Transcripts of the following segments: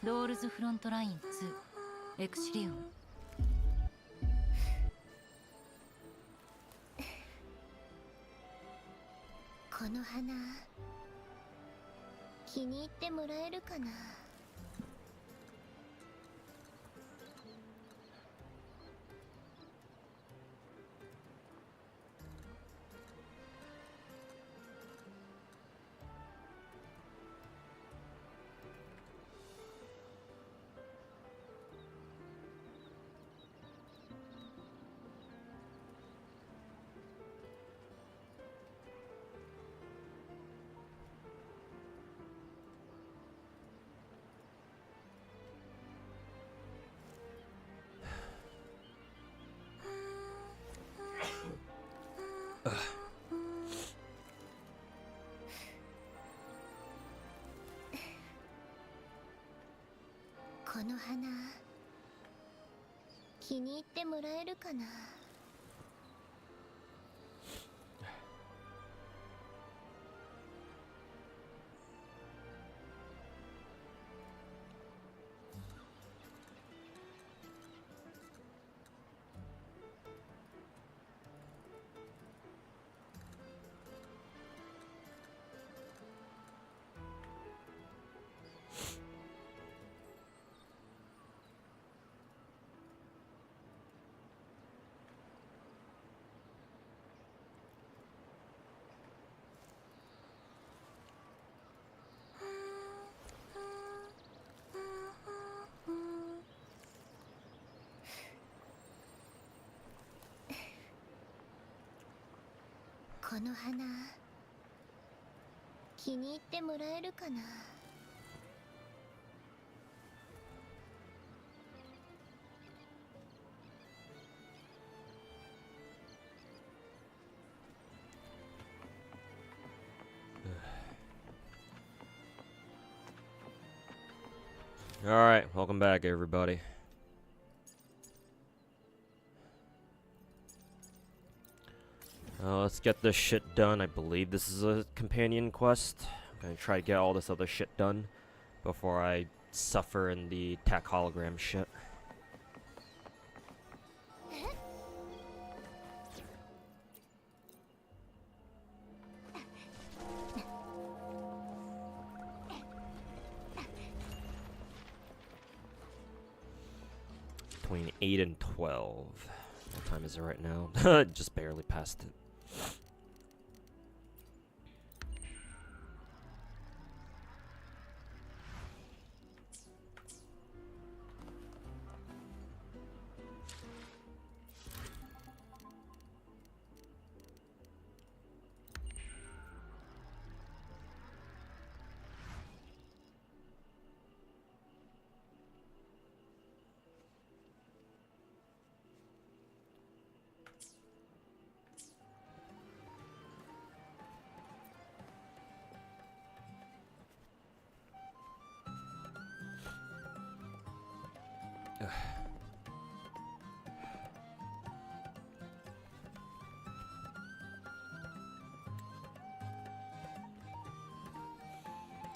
ドールズフロントライン2エクシリオン。この花気に入ってもらえるかな。この花気に入ってもらえるかな。この花気に入ってもらえるかな。Alright, welcome back, everybody. Let's get this shit done. I believe this is a companion quest. I'm gonna try to get all this other shit done before I suffer in the tech hologram shit. Between 8 and 12. What time is it right now? Just barely past it.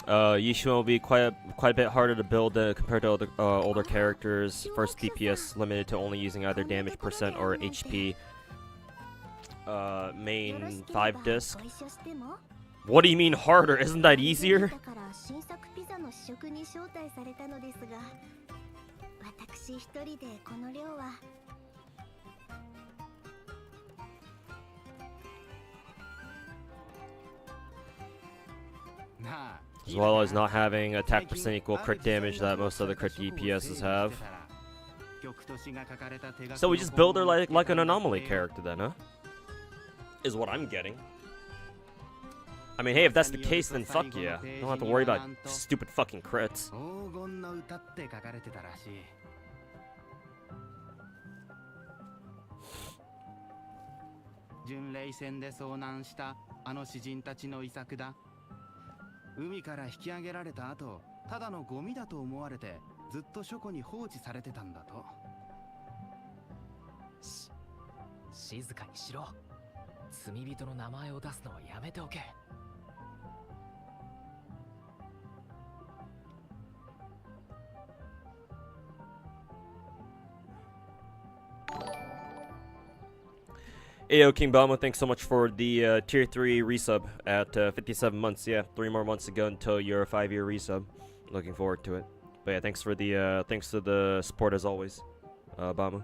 Yishima will be quite a bit harder to build compared to other older characters. First DPS limited to only using either damage percent or HP. Main 5 disc. What do you mean harder? Isn't that easier? As well as not having attack percent equal crit damage that most other crit DPSs have. So we just build her like an anomaly character then, huh? Is what I'm getting. I mean, hey, if that's the case, then fuck yeah. Don't have to worry about stupid fucking crits. Ayo King Bama, thanks so much for the tier 3 resub at 57 months. Yeah, 3 more months to go until your 5-year resub. Looking forward to it. But yeah, thanks for the thanks to the support as always, Bama.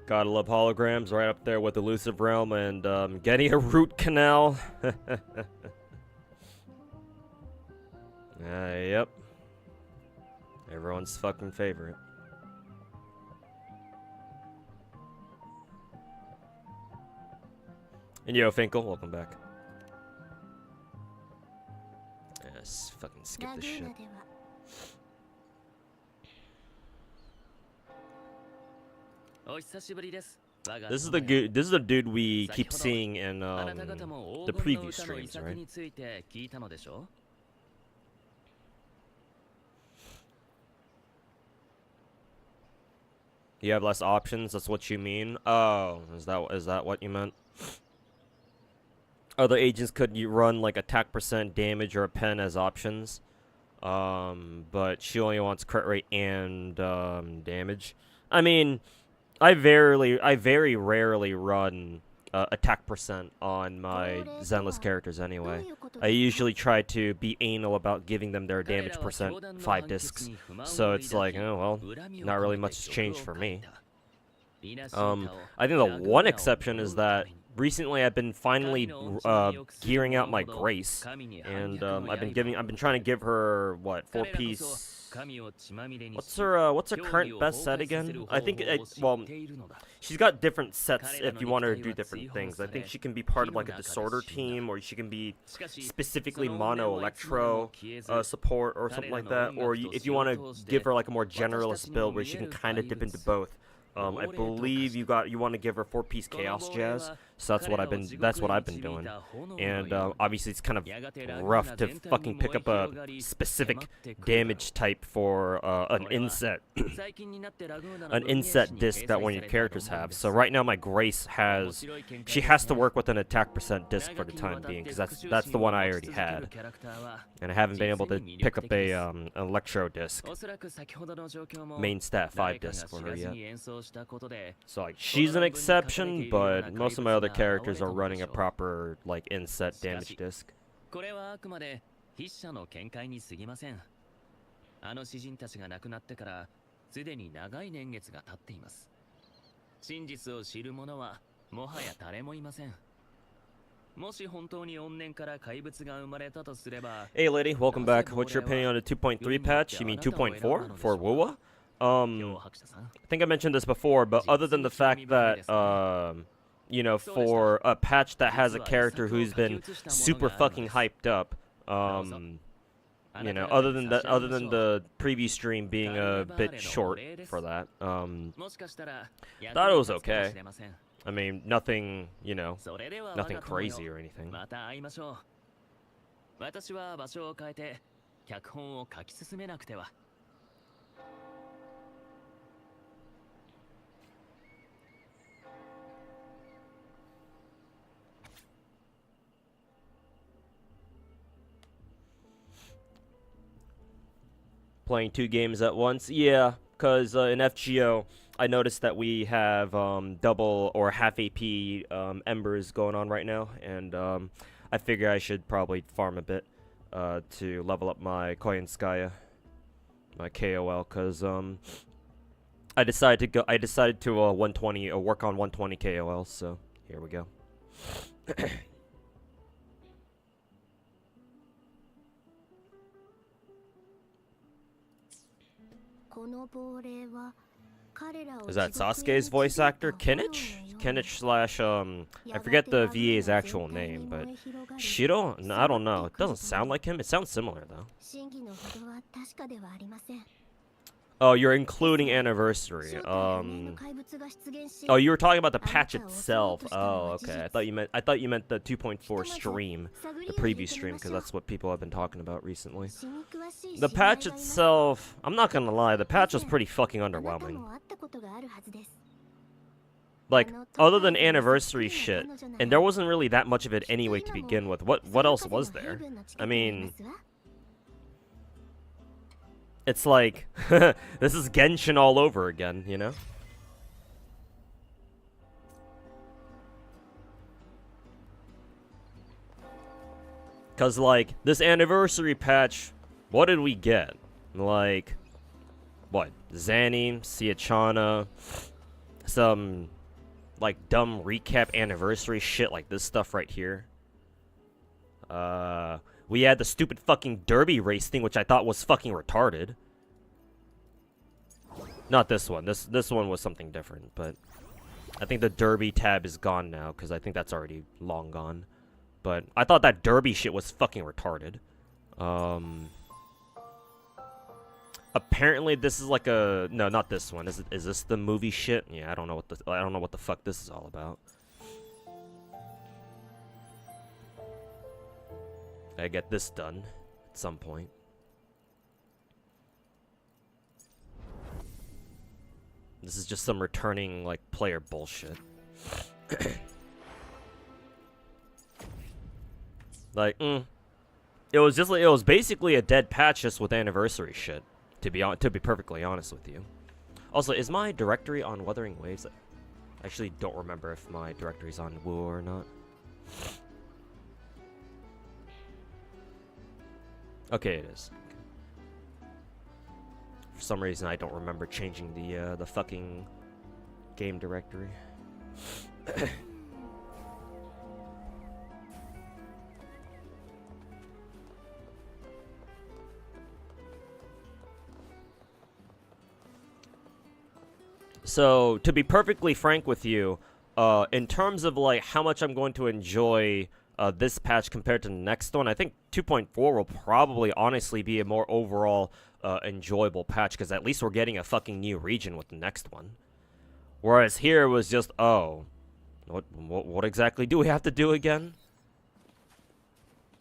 Gotta love holograms, right up there with Elusive Realm and getting a root canal. Yep. Everyone's fucking favorite. And yo, Finkel, welcome back. Yes, fucking skip this shit. This is the dude we keep seeing in the preview streams, right? You have less options, that's what you mean? Oh, is that what you meant? Other agents could run like attack percent, damage, or a pen as options. But she only wants crit rate and damage. I mean, I very rarely run attack percent on my Zenless characters anyway. I usually try to be anal about giving them their damage percent 5 discs. So it's like, oh well, not really much has changed for me. I think the one exception is that recently I've been finally gearing out my Grace, and I've been trying to give her what 4-piece. What's her current best set again? I think well, she's got different sets if you want her to do different things. I think she can be part of like a disorder team, or she can be specifically mono electro support or something like that. Or if you want to give her like a more generalist build where she can kind of dip into both. I believe you want to give her 4-piece Chaos Jazz, so that's what I've been doing, and obviously it's kind of rough to fucking pick up a specific damage type for an inset disc that one of your characters have. So right now my Grace has to work with an attack percent disc for the time being, because that's the one I already had, and I haven't been able to pick up a an electro disc main stat 5 disc for her yet. So like she's an exception, but most of my other characters are running a proper like inset damage disc. Hey lady, welcome back. What's your opinion on the 2.3 patch? You mean 2.4 for WoWa? I think I mentioned this before, but other than the fact that, you know, for a patch that has a character who's been super fucking hyped up, you know, other than the preview stream being a bit short for that, thought it was okay. I mean, nothing, you know, nothing crazy or anything. Playing 2 games at once? Yeah, because in FGO, I noticed that we have double or half AP embers going on right now, and I figure I should probably farm a bit to level up my Koyanskaya, my KOL, because I decided to 120 work on 120 KOL, so here we go. Is that Sasuke's voice actor? Kinich? Kinich slash, I forget the VA's actual name, but Shiro? No, I don't know. It doesn't sound like him. It sounds similar, though. Oh, you're including Anniversary. Oh, you were talking about the patch itself. Oh, okay. I thought you meant the 2.4 stream, the preview stream, because that's what people have been talking about recently. The patch itself, I'm not gonna lie, the patch was pretty fucking underwhelming. Like, other than Anniversary shit, and there wasn't really that much of it anyway to begin with. What else was there? I mean, It's like, this is Genshin all over again, you know? Because, like, this anniversary patch, what did we get? Like, what? Zanny, Siachana, some, like, dumb recap anniversary shit like this stuff right here. We had the stupid fucking derby race thing, which I thought was fucking retarded. Not this one. This one was something different, but I think the derby tab is gone now, because I think that's already long gone. But I thought that derby shit was fucking retarded. Apparently this is like a no, not this one. Is this the movie shit? Yeah, I don't know what the fuck this is all about. I get this done at some point. This is just some returning like player bullshit. Like, it was basically a dead patch just with anniversary shit. To be perfectly honest with you. Also, is my directory on Wuthering Waves? I actually don't remember if my directory's on Woo or not. Okay, it is. For some reason, I don't remember changing the fucking game directory. So, to be perfectly frank with you, in terms of like how much I'm going to enjoy this patch compared to the next one, I think 2.4 will probably honestly be a more overall enjoyable patch, because at least we're getting a fucking new region with the next one. Whereas here it was just, oh, what exactly do we have to do again?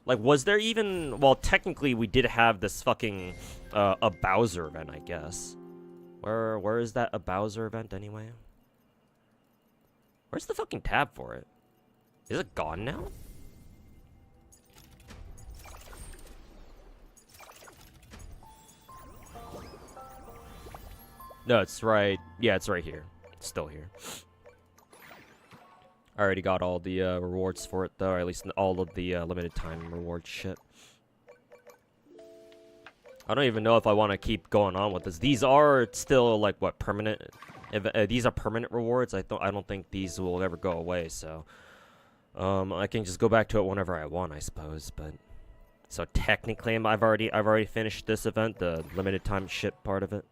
Like, was there even, well, technically we did have this fucking a Bowser event, I guess. Where is that a Bowser event anyway? Where's the fucking tab for it? Is it gone now? No, it's right. Yeah, it's right here. It's still here. I already got all the rewards for it, though, or at least all of the limited time reward shit. I don't even know if I want to keep going on with this. These are still, like, what, permanent? If, these are permanent rewards. I don't think these will ever go away, so... I can just go back to it whenever I want, I suppose, but... So, technically, I've already finished this event, the limited time shit part of it.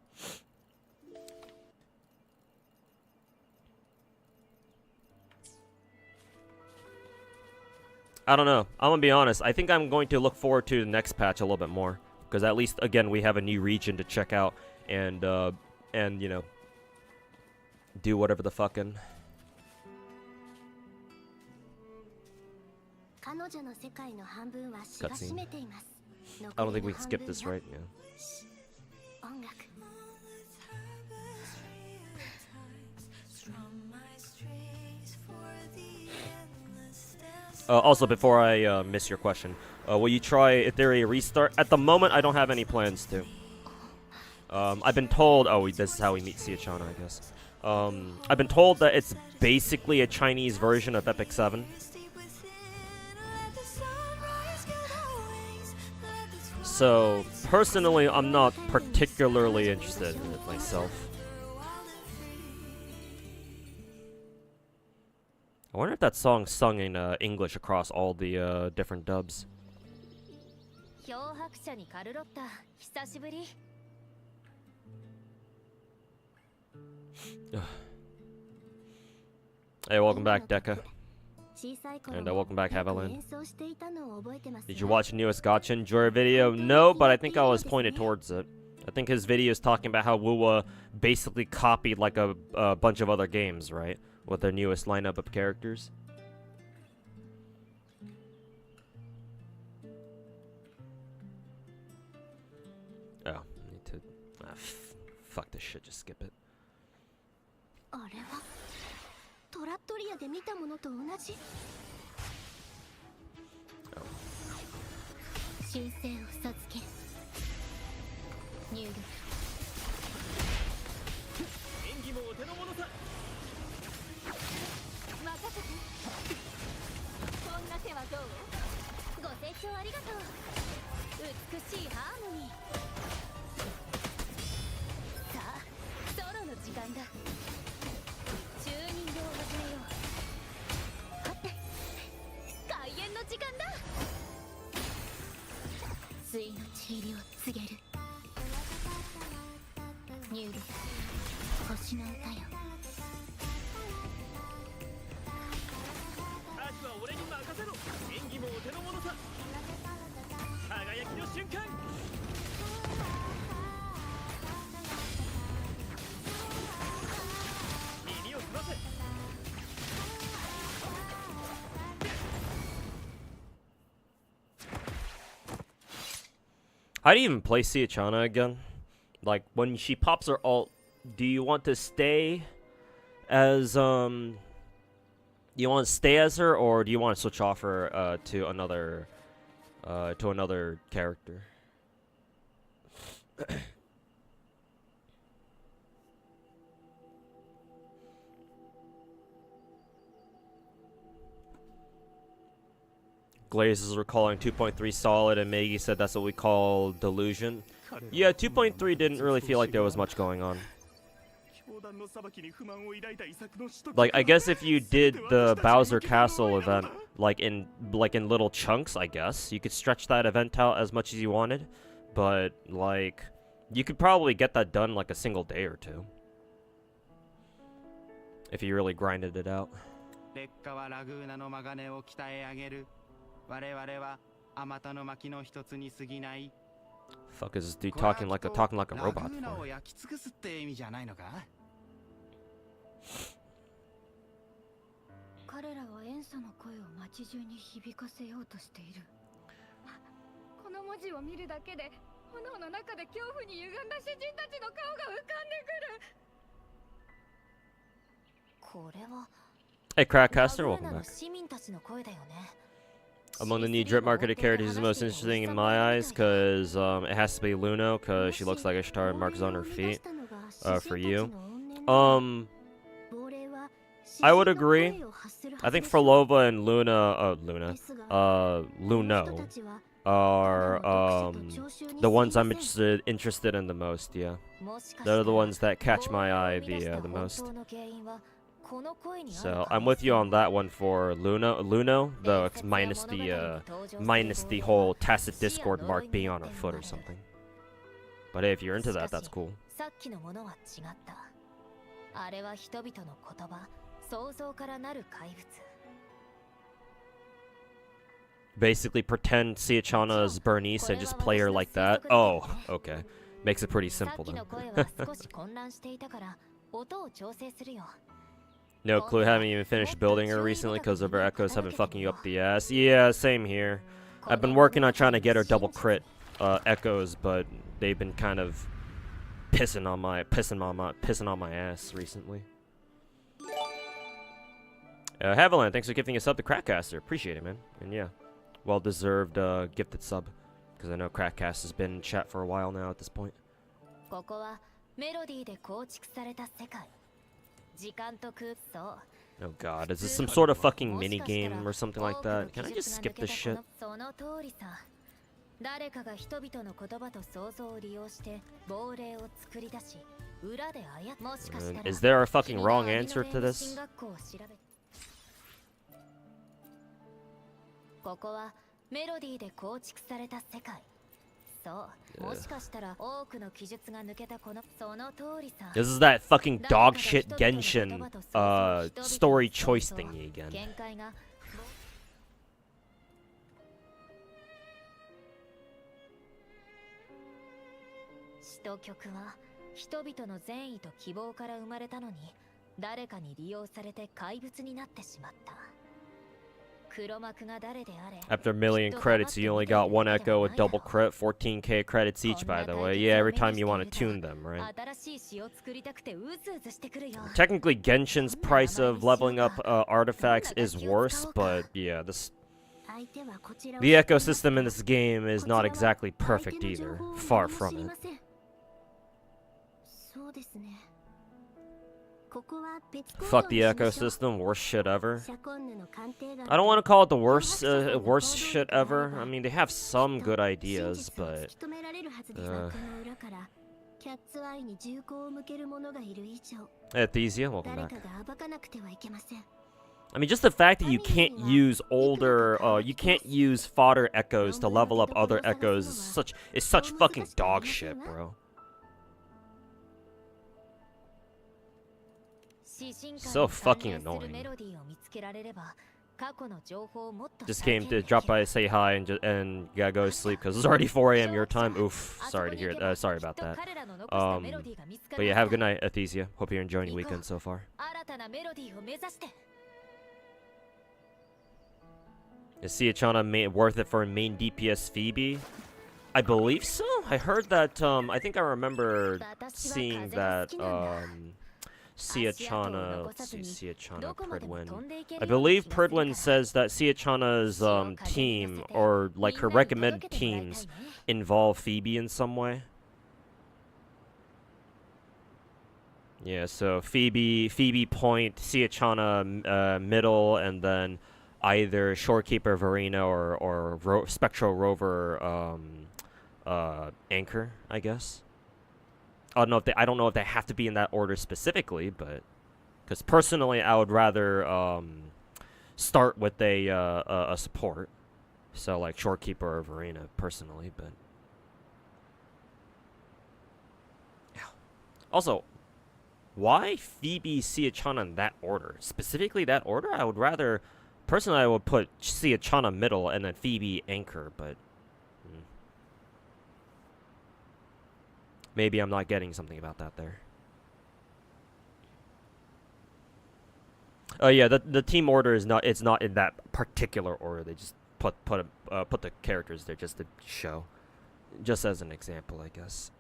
I don't know. I'm gonna be honest. I think I'm going to look forward to the next patch a little bit more. Because at least, again, we have a new region to check out and you know, do whatever the fucking... Cutscene. I don't think we can skip this, right? Yeah. Also, before I miss your question, will you try Ethereary restart? At the moment, I don't have any plans to. I've been told... Oh, this is how we meet Siachana, I guess. I've been told that it's basically a Chinese version of Epic 7. So, personally, I'm not particularly interested in it myself. I wonder if that song's sung in English across all the different dubs. Hey, welcome back, Deca. And welcome back, Haviland. Did you watch the newest Gacha Enjoyer video? No, but I think I was pointed towards it. I think his video is talking about how Wuwa basically copied like a bunch of other games, right? With their newest lineup of characters. Oh, I need to... fuck this shit, just skip it. Oh. 入力任せてこんな手はどうご清聴ありがとう美しいハーモニーさあソロの時間だチューニングを始めようはって開演の時間だ水のちりを告げる入力星の歌よアジは俺に任せろ演技もお手の物さ輝きの瞬間耳を澄ませ How do you even play Siachana again? Like, when she pops her ult, do you want to stay as, do you want to stay as her, or do you want to switch off her, to another character? Glazes are calling 2.3 solid, and Maggie said that's what we call delusion. Yeah, 2.3 didn't really feel like there was much going on. Like, I guess if you did the Bowser Castle event, like in little chunks, I guess you could stretch that event out as much as you wanted, but like, you could probably get that done like a single day or two if you really grinded it out. Fuck is this dude talking like a robot for? 彼らはエンサの声を街中に響かせようとしている。この文字を見るだけで炎の中で恐怖に歪んだ詩人たちの顔が浮かんでくる。これは Hey, Crackcaster, welcome ラグーナの back. 市民たちの声だよね。 Among the new drip marketed characters, he's the most interesting in my eyes, because it has to be Luno, because she looks like a Ishtar and marks on her feet. For you. I would agree. I think Frolova and Luno are the ones I'm interested in the most, yeah. They're the ones that catch my eye the most. So I'm with you on that one for Luno, though it's minus the whole tacit Discord mark being on her foot or something. But hey, if you're into that, that's cool. Basically pretend Siachana is Bernice and just play her like that. Oh, okay. Makes it pretty simple then. No clue, haven't even finished building her recently because of her echoes have been fucking you up the ass. Yeah, same here. I've been working on trying to get her double crit echoes, but they've been kind of pissing on my ass recently. Haviland, thanks for gifting us up to Crackcaster. Appreciate it, man. And yeah, well-deserved gifted sub, because I know Crackcast has been in chat for a while now at this point. Oh god, is this some sort of fucking mini game or something like that? Can I just skip this shit? Is there a fucking wrong answer to this? This is that fucking dog shit Genshin story choice thingy again. After a million credits, you only got one echo with double crit, 14k credits each, by the way. Yeah, every time you want to tune them, right? Technically, Genshin's price of leveling up artifacts is worse, but yeah, the ecosystem in this game is not exactly perfect either. Far from it. Fuck the ecosystem, worst shit ever. I don't want to call it the worst shit ever. I mean, they have some good ideas, but Athesia, welcome back. I mean, just the fact that you can't use you can't use fodder echoes to level up other echoes is such fucking dog shit, bro. So fucking annoying. Just came to drop by, say hi, and gotta go to sleep because it's already 4 a.m. your time. Oof, sorry to hear. Sorry about that. But yeah, have a good night, Athesia. Hope you're enjoying your weekend so far. Is Siachana worth it for a main DPS Phoebe? I believe so. I heard that. I think I remember seeing that. Siachana, let's see, Siachana, Pridwin. I believe Pridwin says that Siachana's team, or like her recommended teams, involve Phoebe in some way. Yeah, so Phoebe point, Siachana middle, and then either Shorekeeper Verena or Spectral Rover Anchor, I guess. I don't know if they have to be in that order specifically, but because personally I would rather start with a support, so like Shorekeeper or Verena personally, but yeah. Also, why Phoebe, Siachana in that order? Specifically that order? I would rather personally I would put Siachana middle and then Phoebe anchor, but maybe I'm not getting something about that there. Oh yeah, the team order is not. It's not in that particular order. They just put the characters there just to show, just as an example, I guess.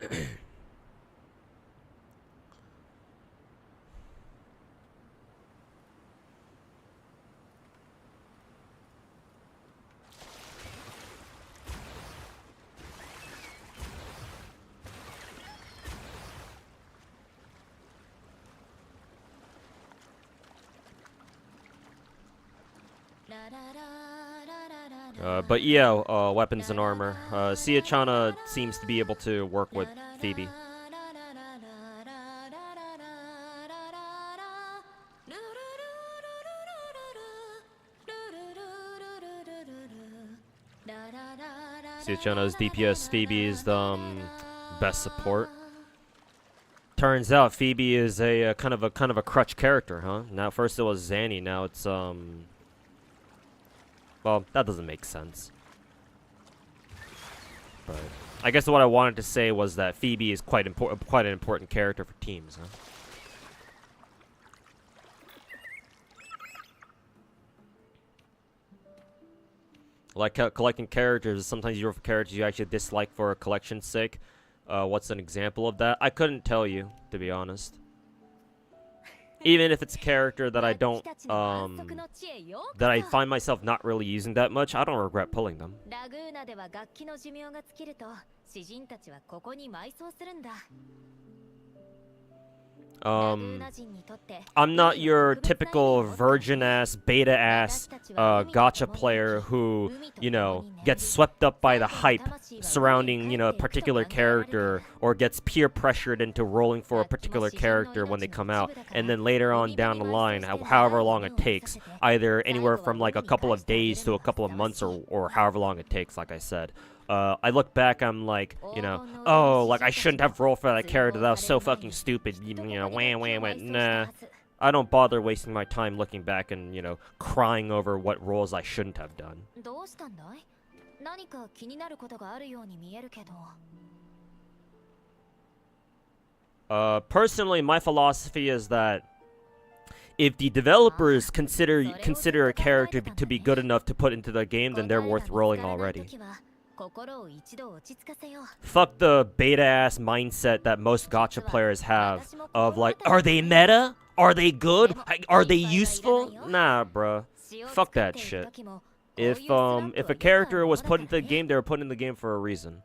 But yeah, weapons and armor. Siachana seems to be able to work with Phoebe. Siachana's DPS, Phoebe's best support. Turns out Phoebe is a kind of a crutch character, huh? Now first it was Zanny, now it's well, that doesn't make sense. But I guess what I wanted to say was that Phoebe is quite an important character for teams, huh? Like collecting characters, sometimes you have characters you actually dislike for collection's sake. What's an example of that? I couldn't tell you, to be honest. Even if it's a character that I don't, that I find myself not really using that much, I don't regret pulling them. I'm not your typical virgin-ass, beta-ass, gacha player who, you know, gets swept up by the hype surrounding, you know, a particular character, or gets peer pressured into rolling for a particular character when they come out, and then later on down the line, however long it takes, either anywhere from like a couple of days to a couple of months, or however long it takes, like I said. I look back, I'm like, you know, oh, like I shouldn't have rolled for that character, that was so fucking stupid, you know, nah. I don't bother wasting my time looking back and, you know, crying over what rolls I shouldn't have done. Personally, my philosophy is that if the developers consider a character to be good enough to put into the game, then they're worth rolling already. Fuck the beta-ass mindset that most gacha players have of like, are they meta? Are they good? Are they useful? Nah, bruh. Fuck that shit. If a character was put into the game, they were put in the game for a reason.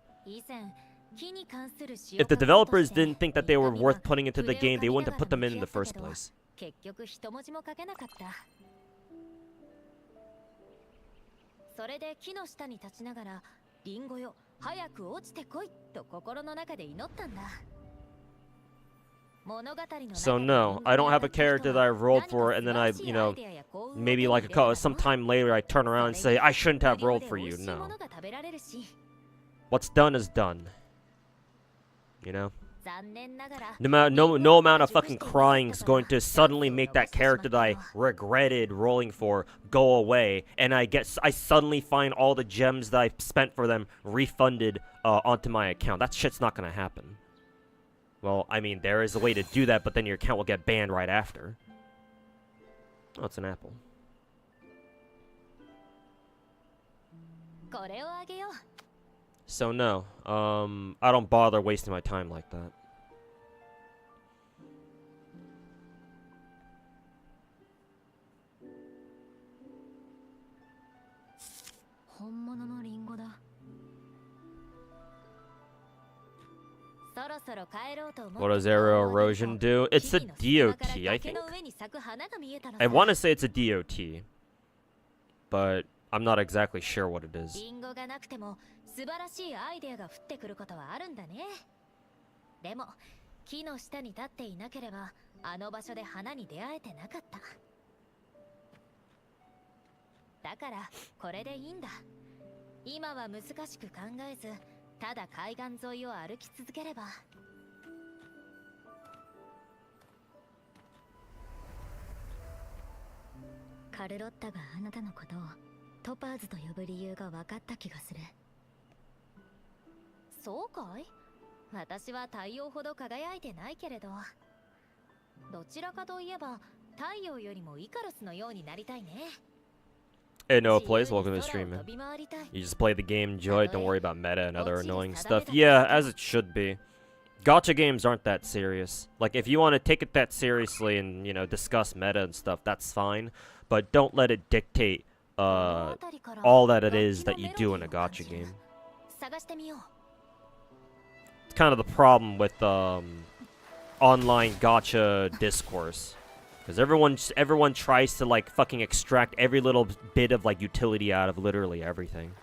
If the developers didn't think that they were worth putting into the game, they wouldn't have put them in the first place. 結局一文字も書けなかった。それで木の下に立ちながら、リンゴよ、早く落ちてこいと心の中で祈ったんだ。So no, I don't have a character that I rolled for, and then I, you know, maybe like some time later I turn around and say, I shouldn't have rolled for you. No. What's done is done. You know? No amount of fucking crying is going to suddenly make that character that I regretted rolling for go away, and I suddenly find all the gems that I spent for them refunded onto my account. That shit's not gonna happen. Well, I mean, there is a way to do that, but then your account will get banned right after. Oh, it's an apple. So no, I don't bother wasting my time like that. What does aerial erosion do? It's a DOT, I think. I want to say it's a DOT, but I'm not exactly sure what it is. 素晴らしいアイデアが降ってくることはあるんだね。でも木の下に立っていなければあの場所で花に出会えてなかった。だからこれでいいんだ。今は難しく考えず、ただ海岸沿いを歩き続ければ。カルロッタがあなたのことをトパーズと呼ぶ理由が分かった気がする。そうかい？私は太陽ほど輝いてないけれど、どちらかといえば太陽よりもイカロスのようになりたいね。Hey, Noah Plays, welcome to the stream, man. You just play the game, enjoy it, don't worry about meta and other annoying stuff. Yeah, as it should be. Gacha games aren't that serious. Like, if you want to take it that seriously and, you know, discuss meta and stuff, that's fine. But don't let it dictate all that it is that you do in a gacha game. It's kind of the problem with online gacha discourse. Because everyone tries to, like, fucking extract every little bit of, like, utility out of literally everything.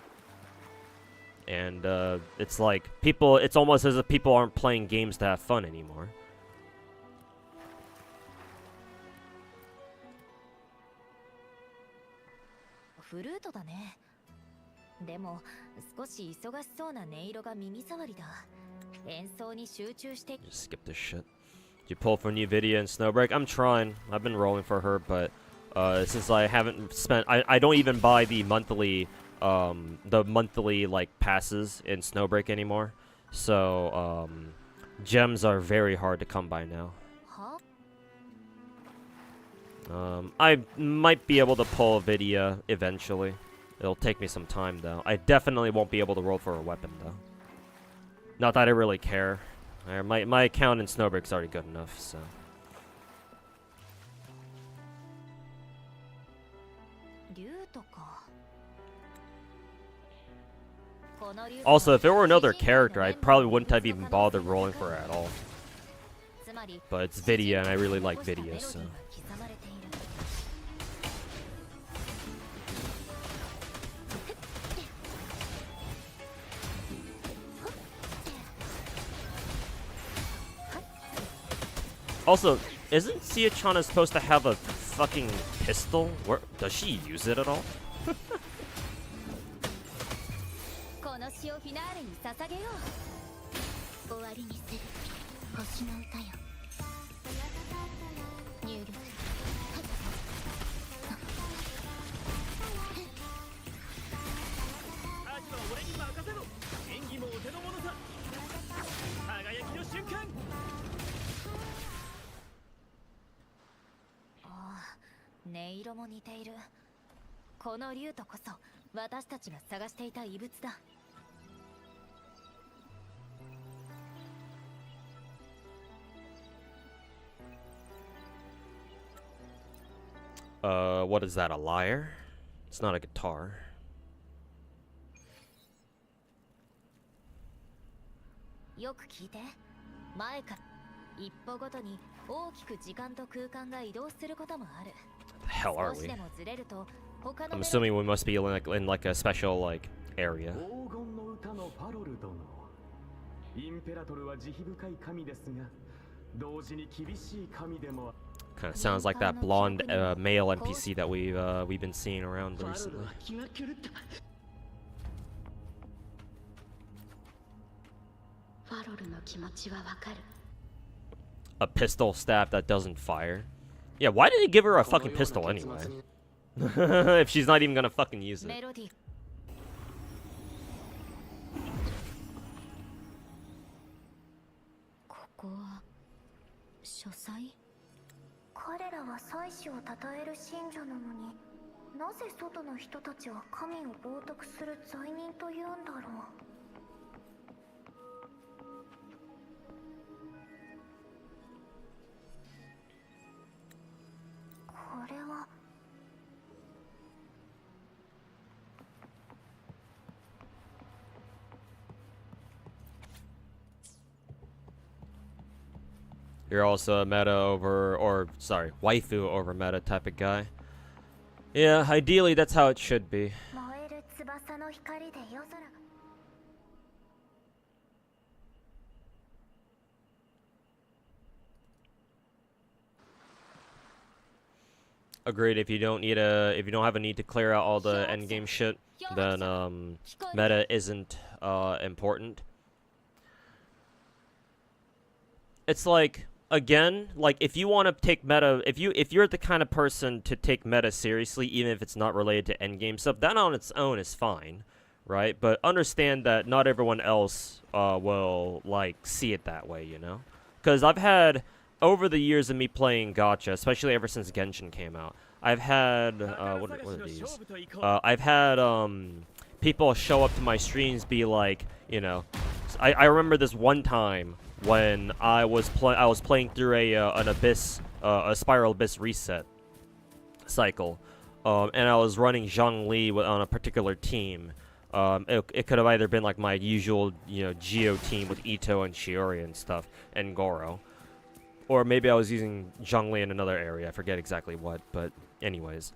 And, it's like, it's almost as if people aren't playing games to have fun anymore. Just skip this shit. Did you pull for Nvidia and Snowbreak? I'm trying. I've been rolling for her, but since I haven't spent, I don't even buy the monthly like passes in Snowbreak anymore. So gems are very hard to come by now. I might be able to pull a Nvidia eventually. It'll take me some time though. I definitely won't be able to roll for a weapon though. Not that I really care. My account in Snowbreak's already good enough, so. Also, if there were another character, I probably wouldn't have even bothered rolling for her at all. But it's Vidya, and I really like Vidya, so. Also, isn't Siachana supposed to have a fucking pistol? Where does she use it at all? What is that, a lyre? It's not a guitar. よく聞いて。前から一歩ごとに大きく時間と空間が移動することもある。 The hell are 少し we? でもずれると他の I'm assuming we must be in like a special like area. 黄金の歌のパロル殿。インペラトルは慈悲深い神ですが、同時に厳しい神でも。 Kind of sounds like that blonde male NPC that we've been seeing around recently. ファロルの気持ちはわかる。 A pistol stab that doesn't fire. Yeah, why did he give her a fucking pistol anyway? If she's not even gonna fucking use it. メロディー。ここは書斎？彼らは祭司を称える信者なのに、なぜ外の人たちは神を冒涜する罪人というんだろう。これは。 You're also a meta over, or sorry, waifu over meta type of guy. Yeah, ideally that's how it should be. 燃える翼の光で夜空が。 Agreed. If you don't have a need to clear out all the endgame shit, then meta isn't important. It's like, again, like if you want to take meta, if you're the kind of person to take meta seriously, even if it's not related to endgame stuff, that on its own is fine, right? But understand that not everyone else will like see it that way, you know? Because I've had, over the years of me playing Gacha, especially ever since Genshin came out, I've had what are these? I've had people show up to my streams, be like, you know, I remember this one time when I was playing through an abyss, a spiral abyss reset cycle, and I was running Zhongli on a particular team. It could have either been like my usual, you know, Geo team with Ito and Shiori and stuff, and Goro. Or maybe I was using Zhongli in another area. I forget exactly what, but anyways.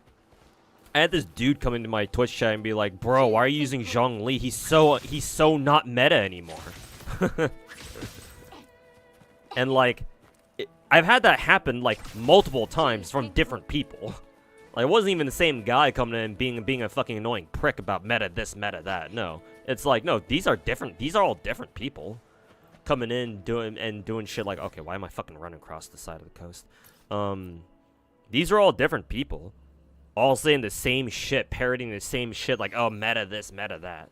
I had this dude come into my Twitch chat and be like, "Bro, why are you using Zhongli? He's so not meta anymore." And like, I've had that happen like multiple times from different people. Like, it wasn't even the same guy coming in and being a fucking annoying prick about meta this, meta that. No, it's like, no, these are different. These are all different people coming in doing shit like, okay, why am I fucking running across the side of the coast? These are all different people, all saying the same shit, parroting the same shit, like, oh, meta this, meta that.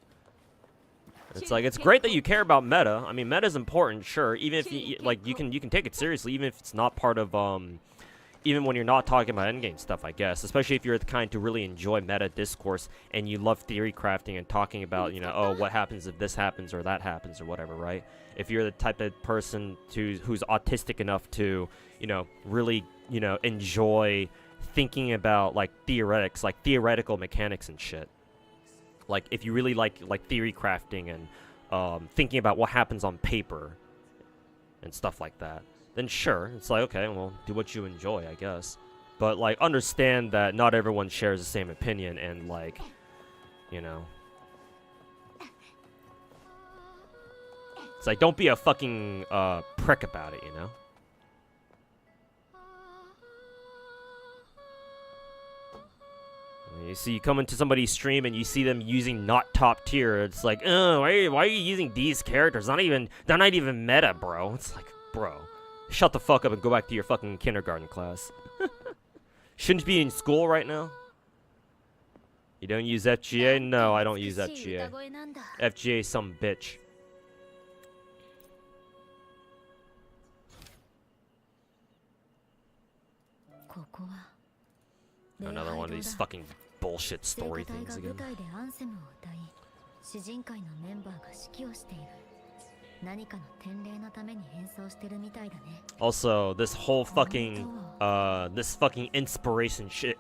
It's like, it's great that you care about meta. I mean, meta is important, sure. Even if you like, you can take it seriously, even if it's not part of even when you're not talking about endgame stuff, I guess. Especially if you're the kind to really enjoy meta discourse and you love theory crafting and talking about, you know, oh, what happens if this happens or that happens or whatever, right? If you're the type of person who's autistic enough to, you know, really, you know, enjoy thinking about like theoretics, like theoretical mechanics and shit. Like if you really like theory crafting and thinking about what happens on paper and stuff like that, then sure, it's like, okay, well, do what you enjoy, I guess. But like, understand that not everyone shares the same opinion, and like, you know, it's like, don't be a fucking prick about it, you know? You see, you come into somebody's stream and you see them using not top tier. It's like, oh, why are you using these characters? They're not even meta, bro. It's like, bro, shut the fuck up and go back to your fucking kindergarten class. Shouldn't you be in school right now? You don't use FGA? No, I don't use FGA. FGA some bitch. Another one of these fucking bullshit story things again. Also, this whole fucking inspiration shit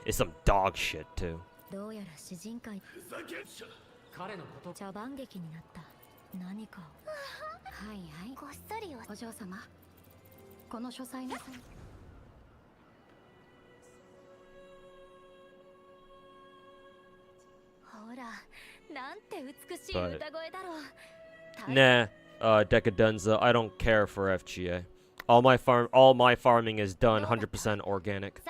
is some dog shit too. 何かを。はいはい。ごっそりお嬢様。この書斎なさい。ほら、なんて美しい歌声だろう。Nah, Decadenza, I don't care for FGA. All my farming is done 100% organic.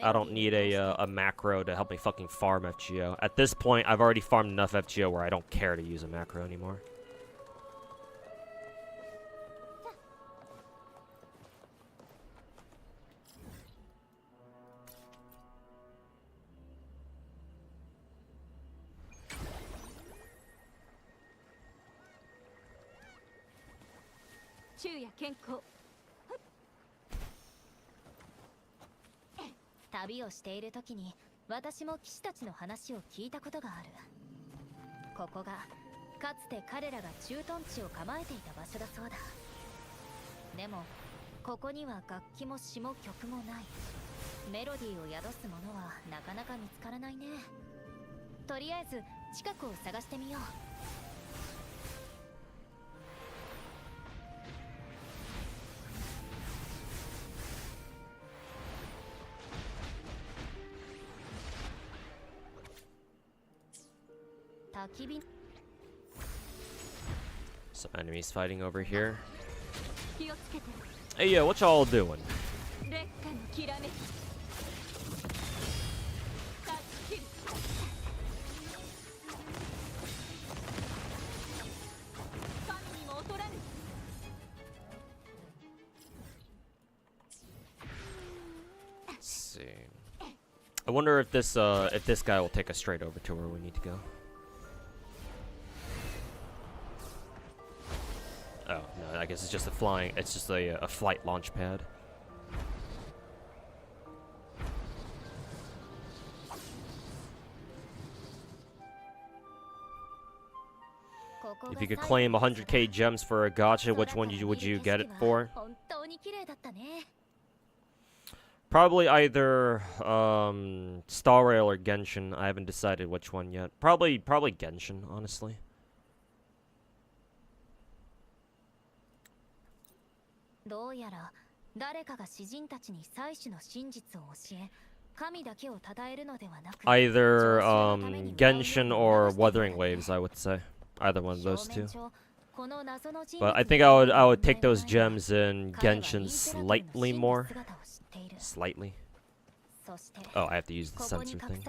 I don't need a macro to help me fucking farm FGO. At this point, I've already farmed enough FGO where I don't care to use a macro anymore. "旅をしている時に私も騎士たちの話を聞いたことがある。ここがかつて彼らが駐屯地を構えていた場所だそうだ。でもここには楽器も詩も曲もない。メロディーを宿すものはなかなか見つからないね。とりあえず近くを探してみよう。Some enemies fighting over here. Hey, yeah, what y'all doing? Let's see. I wonder if this guy will take us straight over to where we need to go. Oh, no, I guess it's just a flight launch pad. If you could claim 100k gems for a gacha, which one would you get it for? Probably either Star Rail or Genshin. I haven't decided which one yet. Probably Genshin, honestly. Either Genshin or Wuthering Waves, I would say. Either one of those two. But I think I would take those gems in Genshin slightly more. Slightly. Oh, I have to use the sensor thing.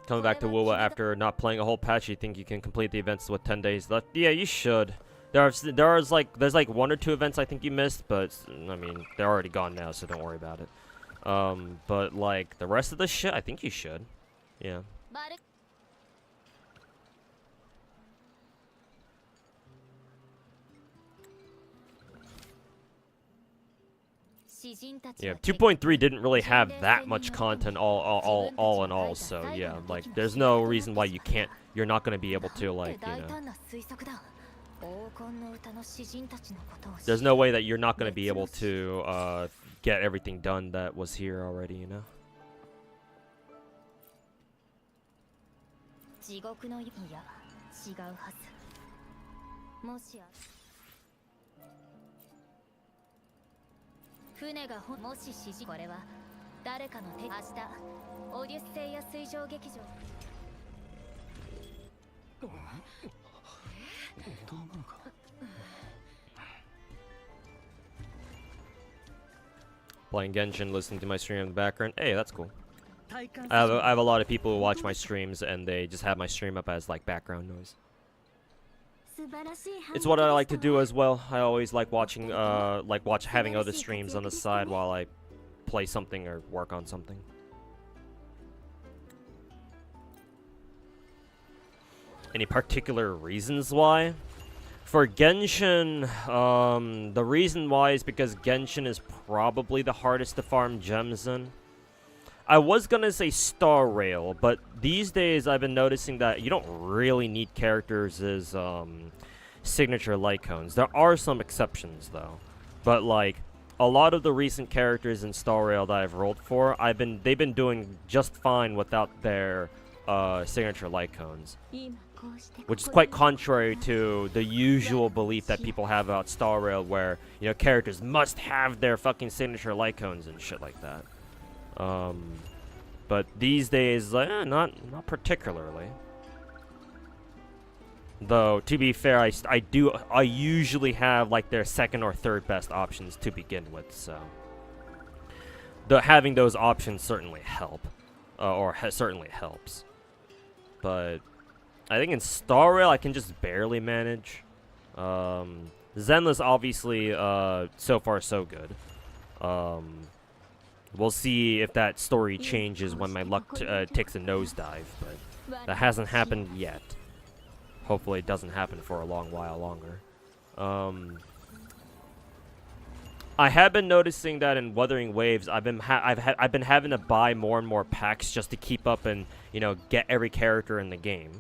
Coming back to WoWa after not playing a whole patch, you think you can complete the events with 10 days left? Yeah, you should. There's like 1 or 2 events I think you missed, but I mean they're already gone now, so don't worry about it. But like the rest of the shit, I think you should. Yeah. Yeah, 2.3 didn't really have that much content all in all, so yeah, like there's no reason why you're not gonna be able to, like, you know. There's no way that you're not gonna be able to get everything done that was here already, you know. Playing Genshin, listening to my stream in the background. Hey, that's cool. I have a lot of people who watch my streams and they just have my stream up as like background noise. It's what I like to do as well. I always like watching, having other streams on the side while I play something or work on something. Any particular reasons why? For Genshin, the reason why is because Genshin is probably the hardest to farm gems in. I was gonna say Star Rail, but these days I've been noticing that you don't really need characters as signature light cones. There are some exceptions though, but like a lot of the recent characters in Star Rail that I've rolled for, they've been doing just fine without their signature light cones, which is quite contrary to the usual belief that people have about Star Rail, where characters must have their fucking signature light cones and shit like that. But these days, not particularly. Though, to be fair, I usually have like their second or third best options to begin with, so having those options certainly help, certainly helps. But I think in Star Rail I can just barely manage. Zenless obviously, so far so good. We'll see if that story changes when my luck takes a nosedive, but that hasn't happened yet. Hopefully it doesn't happen for a long while longer. I have been noticing that in Wuthering Waves, I've been having to buy more and more packs just to keep up and get every character in the game.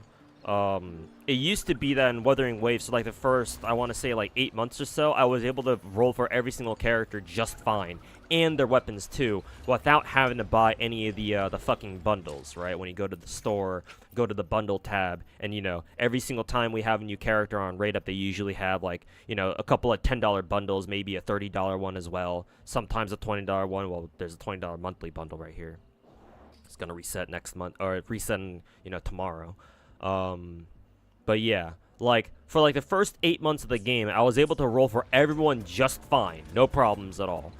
It used to be that in Wuthering Waves, so like the first, I want to say like 8 months or so, I was able to roll for every single character just fine, and their weapons too, without having to buy any of the fucking bundles, right? When you go to the store, go to the bundle tab, and every single time we have a new character on Raid Up, they usually have like, a couple of $10 bundles, maybe a $30 one as well, sometimes a $20 one. Well, there's a $20 monthly bundle right here. It's gonna reset next month, or reset tomorrow. But yeah, like, for like the first 8 months of the game, I was able to roll for everyone just fine, no problems at all.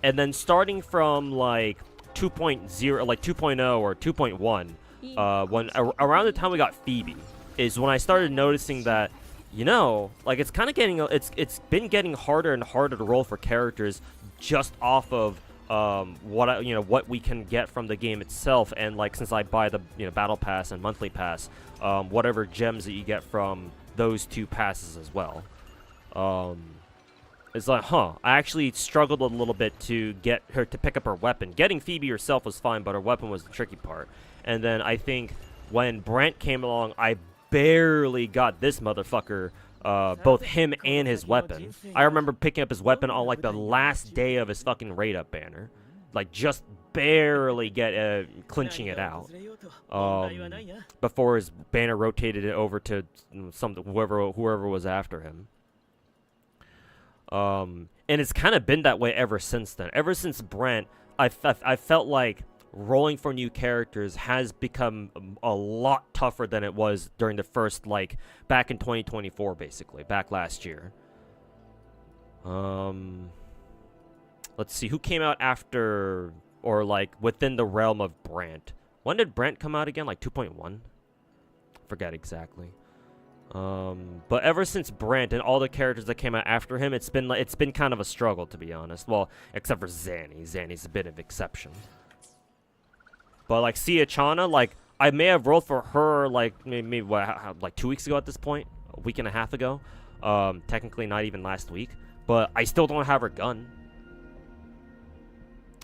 And then starting from like 2.0, like 2.0 or 2.1, around the time we got Phoebe, is when I started noticing that, like it's kind of getting, it's been getting harder and harder to roll for characters just off of what we can get from the game itself, and like since I buy the battle pass and monthly pass, whatever gems that you get from those two passes as well. It's like, I actually struggled a little bit to get her to pick up her weapon. Getting Phoebe herself was fine, but her weapon was the tricky part. And then I think when Brant came along, I barely got this motherfucker, both him and his weapon. I remember picking up his weapon on like the last day of his fucking Raid Up banner. Like just barely clinching it out. Before his banner rotated it over to whoever was after him. And it's kind of been that way ever since then. Ever since Brent, I felt like rolling for new characters has become a lot tougher than it was during the first, like, back in 2024, basically, back last year. Let's see, who came out after, or, like, within the realm of Brant? When did Brant come out again? Like, 2.1? Forget exactly. But ever since Brant and all the characters that came out after him, it's been kind of a struggle, to be honest. Well, except for Zanny. Zanny's a bit of exception. But like Chana, like I may have rolled for her like maybe like 2 weeks ago at this point, a week and a half ago. Technically not even last week, but I still don't have her gun.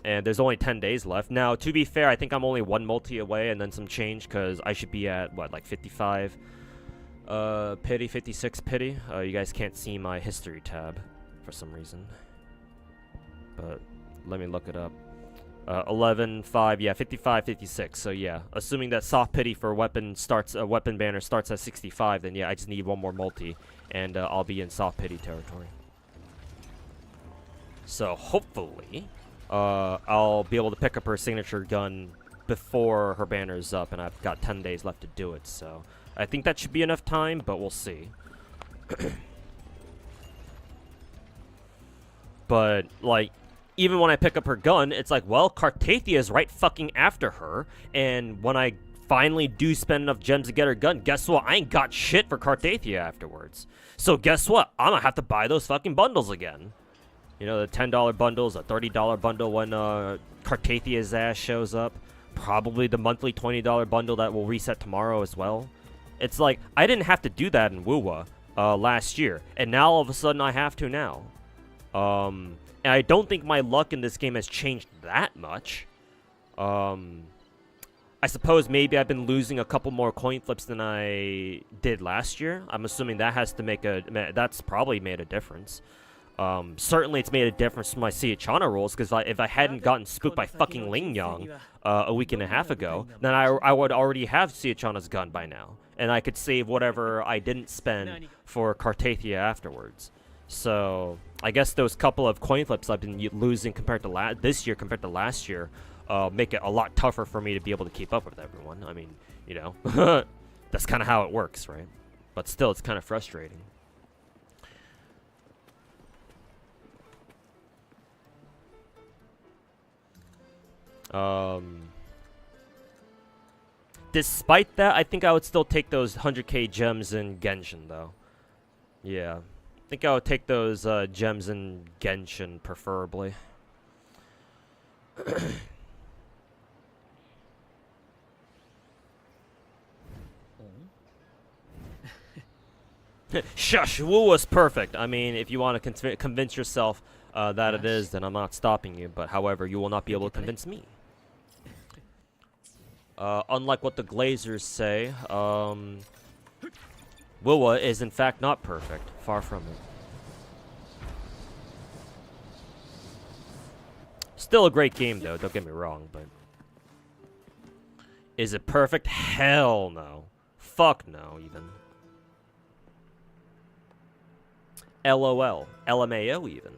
And there's only 10 days left. Now, to be fair, I think I'm only one multi away and then some change, because I should be at what, like 55 pity, 56 pity. You guys can't see my history tab for some reason, but let me look it up. 11, 5, yeah, 55, 56. So yeah, assuming that soft pity for weapon banner starts at 65, then yeah, I just need one more multi, and I'll be in soft pity territory. So hopefully, I'll be able to pick up her signature gun before her banner's up, and I've got 10 days left to do it. So I think that should be enough time, but we'll see. But like, even when I pick up her gun, it's like, well, Cartathia is right fucking after her, and when I finally do spend enough gems to get her gun, guess what? I ain't got shit for Cartathia afterwards. So guess what? I'm gonna have to buy those fucking bundles again. You know, the $10 bundles, a $30 bundle when Cartathia's ass shows up. Probably the monthly $20 bundle that will reset tomorrow as well. It's like, I didn't have to do that in WoWa last year, and now all of a sudden I have to now. And I don't think my luck in this game has changed that much. I suppose maybe I've been losing a couple more coin flips than I did last year. I'm assuming that has to make that's probably made a difference. Certainly it's made a difference to my Siachana rolls, because if I hadn't gotten spooked by fucking Ling Yang a week and a half ago, then I would already have Siachana's gun by now, and I could save whatever I didn't spend for Cartathia afterwards. So I guess those couple of coin flips I've been losing compared to this year compared to last year make it a lot tougher for me to be able to keep up with everyone. I mean, you know, that's kind of how it works, right? But still, it's kind of frustrating. Despite that, I think I would still take those 100k gems in Genshin, though. Yeah. I think I would take those gems in Genshin, preferably. Shush! Wu was perfect. I mean, if you want to convince yourself that it is, then I'm not stopping you. But however, you will not be able to convince me. Unlike what the Glazers say, Wuwa is in fact not perfect. Far from it. Still a great game, though. Don't get me wrong, but is it perfect? Hell no. Fuck no, even. LOL. LMAO, even.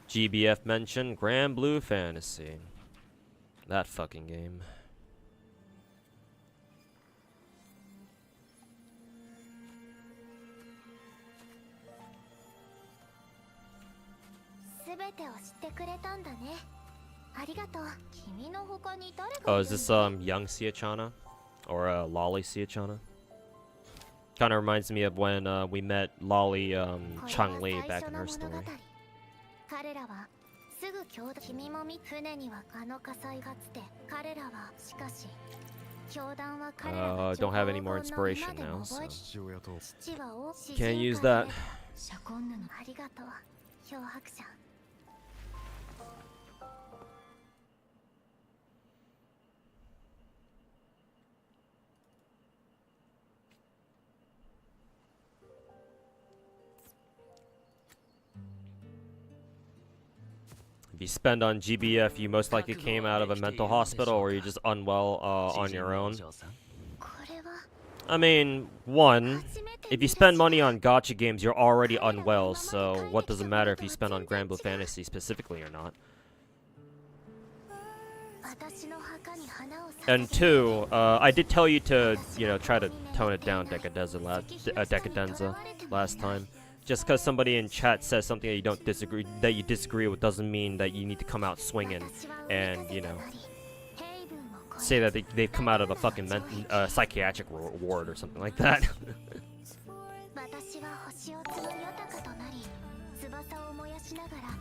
GBF mentioned Grand Blue Fantasy. That fucking game. Oh, is this young Siachana? Or Lolly Siachana? Kinda reminds me of when we met Lolly Changli back in her story. Don't have any more inspiration now, so can't use that. If you spend on GBF, you most likely came out of a mental hospital or you're just unwell on your own. I mean, one, if you spend money on gacha games, you're already unwell, so what does it matter if you spend on Grand Blue Fantasy specifically or not? And two, I did tell you to, you know, try to tone it down, Decadenza last time. Just because somebody in chat says something that you disagree with doesn't mean that you need to come out swinging and, you know, say that they've come out of a fucking psychiatric ward or something like that.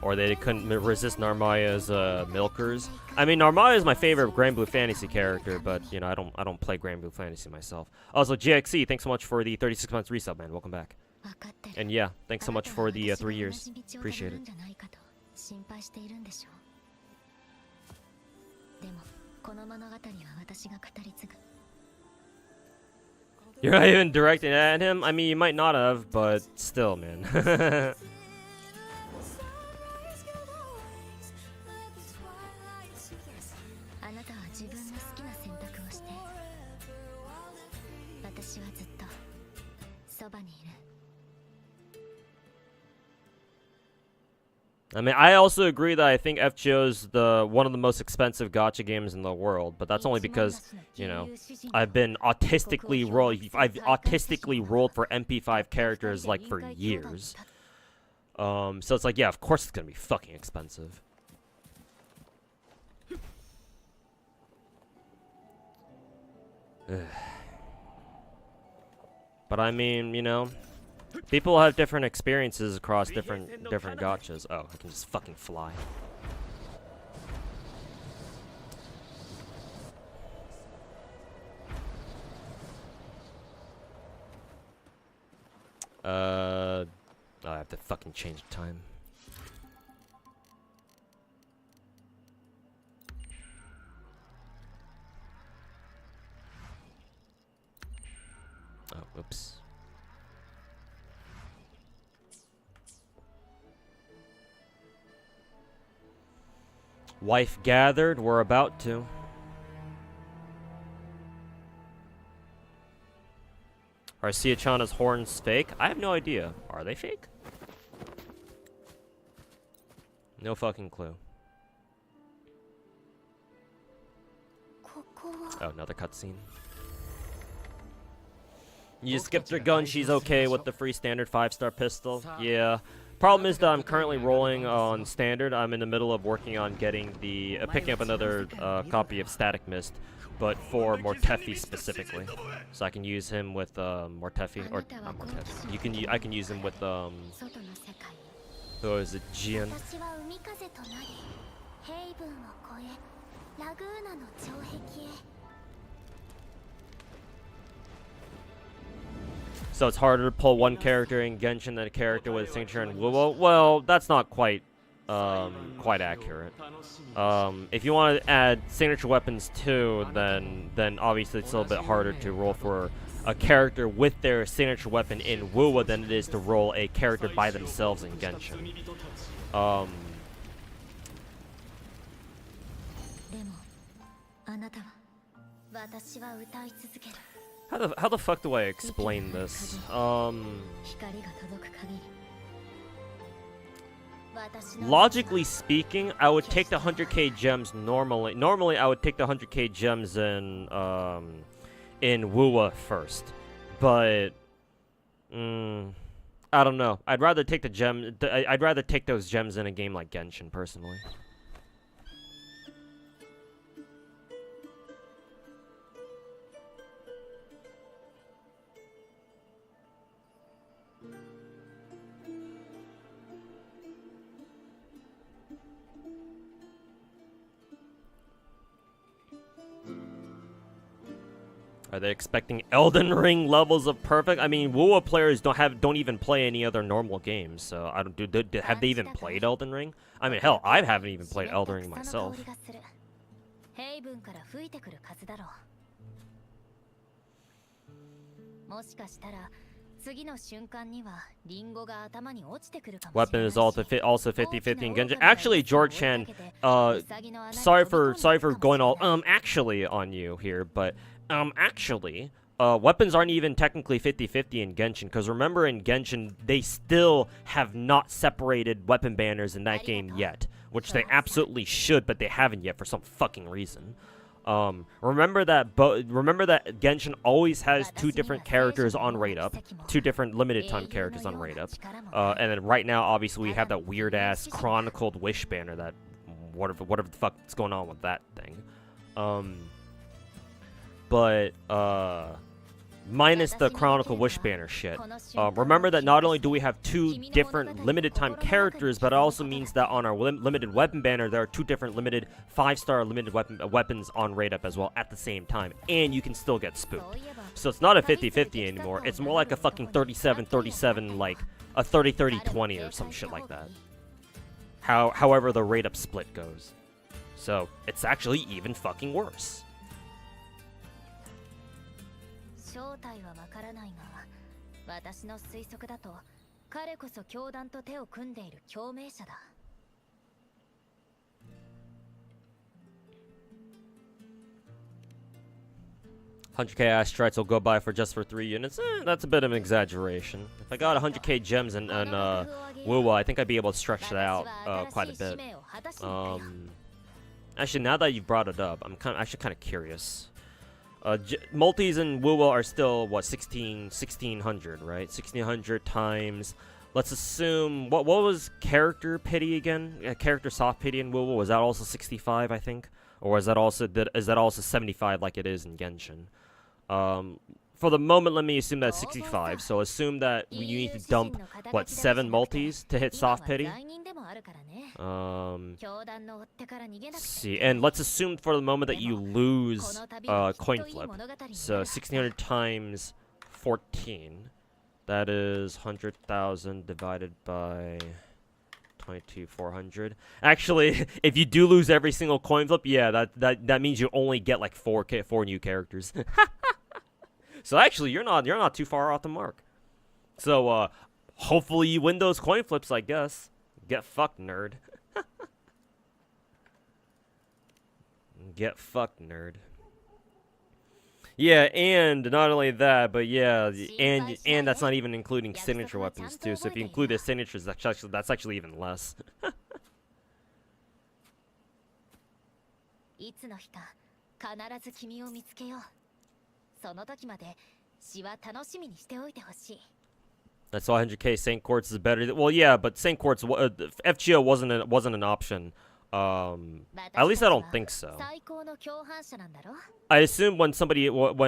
Or they couldn't resist Narmaya's milkers. I mean, Narmaya is my favorite Grand Blue Fantasy character, but you know, I don't play Grand Blue Fantasy myself. Also, GXC, thanks so much for the 36 months resub, man. Welcome back. And yeah, thanks so much for the 3 years. Appreciate it. You're not even directing at him? I mean, you might not have, but still, man. I mean, I also agree that I think FGO is one of the most expensive gacha games in the world, but that's only because, you know, I've autistically rolled for MP5 characters like for years. So it's like, yeah, of course it's gonna be fucking expensive. But I mean, you know, people have different experiences across different gachas. Oh, I can just fucking fly. fucking change the time. Oh, oops. Wife gathered, we're about to. Are Siachana's horns fake? I have no idea. Are they fake? No fucking clue. Oh, another cutscene. You skipped her gun, she's okay with the free standard 5-star pistol. Yeah. Problem is that I'm currently rolling on standard. I'm in the middle of working on getting the picking up another copy of Static Mist, but for Mortefi specifically, so I can use him with Mortefi or not Mortefi. I can use him with who is it, Jian? So it's harder to pull one character in Genshin than a character with a signature in WoW. Well, that's not quite accurate. If you want to add signature weapons too, then obviously it's a little bit harder to roll for a character with their signature weapon in WoW than it is to roll a character by themselves in Genshin. How the fuck do I explain this? Logically speaking, I would take the 100k gems normally. Normally, I would take the 100k gems in WoW first, but I don't know. I'd rather take the gem. I'd rather take those gems in a game like Genshin, personally. Are they expecting Elden Ring levels of perfect? I mean, WoW players don't even play any other normal games, so I don't have they even played Elden Ring? I mean, hell, I haven't even played Elden Ring myself. Weapon is also 50-50 in Genshin. Actually, George Chan, sorry for going all actually on you here, but actually, weapons aren't even technically 50-50 in Genshin, because remember in Genshin, they still have not separated weapon banners in that game yet, which they absolutely should, but they haven't yet for some fucking reason. Remember that Genshin always has 2 different characters on raid up, 2 different limited time characters on raid up, and then right now, obviously, we have that weird ass chronicled wish banner that whatever the fuck is going on with that thing. But minus the Chronicle Wish Banner shit. Remember that not only do we have 2 different limited time characters, but it also means that on our limited weapon banner, there are 2 different limited 5-star limited weapons on raid up as well at the same time, and you can still get spooked. So it's not a 50-50 anymore. It's more like a fucking 37-37, like a 30-30-20 or some shit like that. However the raid up split goes. So it's actually even fucking worse. 正体はわからないが、私の推測だと、彼こそ教団と手を組んでいる共鳴者だ。100k ash strides will go by just for 3 units. That's a bit of an exaggeration. If I got 100k gems and WoW, I think I'd be able to stretch that out quite a bit. Actually, now that you've brought it up, I'm actually kind of curious. Multis in WoW are still, what, 1600, right? 1600 times, let's assume, what was character pity again? Character soft pity in WoW, was that also 65, I think? Or is that also 75 like it is in Genshin? For the moment, let me assume that's 65, so assume that you need to dump, what, 7 multis to hit soft pity? Let's see, and let's assume for the moment that you lose coin flip. So 1600 times 14. That is 100,000 divided by 22,400. Actually, if you do lose every single coin flip, yeah, that means you only get like four new characters. So actually, you're not too far off the mark. So hopefully you win those coin flips, I guess. Get fucked, nerd. Get fucked, nerd. Yeah, and not only that, but yeah, and that's not even including signature weapons too. So if you include their signatures, that's actually even less. いつの日か必ず君を見つけよう。その時まで詩は楽しみにしておいてほしい。 That's why 100k Saint Quartz is better. Well, yeah, but Saint Quartz FGO wasn't an option. At least I don't think so. I assume when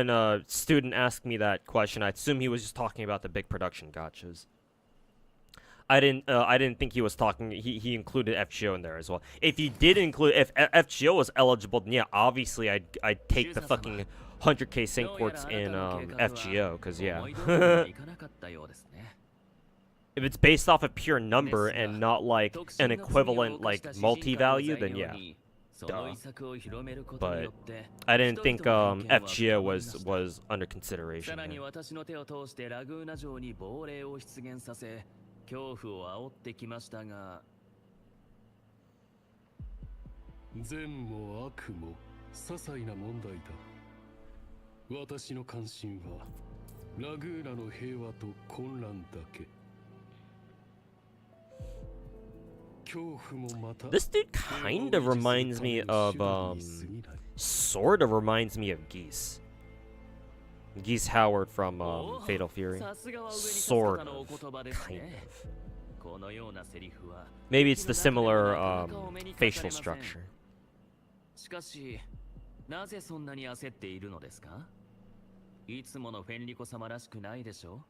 a student asked me that question, I assume he was just talking about the big production gachas. I didn't think he was talking. He included FGO in there as well. If he did include, if FGO was eligible, then yeah, obviously I'd take the fucking 100k Saint Quartz in FGO, cause yeah. If it's based off a pure number and not like an equivalent like multi-value, then yeah. Duh. But I didn't think FGO was under consideration. Yeah. 'This dude kind of reminds me of, sort of reminds me of Geese. Geese Howard from, Fatal Fury. Sort of. Kind of. Maybe it's the similar, facial structure. しかし、なぜそんなに焦っているのですか？いつものフェンリコ様らしくないでしょ？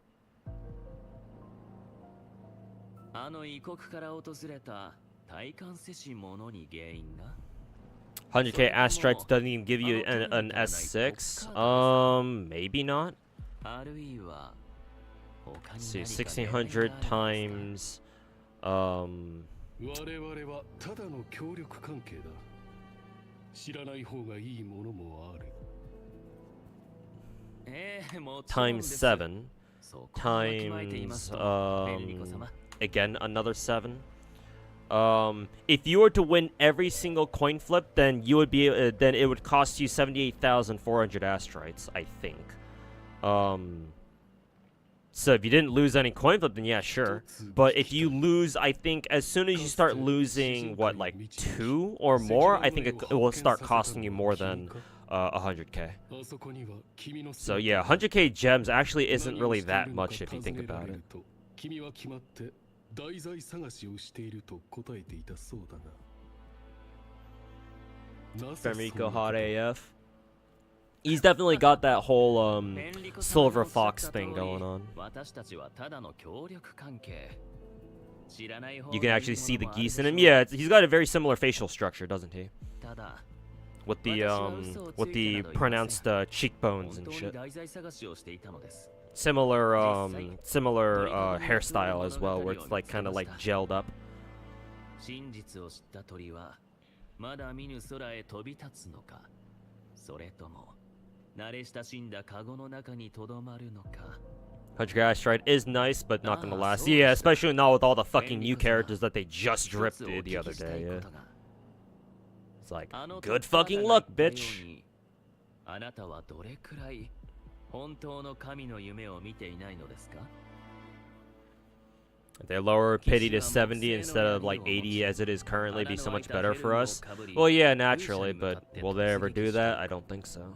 あの異国から訪れた体感せし者に原因が 100k Astrites doesn't even give you an S6? Maybe not. Let's see, 1600 times, 我々はただの協力関係だ。知らない方がいいものもある。times 7, times, again, another 7. If you were to win every single coin flip, then you would be, then it would cost you 78,400 Astrites, I think. So if you didn't lose any coin flip, then yeah, sure. But if you lose, I think as soon as you start losing, what, like 2 or more, I think it will start costing you more than 100k. So yeah, 100k gems actually isn't really that much if you think about it. Femrico hot AF. He's definitely got that whole silver fox thing going on. You can actually see the geese in him. Yeah, he's got a very similar facial structure, doesn't he? With the pronounced cheekbones and shit. Similar hairstyle as well, where it's like kind of like gelled up. 100 Astrite is nice, but not gonna last. Yeah, especially not with all the fucking new characters that they just dripped the other day. Yeah. It's like, good fucking luck, bitch. If they lower pity to 70 instead of like 80 as it is currently, be so much better for us. Well, yeah, naturally, but will they ever do that? I don't think so.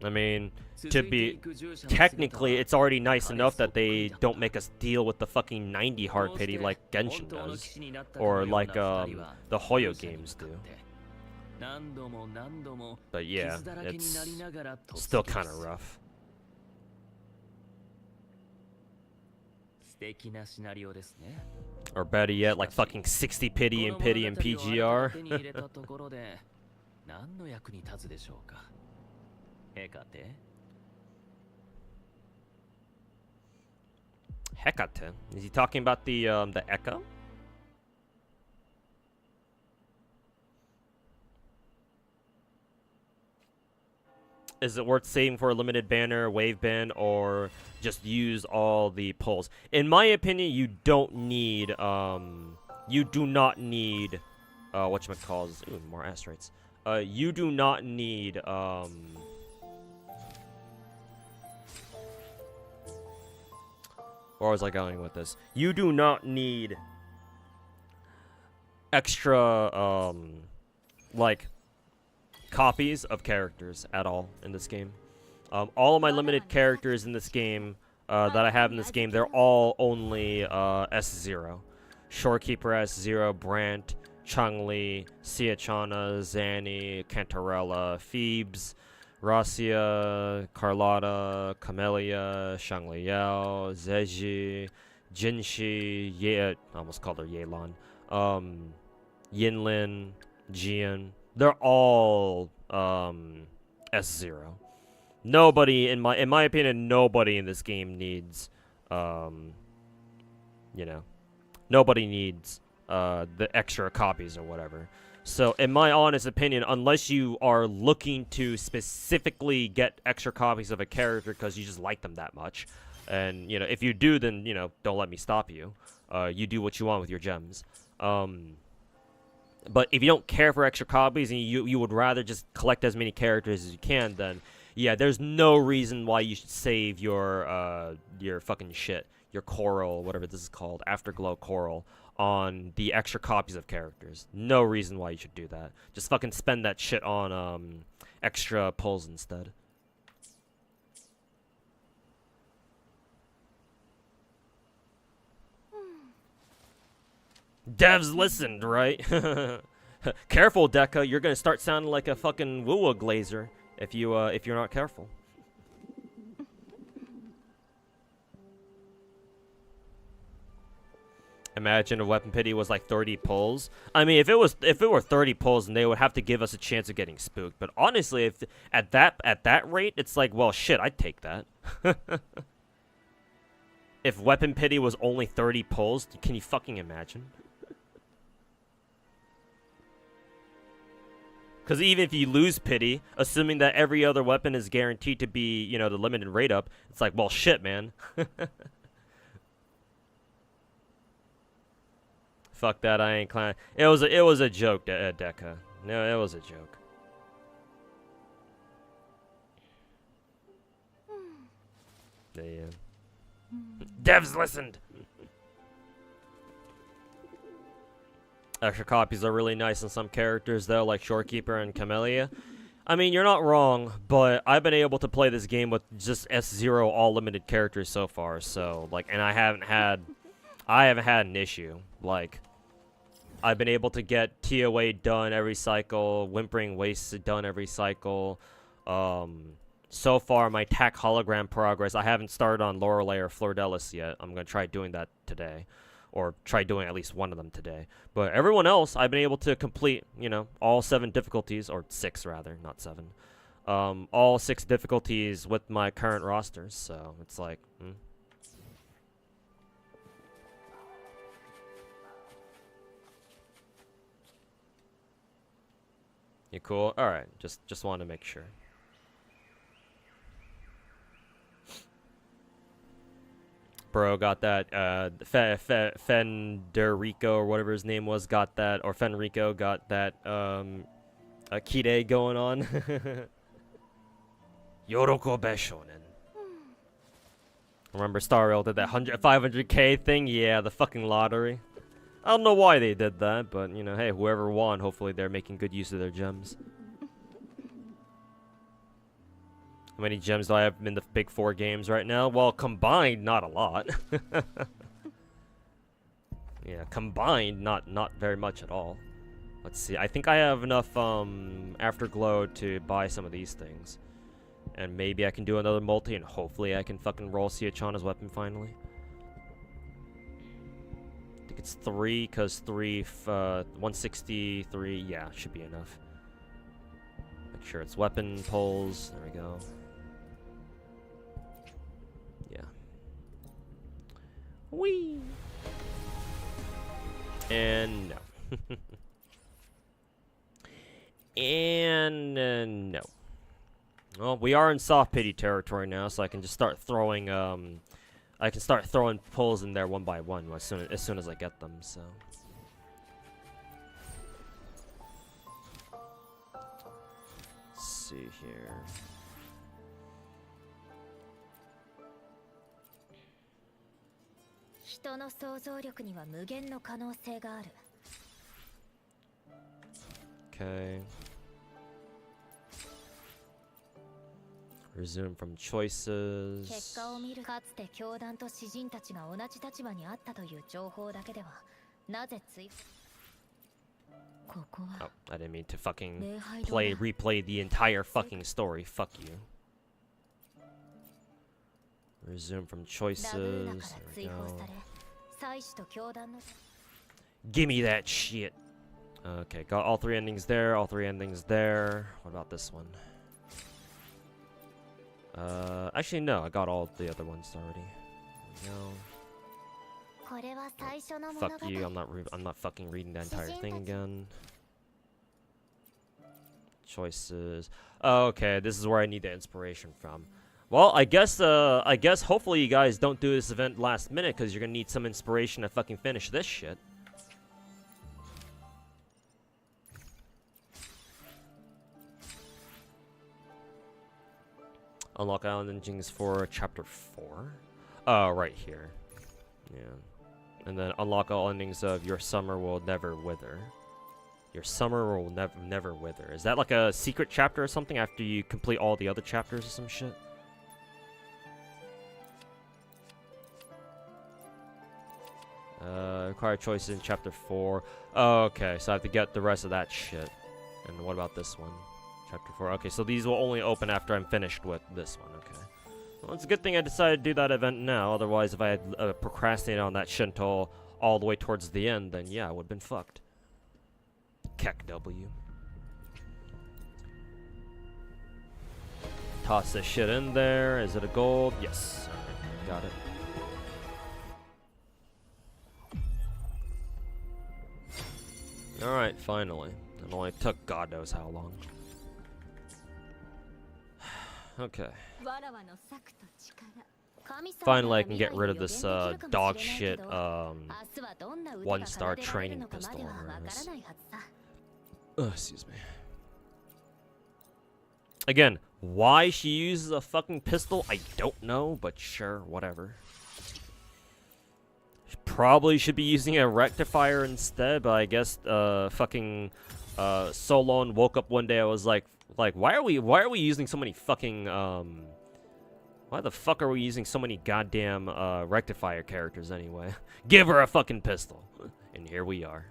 I mean, to be technically, it's already nice enough that they don't make us deal with the fucking 90 hard pity like Genshin does, or like the Hoyo games do. But yeah, it's still kind of rough. Or better yet, like fucking 60 pity and PGR. Hecate. Is he talking about the Echo? Is it worth saving for a limited banner, wave ban, or just use all the pulls? In my opinion, you don't need, you do not need, whatchamacalls, ooh, more asteroids. You do not need, where was I going with this? You do not need extra, like, copies of characters at all in this game. All of my limited characters in this game that I have in this game, they're all only S0. Shorekeeper S0, Brant, Chun-Li, Siachana, Zanny, Cantarella, Phoebes, Rasia, Carlotta, Camellia, Shangliao, Zeji, Jinshi, I almost called her Yelan, Yinlin, Jian. They're all S0. Nobody in my opinion, nobody in this game needs you know, nobody needs the extra copies or whatever. So in my honest opinion, unless you are looking to specifically get extra copies of a character because you just like them that much, and you know, if you do, then you know, don't let me stop you. You do what you want with your gems. But if you don't care for extra copies and you would rather just collect as many characters as you can, then yeah, there's no reason why you should save your fucking shit, your coral, whatever this is called, Afterglow coral, on the extra copies of characters. No reason why you should do that. Just fucking spend that shit on extra pulls instead. Devs listened, right? Careful, Deca. You're gonna start sounding like a fucking woo-woo glazer if you're not careful. Imagine a weapon pity was like 30 pulls. I mean, if it were 30 pulls, then they would have to give us a chance of getting spooked. But honestly, if at that rate, it's like, well, shit, I'd take that. If weapon pity was only 30 pulls, can you fucking imagine? Because even if you lose pity, assuming that every other weapon is guaranteed to be, you know, the limited rate up, it's like, well, shit, man. Fuck that, I ain't climbing. It was a joke, Deca. No, it was a joke. Yeah. Devs listened. Extra copies are really nice on some characters, though, like Shorekeeper and Camellia. I mean, you're not wrong, but I've been able to play this game with just S0 all limited characters so far. So, like, and I haven't had an issue. Like, I've been able to get TOA done every cycle, Whimpering Wastes done every cycle. So far, my TAC hologram progress, I haven't started on Lorelei or Flordelis yet. I'm going to try doing that today. Or try doing at least one of them today. But everyone else, I've been able to complete, you know, all 7 difficulties, or 6 rather, not 7. All 6 difficulties with my current rosters, so it's like, You cool? Alright, just wanted to make sure. Bro got that, Fenderico, or whatever his name was, got that, or Fenrico got that, Kide going on. Yorokobe Shonen. Remember Star Rail did that 500k thing? Yeah, the fucking lottery. I don't know why they did that, but, you know, hey, whoever won, hopefully they're making good use of their gems. How many gems do I have in the big 4 games right now? Well, combined, not a lot. Yeah, combined, not very much at all. Let's see. I think I have enough Afterglow to buy some of these things. And maybe I can do another multi, and hopefully I can fucking roll Siachana's weapon finally. I think it's 3, because 163, yeah, should be enough. Make sure it's weapon pulls. There we go. Yeah. Whee! And no. And no. Well, we are in soft pity territory now, so I can just start throwing I can start throwing pulls in there one by one as soon as I get them. So. Let's see here. Okay. Resume from choices. Oh, I didn't mean to fucking replay the entire fucking story. Fuck you. Resume from choices. There we go. Gimme that shit. Okay, got all three endings there, all three endings there. What about this one? Actually no, I got all the other ones already. No. Oh, fuck you, I'm not fucking reading the entire thing again. Choices. Oh, okay, this is where I need the inspiration from. Well, I guess hopefully you guys don't do this event last minute, because you're gonna need some inspiration to fucking finish this shit. Unlock island engines for chapter 4. Oh, right here. Yeah. And then unlock all endings of Your Summer Will Never Wither. Your summer will never wither. Is that like a secret chapter or something after you complete all the other chapters or some shit? Required choices in chapter 4. Oh, okay, so I have to get the rest of that shit. And what about this one? Chapter 4. Okay, so these will only open after I'm finished with this one. Okay. Well, it's a good thing I decided to do that event now. Otherwise, if I had procrastinated on that shit until all the way towards the end, then yeah, I would have been fucked. Keck W. Toss this shit in there. Is it a gold? Yes. Alright, got it. Alright, finally. It only took God knows how long. Okay. Finally, I can get rid of this dog shit 1-star training pistol. Excuse me. Again, why she uses a fucking pistol, I don't know, but sure, whatever. She probably should be using a rectifier instead, but I guess fucking Solon woke up one day. I was like, why are we using so many fucking why the fuck are we using so many goddamn rectifier characters anyway? Give her a fucking pistol. And here we are.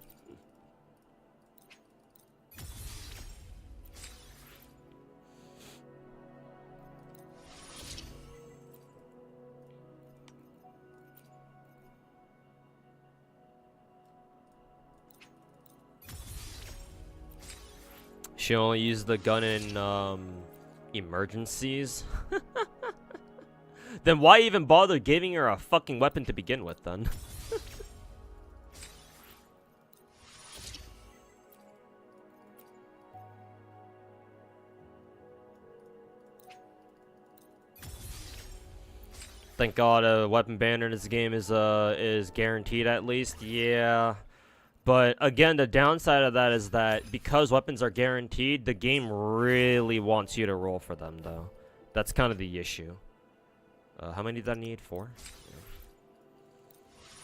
She only used the gun in emergencies. Then why even bother giving her a fucking weapon to begin with then? Thank God a weapon banner in this game is guaranteed at least. Yeah. But again, the downside of that is that because weapons are guaranteed, the game really wants you to roll for them though. That's kind of the issue. How many did I need? 4?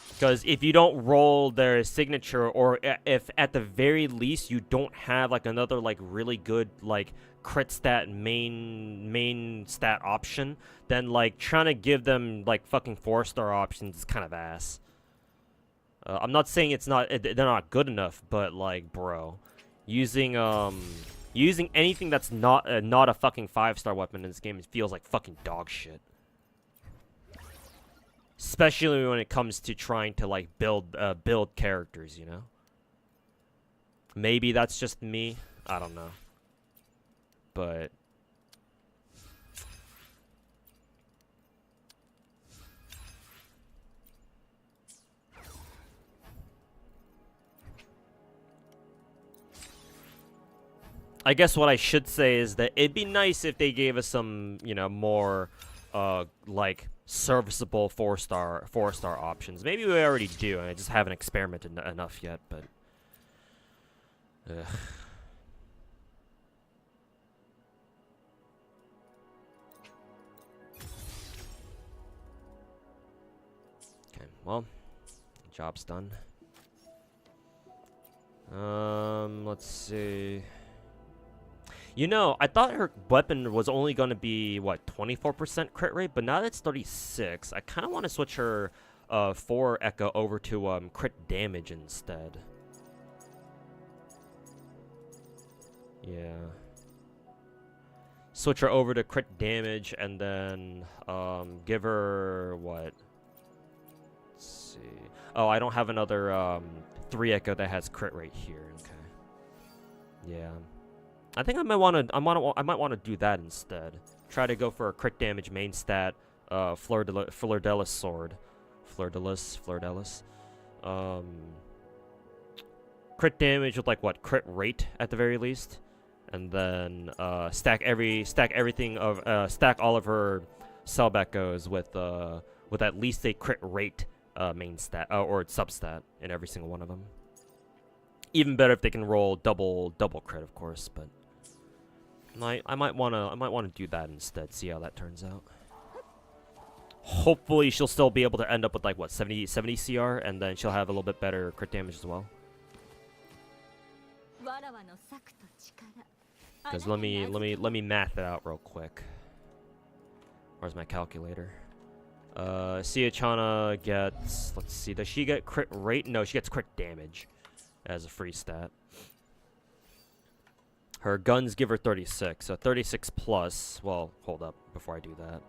Because if you don't roll their signature, or if at the very least you don't have like another like really good like crit stat main stat option, then like trying to give them like fucking 4-star options is kind of ass. I'm not saying they're not good enough, but like, bro, using anything that's not a fucking 5-star weapon in this game, it feels like fucking dog shit. Especially when it comes to trying to like build characters, you know? Maybe that's just me. I don't know. But I guess what I should say is that it'd be nice if they gave us some, you know, more, like, serviceable 4-star options. Maybe we already do, and I just haven't experimented enough yet, but... Ugh. Okay, well, job's done. Let's see. You know, I thought her weapon was only going to be, what, 24% crit rate? But now that it's 36, I kind of want to switch her 4 Echo over to crit damage instead. Yeah. Switch her over to crit damage and then give her, what? Let's see. Oh, I don't have another 3 Echo that has crit rate here. Okay. Yeah. I think I might want to do that instead. Try to go for a crit damage main stat, Fleur-de-Lis sword, Fleur-de-Lis. Crit damage with like what, crit rate at the very least, and then stack all of her sub echoes with at least a crit rate main stat or substat in every single one of them. Even better if they can roll double crit, of course, but. I might wanna do that instead. See how that turns out. Hopefully she'll still be able to end up with like what 70 CR, and then she'll have a little bit better crit damage as well. Because let me math it out real quick. Where's my calculator? Siachana gets, let's see, does she get crit rate? No, she gets crit damage as a free stat. Her guns give her 36, so 36 plus, well, hold up before I do that.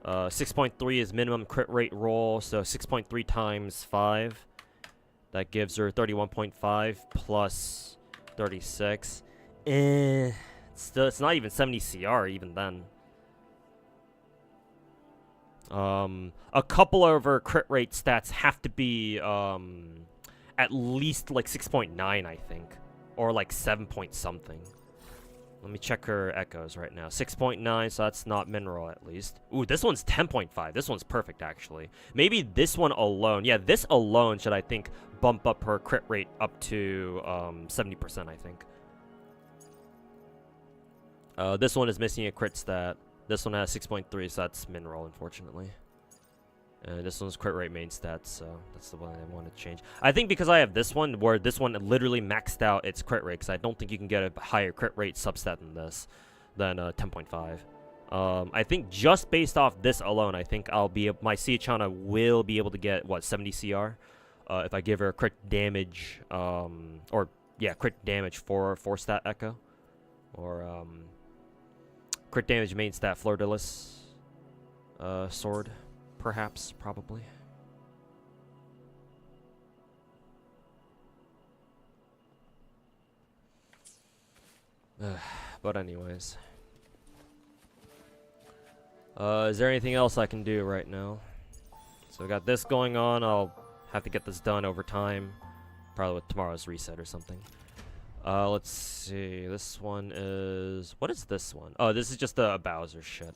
6.3 is minimum crit rate roll, so 6.3 times 5. That gives her 31.5 plus 36. It's not even 70 CR even then. A couple of her crit rate stats have to be at least like 6.9, I think, or like 7 point something. Let me check her echoes right now. 6.9, so that's not mineral at least. Ooh, this one's 10.5. This one's perfect, actually. Maybe this one alone. Yeah, this alone should, I think, bump up her crit rate up to 70%, I think. This one is missing a crit stat. This one has 6.3, so that's mineral, unfortunately. And this one's crit rate main stats, so that's the one I want to change. I think because I have this one, where this one literally maxed out its crit rate, because I don't think you can get a higher crit rate substat than this, than 10.5. I think just based off this alone, I think my Siachana will be able to get, what, 70 CR? If I give her crit damage, crit damage for 4-stat Echo. Or, crit damage main stat Fleur-de-Lis sword. Perhaps, probably. But anyways. Is there anything else I can do right now? So we got this going on. I'll have to get this done over time. Probably with tomorrow's reset or something. Let's see. This one is... What is this one? Oh, this is just a Bowser shit.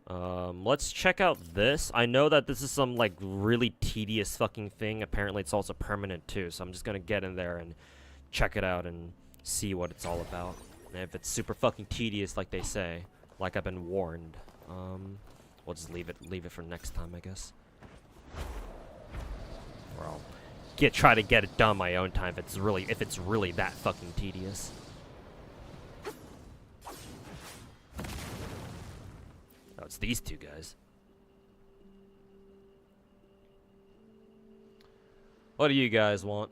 Let's check out this. I know that this is some, like, really tedious fucking thing. Apparently it's also permanent, too. So I'm just gonna get in there and check it out and see what it's all about. And if it's super fucking tedious, like they say, like I've been warned, we'll just leave it for next time, I guess. Or I'll try to get it done my own time if it's really that fucking tedious. Oh, it's these two guys. What do you guys want?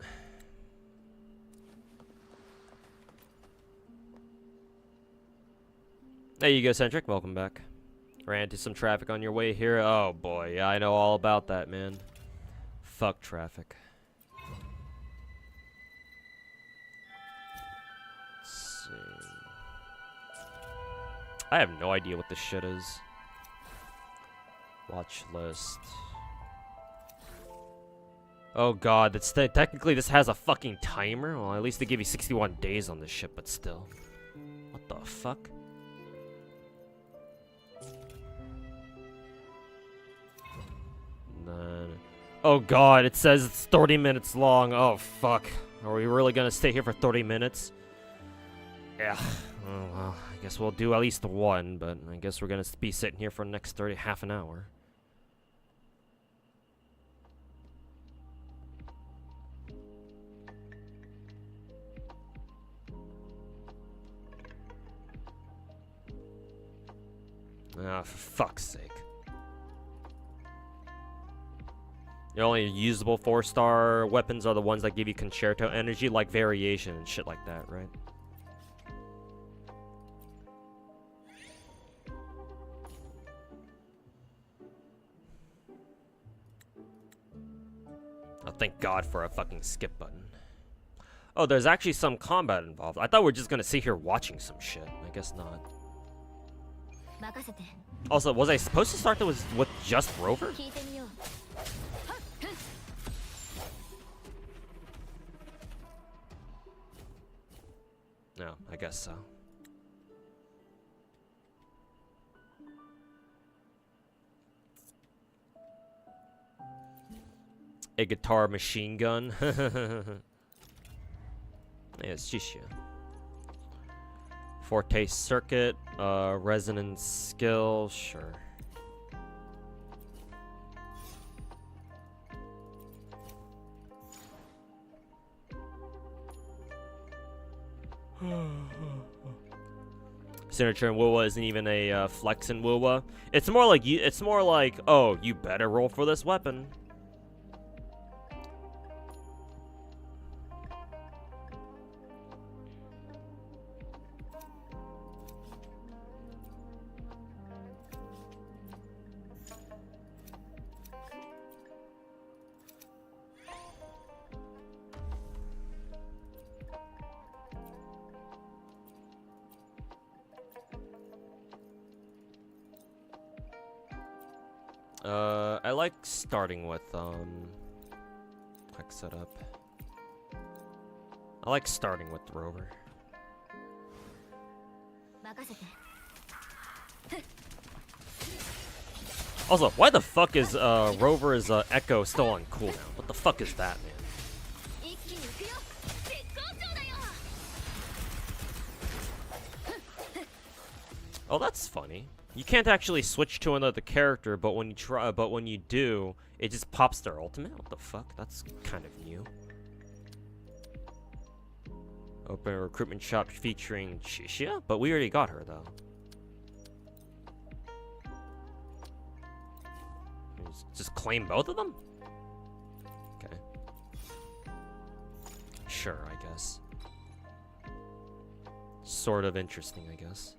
There you go, Centric. Welcome back. Ran into some traffic on your way here. Oh boy, yeah, I know all about that, man. Fuck traffic. Let's see. I have no idea what this shit is. Watch list. Oh god, technically this has a fucking timer. Well, at least they give you 61 days on this shit, but still. the fuck? Oh god, it says it's 30 minutes long. Oh fuck. Are we really gonna stay here for 30 minutes? Yeah. Oh well, I guess we'll do at least one, but I guess we're gonna be sitting here for the next half an hour. Ah, for fuck's sake. The only usable 4-star weapons are the ones that give you concerto energy, like variation and shit like that, right? Oh, thank God for a fucking skip button. Oh, there's actually some combat involved. I thought we were just gonna sit here watching some shit. I guess not. Also, was I supposed to start with just Rover? No, I guess so. A guitar machine gun. Yeah, it's Jisha. Forte circuit, resonance skill, sure. Signature in Wuwa isn't even a flex in Wuwa. It's more like oh, you better roll for this weapon. I like starting with, quick setup. I like starting with Rover. Also, why the fuck is, Rover's, Echo still on cooldown? What the fuck is that, man? Oh, that's funny. You can't actually switch to another character, but when you do, it just pops their ultimate. What the fuck? That's kind of new. Open a recruitment shop featuring Shishia, but we already got her though. Just claim both of them? Okay. Sure, I guess. Sort of interesting, I guess.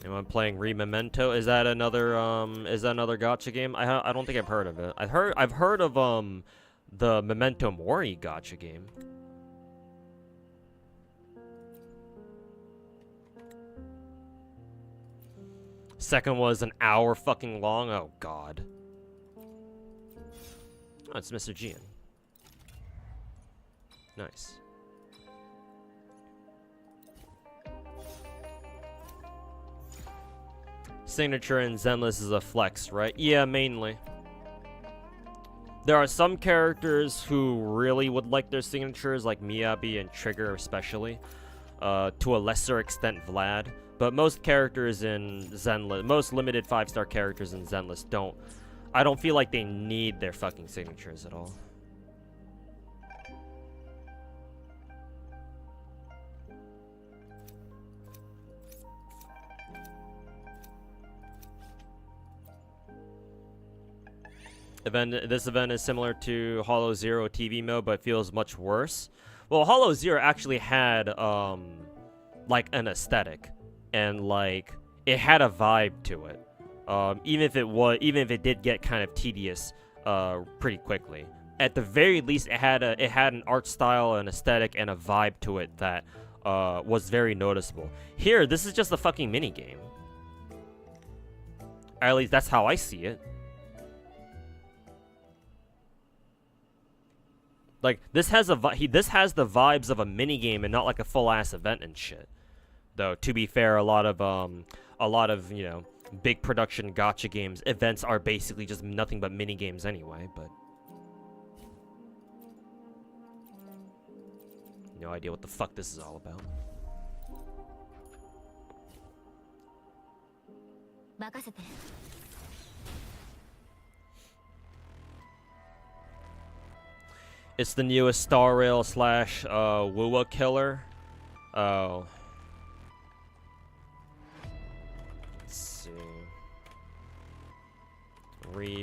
Anyone playing Memento? Is that another gacha game? I don't think I've heard of it. I've heard of the Memento Mori gacha game. Second was an hour fucking long. Oh god. Oh, it's Mr. Gian. Nice. Signature in Zenless is a flex, right? Yeah, mainly. There are some characters who really would like their signatures, like Miyabi and Trigger especially. To a lesser extent, Vlad. But most characters in Zenless, most limited 5-star characters in Zenless don't. I don't feel like they need their fucking signatures at all. This event is similar to Hollow Zero TV mode, but feels much worse. Well, Hollow Zero actually had like an aesthetic, and like it had a vibe to it. Even if it did get kind of tedious pretty quickly. At the very least, it had an art style, an aesthetic, and a vibe to it that was very noticeable. Here, this is just a fucking mini game. At least that's how I see it. Like, this has the vibes of a mini game and not like a full ass event and shit. Though, to be fair, a lot of you know, big production gacha games events are basically just nothing but mini games anyway. But no idea what the fuck this is all about. It's the newest Star Rail / Wuwa killer. Oh. Let's see.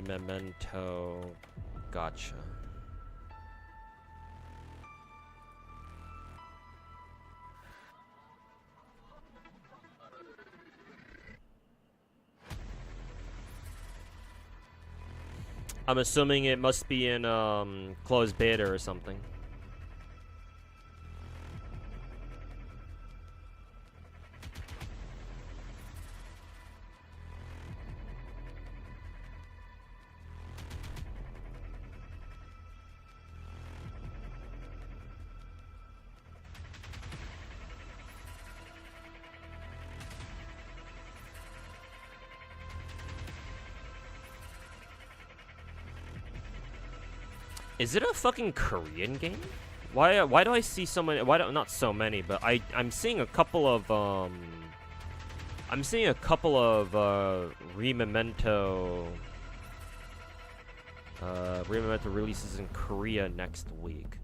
Memento Gacha. I'm assuming it must be in closed beta or something. Is it a fucking Korean game? Why do I see so many? Not so many, but I'm seeing a couple of Rememento releases in Korea next week.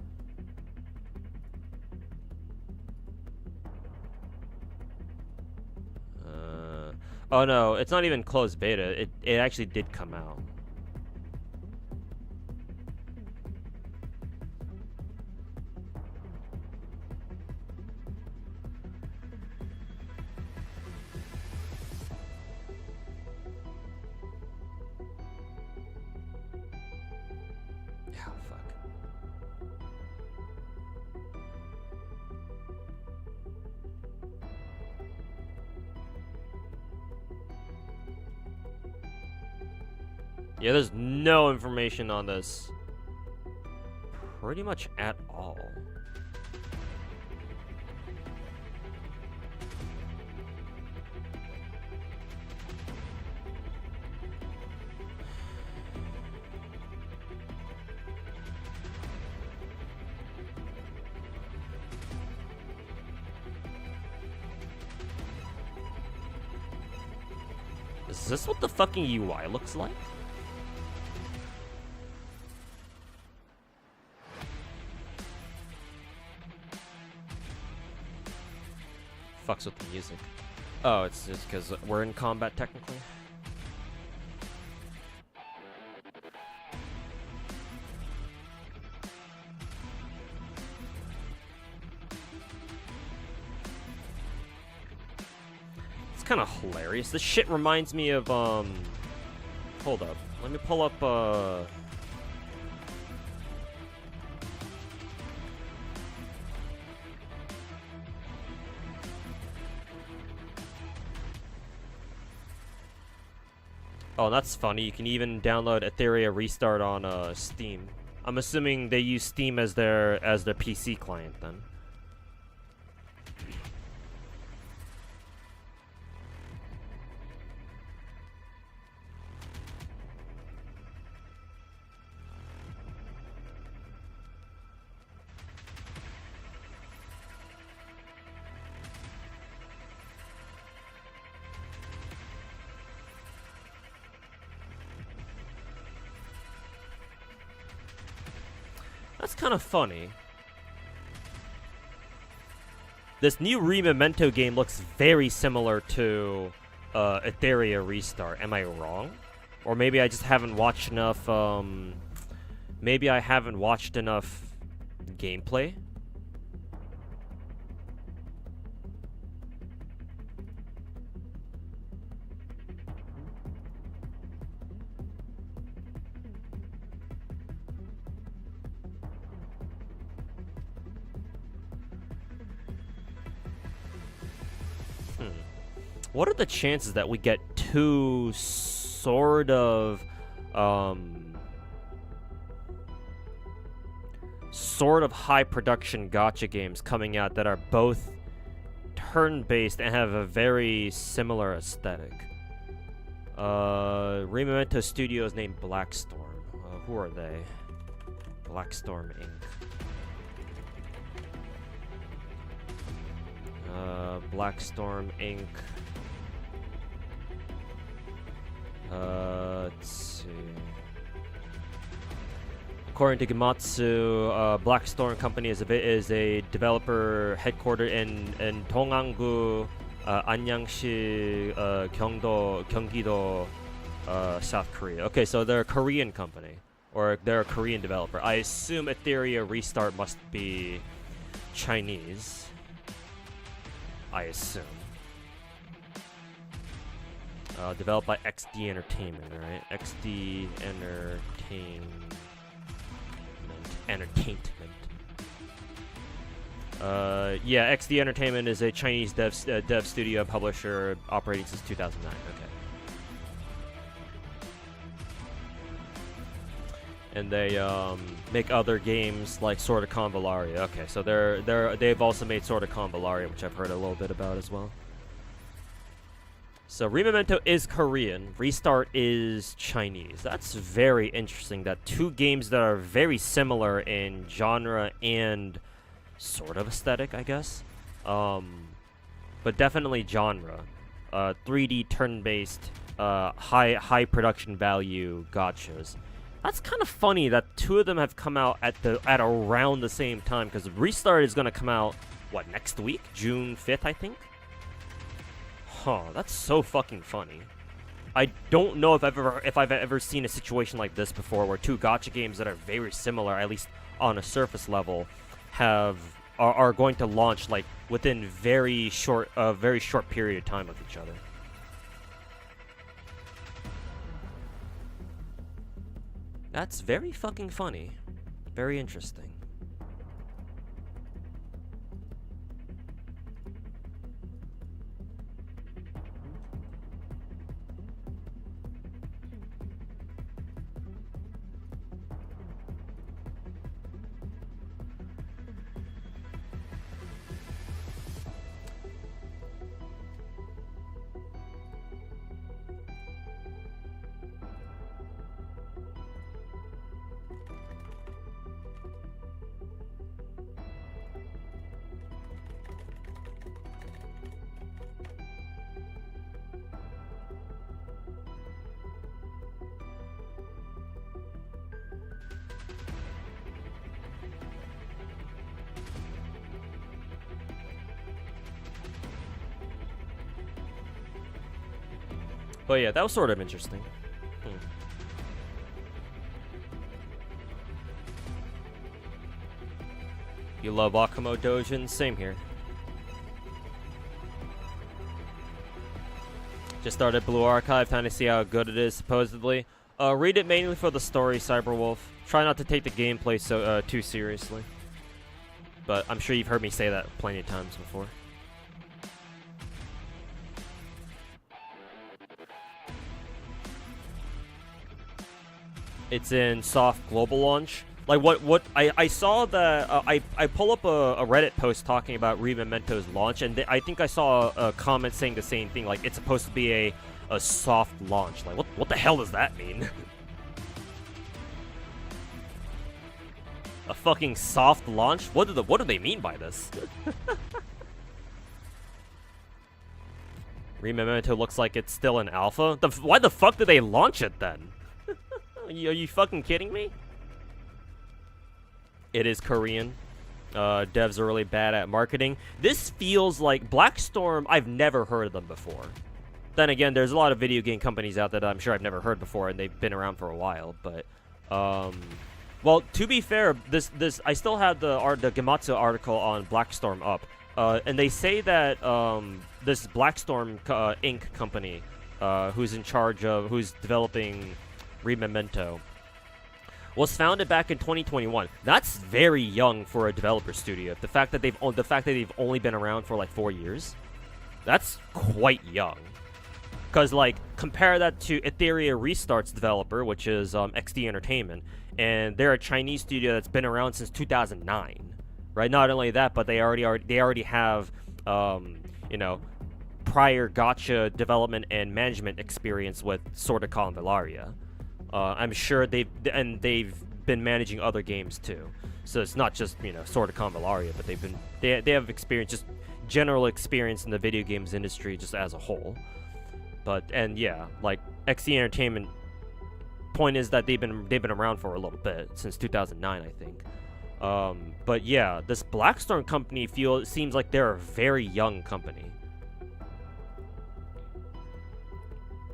Oh no, it's not even closed beta. It actually did come out. Yeah, there's no information on this. Pretty much at all. Is this what the fucking UI looks like? Fucks with the music. Oh, it's just because we're in combat technically. It's kind of hilarious. This shit reminds me of hold up. Let me pull up Oh, that's funny. You can even download Ethereary Restart on Steam. I'm assuming they use Steam as their PC client then. That's kind of funny. This new Memento game looks very similar to Ethereary Restart. Am I wrong? Or maybe I just haven't watched enough. Maybe I haven't watched enough gameplay. What are the chances that we get two sort of high production gacha games coming out that are both turn-based and have a very similar aesthetic? Rememento Studios named Blackstorm. Who are they? Blackstorm Inc. Blackstorm Inc. Let's see. According to Gematsu, Blackstorm Company is a developer headquartered in Donganggu, Anyangsi, Gyeonggi-do, South Korea. Okay, so they're a Korean company, or they're a Korean developer. I assume Ethereary Restart must be Chinese. I assume. Developed by XD Entertainment, right? XD Entertainment. Yeah, XD Entertainment is a Chinese dev studio and publisher operating since 2009. Okay. And they make other games like Sword of Convallaria. Okay, so they've also made Sword of Convallaria, which I've heard a little bit about as well. So Rememento is Korean, Restart is Chinese. That's very interesting that two games that are very similar in genre and sort of aesthetic, I guess. But definitely genre. 3D turn-based, high production value gachas. That's kind of funny that two of them have come out at around the same time, because Restart is going to come out, what, next week? June 5th, I think? Huh, that's so fucking funny. I don't know if I've ever seen a situation like this before, where two gacha games that are very similar, at least on a surface level, are going to launch like within a very short period of time of each other. That's very fucking funny. Very interesting. But yeah, that was sort of interesting. You love Akamo Dojin? Same here. Just started Blue Archive, time to see how good it is, supposedly. Read it mainly for the story, Cyberwolf. Try not to take the gameplay too seriously. But I'm sure you've heard me say that plenty of times before. It's in soft global launch. Like what I saw that I pull up a Reddit post talking about Rememento's launch, and I think I saw a comment saying the same thing. Like, it's supposed to be a soft launch. Like, what the hell does that mean? A fucking soft launch? What do they mean by this? Rememento looks like it's still in alpha. Why the fuck did they launch it then? Are you fucking kidding me? It is Korean. Devs are really bad at marketing. This feels like Blackstorm. I've never heard of them before. Then again, there's a lot of video game companies out there that I'm sure I've never heard before, and they've been around for a while. But, well, to be fair, this I still have the Gematsu article on Blackstorm up, and they say that this Blackstorm Inc. company, who's developing Rememento, was founded back in 2021. That's very young for a developer studio. The fact that they've only been around for like 4 years, That's quite young. Because, like, compare that to Ethereary Restart's developer, which is XD Entertainment. And they're a Chinese studio that's been around since 2009. Right? Not only that, but they already have, you know, prior gacha development and management experience with Sword of Candelaria. I'm sure they've been managing other games too. So it's not just, you know, Sword of Candelaria, but they have experience, just general experience in the video games industry just as a whole. But and yeah, like XE Entertainment, point is that they've been around for a little bit, since 2009, I think. But yeah, this Blackstorm company seems like they're a very young company.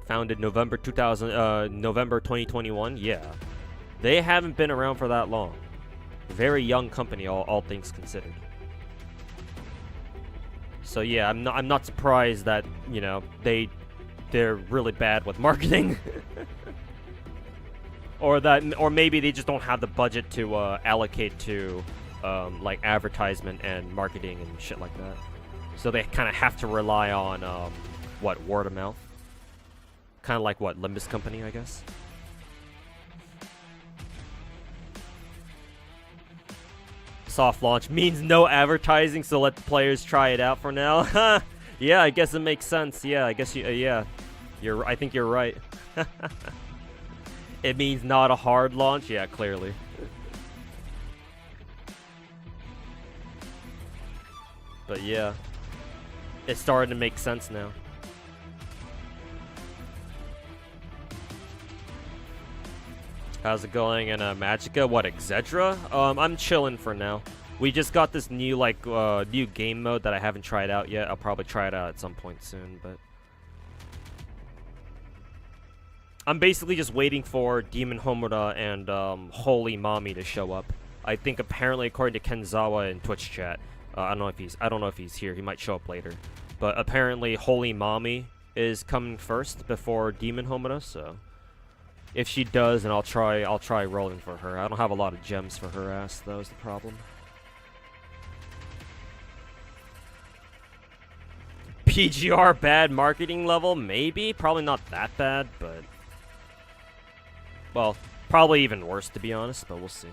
Founded November 2021. Yeah, they haven't been around for that long. Very young company, all things considered. So yeah, I'm not surprised that, you know, they're really bad with marketing. or maybe they just don't have the budget to allocate to like advertisement and marketing and shit like that. So they kind of have to rely on what, word of mouth. Kind of like what, Limbus Company, I guess. Soft launch means no advertising, so let the players try it out for now. Yeah, I guess it makes sense. Yeah, I guess yeah, I think you're right. It means not a hard launch. Yeah, clearly. But yeah, it's starting to make sense now. How's it going in Magica? What, Exedra? I'm chilling for now. We just got this new, like, new game mode that I haven't tried out yet. I'll probably try it out at some point soon, but... I'm basically just waiting for Demon Homura and, Holy Mommy to show up. I think apparently, according to Kenzawa in Twitch chat, I don't know if he's here. He might show up later. But apparently, Holy Mommy is coming first before Demon Homura, so... If she does, then I'll try rolling for her. I don't have a lot of gems for her ass, though, is the problem. PGR bad marketing level? Maybe. Probably not that bad, but... Well, probably even worse, to be honest, but we'll see.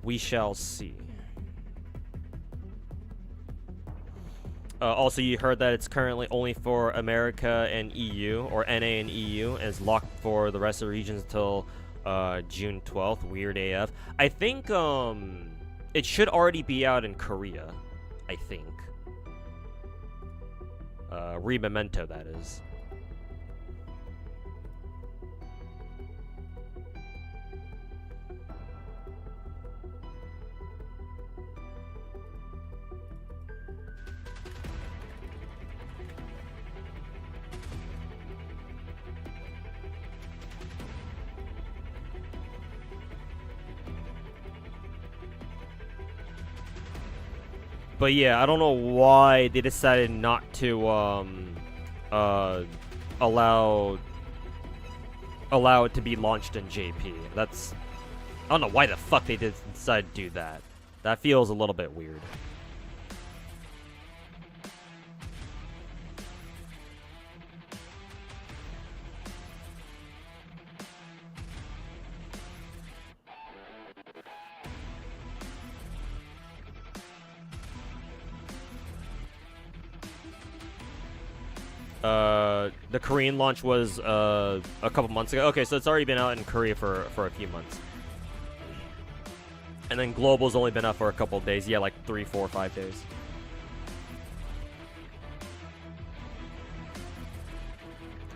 We shall see. Also, you heard that it's currently only for America and EU, or NA and EU, and it's locked for the rest of the regions until June 12th. Weird AF. I think it should already be out in Korea. I think. Memento, that is. But yeah, I don't know why they decided not to allow it to be launched in JP. That's, I don't know why the fuck they decide to do that. That feels a little bit weird. The Korean launch was a couple months ago. Okay, so it's already been out in Korea for a few months. And then Global's only been out for a couple of days. Yeah, like 3, 4, 5 days.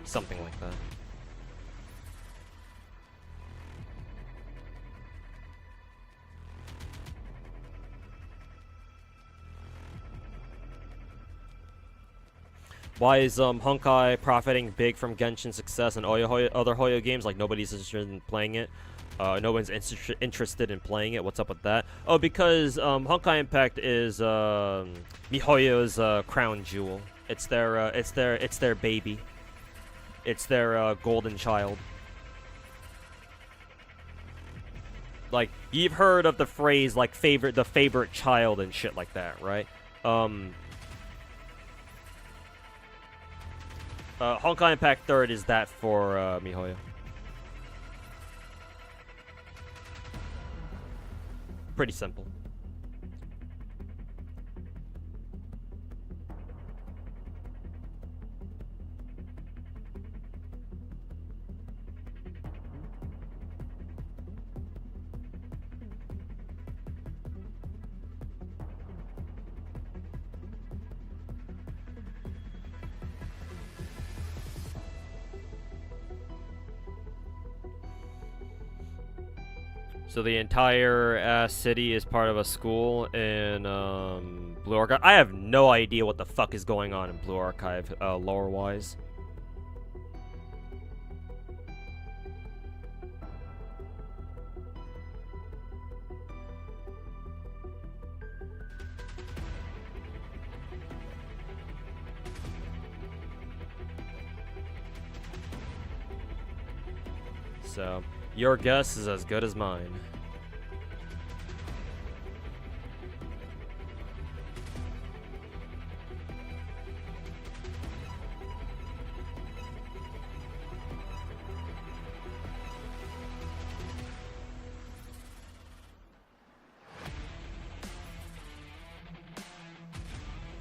Something like that. Why is Honkai profiting big from Genshin's success and other Hoyo games? Like, nobody's interested in playing it. No one's interested in playing it. What's up with that? Oh, because Honkai Impact is MiHoYo's crown jewel. It's their baby. It's their golden child. Like, you've heard of the phrase like the favorite child and shit like that, right? Honkai Impact 3rd is that for MiHoYo. Pretty simple. So the entire city is part of a school in Blue Archive. I have no idea what the fuck is going on in Blue Archive lore-wise. So, your guess is as good as mine.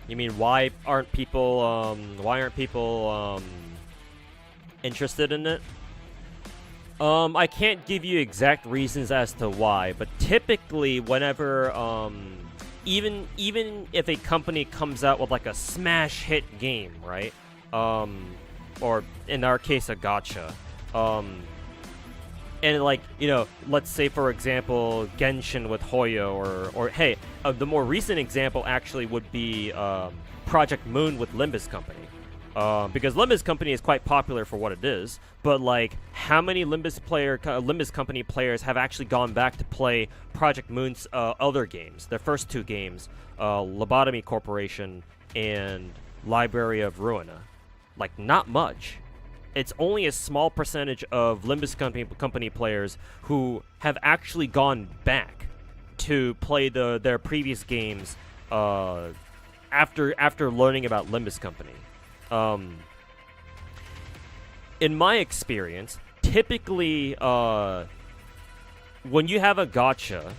You mean why aren't people interested in it? I can't give you exact reasons as to why, but typically whenever even if a company comes out with like a smash hit game, right? Or in our case a gacha. And like, you know, let's say for example Genshin with Hoyo, or hey, the more recent example actually would be Project Moon with Limbus Company. Because Limbus Company is quite popular for what it is, but like, how many Limbus Company players have actually gone back to play Project Moon's other games, their first two games, Lobotomy Corporation and Library of Ruina? Like, not much. It's only a small percentage of Limbus Company players who have actually gone back to play their previous games after learning about Limbus Company. In my experience, typically, when you have a gacha,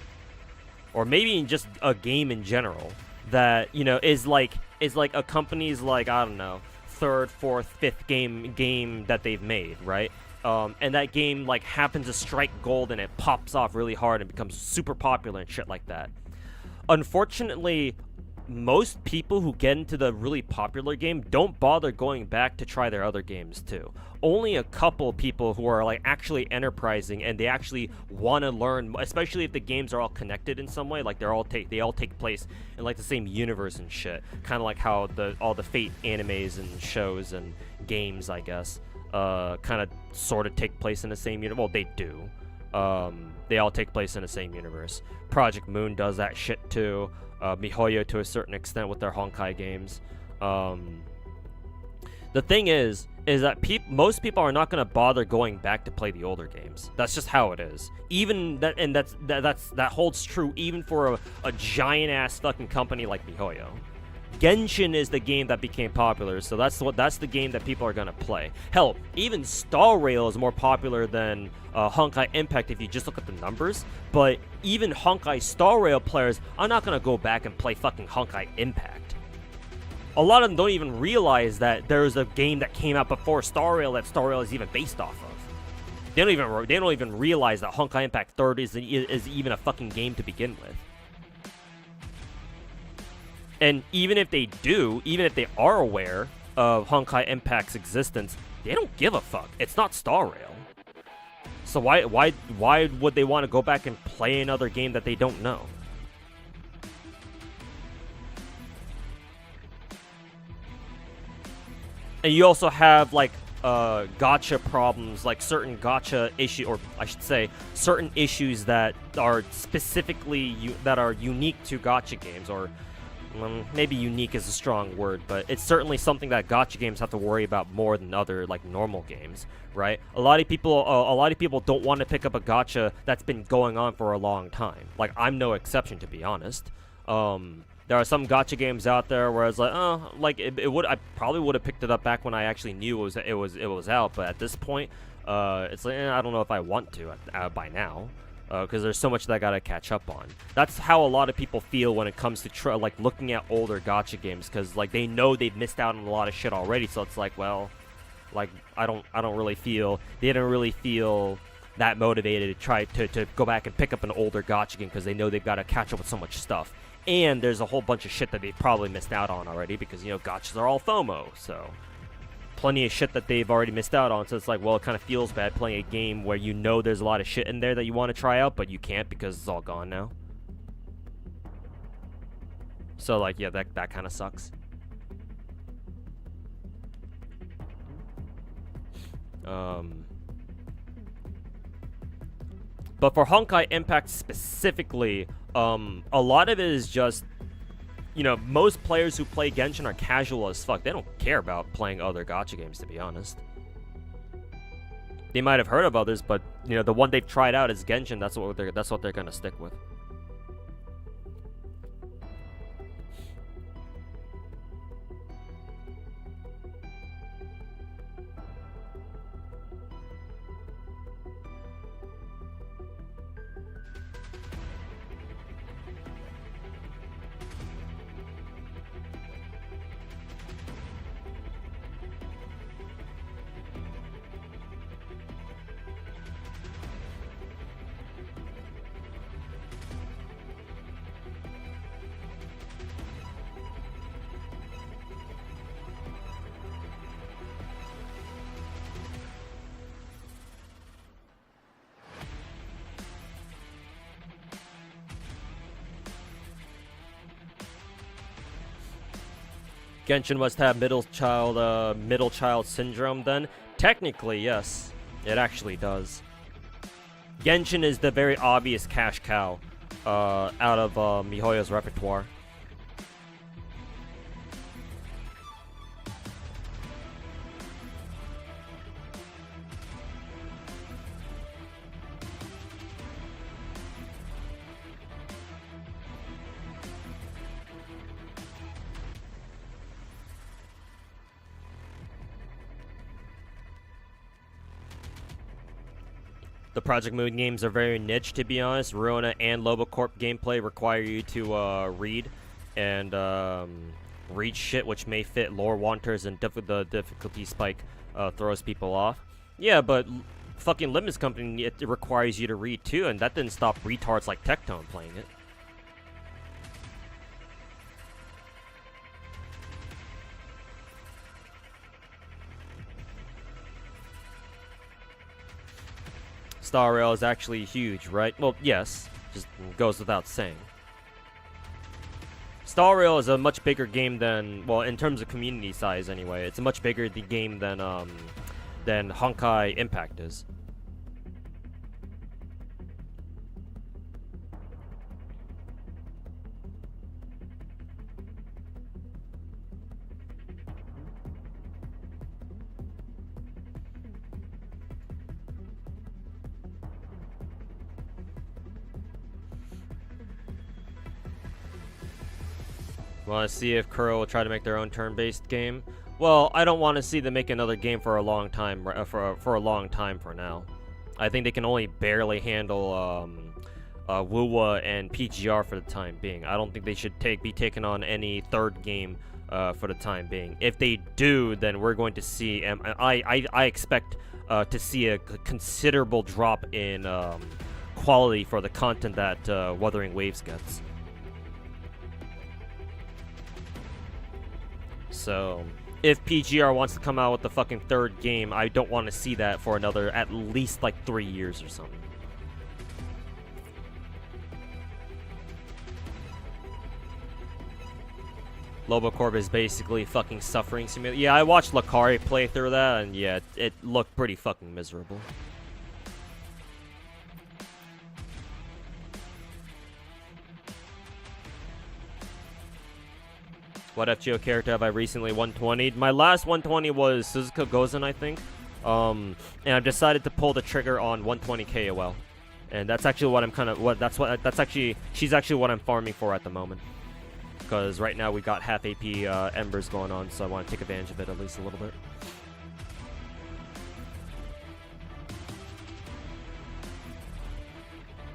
or maybe just a game in general, that, you know, is like a company's, like, I don't know, third, fourth, fifth game that they've made, right? And that game, like, happens to strike gold and it pops off really hard and becomes super popular and shit like that. Unfortunately, most people who get into the really popular game don't bother going back to try their other games too. Only a couple people who are like actually enterprising and they actually want to learn, especially if the games are all connected in some way, like they all take place in like the same universe and shit. Kind of like how all the Fate animes and shows and games, I guess, kind of sort of take place in the same universe. Well, they do. They all take place in the same universe. Project Moon does that shit too. MiHoYo to a certain extent with their Honkai games. The thing is that most people are not going to bother going back to play the older games. That's just how it is. Even that, and that holds true even for a giant ass fucking company like MiHoYo. Genshin is the game that became popular, so that's the game that people are gonna play. Hell, even Star Rail is more popular than Honkai Impact if you just look at the numbers. But even Honkai Star Rail players are not gonna go back and play fucking Honkai Impact. A lot of them don't even realize that there's a game that came out before Star Rail that Star Rail is even based off of. They don't even realize that Honkai Impact 3rd is even a fucking game to begin with. And even if they do, even if they are aware of Honkai Impact's existence, they don't give a fuck. It's not Star Rail. So why would they want to go back and play another game that they don't know? And you also have like gacha problems, like certain gacha issue, or I should say, certain issues that are specifically that are unique to gacha games, or maybe unique is a strong word, but it's certainly something that gacha games have to worry about more than other like normal games, right? A lot of people don't want to pick up a gacha that's been going on for a long time. Like, I'm no exception, to be honest. There are some gacha games out there where it's like, oh, like I probably would have picked it up back when I actually knew it was out, but at this point, it's like, I don't know if I want to by now. Because there's so much that I gotta catch up on. That's how a lot of people feel when it comes to like looking at older gacha games, because like they know they've missed out on a lot of shit already. So it's like, well, like I don't really feel they didn't really feel that motivated to try to go back and pick up an older gacha game, because they know they've got to catch up with so much stuff. And there's a whole bunch of shit that they probably missed out on already, because gachas are all FOMO, so plenty of shit that they've already missed out on. So it's like, well, it kind of feels bad playing a game where there's a lot of shit in there that you want to try out, but you can't because it's all gone now. So like, yeah, that kind of sucks. But for Honkai Impact specifically, a lot of it is just, most players who play Genshin are casual as fuck. They don't care about playing other gacha games, to be honest. They might have heard of others, but the one they've tried out is Genshin. That's what they're gonna stick with. Genshin must have middle child syndrome then? Technically, yes. It actually does. Genshin is the very obvious cash cow out of MiHoYo's repertoire. The Project Moon games are very niche, to be honest. Ruina and Lobocorp gameplay require you to read and read shit, which may fit lore wanters, and the difficulty spike throws people off. Yeah, but fucking Limits Company, it requires you to read too, and that didn't stop retards like Tectone playing it. Star Rail is actually huge, right? Well, yes, just goes without saying. Star Rail is a much bigger game than, well, in terms of community size anyway, it's a much bigger game than Honkai Impact is. Want to see if Kuro will try to make their own turn-based game? Well, I don't want to see them make another game for a long time. For a long time for now. I think they can only barely handle WUWA and PGR for the time being. I don't think they should be taking on any third game for the time being. If they do, then we're going to see. I expect to see a considerable drop in quality for the content that Wuthering Waves gets. So, if PGR wants to come out with the fucking third game, I don't want to see that for another, at least like 3 years or something. Lobocorp is basically fucking suffering simulator. Yeah, I watched Lakari play through that, and yeah, it looked pretty fucking miserable. What FGO character have I recently 120'd? My last 120 was Suzuka Gozen, I think. And I've decided to pull the trigger on 120 KOL. And that's actually what I'm she's actually what I'm farming for at the moment. Because right now we got half AP Embers going on, so I want to take advantage of it at least a little bit.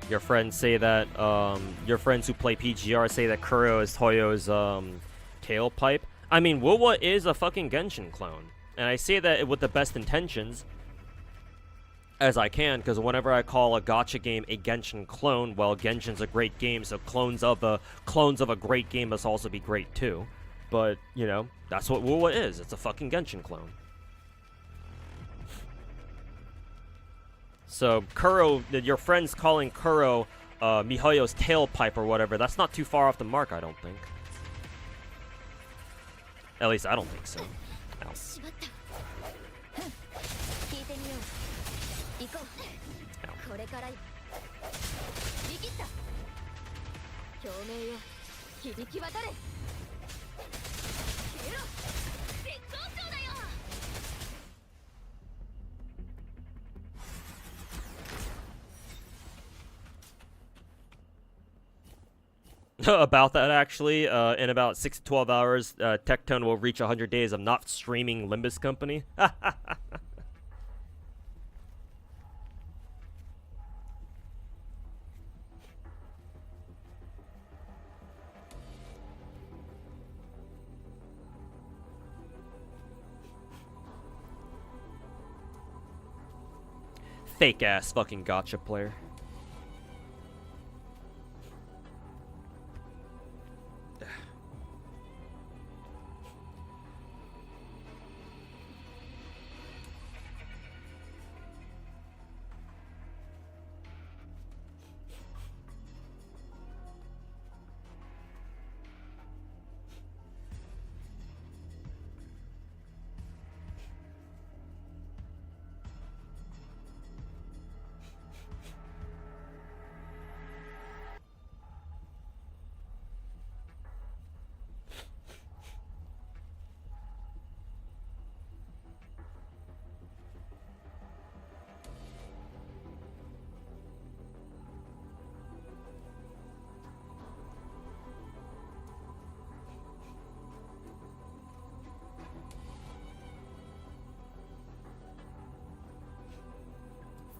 Your friends say that, your friends who play PGR say that Kuro is Toyo's, tailpipe. I mean, Wuwa is a fucking Genshin clone. And I say that with the best intentions as I can, because whenever I call a gacha game a Genshin clone, well, Genshin's a great game, so clones of a great game must also be great too. But, you know, that's what Wuwa is. It's a fucking Genshin clone. So, Kuro, your friends calling Kuro Mihoyo's tailpipe or whatever, that's not too far off the mark, I don't think. At least I don't think so. Ow. About that, actually, in about 6 to 12 hours, Tectone will reach 100 days of not streaming Limbus Company. Fake ass fucking gacha player.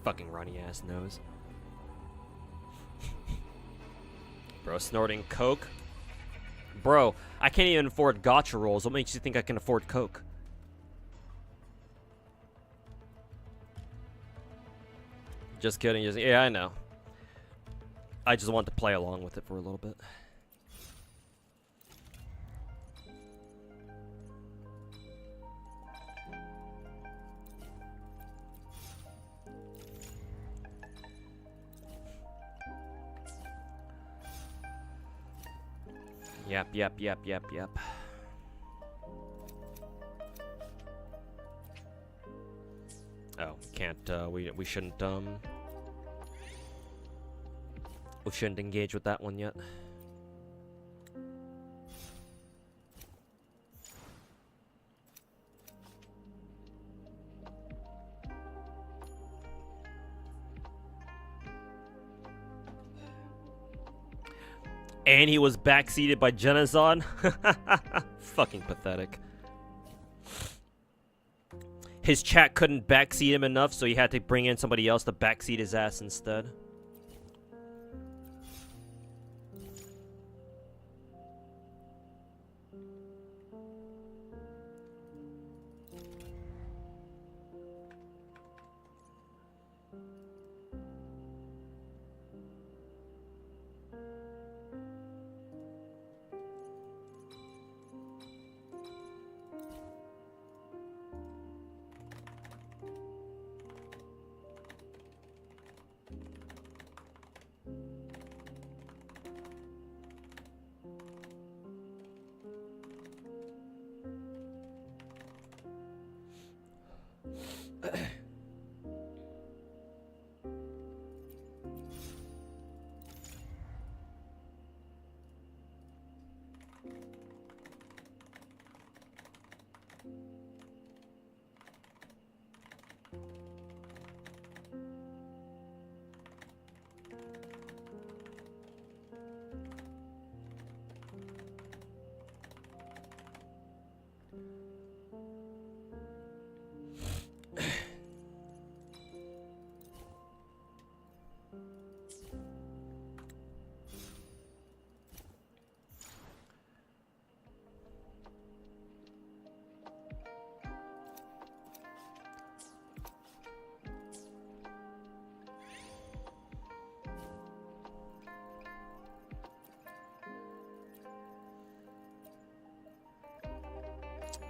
Fucking runny ass nose. Bro, snorting coke? Bro, I can't even afford gacha rolls. What makes you think I can afford coke? Just kidding. Yeah, I know. I just want to play along with it for a little bit. Yep. Oh, can't, we shouldn't engage with that one yet. And he was backseated by Genazon? Fucking pathetic. His chat couldn't backseat him enough, so he had to bring in somebody else to backseat his ass instead.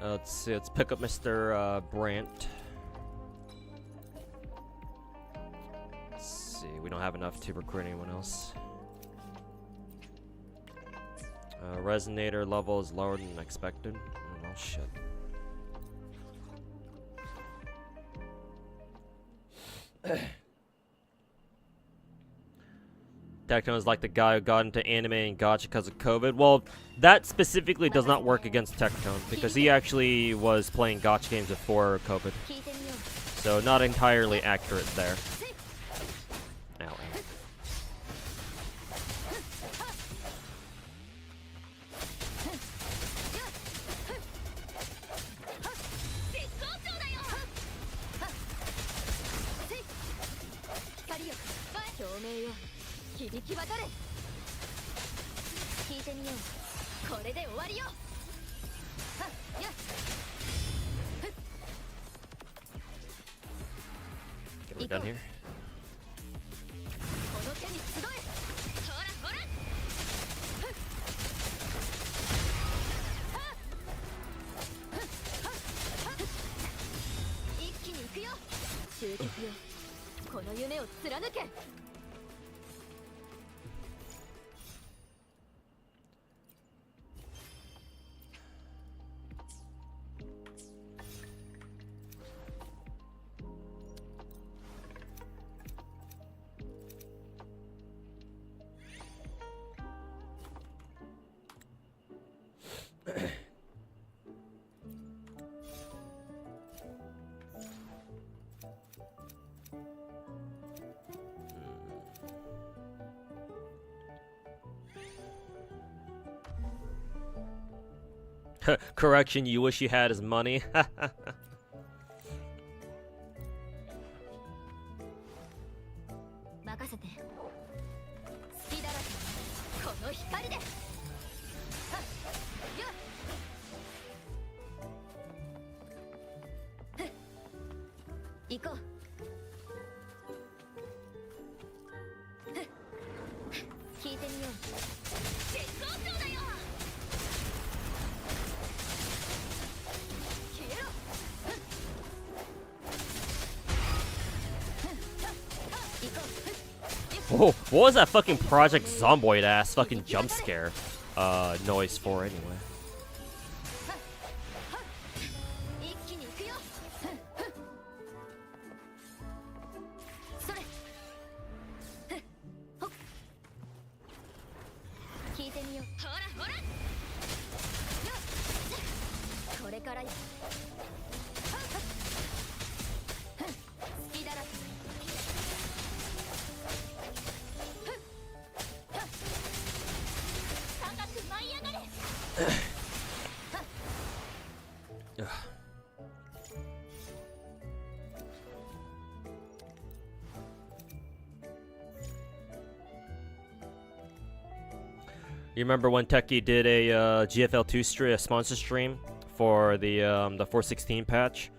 Let's see, let's pick up Mr. Brandt. Let's see, we don't have enough to recruit anyone else. Resonator level is lower than expected. Oh, well, shit. Techno is like the guy who got into anime and gacha because of COVID. Well, that specifically does not work against Tectone because he actually was playing gacha games before COVID. So not entirely accurate there. Ow, ow. Okay, we're done here. Correction, you wish you had his money. Oh, what was that fucking Project Zomboid ass fucking jump scare noise for anyway? You remember when Techie did a GFL2 sponsor stream for the 416 patch?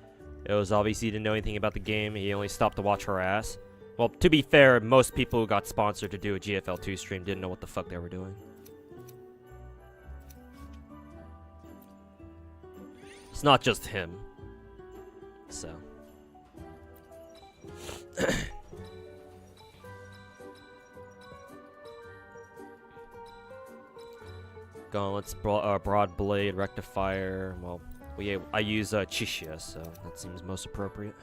It was obvious he didn't know anything about the game. He only stopped to watch her ass. Well, to be fair, most people who got sponsored to do a GFL2 stream didn't know what the fuck they were doing. It's not just him. So. Gauntlets, broad blade, rectifier. Well, I use Chishia, so that seems most appropriate.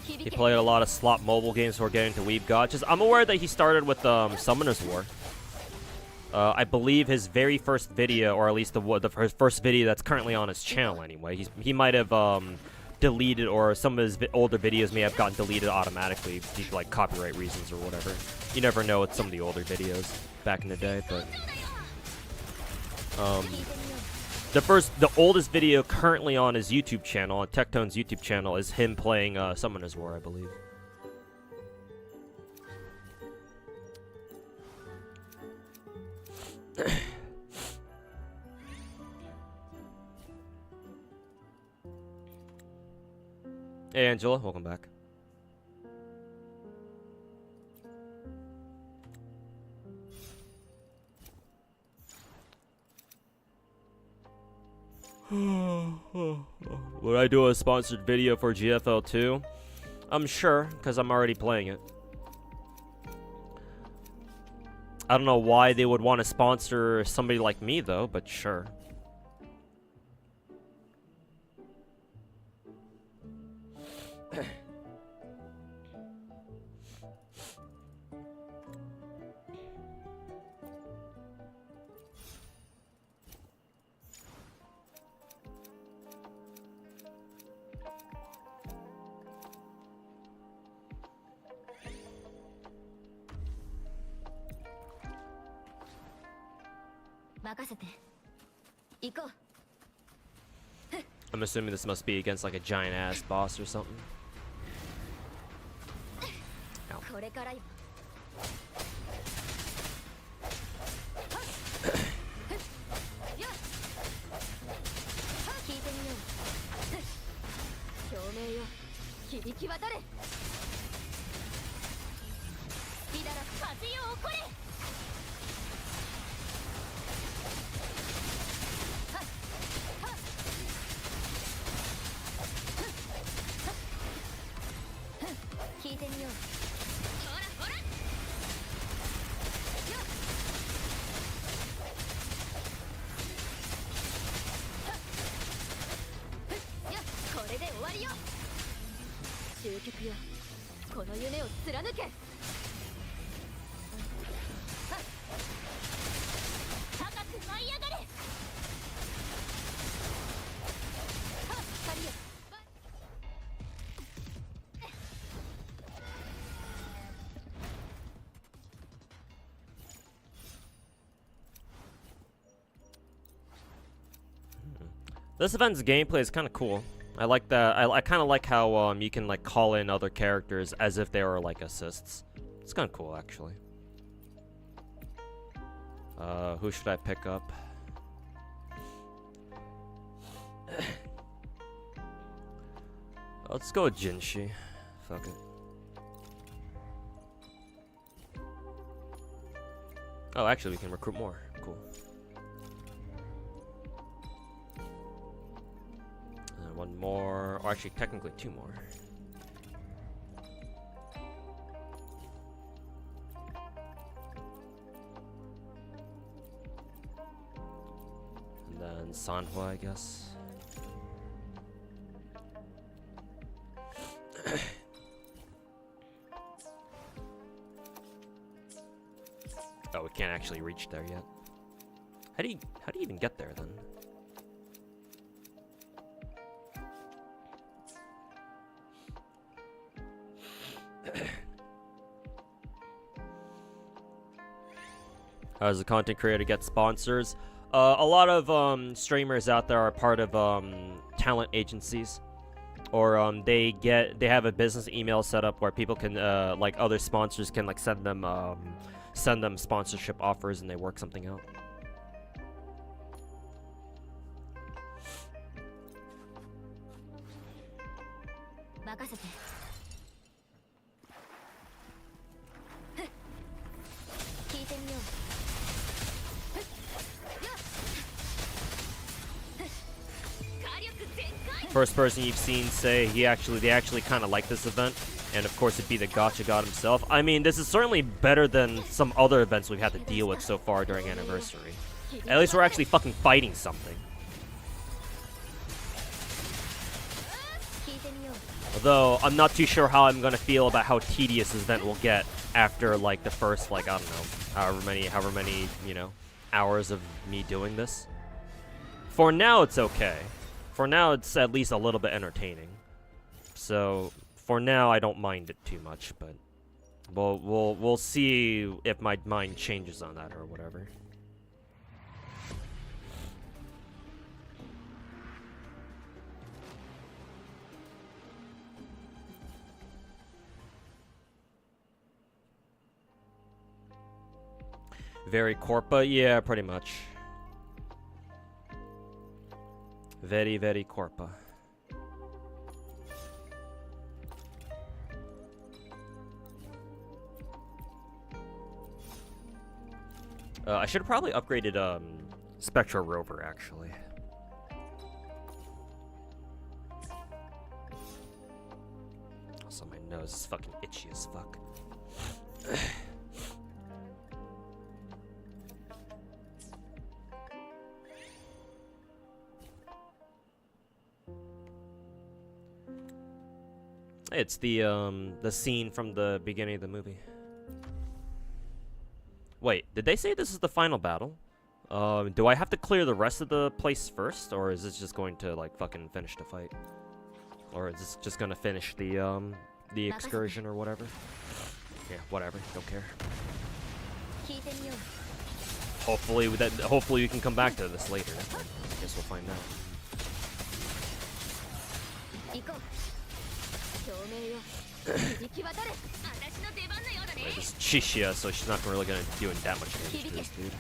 He played a lot of slot mobile games before getting to Weeb Gachas. I'm aware that he started with Summoner's War. I believe his very first video, or at least the first video that's currently on his channel anyway. He might have deleted, or some of his older videos may have gotten deleted automatically due to like copyright reasons or whatever. You never know with some of the older videos back in the day, but the oldest video currently on his YouTube channel, on Tektone's YouTube channel, is him playing Summoner's War, I believe. Hey Angela, welcome back. Would I do a sponsored video for GFL 2? I'm sure, because I'm already playing it. I don't know why they would want to sponsor somebody like me though, but sure. I'm assuming this must be against like a giant ass boss or something. Ow. This event's gameplay is kind of cool. I like that. I kind of like how you can like call in other characters as if they were like assists. It's kind of cool actually. Who should I pick up? Let's go with Jinshi. Fuck it. Oh, actually, we can recruit more. Cool. And one more, or actually, technically two more. And then Sanhua, I guess. Oh, we can't actually reach there yet. How do you even get there then? How does a content creator get sponsors? A lot of streamers out there are part of talent agencies, or they have a business email set up where people can like other sponsors can like send them sponsorship offers and they work something out. First person you've seen say they actually kind of like this event, and of course it'd be the Gacha God himself. I mean, this is certainly better than some other events we've had to deal with so far during Anniversary. At least we're actually fucking fighting something. Although I'm not too sure how I'm gonna feel about how tedious this event will get after like the first, like, I don't know, however many, you know, hours of me doing this. For now, it's okay. For now, it's at least a little bit entertaining. So, for now, I don't mind it too much, but we'll see if my mind changes on that or whatever. Very corpa? Yeah, pretty much. Very, very corpa. I should have probably upgraded Spectral Rover, actually. Also, my nose is fucking itchy as fuck. It's the scene from the beginning of the movie. Wait, did they say this is the final battle? Do I have to clear the rest of the place first, or is this just going to like fucking finish the fight? Or is this just gonna finish the excursion or whatever? Yeah, whatever, don't care. Hopefully we can come back to this later. I guess we'll find out. Wait, this is Chishia, so she's not really gonna do that much damage to this dude.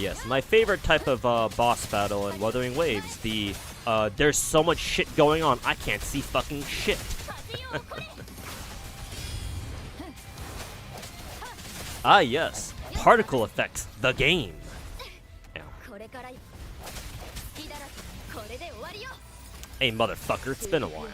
Yes, my favorite type of boss battle in Wuthering Waves. There's so much shit going on, I can't see fucking shit. Ah, yes. Particle effects, the game. Ow. Hey, motherfucker, it's been a while.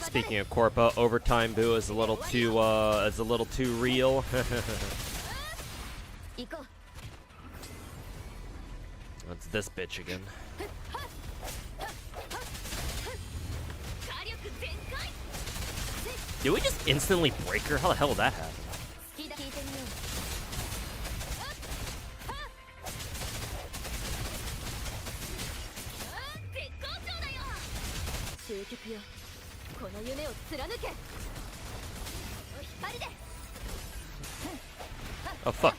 Speaking of Corpa, overtime boo is a little too real. That's this bitch again. Did we just instantly break her? How the hell did that happen? Oh fuck.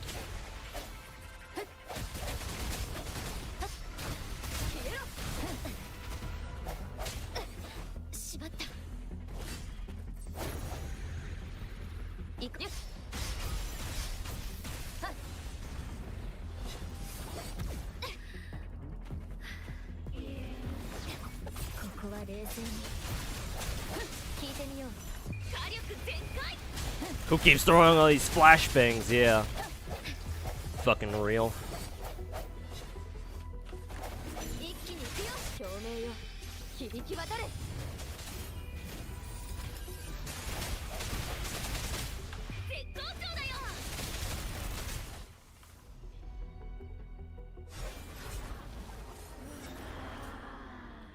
Who keeps throwing all these flashbangs? Yeah. Fucking real.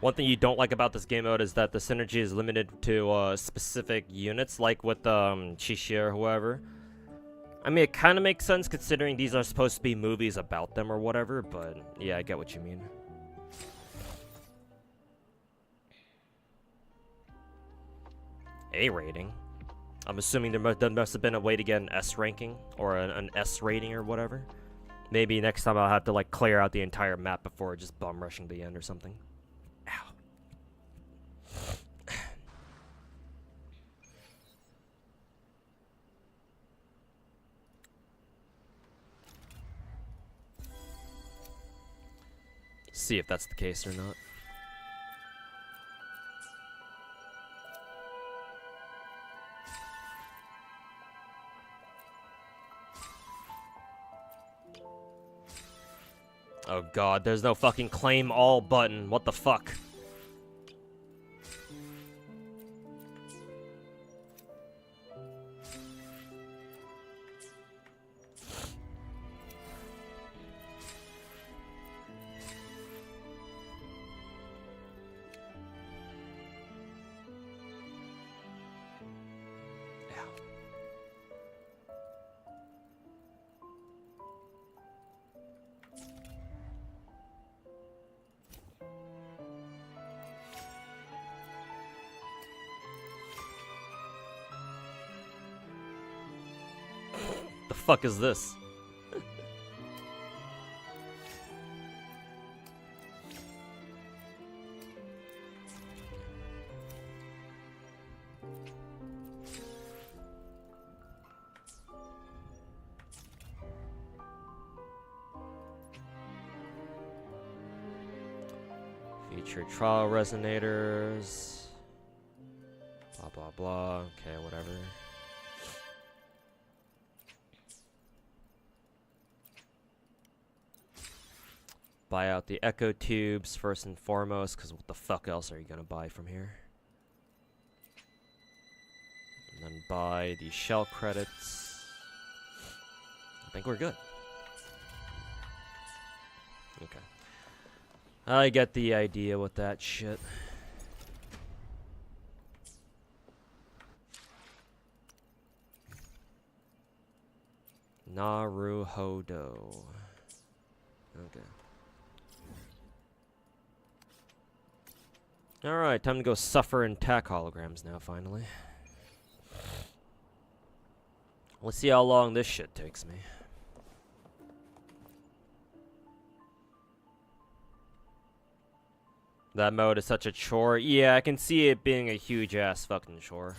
One thing you don't like about this game mode is that the synergy is limited to specific units, like with Chishia or whoever. I mean, it kind of makes sense considering these are supposed to be movies about them or whatever, but yeah, I get what you mean. A rating? I'm assuming there must have been a way to get an S ranking, or an S rating or whatever. Maybe next time I'll have to like clear out the entire map before just bum rushing the end or something. Ow. See if that's the case or not. Oh god, there's no fucking claim all button. What the fuck? The fuck is this? Feature trial resonators. Blah blah blah. Okay, whatever. Buy out the echo tubes first and foremost, because what the fuck else are you gonna buy from here? And then buy the shell credits. I think we're good. Okay. I get the idea with that shit. Naruhodo. Okay. Alright, time to go suffer in tack holograms now, finally. Let's see how long this shit takes me. That mode is such a chore. Yeah, I can see it being a huge ass fucking chore.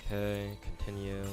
Okay, continue.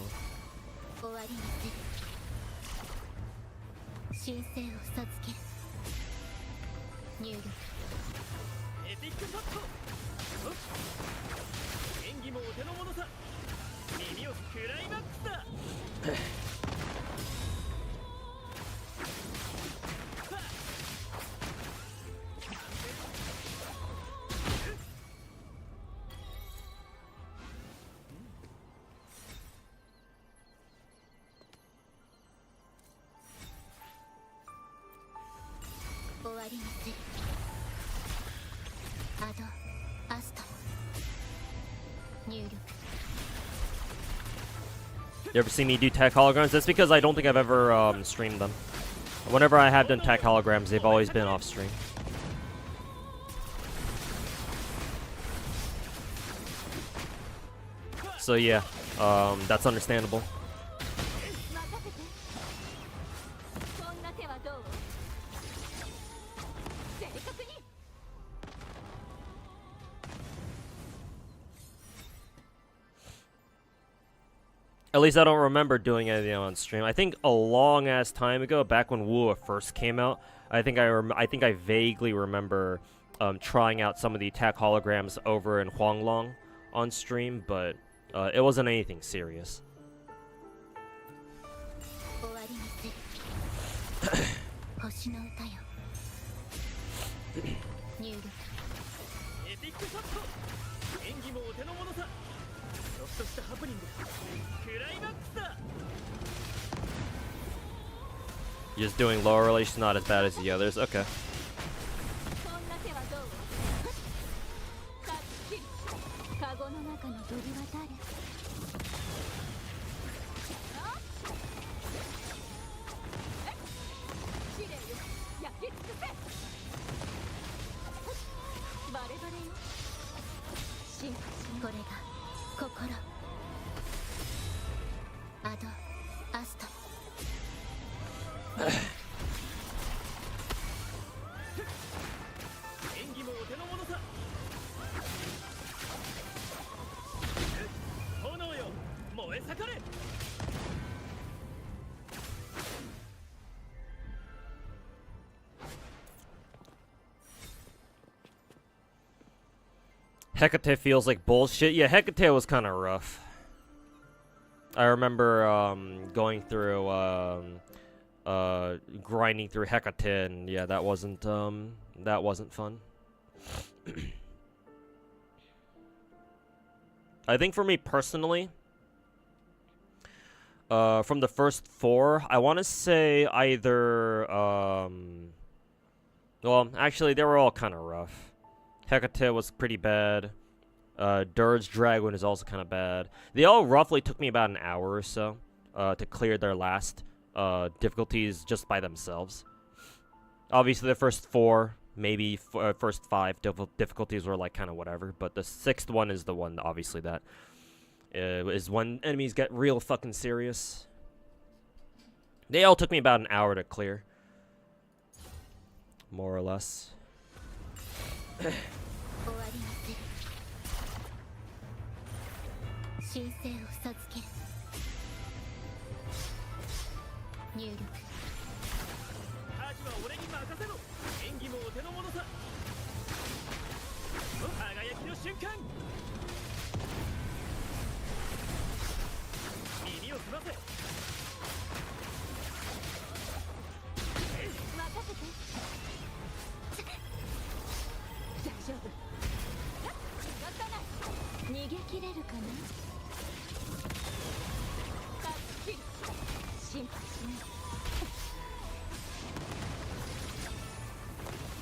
You ever see me do tech holograms? That's because I don't think I've ever streamed them. Whenever I have done tech holograms, they've always been off stream. So yeah, that's understandable. At least I don't remember doing anything on stream. I think a long ass time ago, back when Wua first came out, I think I vaguely remember trying out some of the attack holograms over in Huanglong on stream, but it wasn't anything serious. Just doing lower relation, not as bad as the others. Okay. アドアスタ演技もお手の物さ。炎よ燃え盛れ。Hecate feels like bullshit. Yeah, Hecate was kind of rough. I remember going through grinding through Hecate, and yeah, that wasn't fun. I think for me personally, from the first 4, I want to say either well, actually they were all kind of rough. Hecate was pretty bad. Dirge Dragon is also kind of bad. They all roughly took me about an hour or so to clear their last difficulties just by themselves. Obviously, the first 4, maybe first 5 difficulties were like kind of whatever, but the 6th one is the one, obviously, that is when enemies get real fucking serious. They all took me about an hour to clear, more or less. 終わりにする神聖を授ける入力アジは俺に任せろ。演技もお手の物さ。輝きの瞬間。耳を澄ませ。任せて大丈夫動かない逃げ切れるかなタッチ心配しない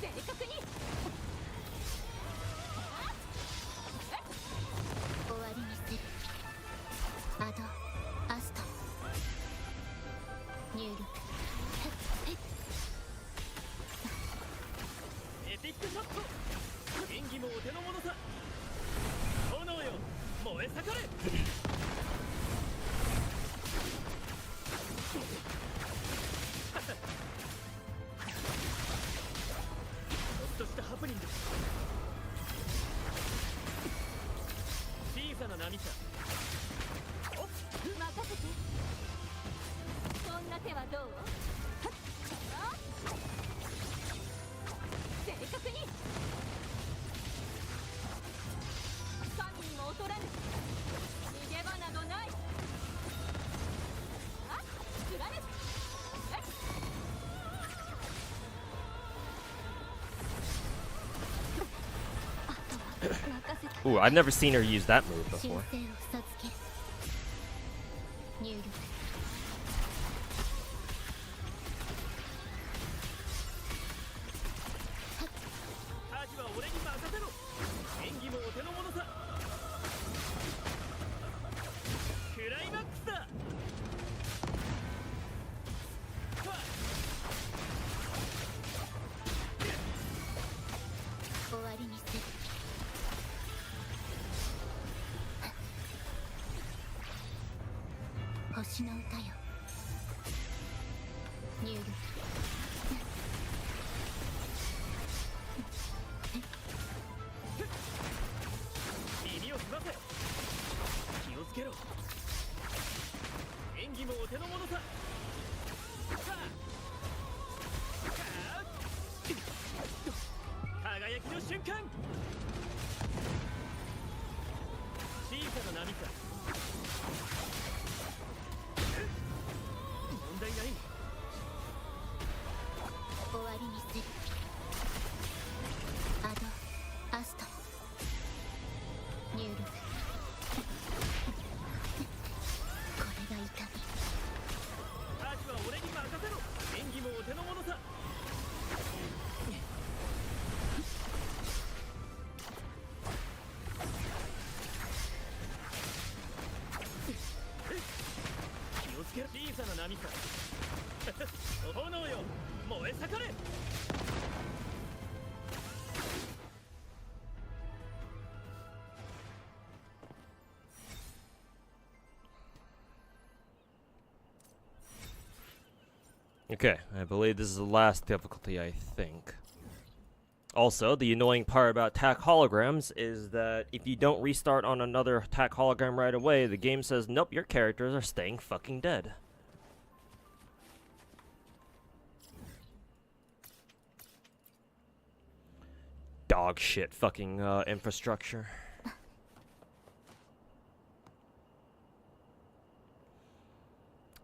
正確に終わりにするアドアスタ入力エピックショット。演技もお手の物さ。炎よ燃え盛れ。ちょっとしたハプニング。小さな波さ。任せてそんな手はどう正確に神にも劣らぬ逃げ場などないあ貫くあとは任せて Ooh, I've never seen her use that move 神 before. 聖を授ける入力アジは俺に任せろ。演技もお手の物さ。クライマックスだ。終わりにする星の歌よ入力耳を澄ませ。気をつけろ。演技もお手の物さ。輝きの瞬間。小さな波さ。問題ない。終わりにするアドアスタ入力これが痛みアジは俺に任せろ。演技もお手の物さ。気をつけろ。小さな波さ。炎よ燃え盛れ。Okay, I believe this is the last difficulty, I think. Also, the annoying part about attack holograms is that if you don't restart on another attack hologram right away, the game says, nope, your characters are staying fucking dead. Dog shit fucking infrastructure.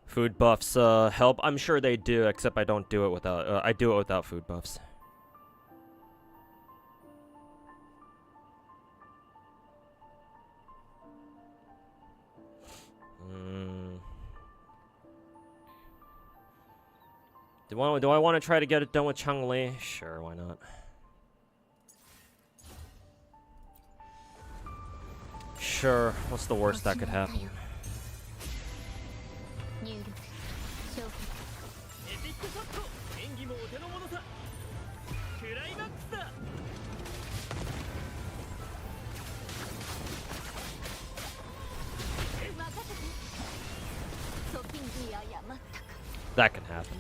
Food buffs help. I'm sure they do, except I don't do it without. I do it without food buffs. Do I want to try to get it done with Chun-Li? Sure, why not? Sure, what's the worst that could happen? That can happen.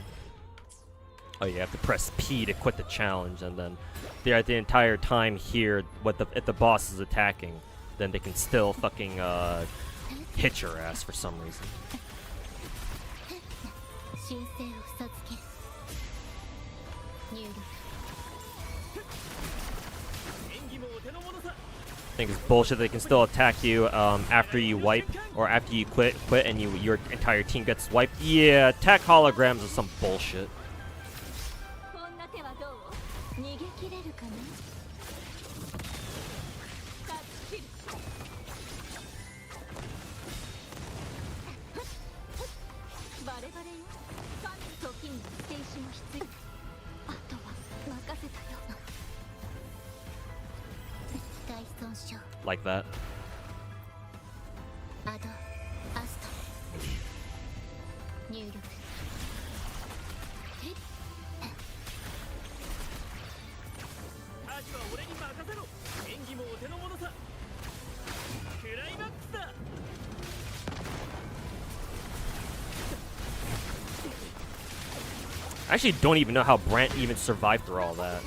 Oh, you have to press P to quit the challenge, and then the entire time here, if the boss is attacking, then they can still fucking hit your ass for some reason. I think it's bullshit. They can still attack you after you wipe or after you quit, and your entire team gets wiped. Yeah, attack holograms is some bullshit. Like that. I actually don't even know how Brant even survived through all that.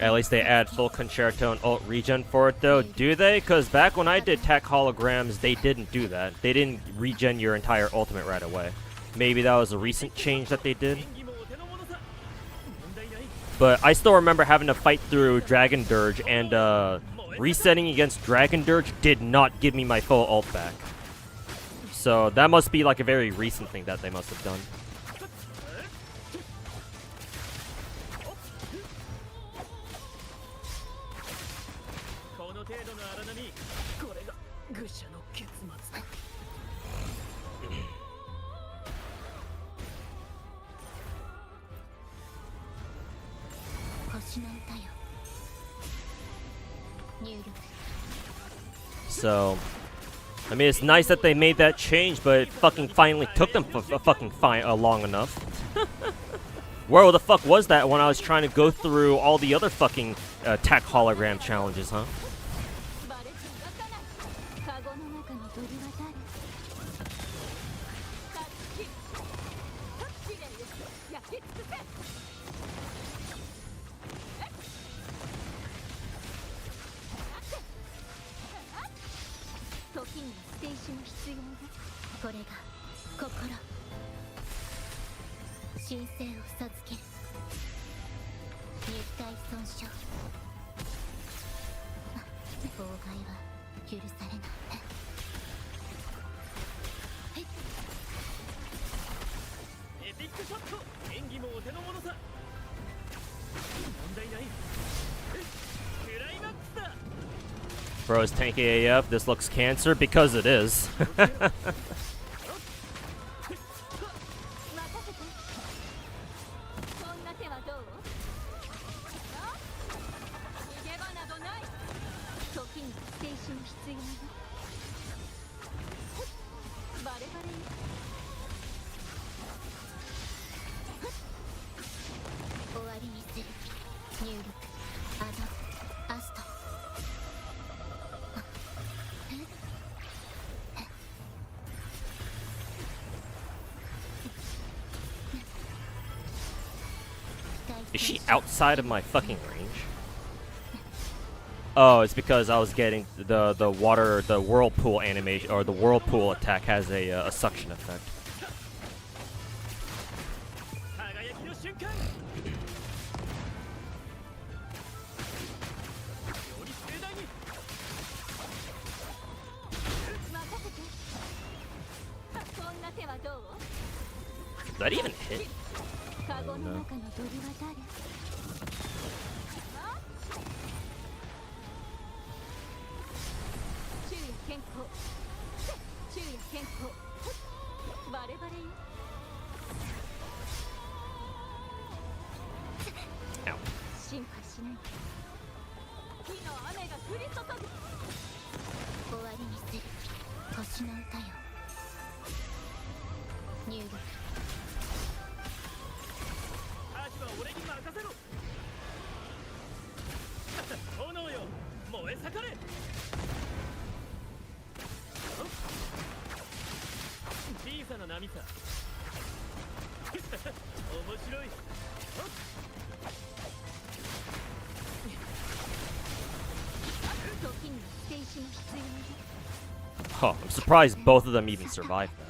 At least they add full concerto and alt regen for it, though. Do they? Because back when I did attack holograms, they didn't do that. They didn't regen your entire ultimate right away. Maybe that was a recent change that they did. But I still remember having to fight through Dragon Dirge, and resetting against Dragon Dirge did not give me my full ult back. So that must be like a very recent thing that they must have done. So, I mean, it's nice that they made that change, but it fucking finally took them long enough. Where the fuck was that when I was trying to go through all the other fucking attack hologram challenges, huh? Bro is tanky AF. This looks cancer because it is. Is she outside of my fucking range? Oh, it's because I was getting the whirlpool animation, or the whirlpool attack has a suction effect. Did that even hit? I don't know. Ow. Huh, I'm surprised both of them even survived that.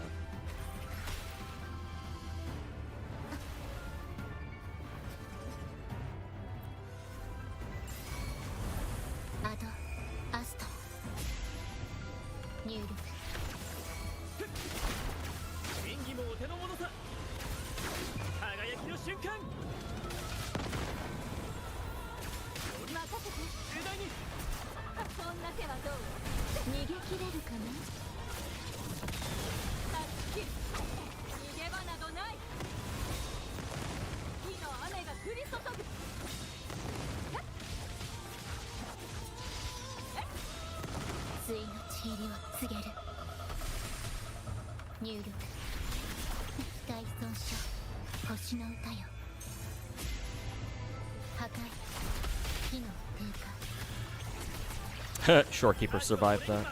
Shorekeeper survived that.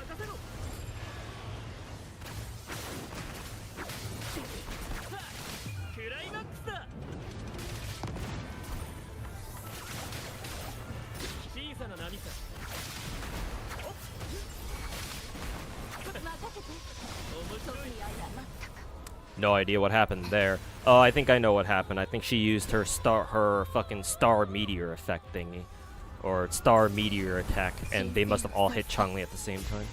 No idea what happened there. Oh, I think I know what happened. I think she used her fucking star meteor effect thingy. Or star meteor attack, and they must have all hit Changli at the same time.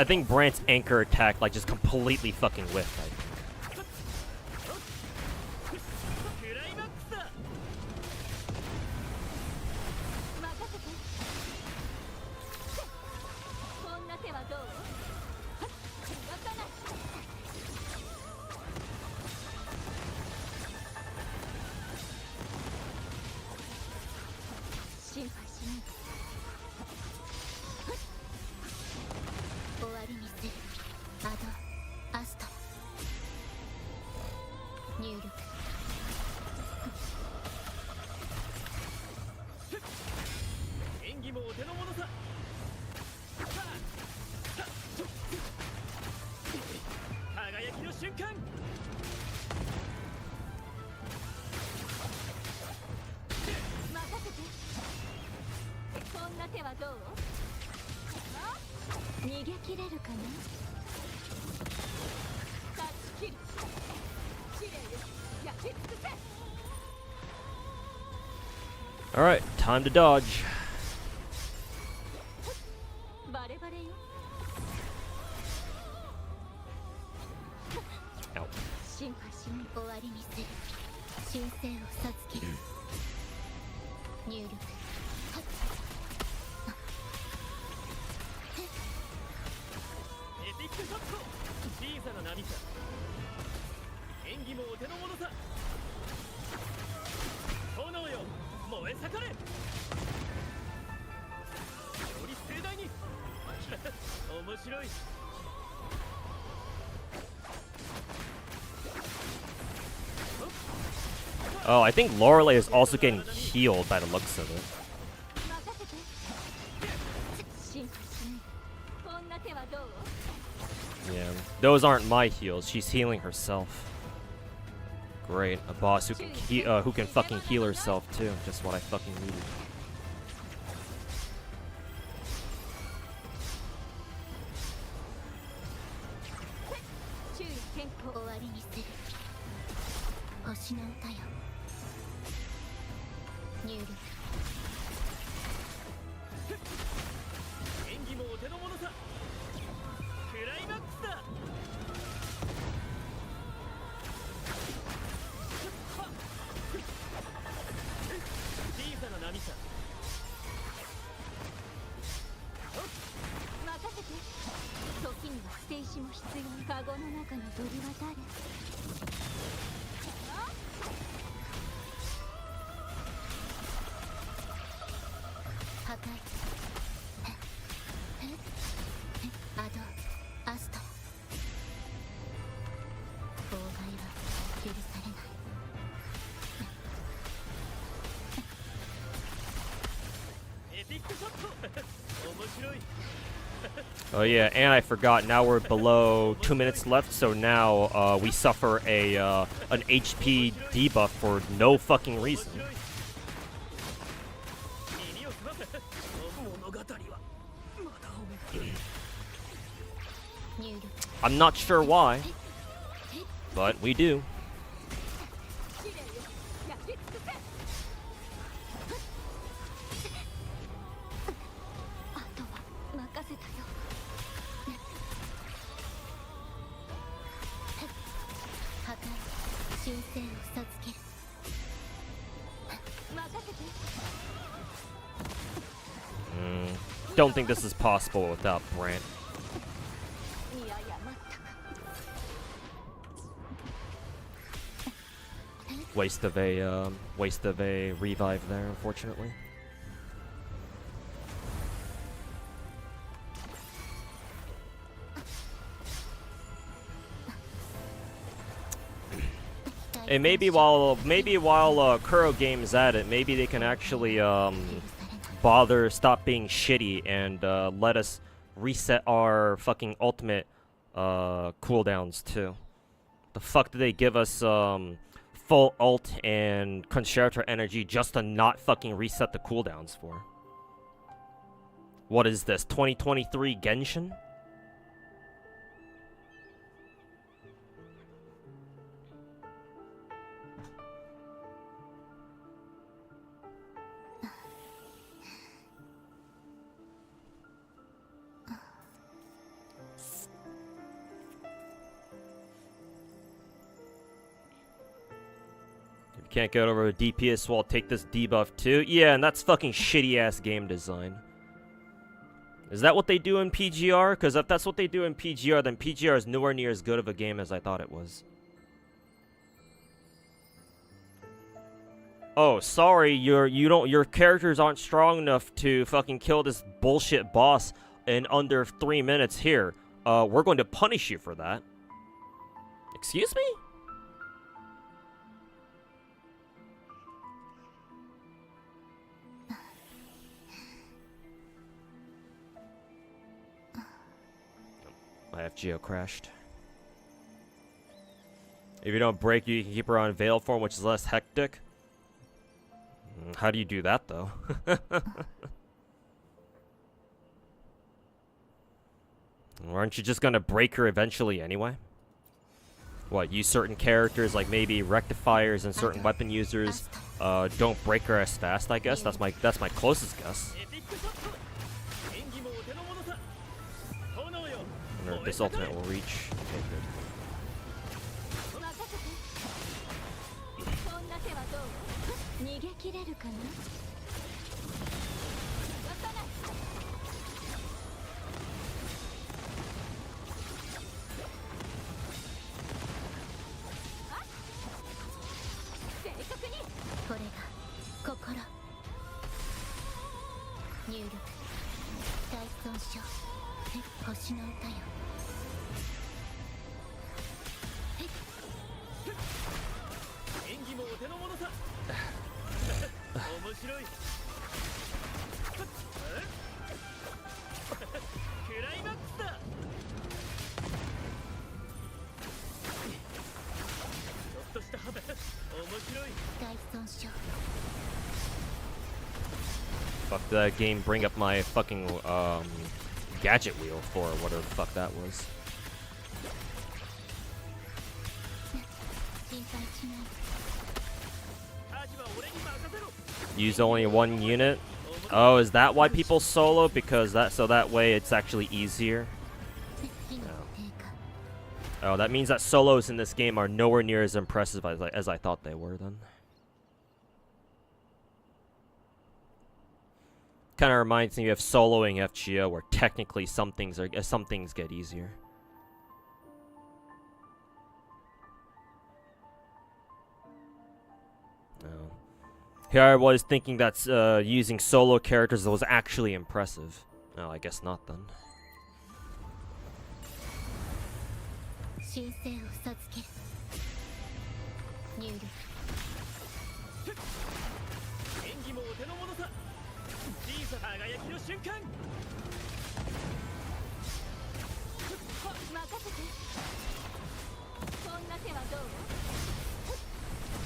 I think Brant's anchor attack like just completely fucking whiffed, I think. Alright, time to dodge. 終わりにする。神聖を授ける。入力。エピックショット。小さな波さ。演技もお手の物さ。炎よ、燃え盛れ。より盛大に。面白い。 Oh, I think Lorelei is also getting healed by the looks of it. Yeah, those aren't my heals. She's healing herself. Great, a boss who can fucking heal herself too. Just what I fucking needed. Oh yeah, and I forgot, now we're below 2 minutes left, so now we suffer a an HP debuff for no fucking reason. I'm not sure why, but we do. Don't think this is possible without Brant. Waste of a revive there, unfortunately. And maybe while Kuro Game's at it, maybe they can actually stop being shitty and let us reset our fucking ultimate cooldowns too. The fuck did they give us full ult and concerto energy just to not fucking reset the cooldowns for? What is this, 2023 Genshin? Can't get over a DPS wall, take this debuff too? Yeah, and that's fucking shitty-ass game design. Is that what they do in PGR? Because if that's what they do in PGR, then PGR is nowhere near as good of a game as I thought it was. Oh, sorry, your characters aren't strong enough to fucking kill this bullshit boss in under 3 minutes here. We're going to punish you for that. Excuse me? My FGO crashed. If you don't break you can keep her on veil form, which is less hectic. How do you do that, though? Aren't you just gonna break her eventually anyway? What, use certain characters, like maybe rectifiers and certain weapon users, don't break her as fast, I guess? That's my closest guess. If this ultimate will reach. Okay, good. 逃げ切れるかな。正確にこれが心入力大損傷星の歌よ。演技もお手の物さ面白いクライマックスだ。ちょっとした幅面白い。大損傷 Fuck that game, bring up my fucking gadget wheel for whatever the fuck that was. 心配しない。 Use only one unit? Oh, is that why people solo? Because that way it's actually easier. 火の低下 Oh, that means that solos in this game are nowhere near as impressive as I thought they were then. Kind of reminds me of soloing FGO, where technically some things get easier. Oh. Here I was thinking that using solo characters was actually impressive. Oh, I guess not then. 神聖を授ける入力演技もお手の物さ。小さな輝きの瞬間。任せて。そんな手はどう。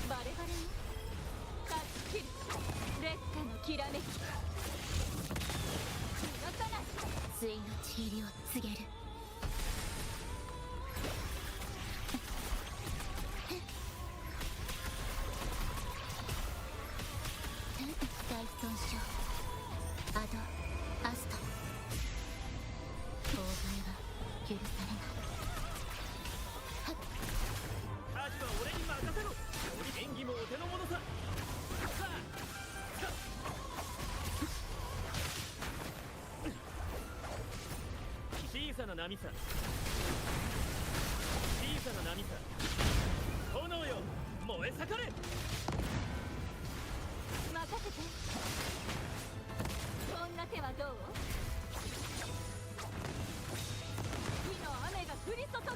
バレバレに断ち切る劣化のきらめき逃さないついのちりを告げる大損傷アドアスト妨害は許されないアジは俺に任せろ。演技もお手の物さ。小さな波さ。小さな波さ。炎よ燃え盛れ。任せてそんな手はどう火の雨が降り注ぐ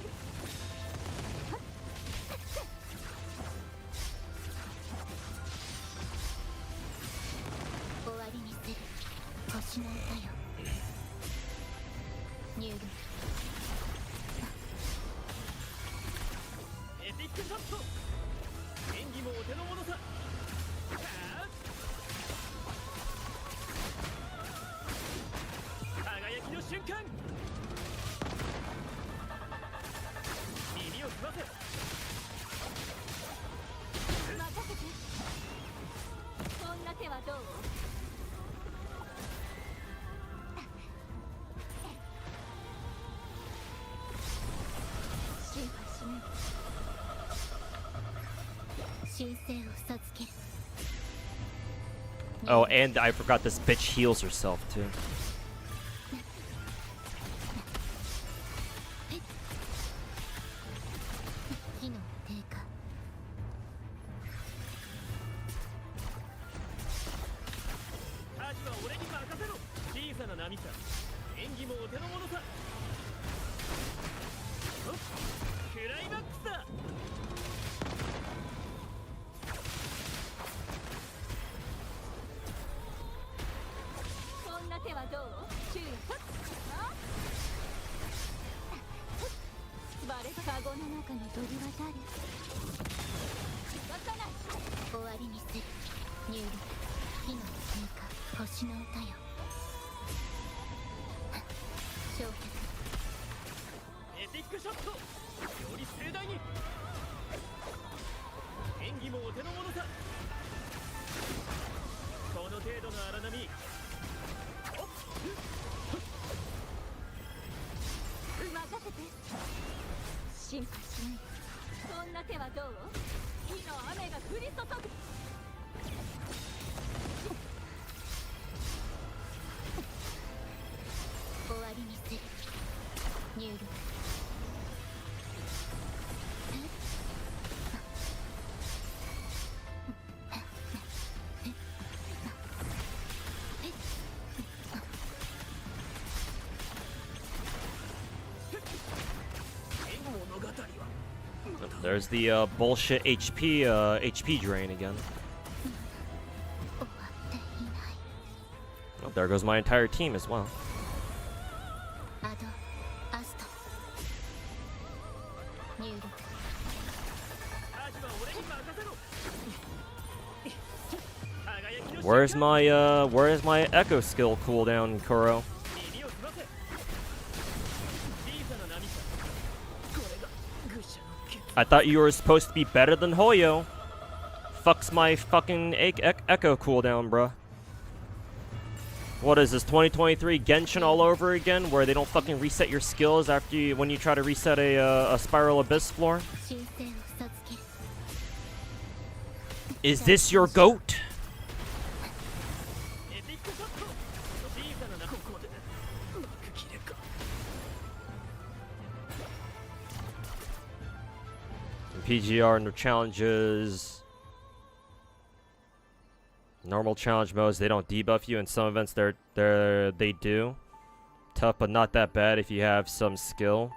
終わりにする星の歌よ入力エピックショット。演技もお手の物さ。輝きの瞬間。耳を澄ませ。任せてそんな手はどう心配しない神聖を授ける Oh, and I forgot this bitch heals herself too. 火の低下アジは俺に任せろ。小さな波さ。演技もお手の物さ。クライマックスだ。そんな手はどう注意バレカゴの中の鳥は誰逃さない終わりにする入力火の低下星の歌よ焼却エピックショット。より盛大に。演技もお手の物さ。この程度の荒波。任せて心配しないそんな手はどう火の雨が降り注ぐ There's the bullshit HP drain again. Oh, there goes my entire team as well. Where's my echo skill cooldown, Kuro? I thought you were supposed to be better than Hoyo. Fucks my fucking echo cooldown, bruh. What is this, 2023 Genshin all over again, where they don't fucking reset your skills after when you try to reset a Spiral Abyss floor? Is this your goat? PGR and the challenges, normal challenge modes, they don't debuff you. In some events, they do. Tough, but not that bad if you have some skill.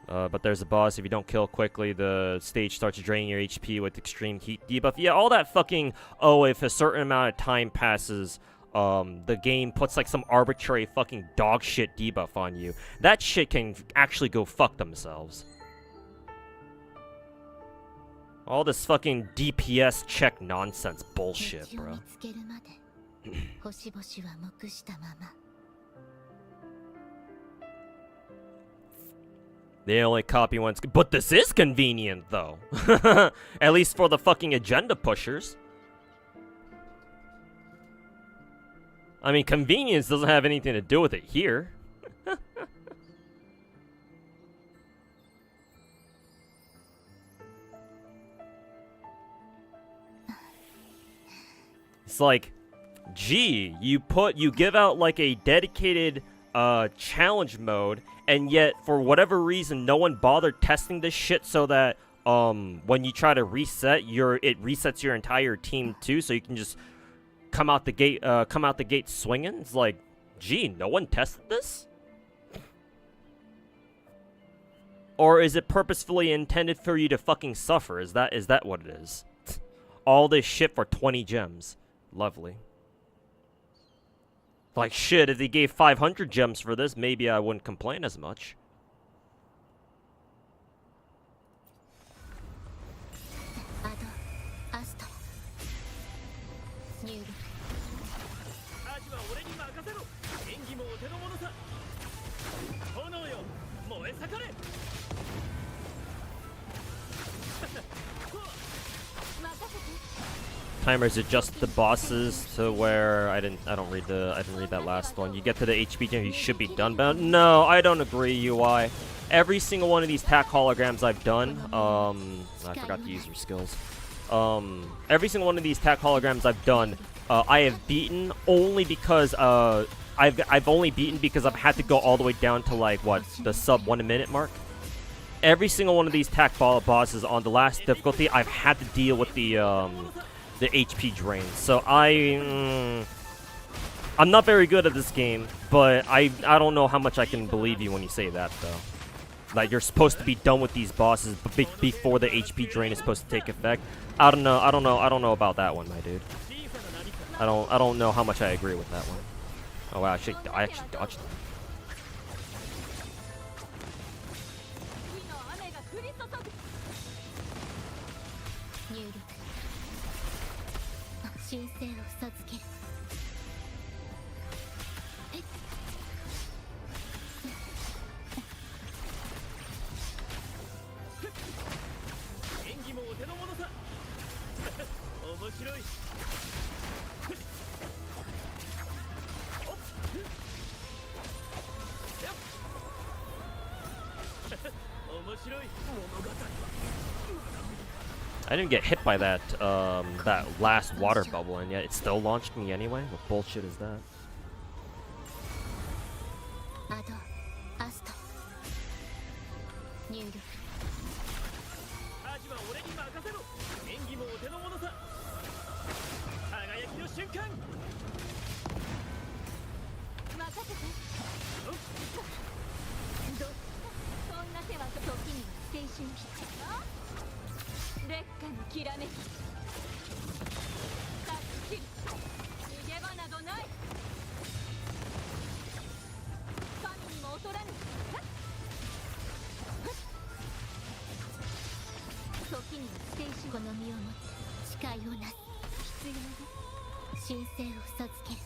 But there's a boss. If you don't kill quickly, the stage starts draining your HP with extreme heat debuff. Yeah, all that fucking. Oh, if a certain amount of time passes, the game puts like some arbitrary fucking dog shit debuff on you. That shit can actually go fuck themselves. All this fucking DPS check nonsense bullshit, bro. They only copy once, but this is convenient, though. At least for the fucking agenda pushers. I mean, convenience doesn't have anything to do with it here. It's like, gee, you give out like a dedicated challenge mode, and yet for whatever reason no one bothered testing this shit so that when you try to reset it resets your entire team too, so you can just come out the gate swinging. It's like, gee, no one tested this? Or is it purposefully intended for you to fucking suffer? Is that what it is? All this shit for 20 gems. Lovely. Like, shit, if they gave 500 gems for this, maybe I wouldn't complain as much. Timers adjust the bosses to where I didn't read that last one. You get to the HP gem, you should be done. But no, I don't agree, UI. Every single one of these tack holograms I've done, I forgot to use your skills. Every single one of these tack holograms I've done, I have beaten only because I've only beaten because I've had to go all the way down to like what, the sub 1 minute mark. Every single one of these tack bosses on the last difficulty, I've had to deal with the HP drain. So I'm not very good at this game, but I don't know how much I can believe you when you say that though. Like, you're supposed to be done with these bosses before the HP drain is supposed to take effect. I don't know about that one, my dude. I don't know how much I agree with that one. Oh wow, I actually dodged them. I didn't get hit by that that last water bubble, and yet it still launched me anyway. What bullshit is that? きらめきタッチ逃げ場などない神にも劣らぬ時にはステーシこの身を持つ誓いをなす必要で神聖を授ける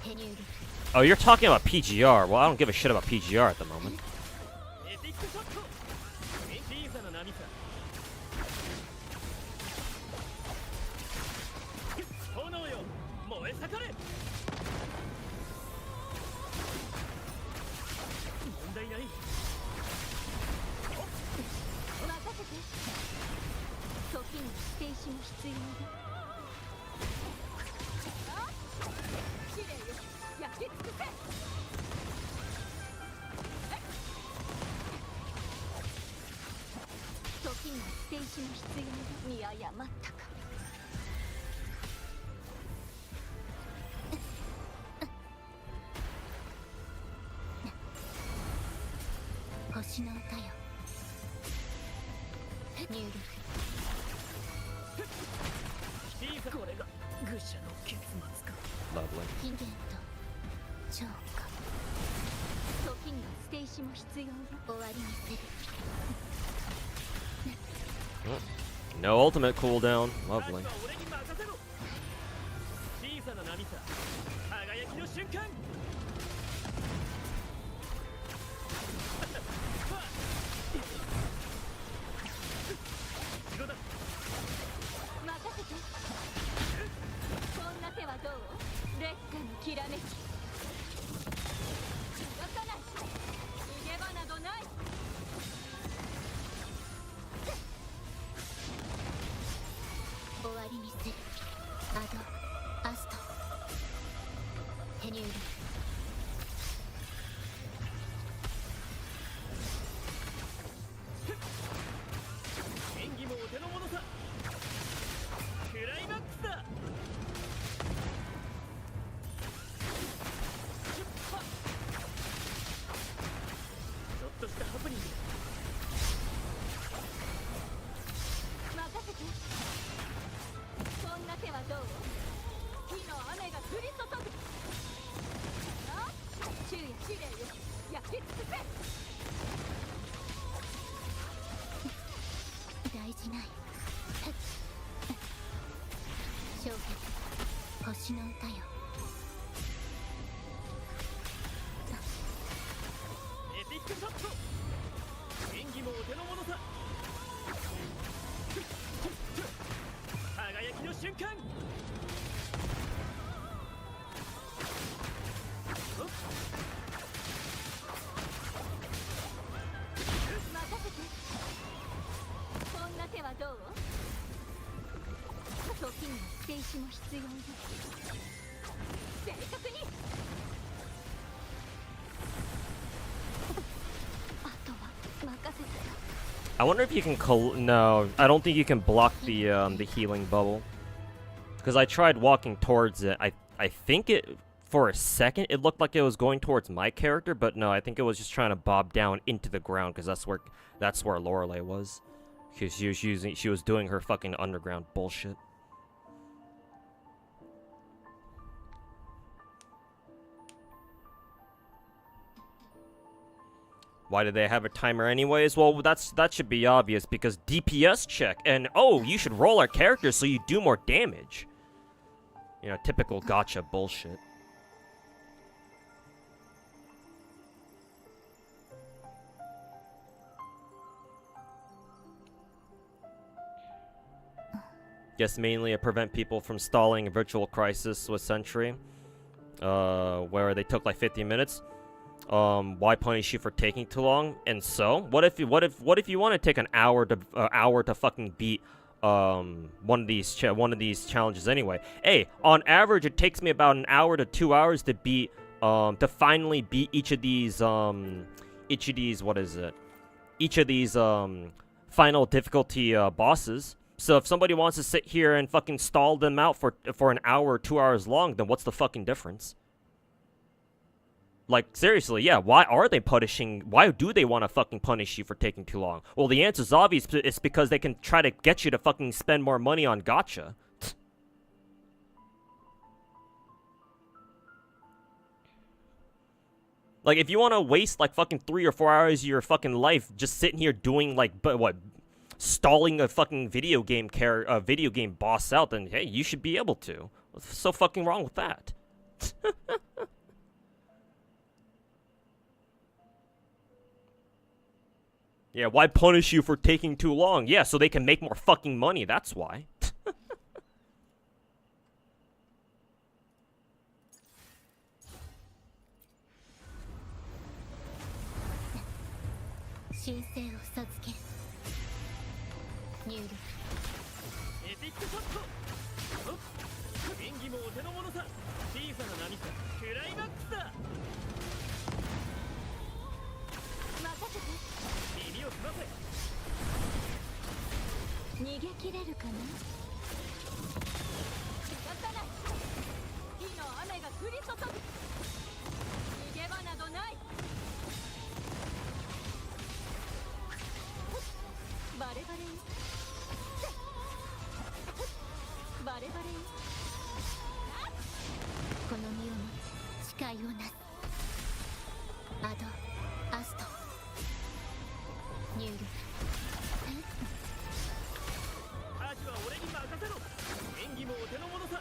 手入力 Oh, you're talking about PGR. Well, I don't give a shit about PGR at the moment. 星の歌よ入力これが愚者の結末か Lovely. 起源と浄化時には捨て石も必要よ終わりにする No ultimate cooldown. Lovely. 小さな波さ輝きの瞬間任せてこんな手はどう劣化のきらめき動かない逃げ場などない終わりにするアドアスト手入力演技もお手の物さクライマックスだちょっとしたハプニング任せてこんな手はどう火の雨が降り注ぐあ昼夜試練よ焼き尽くせ大事ない小説星の歌よエピックショット演技もお手の物さ輝きの瞬間任せてこんな手はどう時には捨て石も必要よ正確にあとは任せて I wonder if you can no, I don't think you can block the healing bubble. Because I tried walking towards it. I think it for a second it looked like it was going towards my character, but no, I think it was just trying to bob down into the ground because that's where Lorelei was. Cuz she was doing her fucking underground bullshit. Why do they have a timer anyways? Well, that should be obvious because DPS check and oh, you should roll our characters so you do more damage. You know, typical gacha bullshit. Guess mainly to prevent people from stalling Virtual Crisis with Sentry, where they took like 50 minutes. Why punish you for taking too long? And so, what if you want to take an hour to fucking beat one of these challenges anyway? Hey, on average, it takes me about an hour to 2 hours to beat to finally beat each of these final difficulty bosses. So if somebody wants to sit here and fucking stall them out for an hour or 2 hours long, then what's the fucking difference? Like, seriously, yeah, why are they punishing? Why do they want to fucking punish you for taking too long? Well, the answer's obvious. It's because they can try to get you to fucking spend more money on gacha. Like, if you want to waste, like, fucking 3 or 4 hours of your fucking life just sitting here doing, like, stalling a fucking video game boss out, then, hey, you should be able to. What's so fucking wrong with that? Yeah, why punish you for taking too long? Yeah, so they can make more fucking money, that's why. 神聖を授ける入力エピックショット。演技もお手の物さ。小さな波さ。クライマックスだ。任せて。耳を澄ませ。逃げ切れるかな。仕方ない。火の雨が降り注ぐ。逃げ場などない。バレバレにバレバレにこの身を持ち誓いをなすアドアスト入力アジは俺に任せろ。演技もお手の物さ。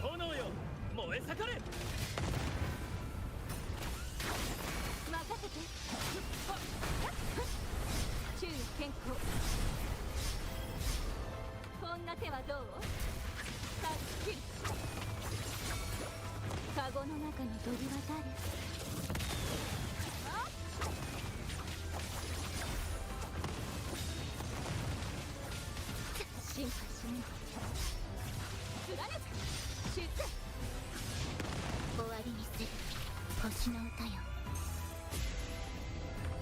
炎よ燃え盛れ。注意変更こんな手はどうタッチキルカゴの中の鳥は誰心配しない貫く出世終わりにする星の歌よ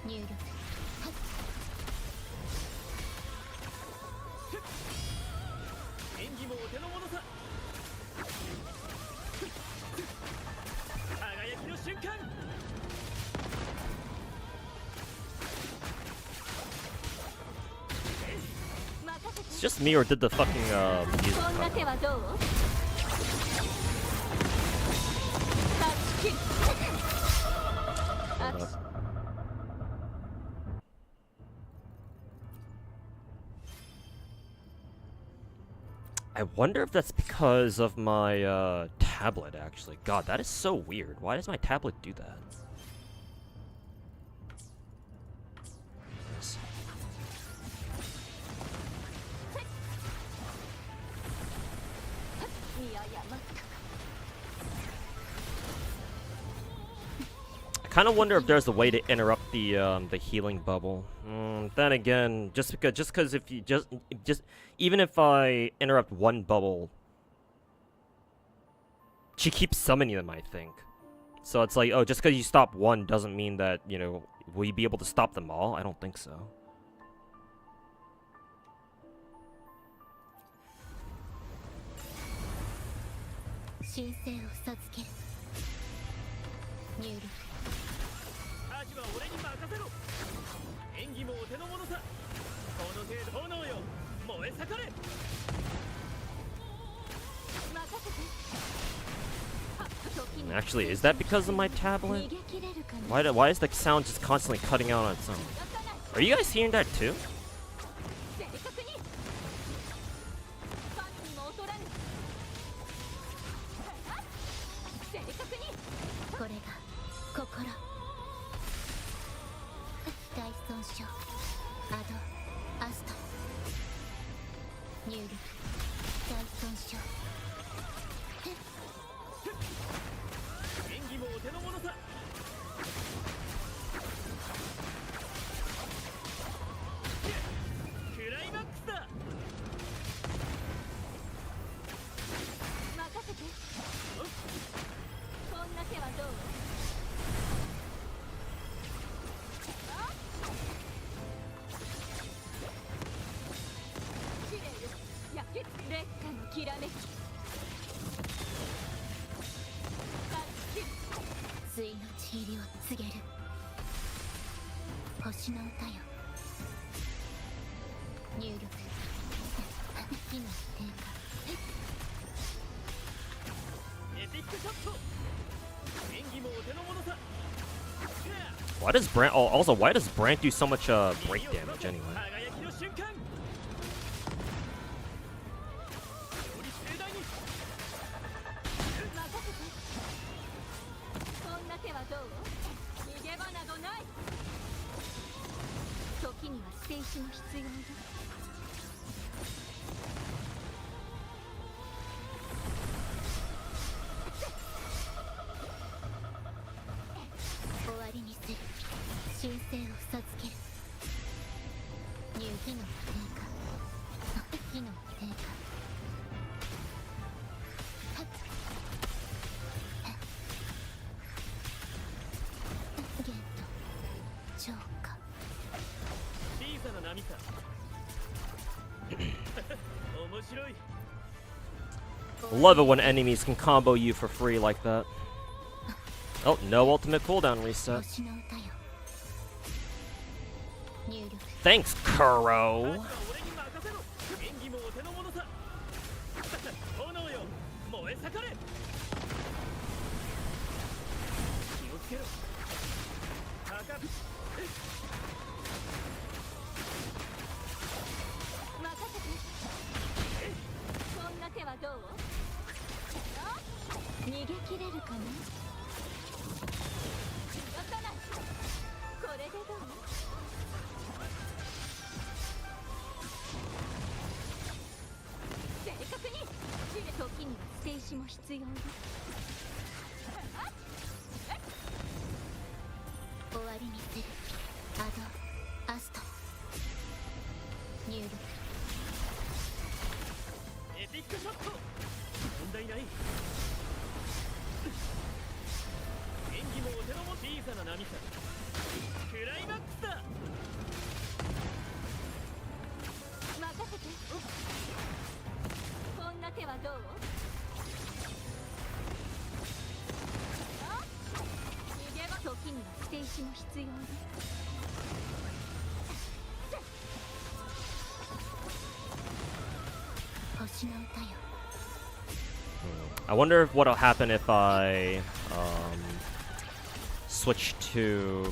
入力演技もお手の物さ。輝きの瞬間。 It's just me, or did the fucking music こんな cut? 手はどうタッチキルアクション I wonder if that's because of my tablet, actually. God, that is so weird. Why does my tablet do that? I kind of wonder if there's a way to interrupt the healing bubble. Then again, just because if you just even if I interrupt one bubble, she keeps summoning them, I think. So it's like, oh, just because you stop one doesn't mean that, you know, will you be able to stop them all? I don't think so. Actually, is that because of my tablet? Why is the sound just constantly cutting out on its own? Are you guys hearing that too? 入りを告げる。星の歌よ。入力。機能低下。エピックショット。演技もお手の物さ。 Why does Brant? Oh, also, why does Brant do so much break damage anyway? 輝きの瞬間。より盛大に。こんな手はどう？逃げ場などない。時には捨て石も必要だ。終わりにする。神聖を授ける。入機能低下。機能低下。ゲート浄化。小さな波さ。面白い。 Love it when enemies can combo you for free like that. Oh, no ultimate cooldown reset. 星の歌よ。入力。 Thanks, Kuro. 俺に任せろ。演技もお手の物さ。炎よ、燃え盛れ。気をつけろ。高く。任せて。こんな手はどう？逃げ切れるかな？逃がさない。これでどう？正確に。時には捨て石も必要だ。終わりにする。アドアスト入力。エピックショット。問題ない。演技もお手のも小さな波さ。クライマックスだ。任せて。こんな手はどう？逃げ場。時には捨て石も必要だ。星の歌よ。 I wonder what'll happen if I switch to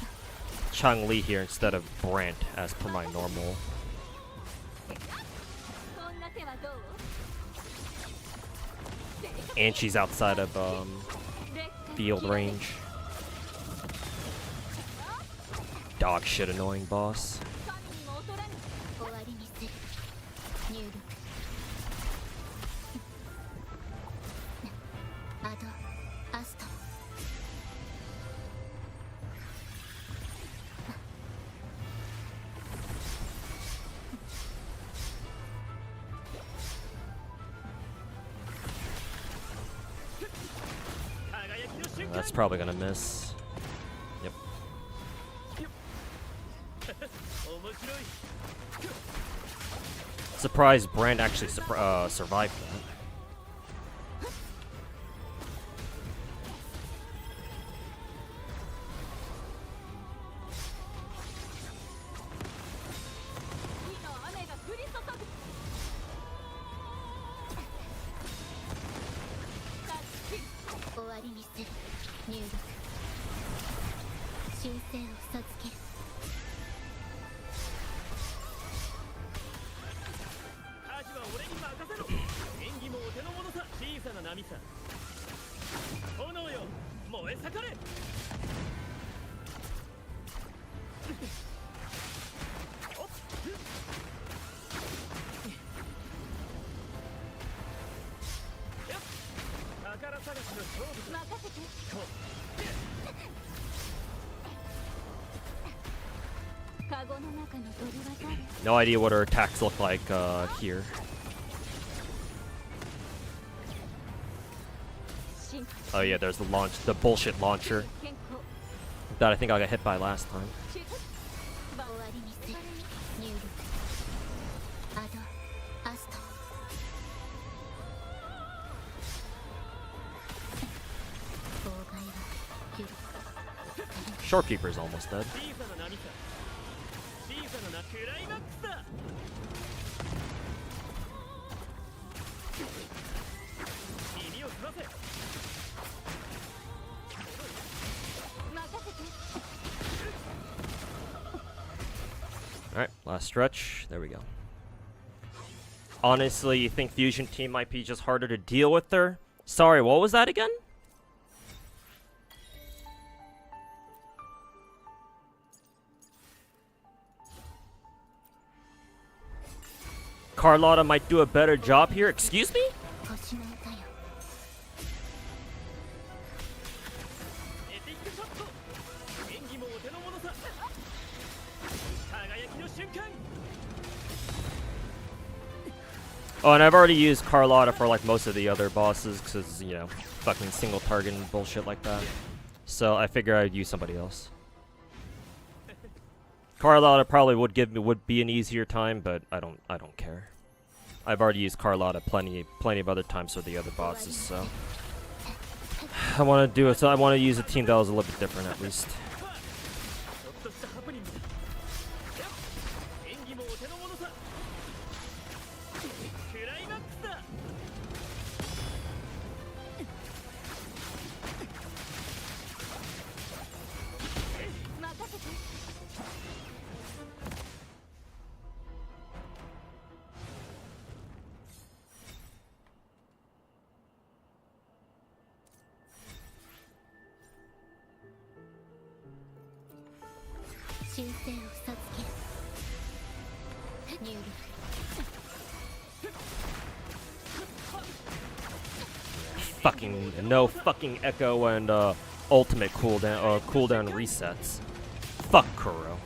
Chang-Li here instead of Brant as per my normal. こんな手はどう？ And she's outside of field range. Dog shit annoying boss. 神にも劣らぬ。終わりにする。入力。アドアスト。輝きの瞬間。 That's probably gonna miss. Yep. 面白い。 Surprised Brand actually survived that. No idea what her attacks look like here. Oh yeah, there's the bullshit launcher that I think I got hit by last time. Shorekeeper's almost dead. Alright, last stretch. There we go. Honestly, you think Fusion Team might be just harder to deal with there? Sorry, what was that again? Carlotta might do a better job here. Excuse me? Oh, and I've already used Carlotta for like most of the other bosses because, you know, fucking single target and bullshit like that. So I figure I'd use somebody else. Carlotta probably would be an easier time, but I don't care. I've already used Carlotta plenty of other times for the other bosses, so I want to do it. So I want to use a team that was a little bit different at least. Fucking no fucking echo and ultimate cooldown resets. Fuck Kuro.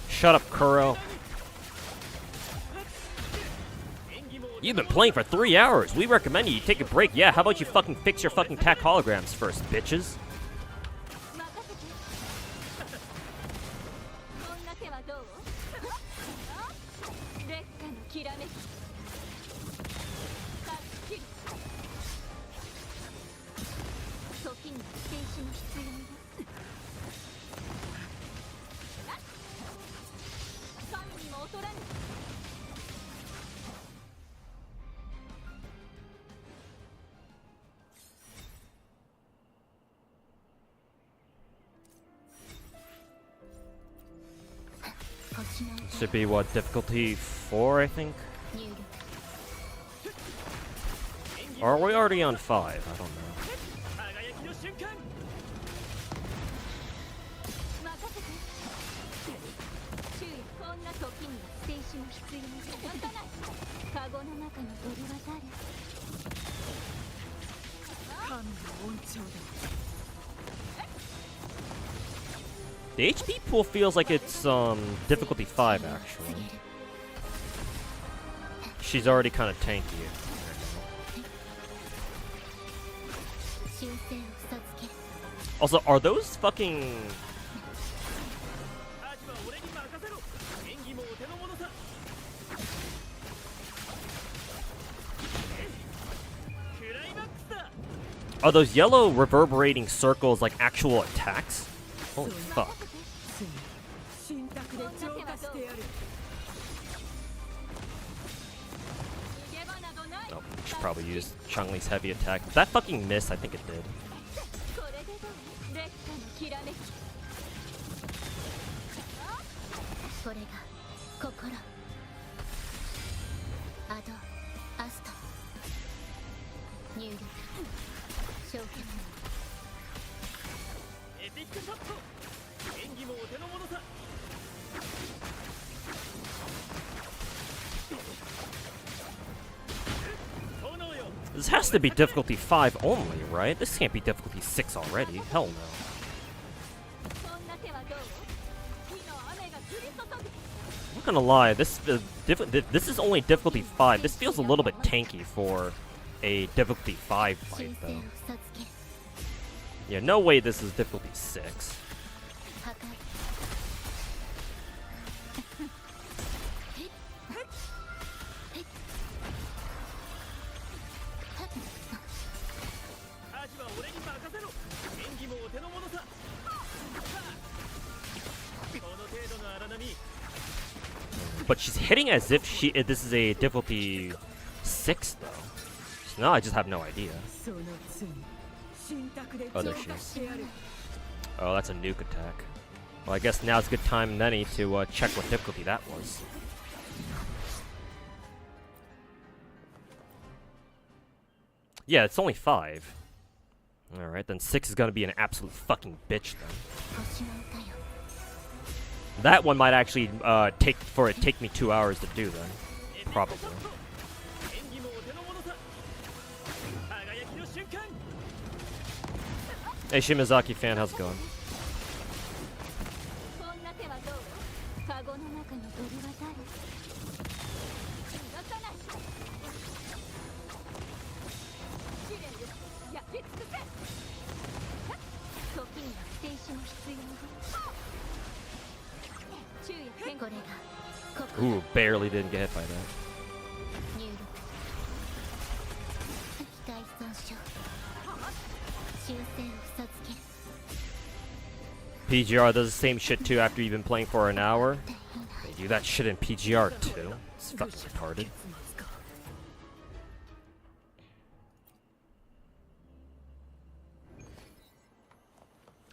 Shut up, Kuro. You've been playing for 3 hours. We recommend you take a break. Yeah, how about you fucking fix your fucking tack holograms first, bitches? Should be what, difficulty 4, I think? Or are we already on 5? I don't know. The HP pool feels like it's difficulty 5 actually. She's already kind of tanky. Also, are those fucking... Are those yellow reverberating circles like actual attacks? Holy fuck. Oh, should probably use Chun-Li's heavy attack. Did that fucking miss? I think it did. This has to be difficulty 5 only, right? This can't be difficulty 6 already. Hell no. I'm not gonna lie, this is only difficulty 5. This feels a little bit tanky for a difficulty 5 fight, though. Yeah, no way this is difficulty 6. But she's hitting as if this is a difficulty 6, though. So now I just have no idea. Oh, there she is. Oh, that's a nuke attack. Well, I guess now's a good time, Nenny, to check what difficulty that was. Yeah, it's only 5. Alright, then 6 is gonna be an absolute fucking bitch, then. That one might actually take me 2 hours to do, then. Probably. Hey, Shimazaki fan, how's it going? Ooh, barely didn't get hit by that. PGR does the same shit too after you've been playing for an hour. They do that shit in PGR too. It's fucking retarded.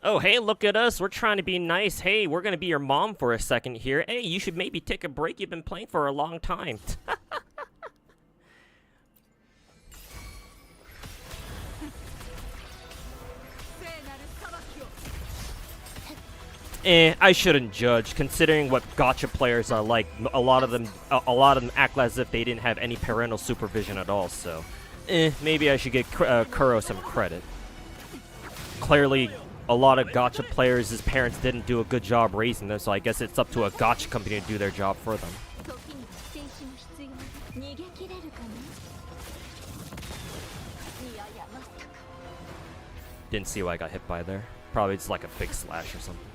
Oh, hey, look at us. We're trying to be nice. Hey, we're gonna be your mom for a second here. Hey, you should maybe take a break. You've been playing for a long time. I shouldn't judge, considering what gacha players are like. A lot of them act as if they didn't have any parental supervision at all. So, maybe I should give Kuro some credit. Clearly, a lot of gacha players' parents didn't do a good job raising them, so I guess it's up to a gacha company to do their job for them. Didn't see why I got hit by there. Probably just like a big slash or something.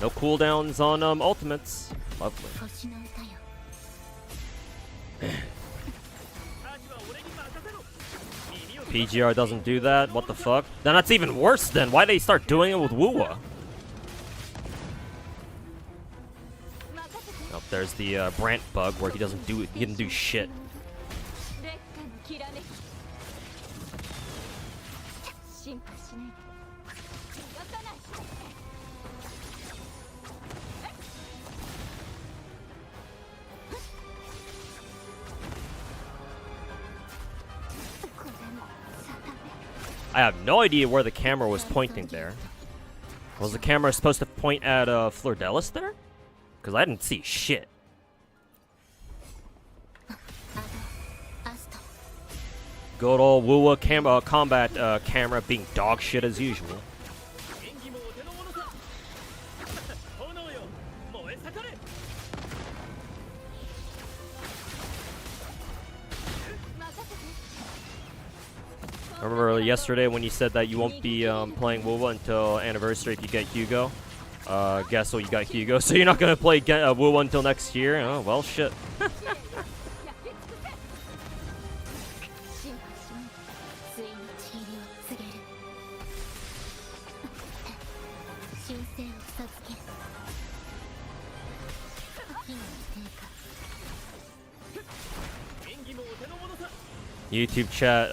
No cooldowns on ultimates. Lovely. PGR doesn't do that? What the fuck? Then that's even worse then. Why'd they start doing it with Wuwa? Oh, there's the Brant bug where he didn't do shit. I have no idea where the camera was pointing there. Was the camera supposed to point at Flordelis there? Because I didn't see shit. Good old Wuwa combat camera being dog shit as usual. I remember yesterday when you said that you won't be playing WoWa until Anniversary if you get Hugo. Guess what, you got Hugo, so you're not gonna play WoWa until next year? Oh, well, shit. YouTube chat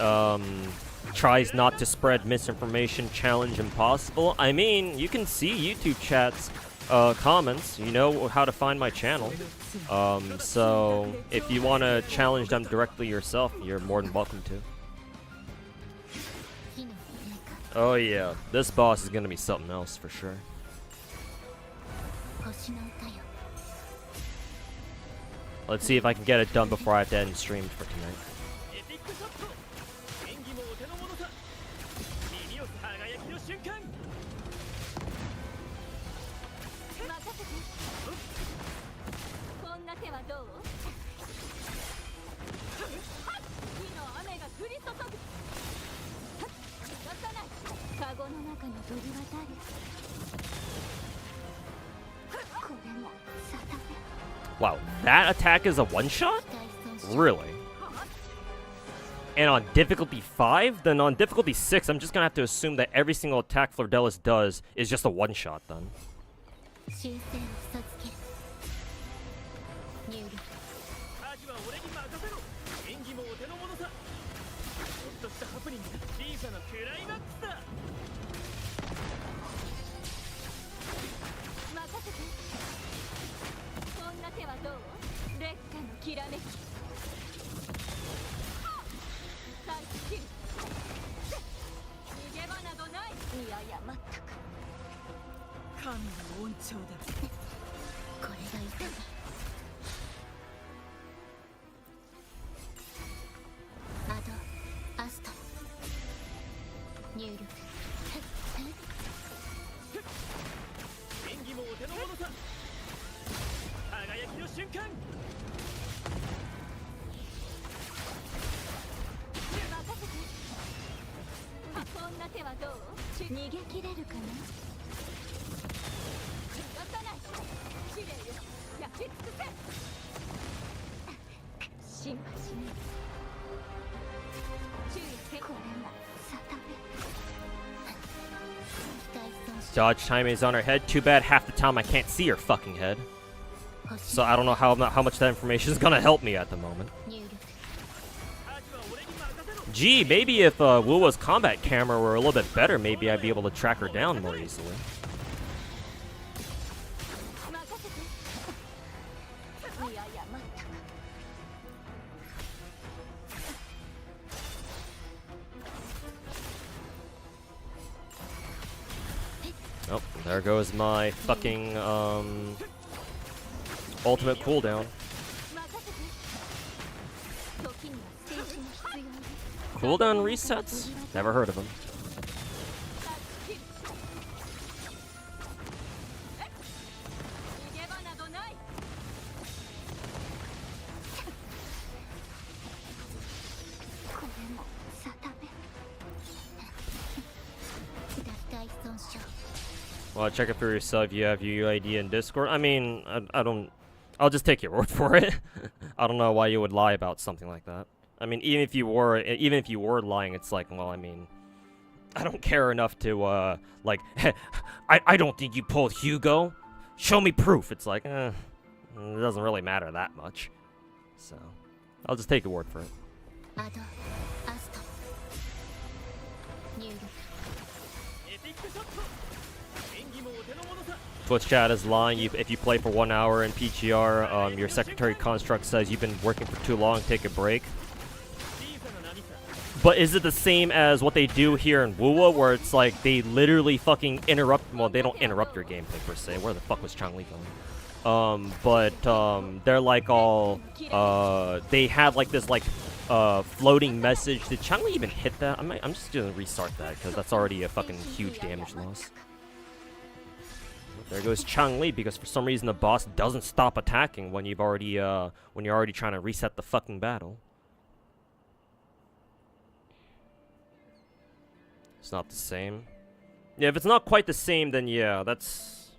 tries not to spread misinformation, challenge impossible. I mean, you can see YouTube chat's comments. You know how to find my channel. So if you want to challenge them directly yourself, you're more than welcome to. Oh yeah, this boss is gonna be something else for sure. Let's see if I can get it done before I have to end stream for tonight. Wow, that attack is a one-shot? Really? And on difficulty 5? Then on difficulty 6, I'm just gonna have to assume that every single attack Flordelis does is just a one-shot then. Dodge timing is on her head. Too bad half the time I can't see her fucking head. So I don't know how much that information is gonna help me at the moment. Gee, maybe if Wuwa's combat camera were a little bit better, maybe I'd be able to track her down more easily. Oh, there goes my fucking ultimate cooldown. Cooldown resets? Never heard of them. Well, check it for yourself. You have your UID in Discord. I mean, I don't. I'll just take your word for it. I don't know why you would lie about something like that. I mean, even if you were lying, it's like, well, I mean, I don't care enough to like, I don't think you pulled Hugo. Show me proof. It's like, it doesn't really matter that much. So, I'll just take your word for it. Twitch chat is lying. If you play for 1 hour in PGR, your secretary construct says you've been working for too long, take a break. But is it the same as what they do here in Wuwa, where it's like they literally fucking interrupt? Well, they don't interrupt your gameplay per se. Where the fuck was Changli going? They're like all they have like this like floating message. Did Changli even hit that? I'm just gonna restart that because that's already a fucking huge damage loss. There goes Changli, because for some reason the boss doesn't stop attacking when you're already trying to reset the fucking battle. It's not the same. Yeah, if it's not quite the same, then yeah, that's...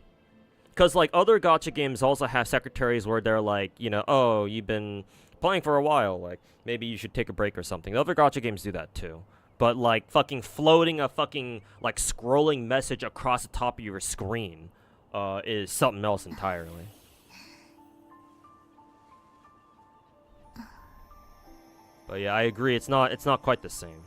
Because, like, other gacha games also have secretaries where they're like, you know, oh, you've been playing for a while, like, maybe you should take a break or something. Other gacha games do that, too. But, like, fucking floating a fucking, like, scrolling message across the top of your screen is something else entirely. But yeah, I agree, it's not quite the same.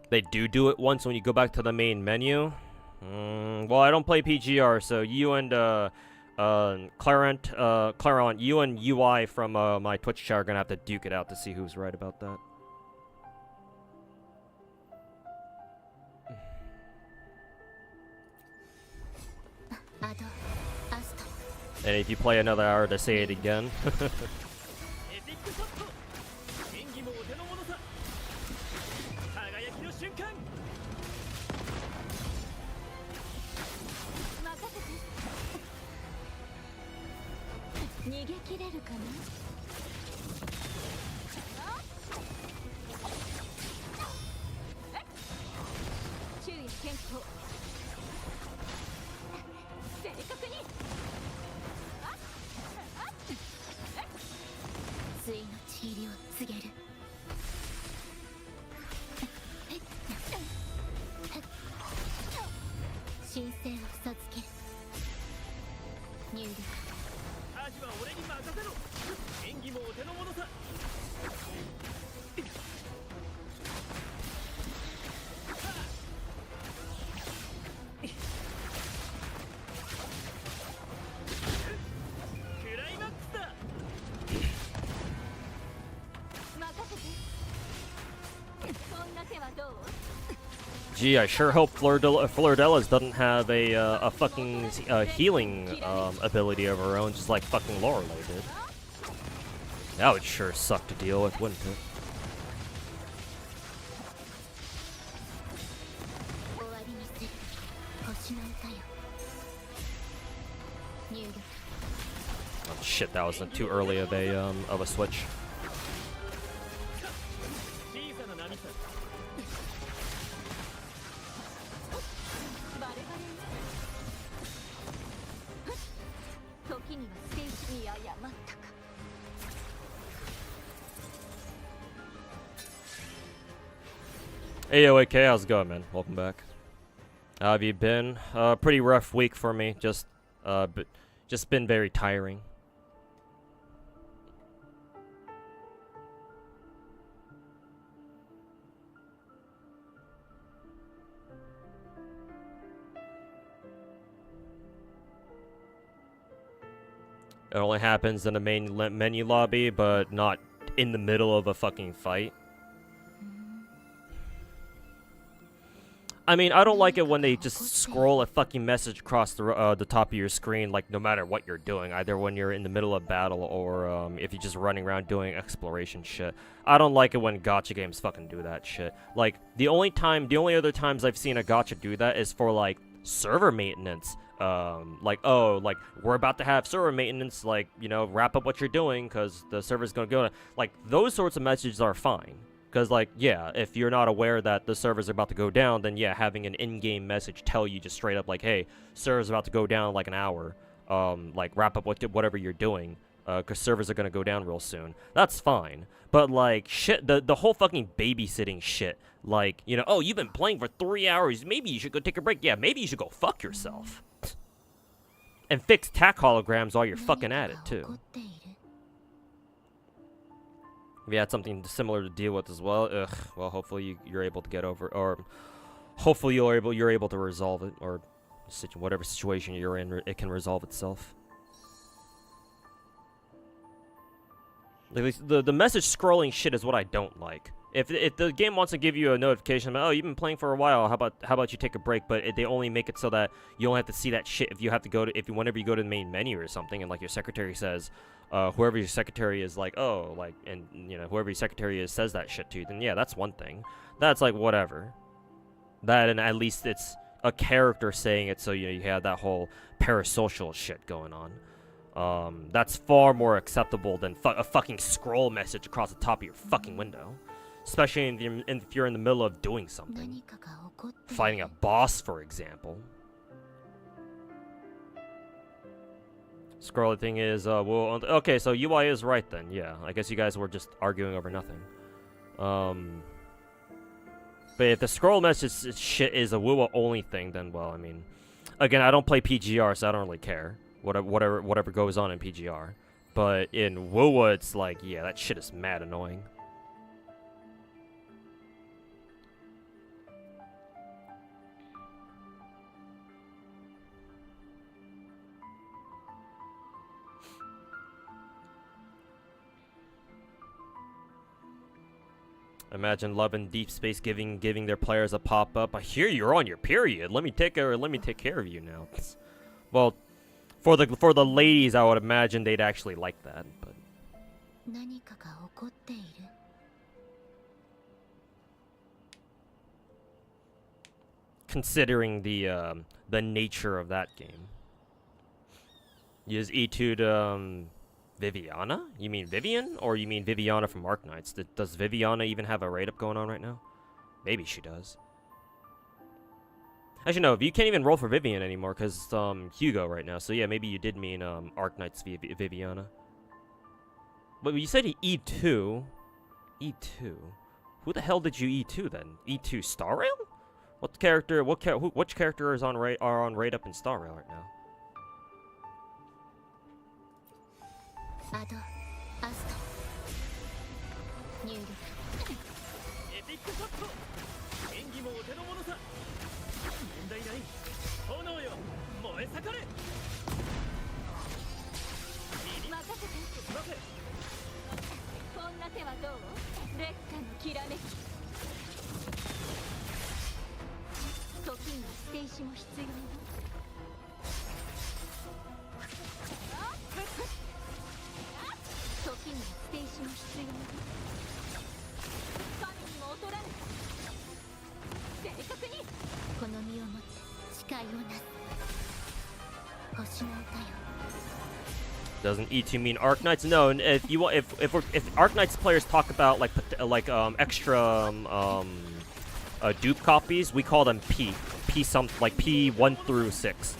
They do it once when you go back to the main menu. Well, I don't play PGR, so you and Clarent, you and UI from my Twitch chat are gonna have to duke it out to see who's right about that. And if you play another hour to say it again. Gee, I sure hope Flordelis doesn't have a fucking healing ability of her own, just like fucking Lorelei did. That would sure suck to deal with, wouldn't it? Oh shit, that was too early of a switch. Hey, AK, how's it going, man? Welcome back. How have you been? Pretty rough week for me. Just been very tiring. It only happens in the main menu lobby, but not in the middle of a fucking fight. I mean, I don't like it when they just scroll a fucking message across the top of your screen, like, no matter what you're doing. Either when you're in the middle of battle or if you're just running around doing exploration shit. I don't like it when gacha games fucking do that shit. Like, the only other times I've seen a gacha do that is for, like, server maintenance. Like, oh, like, we're about to have server maintenance, like, you know, wrap up what you're doing, because the server's gonna go. Like, those sorts of messages are fine. Because, like, yeah, if you're not aware that the servers are about to go down, then, yeah, having an in-game message tell you just straight up, like, hey, server's about to go down in, like, an hour. Like, wrap up whatever you're doing, because servers are going to go down real soon. That's fine. But, like, shit, the whole fucking babysitting shit, like, you know, oh, you've been playing for 3 hours, maybe you should go take a break. Yeah, maybe you should go fuck yourself. And fix tac holograms while you're fucking at it, too. If you had something similar to deal with as well, well, hopefully you're able to get over, or hopefully you're able to resolve it, or whatever situation you're in, it can resolve itself. Like, the message scrolling shit is what I don't like. If the game wants to give you a notification about, oh, you've been playing for a while, how about you take a break? But they only make it so that you don't have to see that shit if you have to go to whenever you go to the main menu or something, and like your secretary says, whoever your secretary is, like, oh, like, and you know, whoever your secretary is says that shit to you, then yeah, that's one thing. That's like whatever. That, and at least it's a character saying it, so you know, you have that whole parasocial shit going on. That's far more acceptable than a fucking scroll message across the top of your fucking window. Especially if you're in the middle of doing something. Fighting a boss, for example. Scrolly thing is, well, okay, so UI is right then, yeah. I guess you guys were just arguing over nothing. But if the scroll message shit is a WUA only thing, then, well, I mean... Again, I don't play PGR, so I don't really care. Whatever goes on in PGR. But in WUA, it's like, yeah, that shit is mad annoying. Imagine Love and Deep Space giving their players a pop-up. I hear you're on your period. Let me take care of you now. Well, for the ladies, I would imagine they'd actually like that, but 何かが起こっている considering the nature of that game. Use E2 to Viviana? You mean Vivian? Or you mean Viviana from Arknights? Does Viviana even have a raid up going on right now? Maybe she does. Actually, no, you can't even roll for Vivian anymore because it's Hugo right now. So yeah, maybe you did mean Arknights Viviana. But you said E2. E2. Who the hell did you E2 then? E2 Star Rail? What character? Which character is on raid up in Star Rail right now? アドアスト入力エピックショット演技もお手の物さ問題ない炎よ燃え盛れ任せて待てこんな手はどう劣化のきらめき時には捨て石も必要よ時には捨て石も必要よ神にも劣らぬ正確にこの身をもち誓いをなす星の歌よ Doesn't E2 mean Arknights? No, and if Arknights players talk about like extra dupe copies, we call them P P1 through 6.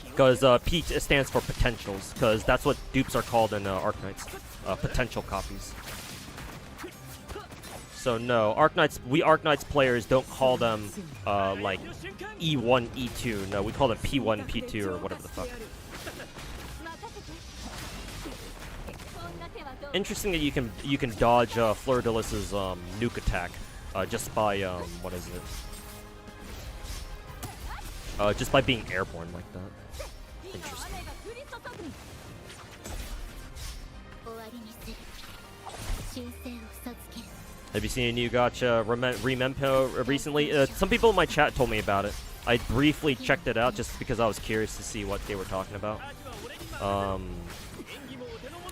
Because P stands for potentials, because that's what dupes are called in Arknights, potential copies. So no, we Arknights players don't call them like E1, E2. No, we call them P1, P2, or whatever the fuck. Interesting that you can dodge Fleur de Lis's nuke attack just by what is it? Just by being airborne like that. Interesting. Have you seen a new gacha Remempo recently? Some people in my chat told me about it. I briefly checked it out just because I was curious to see what they were talking about.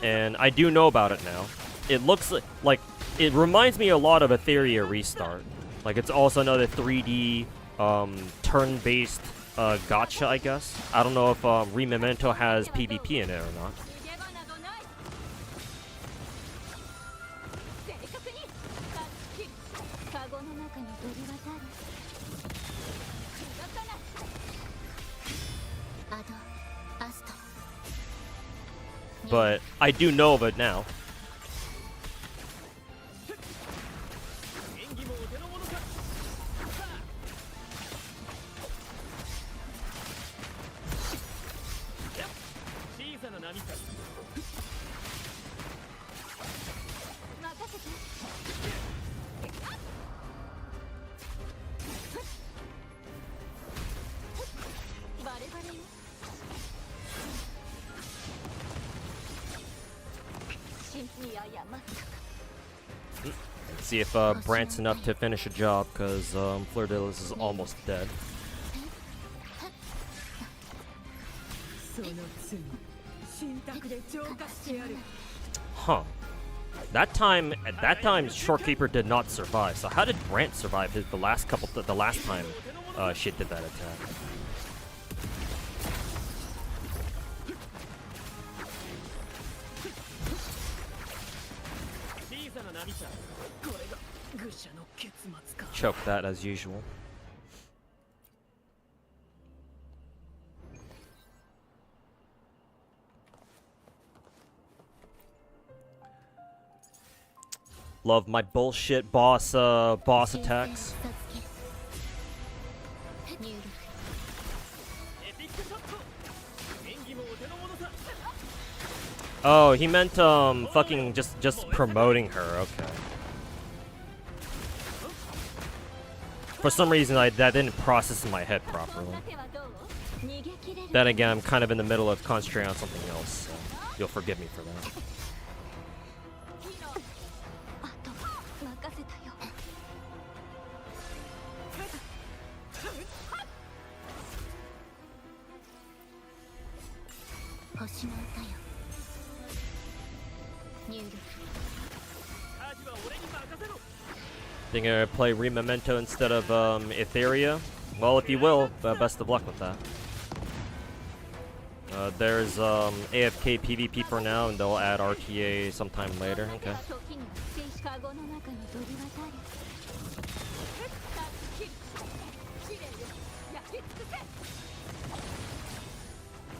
And I do know about it now. It looks like it reminds me a lot of Ethereary Restart. Like it's also another 3D turn-based gacha, I guess. I don't know if Rememento has PvP in it or not. But I do know of it now. See if Brant's enough to finish a job, because Fleur de Lis is almost dead. Huh. At that time, Shorekeeper did not survive. So how did Brant survive the last time shit did that attack? Choke that as usual. Love my bullshit boss attacks. Oh, he meant fucking just promoting her. Okay. For some reason, that didn't process in my head properly. Then again, I'm kind of in the middle of concentrating on something else, so you'll forgive me for that. 星の歌よ入力 Think you're gonna play Rememento instead of Ethereary? Well, if you will, best of luck with that. There's AFK PvP for now, and they'll add RTA sometime later. Okay. 時にカゴの中の鳥渡り試練よ焼き尽くせ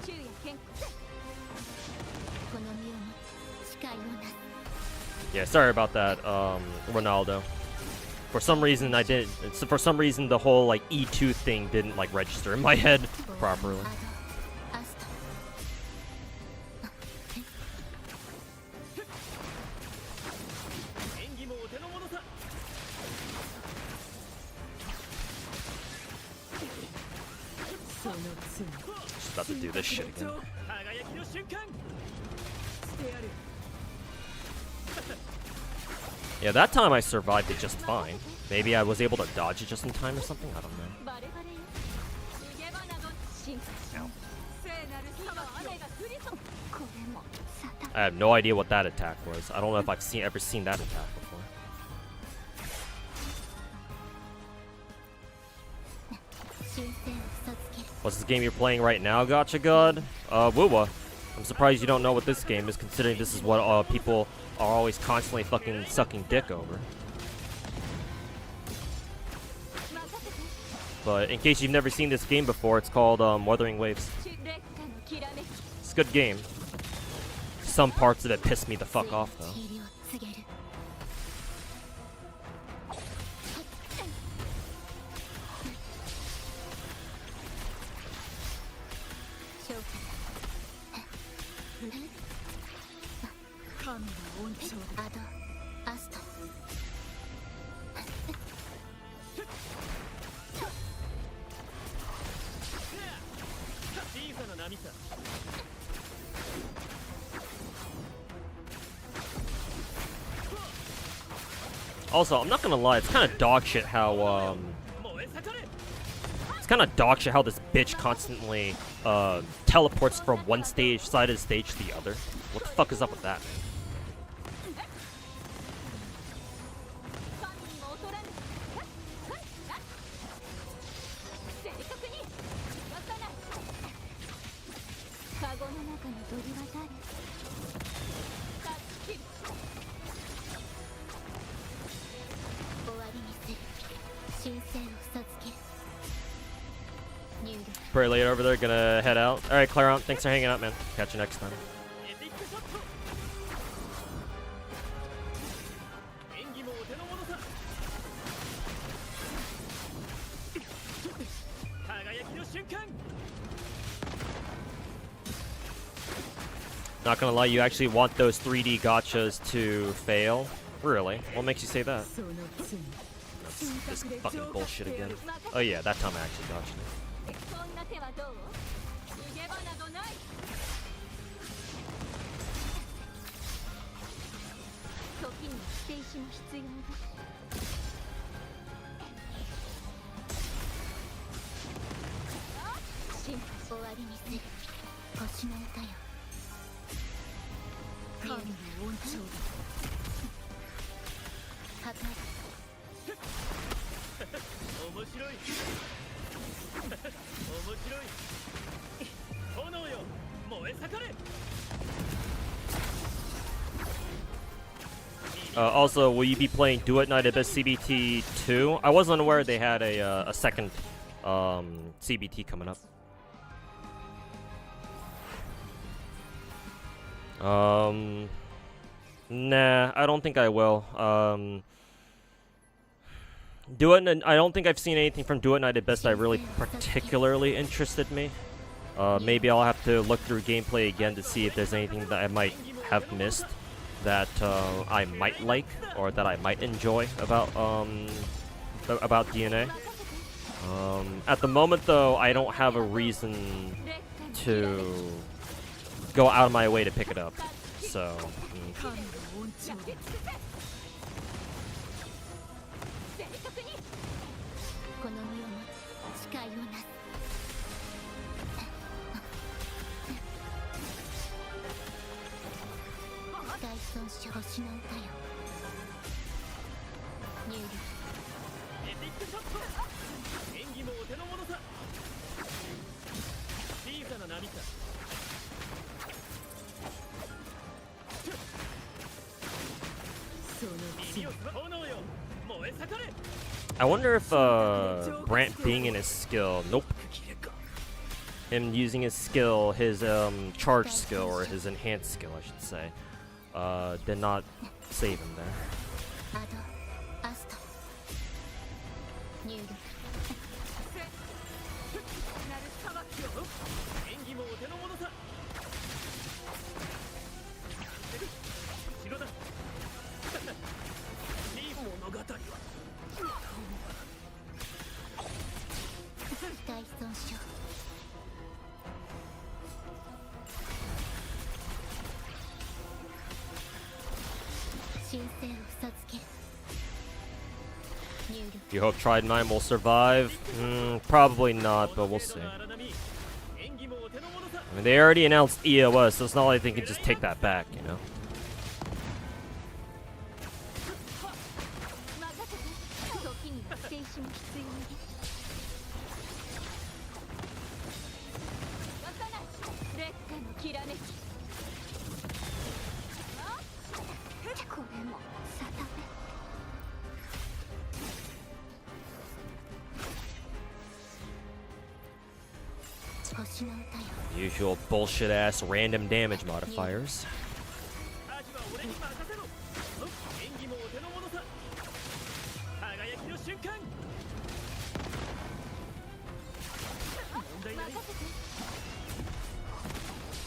昼夜健康この身をも誓いをなす Yeah, sorry about that, Ronaldo. For some reason, for some reason, the whole like E2 thing didn't like register in my head properly. アスト Just about to do this shit again. Yeah, that time I survived it just fine. Maybe I was able to dodge it just in time or something? I don't know. バレバレよ逃げ場など進化し聖なる火の雨が降り注ぐこれもサタン I have no idea what that attack was. I don't know if I've ever seen that attack before. 神聖を授ける What's this game you're playing right now, Gacha God? Wuwa. I'm surprised you don't know what this game is, considering this is what people are always constantly fucking sucking dick over. But in case you've never seen this game before, it's called Wuthering Waves. 劣化のきらめき It's a good game. Some parts of it piss me the fuck off, though. 塵を告げる 神の恩寵アドアスト Also, I'm not gonna lie, it's kind of dog shit how it's kind of dog shit how this bitch constantly teleports from one side of the stage to the other. What the fuck is up with that, man? 神にも劣らぬ正確に逃さないカゴの中の鳥渡り断ち切る終わりにする神聖を授ける入力 Pretty late over there, gonna head out. Alright, Claremont, thanks for hanging out, man. Catch you next time. 演技もお手の物さ輝きの瞬間 Not gonna lie, you actually want those 3D gachas to fail? Really? What makes you say that? That's this fucking bullshit again. Oh yeah, that time I actually dodged it. そんな手はどう逃げ場などない時に捨て石も必要だ進化終わりにする星の歌よ神の恩寵だ破壊面白い面白い炎よ燃え盛れ Also, will you be playing Do It Night Abyss CBT 2? I wasn't aware they had a second CBT coming up. Nah, I don't think I will. I don't think I've seen anything from Do It Night Abyss that really particularly interested me. Maybe I'll have to look through gameplay again to see if there's anything that I might have missed that I might like or that I might enjoy about DNA. At the moment, though, I don't have a reason to go out of my way to pick it up. So. 神の恩寵だ正確にこの身をも誓いをなす尊者星の歌よ入力エピックショット。演技もお手の物さ。小さな波さ。 I wonder if Brant being in his skill, nope. Him using his skill, his charge skill or his enhanced skill, I should say, did not save him there. アドアスト入力 大損傷 神聖を授ける入力 You hope Tried 9 will survive? Probably not, but we'll see. I mean, they already announced EOS, so it's not like they can just take that back, you know? 任せて時には静止も必要ね湧かない劣化のきらめきこれもサタメ 星の歌よ Usual bullshit ass random damage modifiers.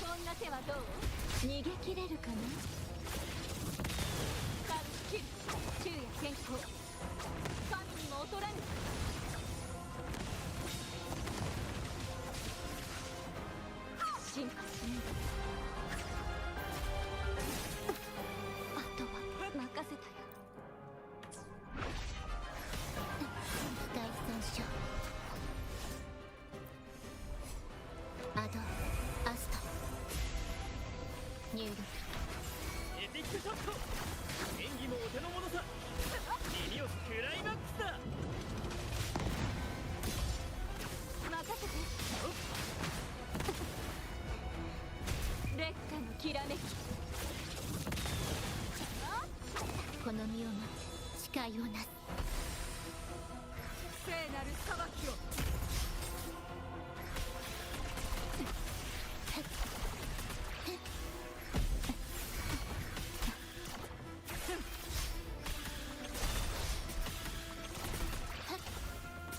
こんな手はどう逃げ切れるかな軽く切る昼夜健康神にも劣らぬ進化しないあとは任せたよ大損傷アドアスト入力エピックショット。演技もお手の物さ。耳をクライマックスだ。任せて劣化のきらめきこの身を待つ誓いをなす聖なる裁きを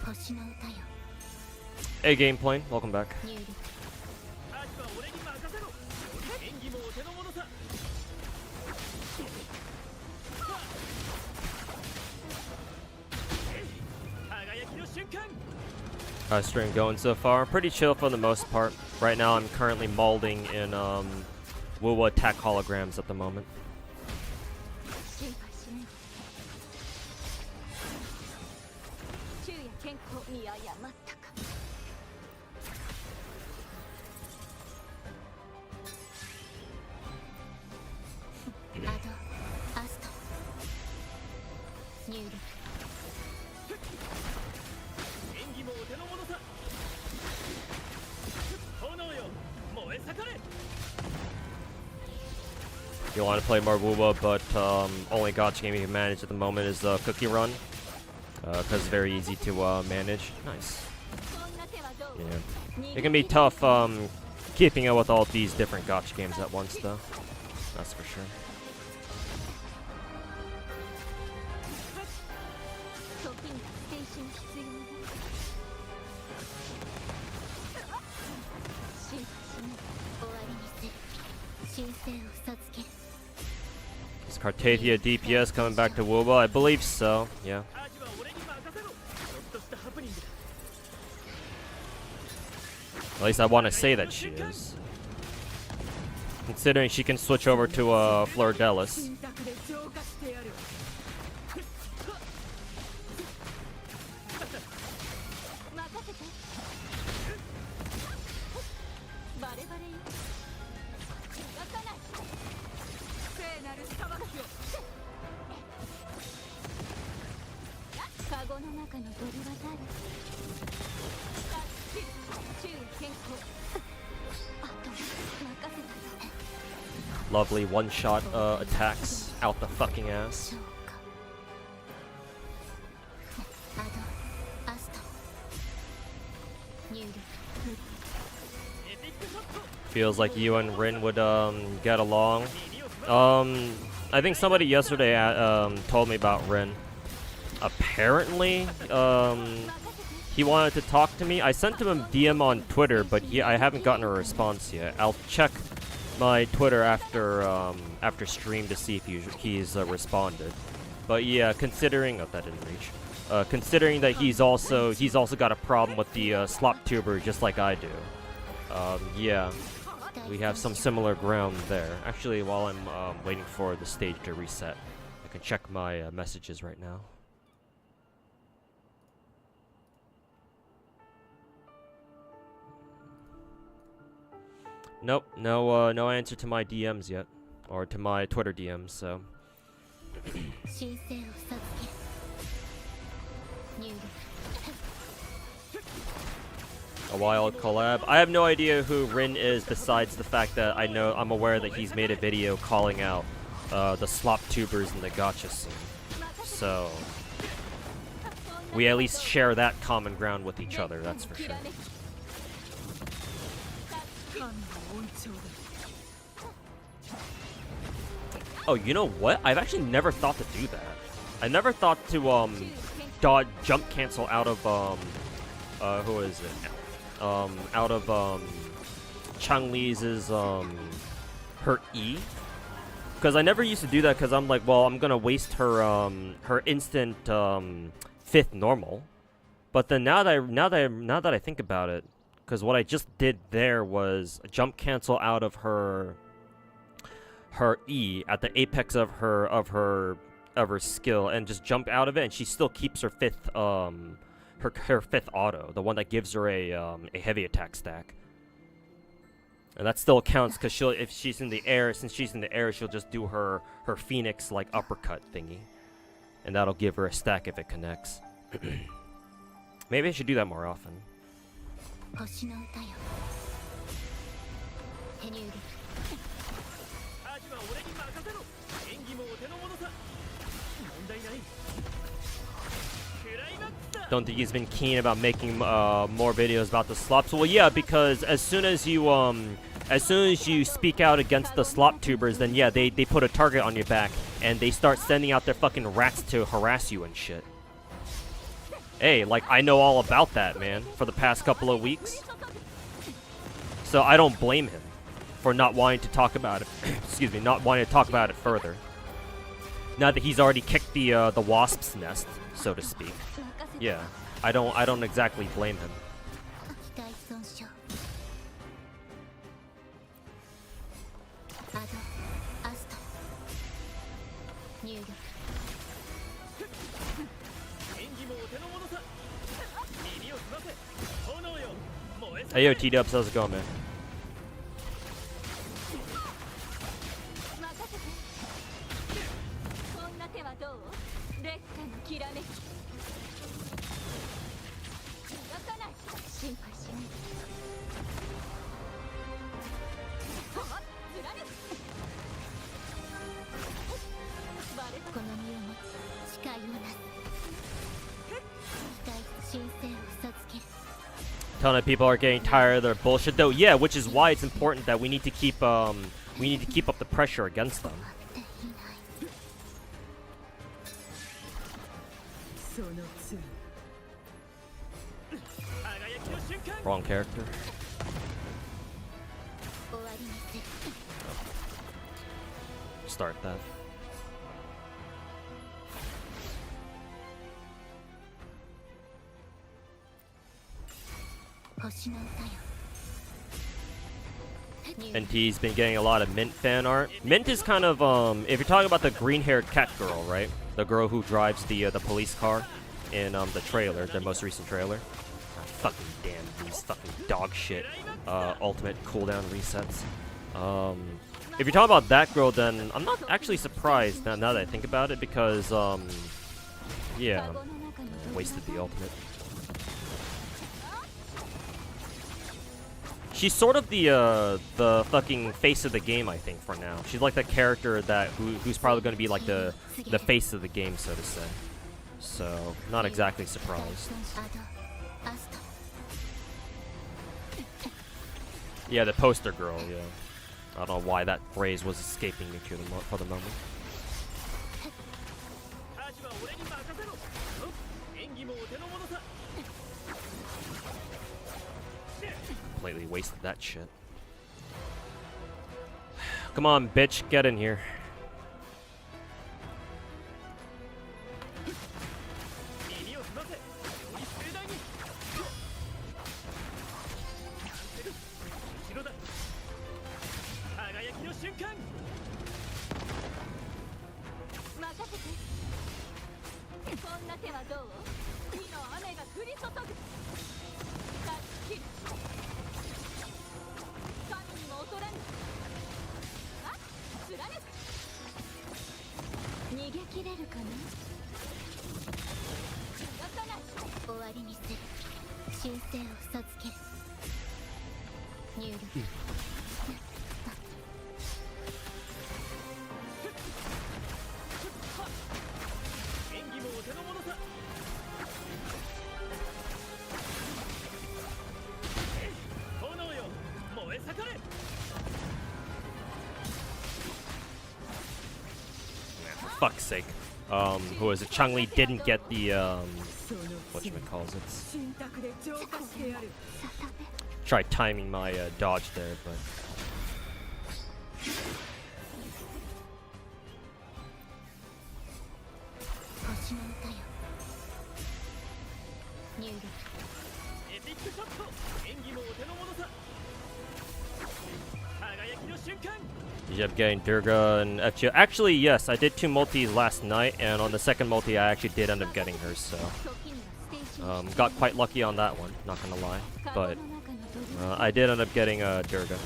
星の歌よ Hey, Game Plane, welcome back. 入力アジは俺に任せろ。演技もお手の物さ。輝きの瞬間。 How's stream going so far? Pretty chill for the most part. Right now, I'm currently molding in Wuwa attack holograms at the moment. 心配しない昼夜健康見誤ったかアドアスト入力演技もお手の物さ。炎よ、燃え盛れ。 You want to play more Wuwa, but only gacha game you can manage at the moment is Cookie Run. Because it's very easy to manage. Nice. こんな手はどう Yeah. It can be tough keeping up with all these different gacha games at once, though. That's for sure. 時には静止も必要ね心配しない終わりにせる神聖を授ける Is Cartathia DPS coming back to Wuba? I believe so, yeah. アジは俺に任せろ。ちょっとしたハプニングだ。 At least I want to say that she is. Considering she can switch over to Fleur Delis. 信託で浄化してやる。任せてバレバレよ湧かない聖なる裁 Lovely one-shot attacks out the fucking ass. Feels like you and Rin would get along. I think somebody yesterday told me about Rin. Apparently, he wanted to talk to me. I sent him a DM on Twitter, but I haven't gotten a response yet. I'll check my Twitter after stream to see if he's responded. But yeah, considering that didn't reach. Considering that he's also got a problem with the slop tuber just like I do. Yeah, we have some similar ground there. Actually, while I'm waiting for the stage to reset, I can check my messages right now. Nope, no answer to my DMs yet, or to my Twitter DMs. So. A wild collab. I have no idea who Rin is besides the fact that I'm aware that he's made a video calling out the slop tubers in the gacha scene. So we at least share that common ground with each other, that's for sure. Oh, you know what? I've actually never thought to do that. I never thought to dodge jump cancel out of who is it? Out of Chang-Li's her E, because I never used to do that because I'm like, well, I'm gonna waste her her instant fifth normal. But then now that I think about it, because what I just did there was jump cancel out of her E at the apex of her skill and just jump out of it, and she still keeps her fifth her fifth auto, the one that gives her a heavy attack stack. And that still counts because if she's in the air, since she's in the air, she'll just do her phoenix like uppercut thingy, and that'll give her a stack if it connects. Maybe I should do that more often. Don't think he's been keen about making more videos about the slops. Well, yeah, because as soon as you speak out against the slop tubers, then yeah, they put a target on your back and they start sending out their fucking rats to harass you and shit. Hey, like, I know all about that, man, for the past couple of weeks. So I don't blame him for not wanting to talk about it. Excuse me, not wanting to talk about it further. Now that he's already kicked the wasp's nest, so to speak. Yeah, I don't exactly blame him. Hey yo, T-Dubs, how's it going, man? Ton of people are getting tired of their bullshit, though. Yeah, which is why it's important that we need to keep up the pressure against them. Wrong character. Start that. NT's been getting a lot of Mint fan art. Mint is kind of if you're talking about the green-haired cat girl, right? The girl who drives the police car in the trailer, the most recent trailer. Oh, fucking damn these fucking dog shit ultimate cooldown resets. If you're talking about that girl, then I'm not actually surprised now that I think about it, because yeah. Wasted the ultimate. She's sort of the fucking face of the game, I think, for now. She's like the character that who's probably going to be like the face of the game, so to say. So, not exactly surprised. Yeah, the poster girl, yeah. I don't know why that phrase was escaping me for the moment. Completely wasted that shit. Come on, bitch, get in here. Fuck's sake. Who is it? Chun-Li didn't get the, whatchamacallit. Tried timing my, dodge there, but... You end up getting Durga and FGO. Actually, yes, I did 2 multis last night, and on the second multi, I actually did end up getting her, so... got quite lucky on that one, not gonna lie. But, I did end up getting, Durga.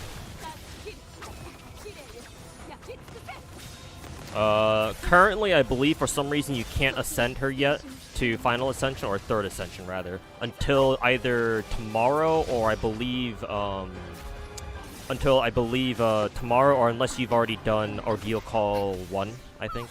Currently, I believe for some reason you can't ascend her yet to Final Ascension, or Third Ascension, rather, until either tomorrow, or I believe, tomorrow, or unless you've already done Ordeal Call 1, I think.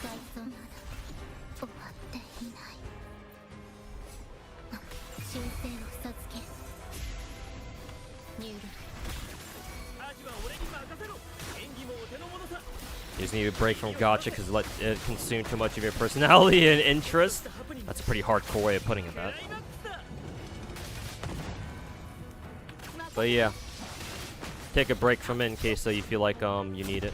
You just need a break from gacha because it consumed too much of your personality and interest. That's a pretty hardcore way of putting it, that. But yeah. Take a break from it in case you feel like you need it.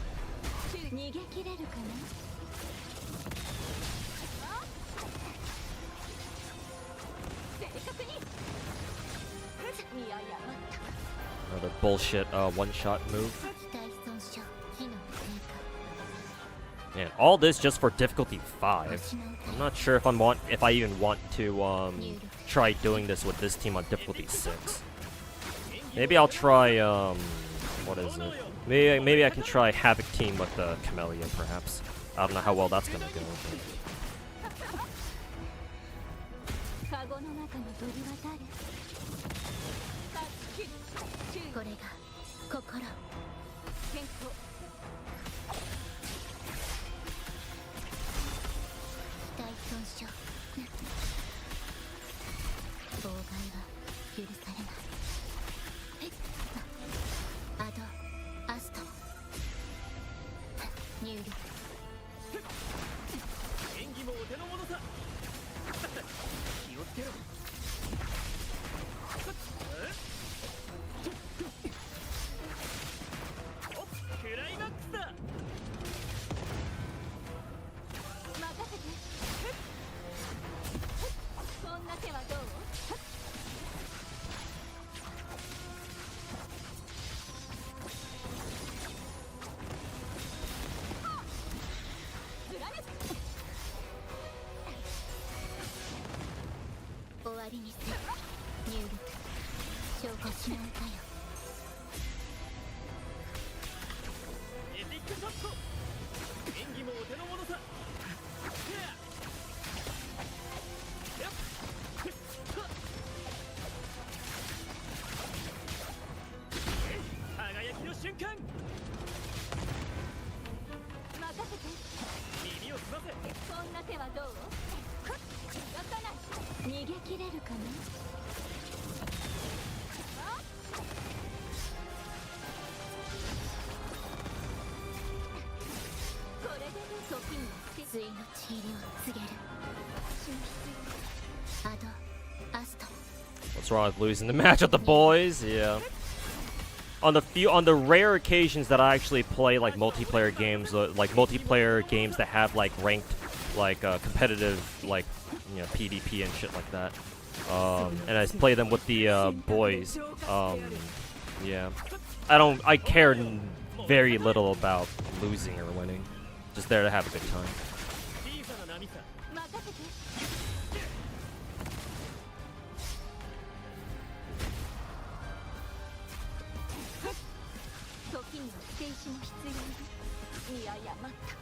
Another bullshit one-shot move. Man, all this just for difficulty 5. I'm not sure if I even want to try doing this with this team on difficulty 6. Maybe I'll try what is it? Maybe I can try Havoc team with Camellia, perhaps. I don't know how well that's gonna go. きれるかな。これで時についの治療を告げる。アドアスト What's wrong with losing the match with the boys? Yeah. On the rare occasions that I actually play like multiplayer games that have like ranked, like competitive, like, you know, PvP and shit like that, and I play them with the boys. Yeah, I care very little about losing or winning. Just there to have a good time. 時には停止も必要。いやいや待ったか。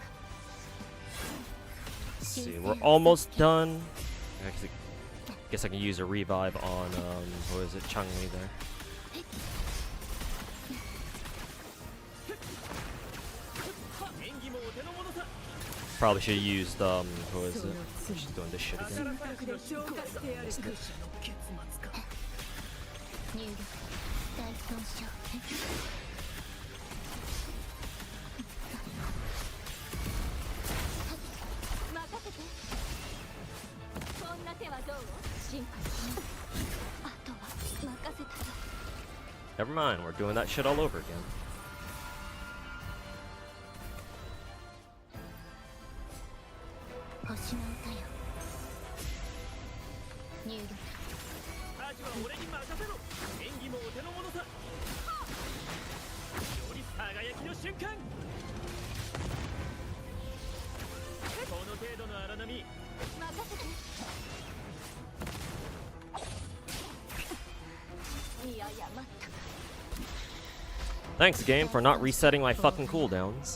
See, we're almost done. Guess I can use a revive on what is it, Changli there. Probably should have used who is it? She's doing this shit again. 入力大損傷。任せて。こんな手はどう？心配しない。あとは任せたぞ。 Never mind, we're doing that shit all over again. 星の歌よ。入力。アジは俺に任せろ。演技もお手の物さ。より輝きの瞬間。この程度の荒波。任せて。いやいや待ったか。 Thanks, game, for not resetting my fucking cooldowns. 許されない。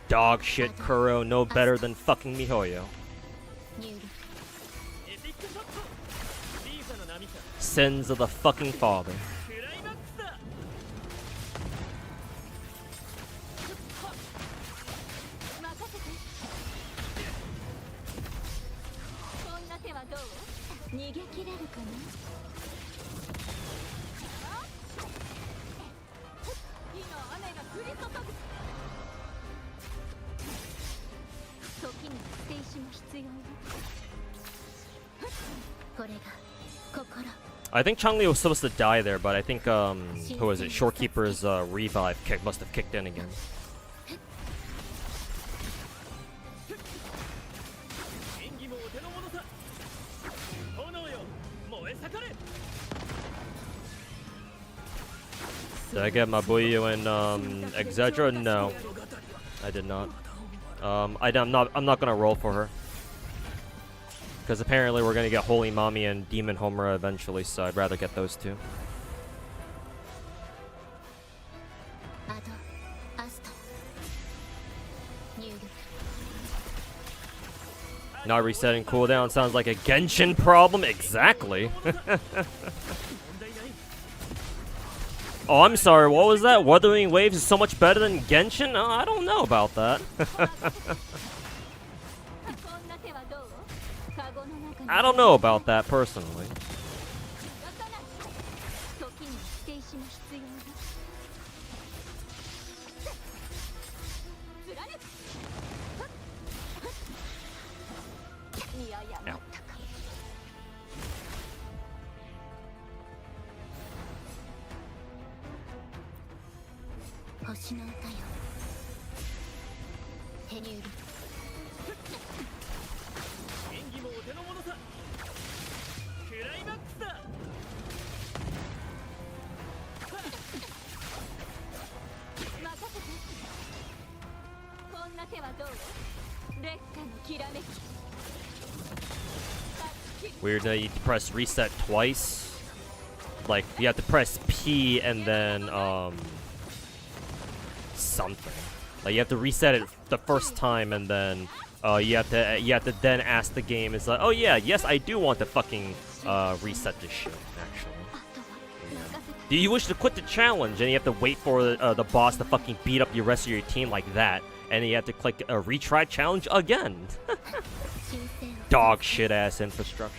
Dog shit Kuro, no better than fucking Mihoyo. 入力。 エピックショット。リーザの波さ。 Sins of the fucking father. クライマックスだ。任せて。こんな手はどう？逃げ切れるかな。火の雨が降り注ぐ。時には停止も必要よ。これが心。 I think Changli was supposed to die there, but I think who was it? Shorekeeper's revive kick must have kicked in again. 演技もお手の物さ。炎よ、燃え盛れ。 Did I get my Buyu and Exedra? No, I did not. I'm not gonna roll for her. Because apparently we're gonna get Holy Mommy and Demon Homura eventually, so I'd rather get those two. アドアスト。入力。 Not resetting cooldown sounds like a Genshin problem. Exactly. Oh, I'm sorry. What was that? Wuthering Waves is so much better than Genshin? Oh, I don't know about that. こんな手はどう？カゴの中に。 I don't know about that personally. 時には停止も必要よ。貫く。いやいや待ったか。 星の歌よ。手入力。 演技もお手の物さ。クライマックスだ。任せて。こんな手はどう？劣化のきらめき。 Weird that you press reset twice. Like, you have to press P and then, something. Like, you have to reset it the first time and then, you have to then ask the game, it's like, oh yeah, yes, I do want to fucking, reset this shit, actually. あとは任せた。Do you wish to quit the challenge and you have to wait for the boss to fucking beat up the rest of your team like that, and then you have to click a retry challenge again? Dog shit ass infrastructure.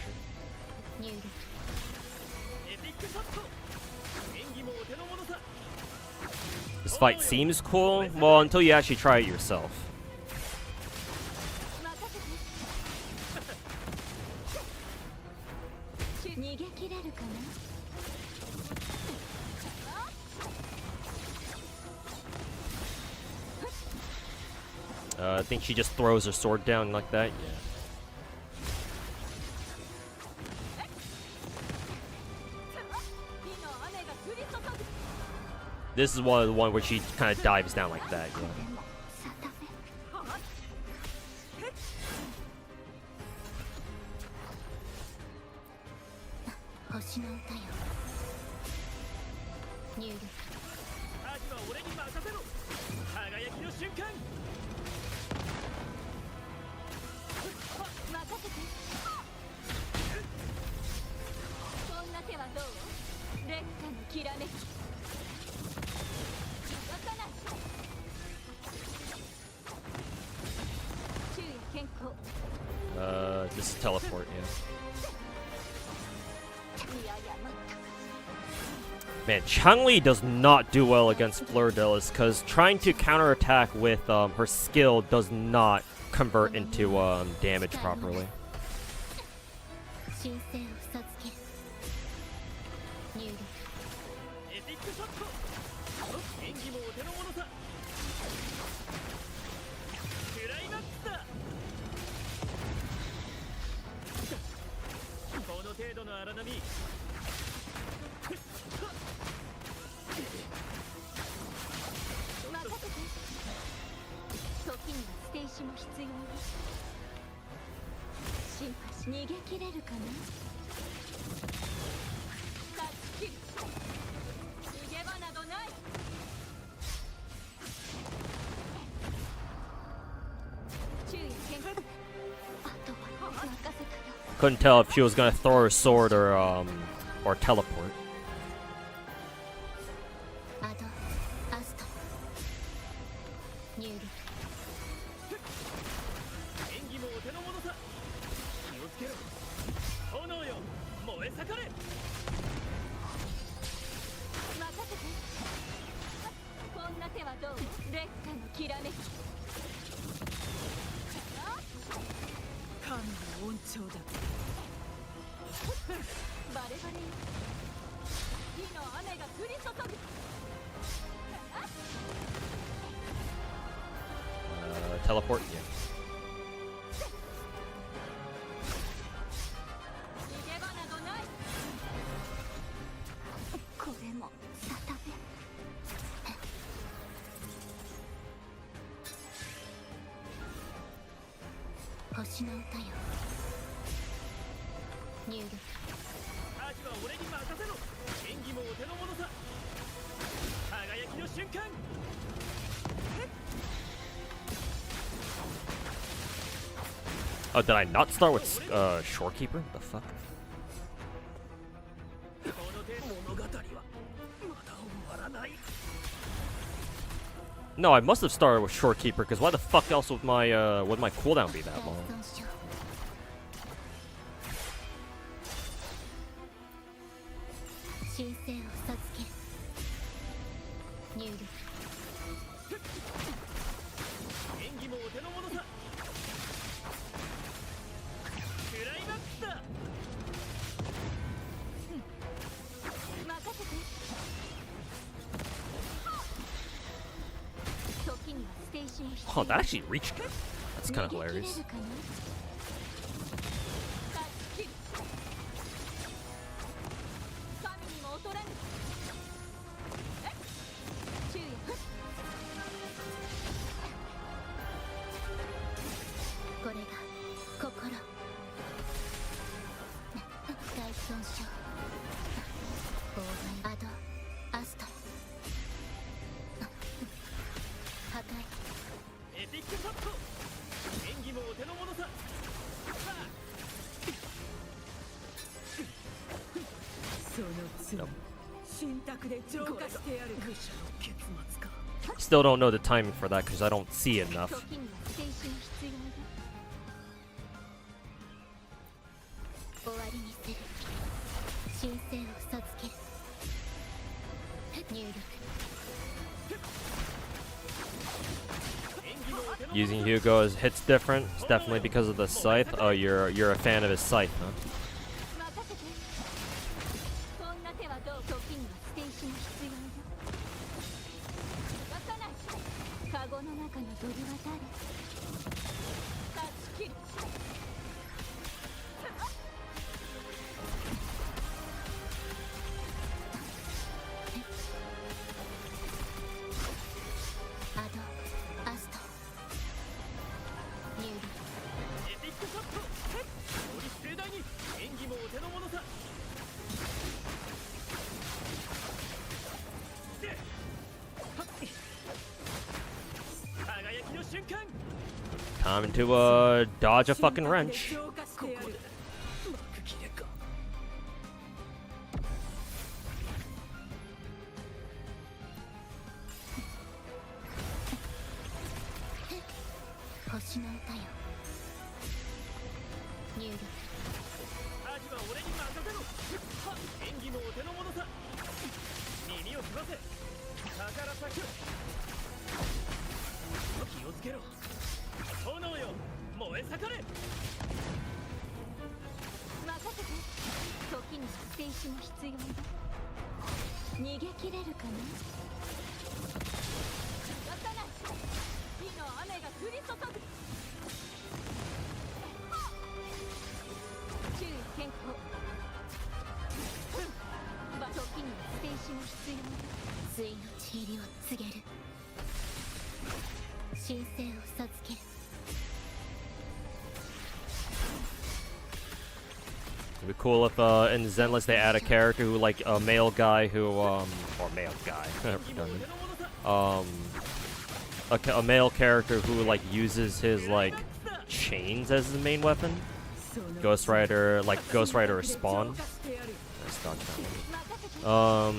This fight seems cool, well, until you actually try it yourself. I think she just throws her sword down like that. Yeah. This is one of the one where she kind of dives down like that. Yeah. This is teleport, yeah. Man, Chun-Li does not do well against Fleur-de-Lis because trying to counterattack with her skill does not convert into damage properly. Couldn't tell if she was gonna throw her sword or teleport. Teleport? Yeah. Oh, did I not start with Shorekeeper? The fuck? No, I must have started with Shorekeeper, because why the fuck else would my cooldown be that long? Oh, that actually reached it. That's kind of hilarious. Still don't know the timing for that because I don't see enough. 時には青春必要だ。終わりにする。神聖を授ける。入力。 Using Hugo as hits different. It's definitely because of the scythe. Oh, you're a fan of his scythe, huh? 任せて。こんな手はどう？時には捨て石も必要よ。渡さない。カゴの中の鳥は誰？断ち切る。アド、アスト。入力。 エピックショット。より盛大に演技もお手の物さ。輝きの瞬間。 Time to dodge a fucking wrench. ここで幕切れか。 星の歌よ。入力。 アジは俺に任せろ。演技もお手の物さ。耳を澄ませ。宝咲く。気をつけろ。炎よ、燃え盛れ。任せて。時には捨て石も必要だ。逃げ切れるかな。渡さない。火の雨が降り注ぐ。注意健康。時には捨て石も必要だ。ついのちりを告げる。神聖を授ける。 It'd be cool if in Zenless they add a character who like a male guy who or male guy redundant. A male character who like uses his like chains as the main weapon. Ghost Rider, like Ghost Rider or Spawn. Nice dodge that.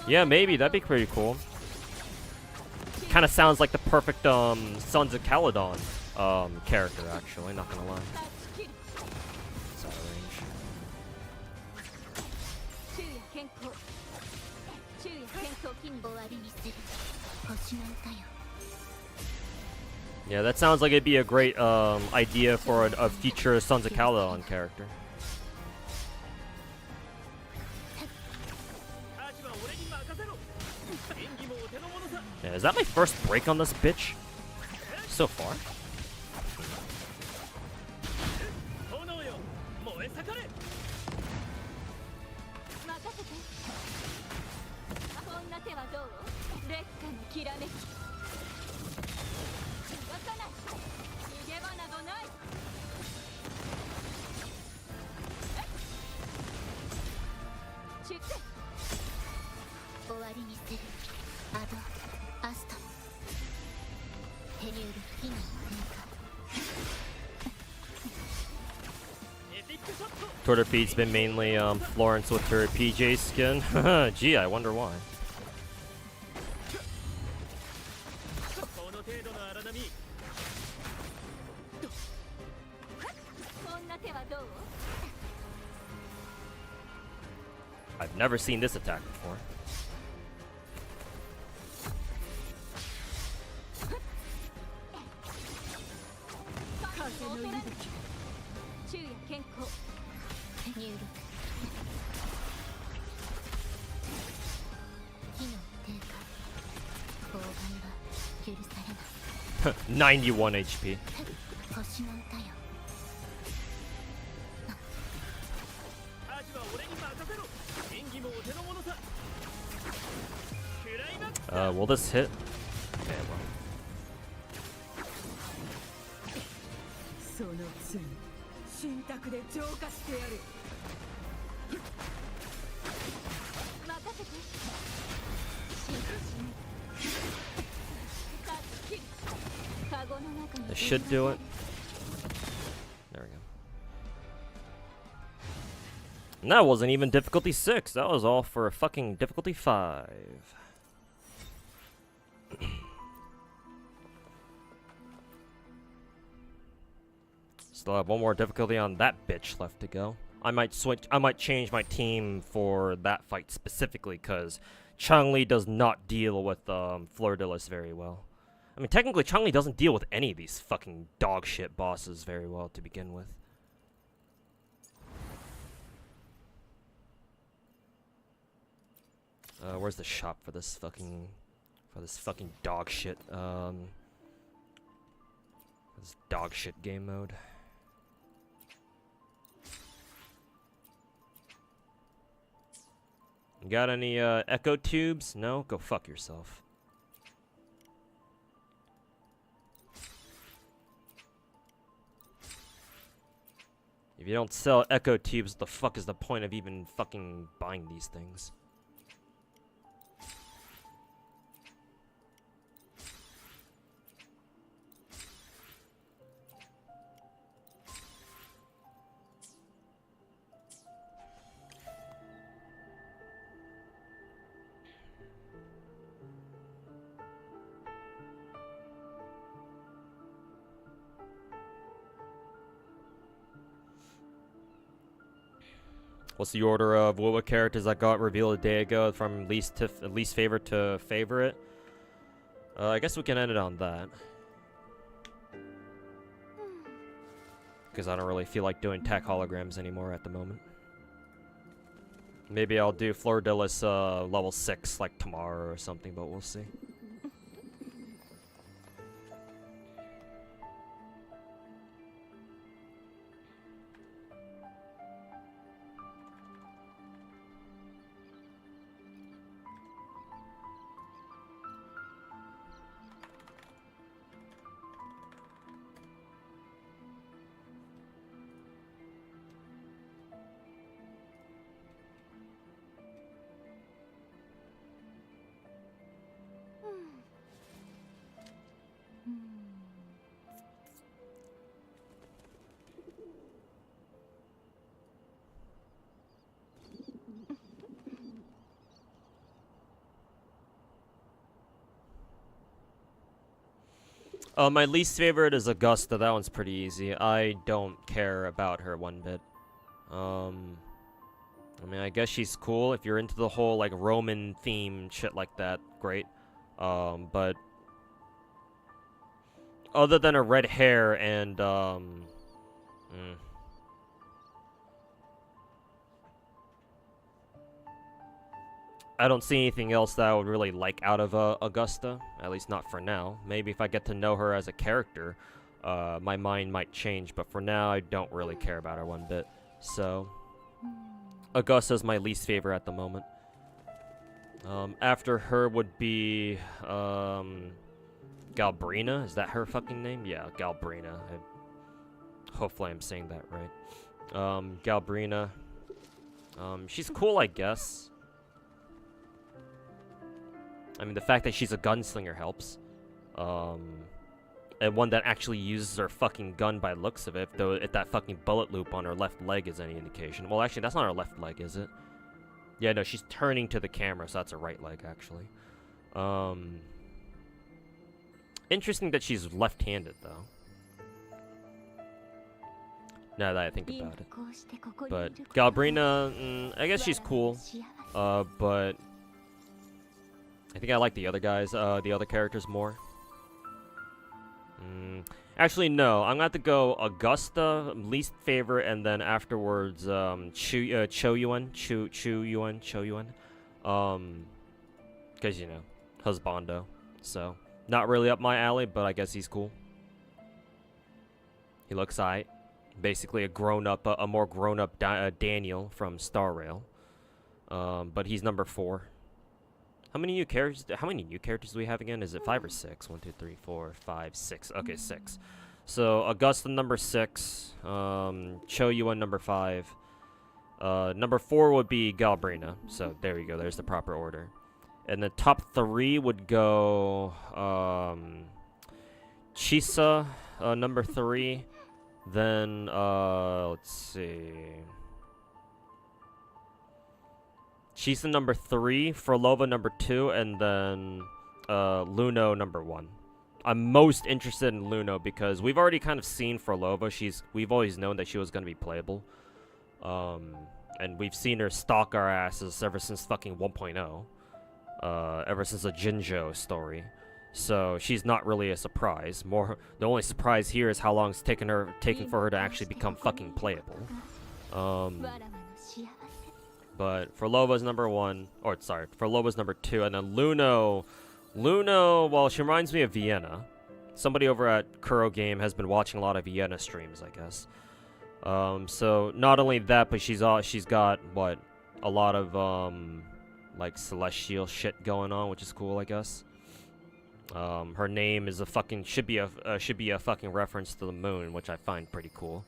Yeah, maybe that'd be pretty cool. Kind of sounds like the perfect Sons of Caledon character actually, not gonna lie. It's out of range. 昼夜健康。昼夜健康期に終わりにする。星の歌よ。 Yeah, that sounds like it'd be a great idea for a future Sons of Caledon character. アジは俺に任せろ。演技もお手の物さ。 Yeah, is that my first break on this bitch? So far? 炎よ、燃え盛れ。任せて。こんな手はどう？烈火のきらめき。渡さない。逃げ場などない。出世。終わりにする。アド、アスト。手による火の変化。 エピックショット。 Twitter feed's been mainly Florence with her PJ skin. Gee, I wonder why. この程度の荒波。 こんな手はどう？ I've never seen this attack before. 風の息吹。昼夜健康。入力。機能低下。妨害は許されない。 91 HP. 星の歌よ。 アジは俺に任せろ。演技もお手の物さ。クライマックス。 Will this hit? Okay, well. その罪神託で浄化してやる。任せて。進化しない。断ち切る。カゴの中に。 This should do it. There we And that wasn't even difficulty 6. That was all for a fucking difficulty 5. Still have one more difficulty on that bitch left to go. I might change my team for that fight specifically, because Chun-Li does not deal with Fleur-de-Lis very well. I mean, technically, Chun-Li doesn't deal with any of these fucking dog shit bosses very well to begin with. Where's the shop for this fucking dog shit? This dog shit game mode. You got any echo tubes? No? Go fuck yourself. If you don't sell echo tubes, what the fuck is the point of even fucking buying these things? What's the order of what characters I got revealed a day ago from least favorite to favorite? I guess we can end it on that. Because I don't really feel like doing tech holograms anymore at the moment. Maybe I'll do Fleur-de-Lis level 6 like tomorrow or something, but we'll see. My least favorite is Augusta. That one's pretty easy. I don't care about her one bit. I mean, I guess she's cool. If you're into the whole, like, Roman theme shit like that, great. But other than her red hair and, I don't see anything else that I would really like out of Augusta, at least not for now. Maybe if I get to know her as a character, my mind might change, but for now, I don't really care about her one bit. So, Augusta's my least favorite at the moment. After her would be, Galbrina? Is that her fucking name? Yeah, Galbrina. Hopefully I'm saying that right. Galbrina. She's cool, I guess. I mean, the fact that she's a gunslinger helps. And one that actually uses her fucking gun by looks of it, though if that fucking bullet loop on her left leg is any indication. Well, actually, that's not her left leg, is it? Yeah, no, she's turning to the camera, so that's her right leg, actually. Interesting that she's left-handed, though. Now that I think about it. But Galbrina, I guess she's cool. But I think I like the other guys, the other characters more. Actually, no. I'm gonna have to go Augusta, least favorite, and then afterwards, Cho Yuan. Because, you know, husbando. So, not really up my alley, but I guess he's cool. He looks aight. Basically a grown-up, a more grown-up Daniel from Star Rail. But he's number 4. How many new characters do we have again? Is it 5 or 6? 1, 2, 3, 4, 5, 6. Okay, 6. So Augusta number 6, Cho Yuan number 5. Number 4 would be Galbrina. So there you go. There's the proper order. And the top 3 would go Chisa, number 3. Then let's see. She's the number 3, Frolova number 2, and then Luno number 1. I'm most interested in Luno because we've already kind of seen Frolova. We've always known that she was gonna be playable. And we've seen her stalk our asses ever since fucking 1.0. Ever since the Jinjo story. So she's not really a surprise. The only surprise here is how long it's taken for her to actually become fucking playable. But Frolova's number 1, or sorry, Frolova's number 2, and then Luno, well, she reminds me of Vienna. Somebody over at Kuro Game has been watching a lot of Vienna streams, I guess. So not only that, but she's got what, a lot of like celestial shit going on, which is cool, I guess. Her name is should be a fucking reference to the moon, which I find pretty cool.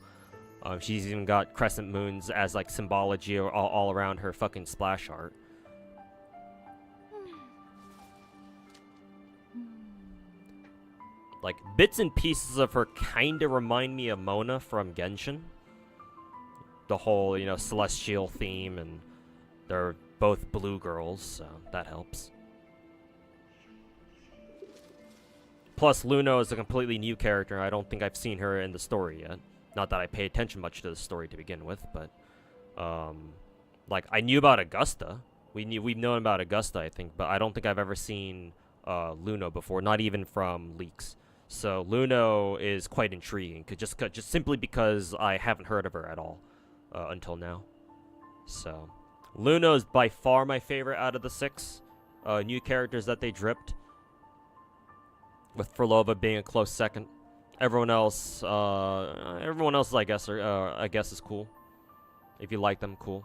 She's even got crescent moons as like symbology all around her fucking splash art. Like bits and pieces of her kind of remind me of Mona from Genshin. The whole, celestial theme, and they're both blue girls, so that helps. Plus, Luno is a completely new character. I don't think I've seen her in the story yet. Not that I pay attention much to the story to begin with, but like I knew about Augusta. We've known about Augusta, I think, but I don't think I've ever seen Luno before, not even from leaks. So Luno is quite intriguing, just simply because I haven't heard of her at all until now. So Luno is by far my favorite out of the 6 new characters that they dripped, with Frolova being a close second. Everyone else, I guess, is cool. If you like them, cool.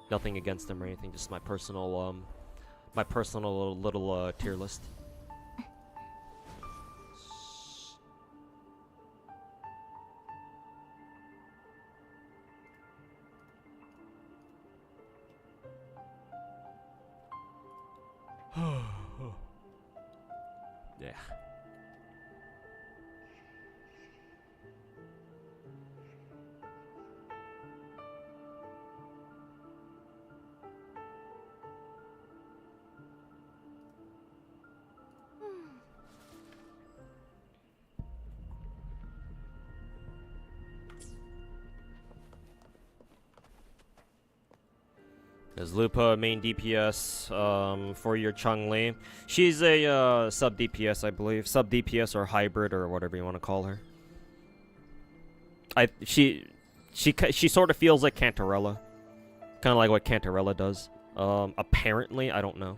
Nothing against them or anything. Just my personal little tier list. Yeah. Is Lupa main DPS for your Chun-Li? She's a sub DPS, I believe. Sub DPS or hybrid or whatever you want to call her. She sort of feels like Cantarella. Kind of like what Cantarella does. Apparently, I don't know.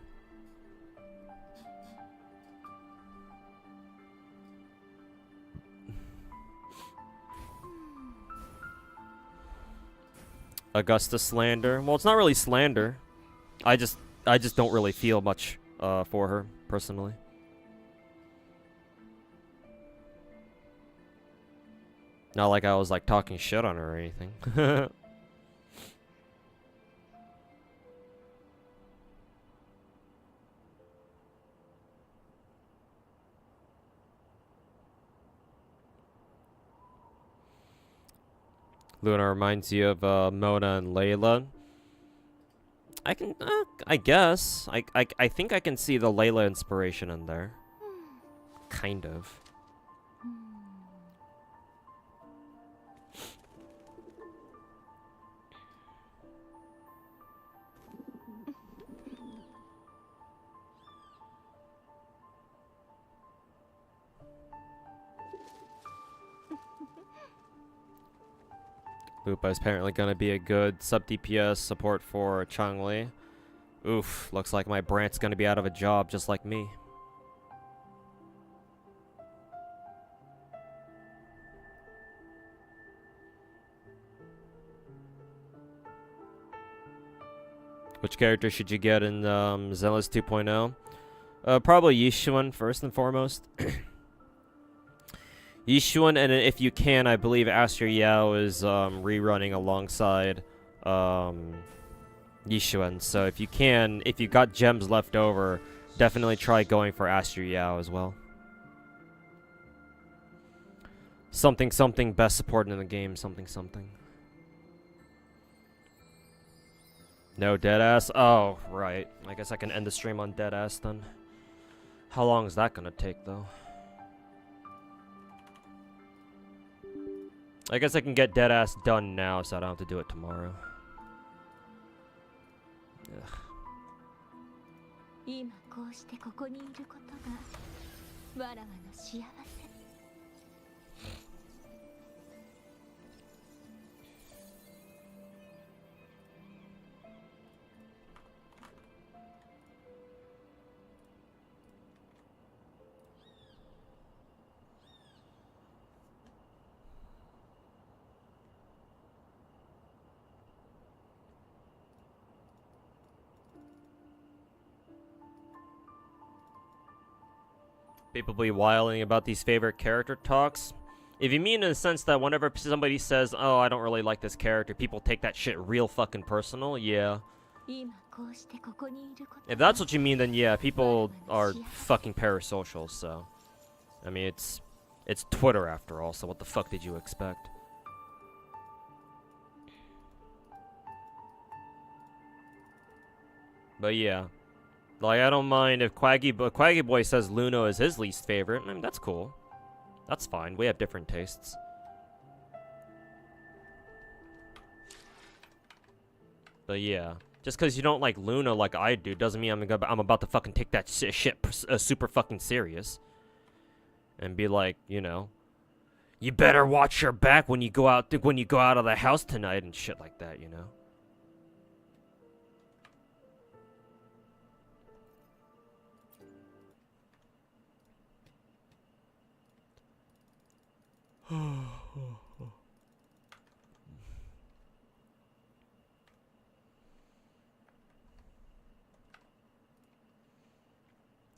Augusta slander. Well, it's not really slander. I just don't really feel much for her personally. Not like I was like talking shit on her or anything. Luna reminds you of Mona and Layla. I guess. I think I can see the Layla inspiration in there. Kind of. Lupa is apparently going to be a good sub-DPS support for Chun-Li. Oof, looks like my Brant's going to be out of a job just like me. Which character should you get in Zealous 2.0? Probably Yishuan first and foremost. Yishuan, and if you can, I believe Aster Yao is rerunning alongside Yishuan. So if you can, if you got gems left over, definitely try going for Aster Yao as well. Something something best supported in the game, something something. No deadass? Oh, right. I guess I can end the stream on deadass then. How long is that gonna take, though? I guess I can get deadass done now so I don't have to do it tomorrow. Ugh. 今こうしてここにいることがわらわの幸せ。People be whiling about these favorite character talks. If you mean in the sense that whenever somebody says, oh, I don't really like this character, people take that shit real fucking personal, yeah. If that's what you mean, then yeah, people are fucking parasocial, so. I mean, it's Twitter after all, so what the fuck did you expect? But yeah. Like, I don't mind if Quaggy Boy says Luno is his least favorite. I mean, that's cool. That's fine. We have different tastes. But yeah. Just because you don't like Luno like I do doesn't mean I'm about to fucking take that shit super fucking serious. And be like, you know, you better watch your back when you go out of the house tonight and shit like that, you know?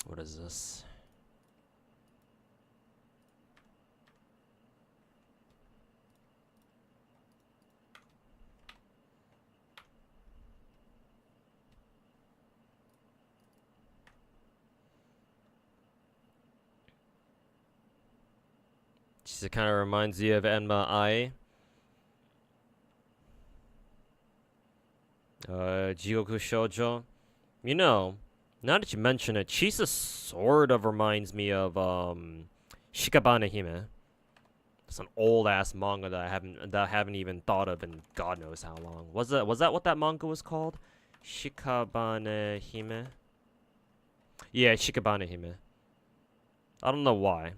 What is this? It kind of reminds you of Enma Ai. Jigoku Shoujo. You know, now that you mention it, Chisa sort of reminds me of Shikabane Hime. It's an old ass manga that I haven't even thought of in God knows how long. Was that what that manga was called? Shikabane Hime? Yeah, Shikabane Hime. I don't know why.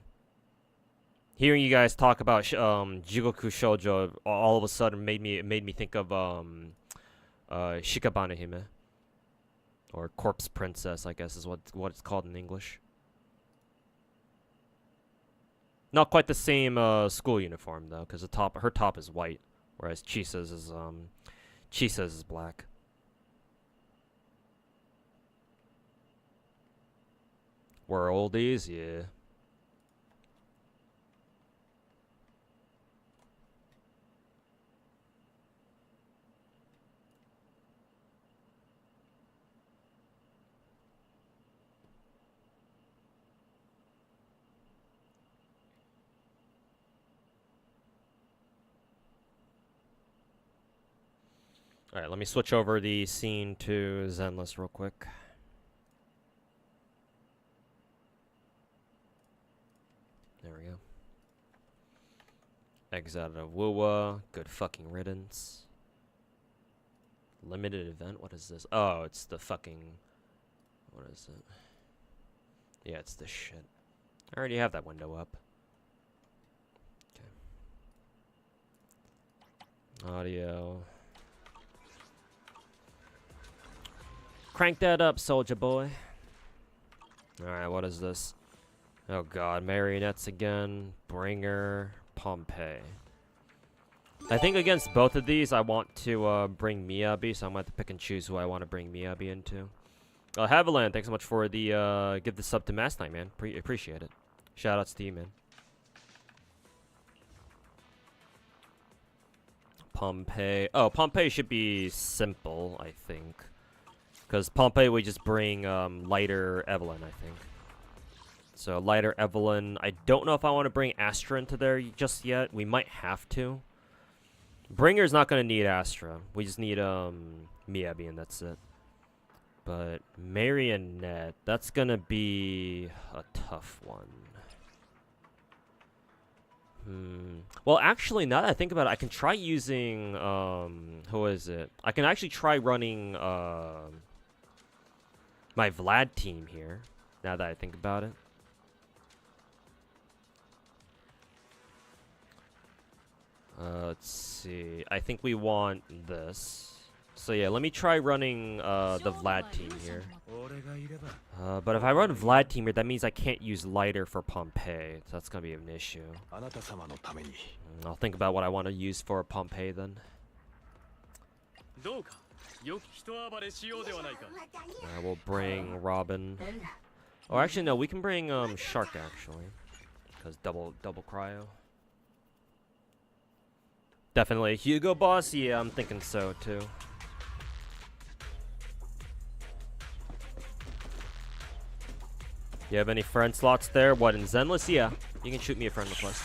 Hearing you guys talk about Jigoku Shoujo all of a sudden made me think of Shikabane Hime, or Corpse Princess, I guess is what it's called in English. Not quite the same school uniform though, because her top is white, whereas Chisa's is black. Worldies, yeah. Alright, let me switch over the scene to Zenless real quick. There we go. Eggs out of Wuwa. Good fucking riddance. Limited event? What is this? Oh, it's the fucking... What is it? Yeah, it's this shit. I already have that window up. Okay. Audio... Crank that up, soldier boy. Alright, what is this? Oh god, marionettes again. Bringer, Pompeii. I think against both of these, I want to bring Miyabi, so I'm going to have to pick and choose who I want to bring Miyabi into. Haviland, thanks so much for the give the sub to Mass Night, man. Appreciate it. Shoutouts to you, man. Pompeii. Oh, Pompeii should be simple, I think. Because Pompeii would just bring lighter Evelyn, I think. So lighter Evelyn. I don't know if I want to bring Astra into there just yet. We might have to. Bringer's not going to need Astra. We just need Miyabi, and that's it. But Marionette, that's gonna be a tough one. Well, actually, now that I think about it, I can try using, who is it? I can actually try running, my Vlad team here, now that I think about it. Let's see. I think we want this. So yeah, let me try running the Vlad team here. But if I run Vlad team here, that means I can't use lighter for Pompeii. So that's gonna be an issue. I'll think about what I want to use for Pompeii then. We'll bring Robin. Oh, actually no, we can bring Shark actually, because double cryo. Definitely Hugo boss. Yeah, I'm thinking so too. You have any friend slots there? What, in Zenless? Yeah, you can shoot me a friend request.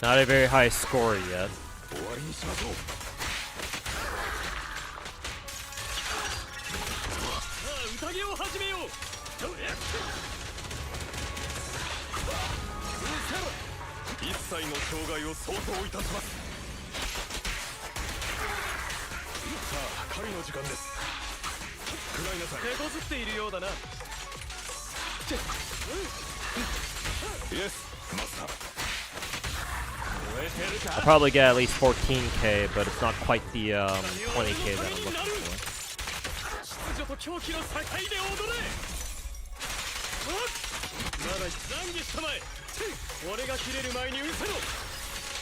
Not a very high score yet. I'll probably get at least 14k, but it's not quite the 20k that I'm looking for.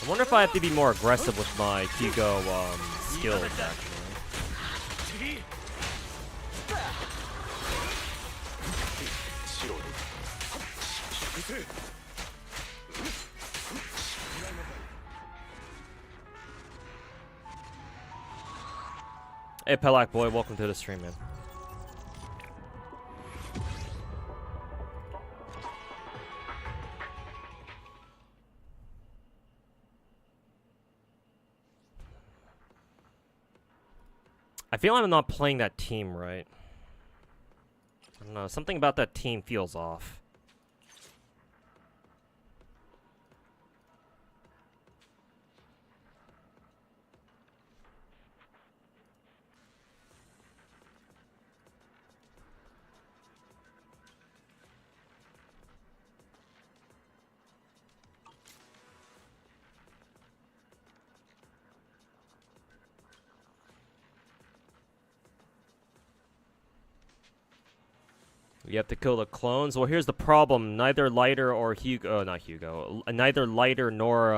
I wonder if I have to be more aggressive with my Hugo skills, actually. Hey, Pelak boy, welcome to the stream, man. I feel I'm not playing that team right. I don't know, something about that team feels off. You have to kill the clones. Well, here's the problem. Neither Lighter or Hugo, not Hugo. Neither Lighter nor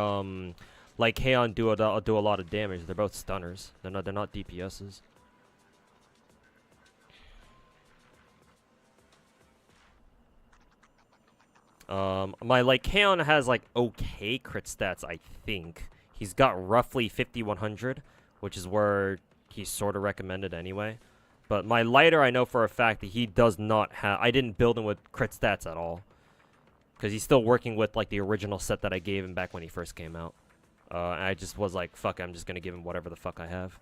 like Heian do a lot of damage. They're both stunners. They're not DPSs. My Heian has like okay crit stats. I think he's got roughly 5100, which is where he's sort of recommended anyway. But my Lighter, I know for a fact that he does not have... I didn't build him with crit stats at all. Because he's still working with, like, the original set that I gave him back when he first came out. And I just was like, fuck, I'm just going to give him whatever the fuck I have.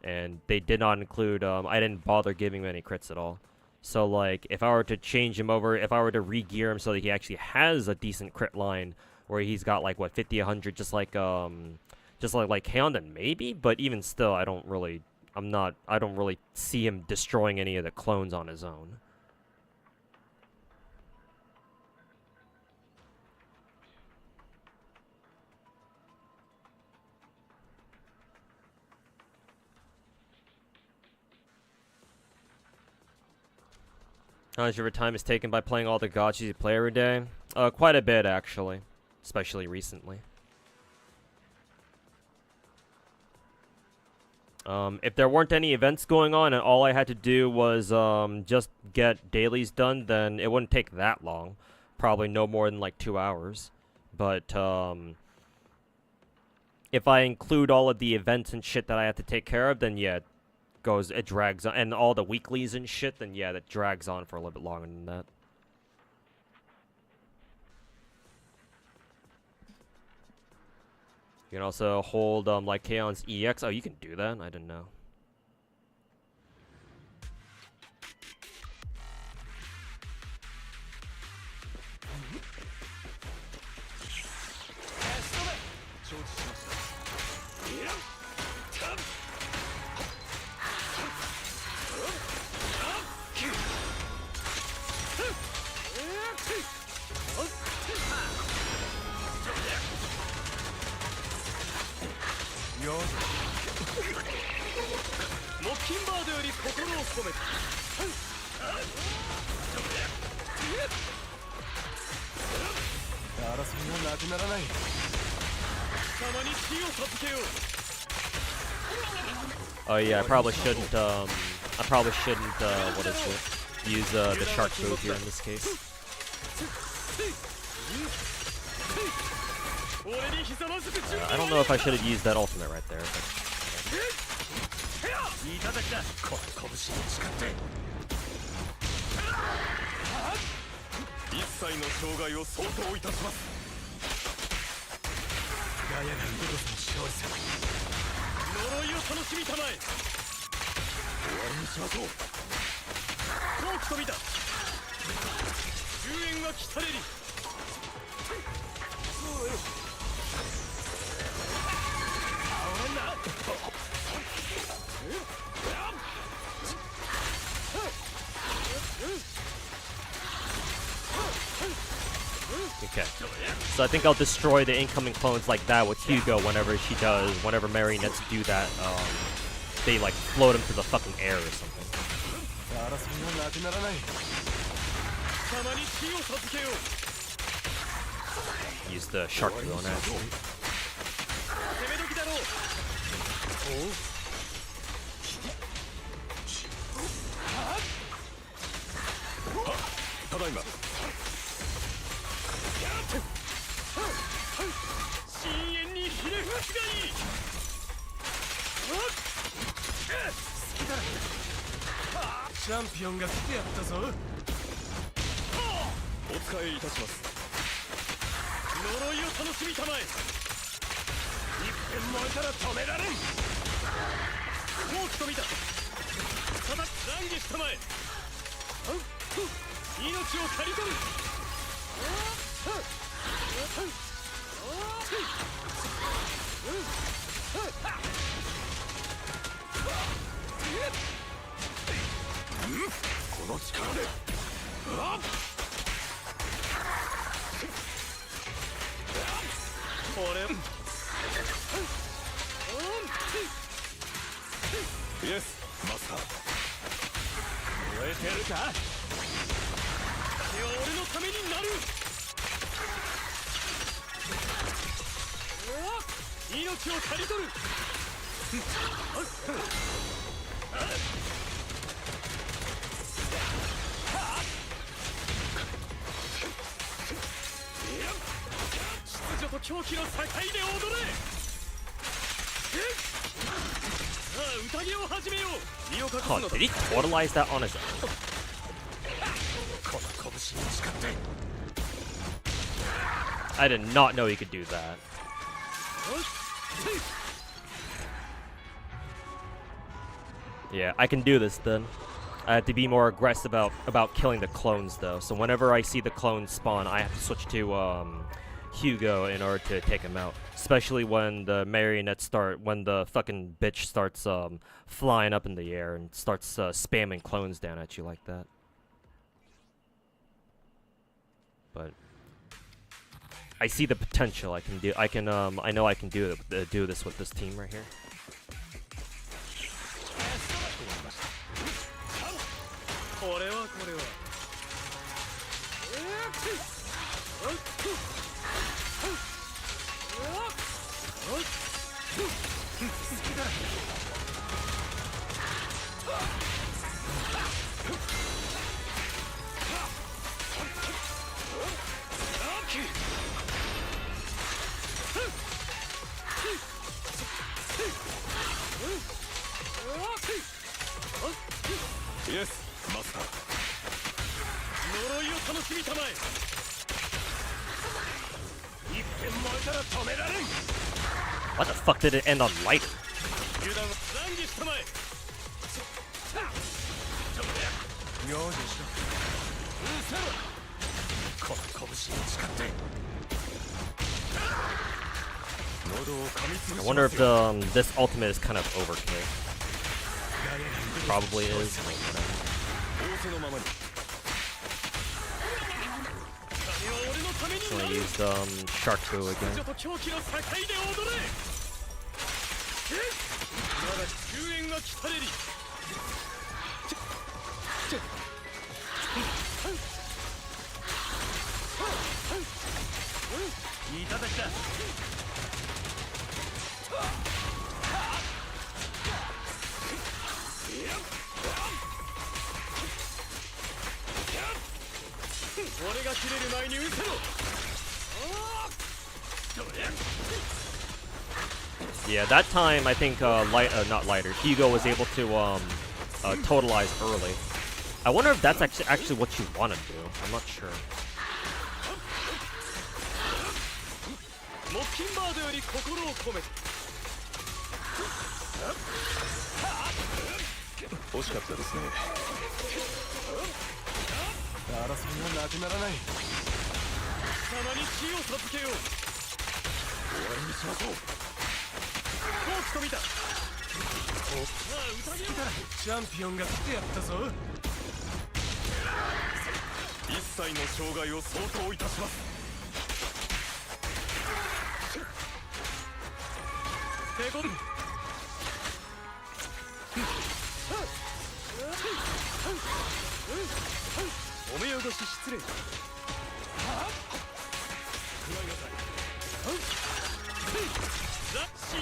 And they did not include... I didn't bother giving him any crits at all. So, like, if I were to change him over... If I were to re-gear him so that he actually has a decent crit line... Where he's got, like, what, 50, 100, just like Heian, then maybe? But even still, I don't really... I don't really see him destroying any of the clones on his own. How much of your time is taken by playing all the gachas you play every day? Quite a bit, actually. Especially recently. If there weren't any events going on and all I had to do was just get dailies done, then it wouldn't take that long. Probably no more than like 2 hours. But if I include all of the events and shit that I have to take care of, then yeah, it drags on. And all the weeklies and shit, then yeah, that drags on for a little bit longer than that. You can also hold, like, Kaon's EX. Oh, you can do that? I didn't know. Oh yeah, I probably shouldn't, what is it? Use, the shark move here in this case. I don't know if I should have used that ultimate right there, but... Okay, so I think I'll destroy the incoming clones like that with Hugo whenever marionettes do that, they like float him to the fucking air or something. Use the shark drone actually. Oh, did he totalize that on his own? I did not know he could do that. Yeah, I can do this then. I have to be more aggressive about killing the clones though. So whenever I see the clones spawn, I have to switch to Hugo in order to take him out. Especially when the marionettes when the fucking bitch starts flying up in the air and starts spamming clones down at you like that. But I see the potential. I know I can do this with this team right here. Yes, master. What the fuck did it end on lighter? I wonder if this ultimate is kind of overkill. Probably is. So I used Shark Boo again. Yeah, that time I think not lighter. Hugo was able to totalize early. I wonder if that's actually what you want to do. I'm not sure.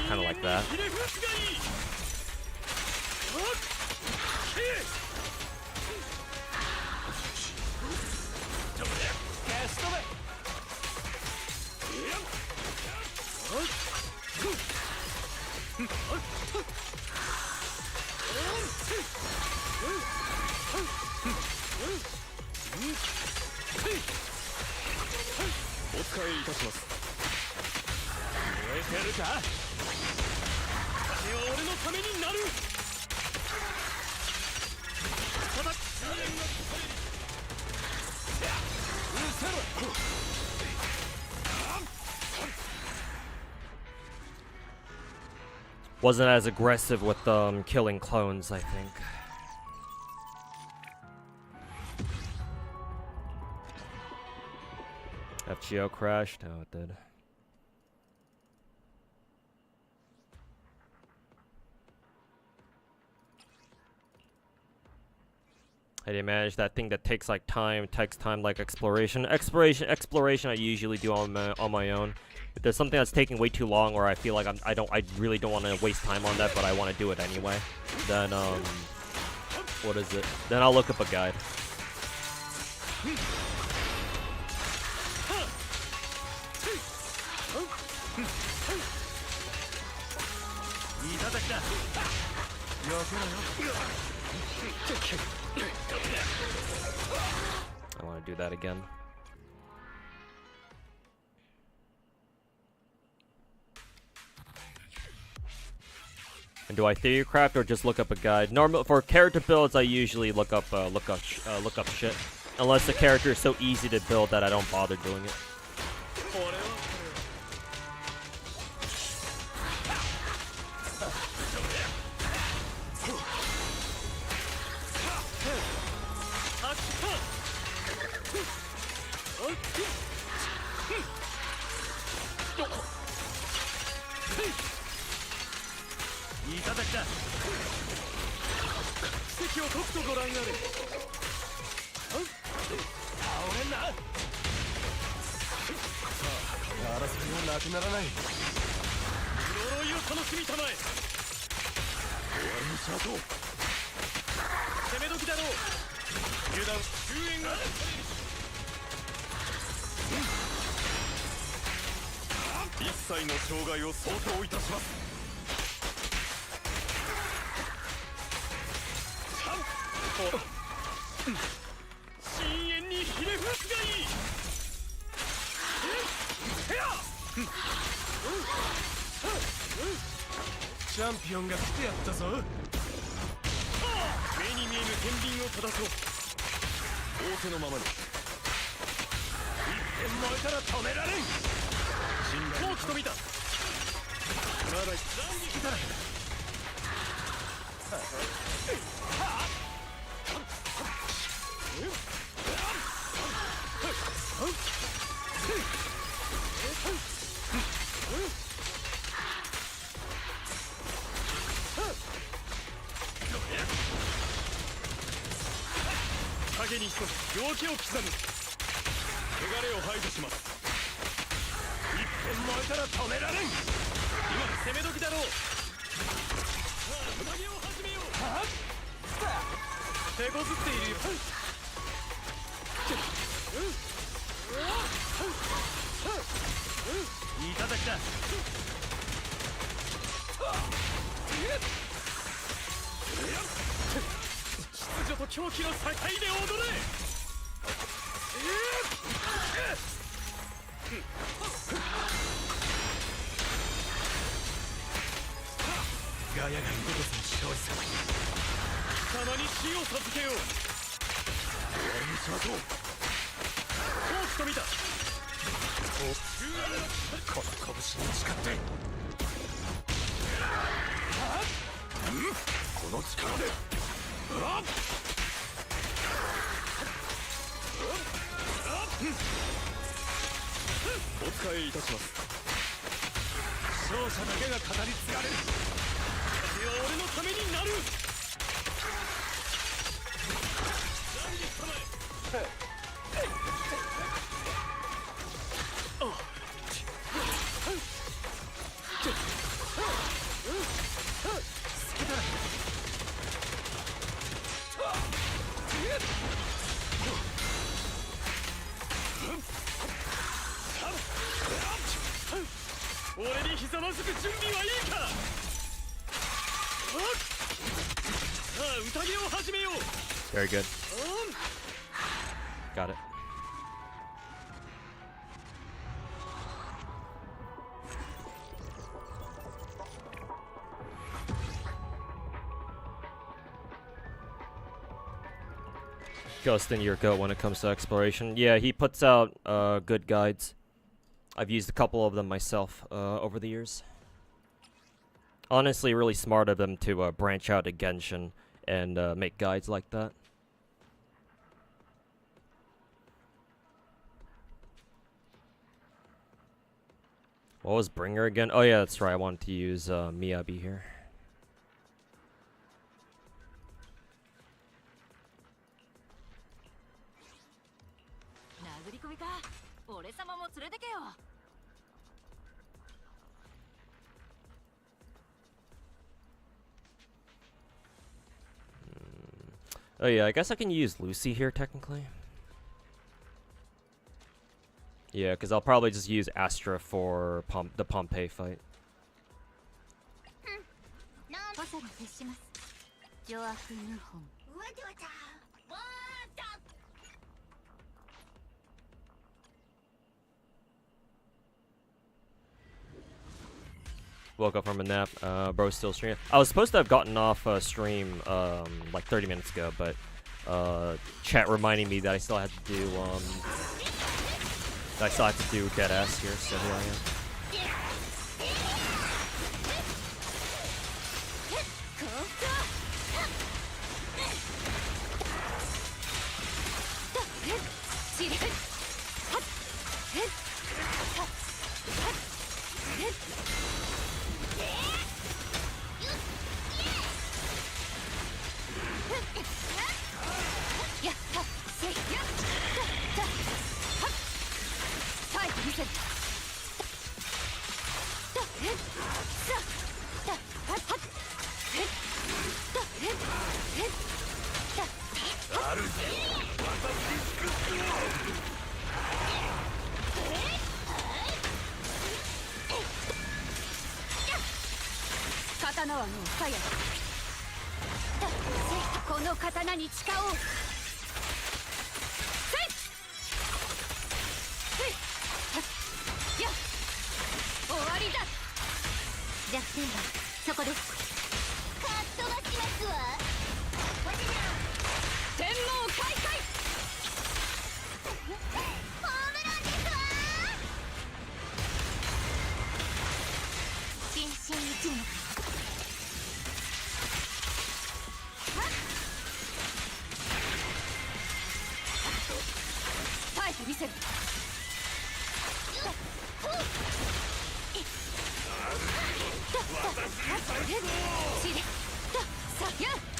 Kind of like that. wasn't as aggressive with killing clones, I think. FGO crashed? Oh, it did. How do you manage that thing that takes like time, takes time like exploration? Exploration I usually do on my own. If there's something that's taking way too long or I feel like I really don't want to waste time on that, but I want to do it anyway, then what is it? Then I'll look up a guide. I want to do that again. And do I theory craft or just look up a guide? Normal for character builds, I usually look up shit, unless the character is so easy to build that I don't bother doing it. Very good. Got it. Ghost in your goat when it comes to exploration. Yeah, he puts out good guides. I've used a couple of them myself over the years. Honestly, really smart of them to branch out to Genshin and make guides like that. What was Bringer again? Oh yeah, that's right. I wanted to use Miyabi here. Oh yeah, I guess I can use Lucy here technically. Yeah, because I'll probably just use Astra for the Pompeii fight. Woke up from a nap. Bro, still streaming. I was supposed to have gotten off stream like 30 minutes ago, but chat reminding me that I still had to do dead ass here, so here I am.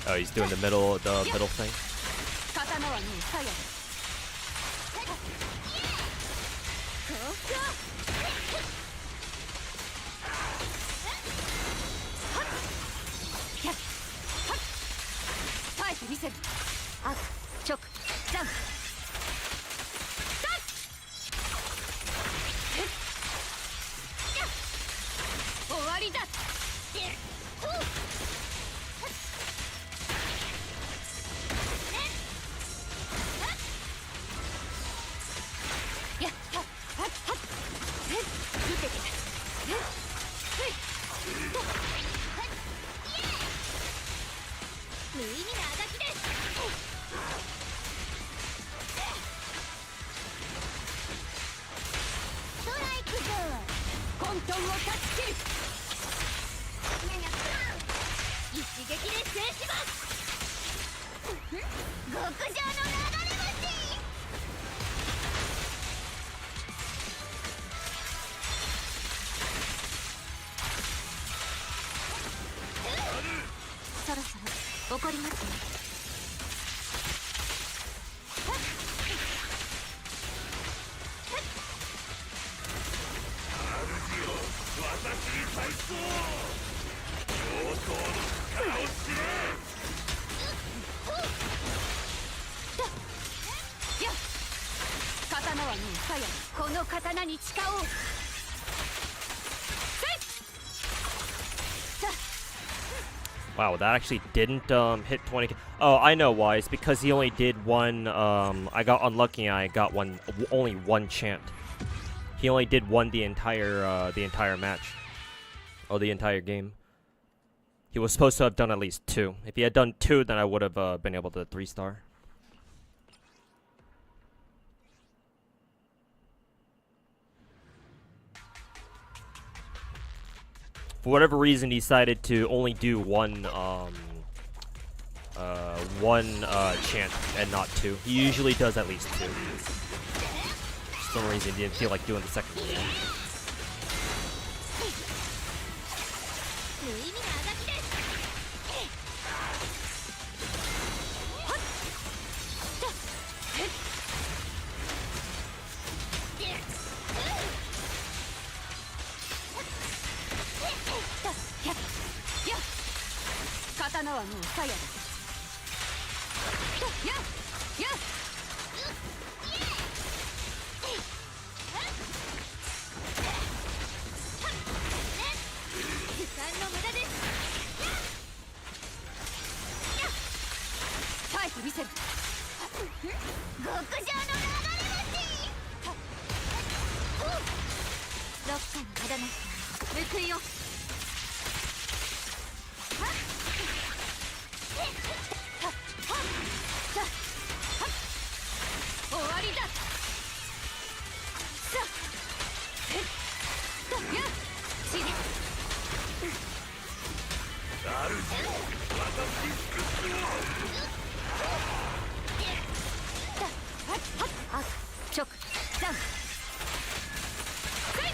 Oh, he's doing the middle thing. Wow, that actually didn't hit 20. Oh, I know why. It's because he only did one. I got unlucky. I got only one chant. He only did one the entire match, or the entire game. He was supposed to have done at least two. If he had done two, then I would have been able to 3-star. for whatever reason, decided to only do one chant and not two. He usually does at least two. For some reason, he didn't feel like doing the second one.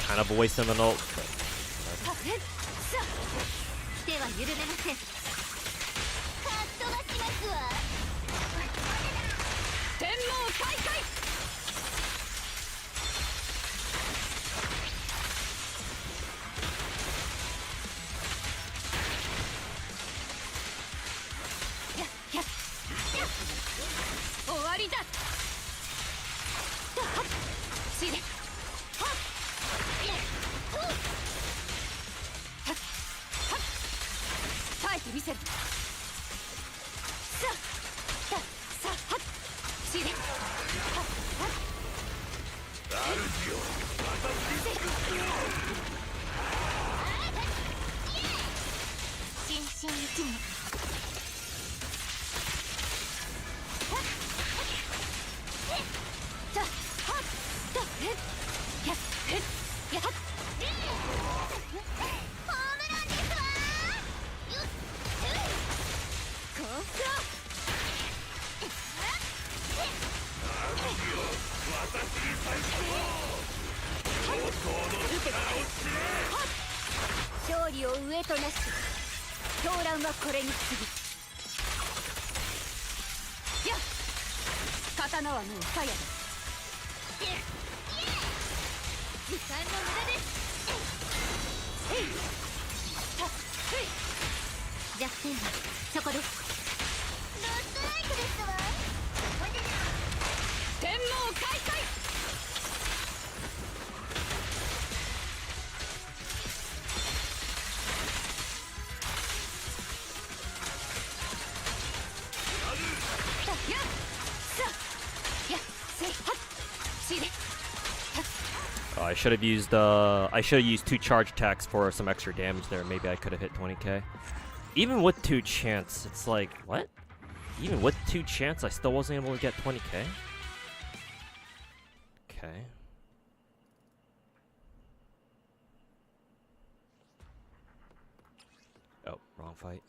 Kind of a waste of an ult, but I should have used two charge attacks for some extra damage there. Maybe I could have hit 20k. Even with two chants, it's like, what? Even with two chants, I still wasn't able to get 20k? Okay. Oh, wrong fight.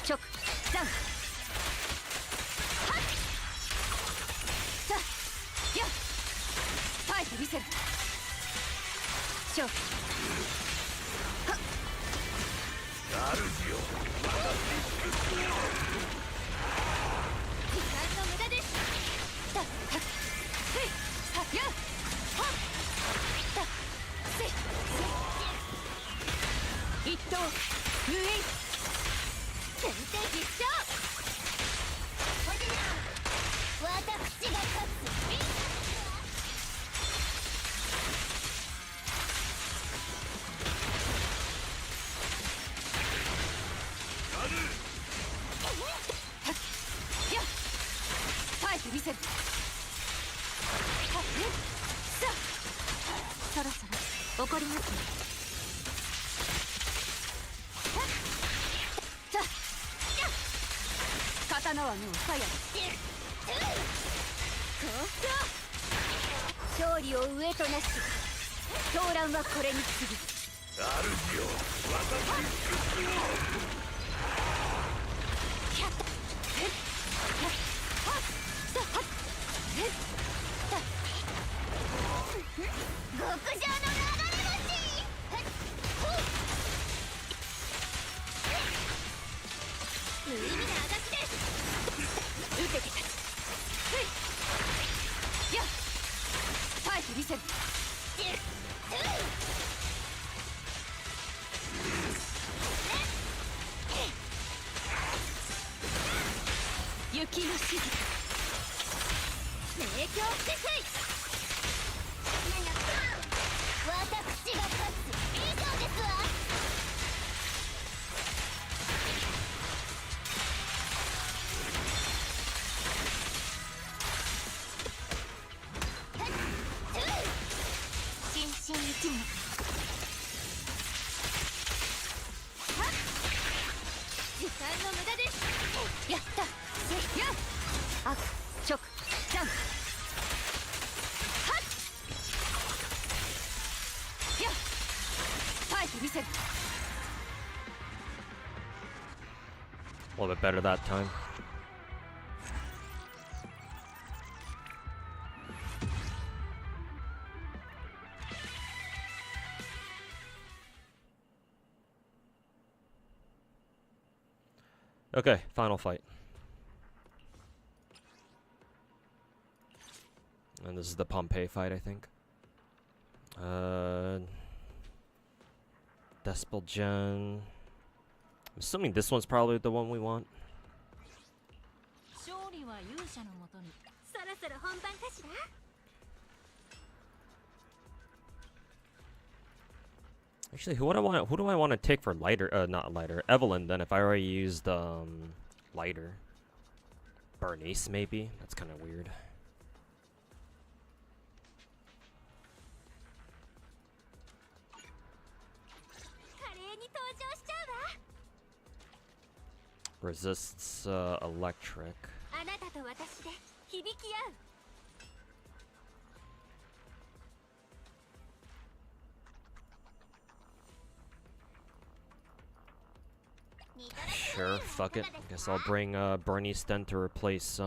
直ダウンはっさやっ耐えてみせる勝負はっ時間の無駄ですだはっせいはっやっはっだせい一投無縁先手必勝私が勝つやっ耐えてみせるはっさあそろそろ怒りますね刀はもう鞘だ勝利を上となし狂乱はこれに次ぐ主よ私に極上の流れ星無意味なあがきです受けて立つやっ耐えてみせる雪のしず明鏡伏水私が勝つ以上ですわ心身一致はっ時間の無駄ですやったせやっあ直ダウンはっやっ耐えてみせる A little bit better that time. Okay, final fight. And this is the Pompeii fight, I think. Despel Gen. I'm assuming this one's probably the one we want. 勝利は勇者のもとにそろそろ本番かしら Actually, who do I want to take for lighter? Not lighter. Evelyn. Then, if I already used lighter, Bernice maybe. That's kind of weird. Resists electric. あなたと私で響き合う Sure, fuck it. Guess I'll bring Bernice then to replace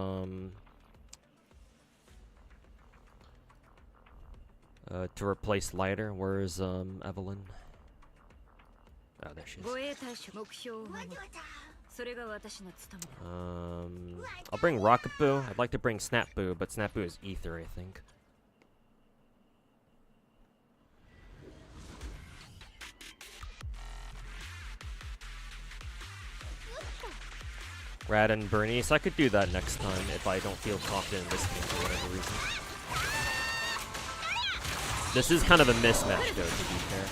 lighter. Where is Evelyn? Oh, there she is. 護衛隊主目標を守るそれが私の務めだ I'll bring Rocket Boo. I'd like to bring Snap Boo, but Snap Boo is Ether, I think. Rad and Bernice, I could do that next time if I don't feel confident in this game for whatever reason. This is kind of a mismatch, though, to be fair.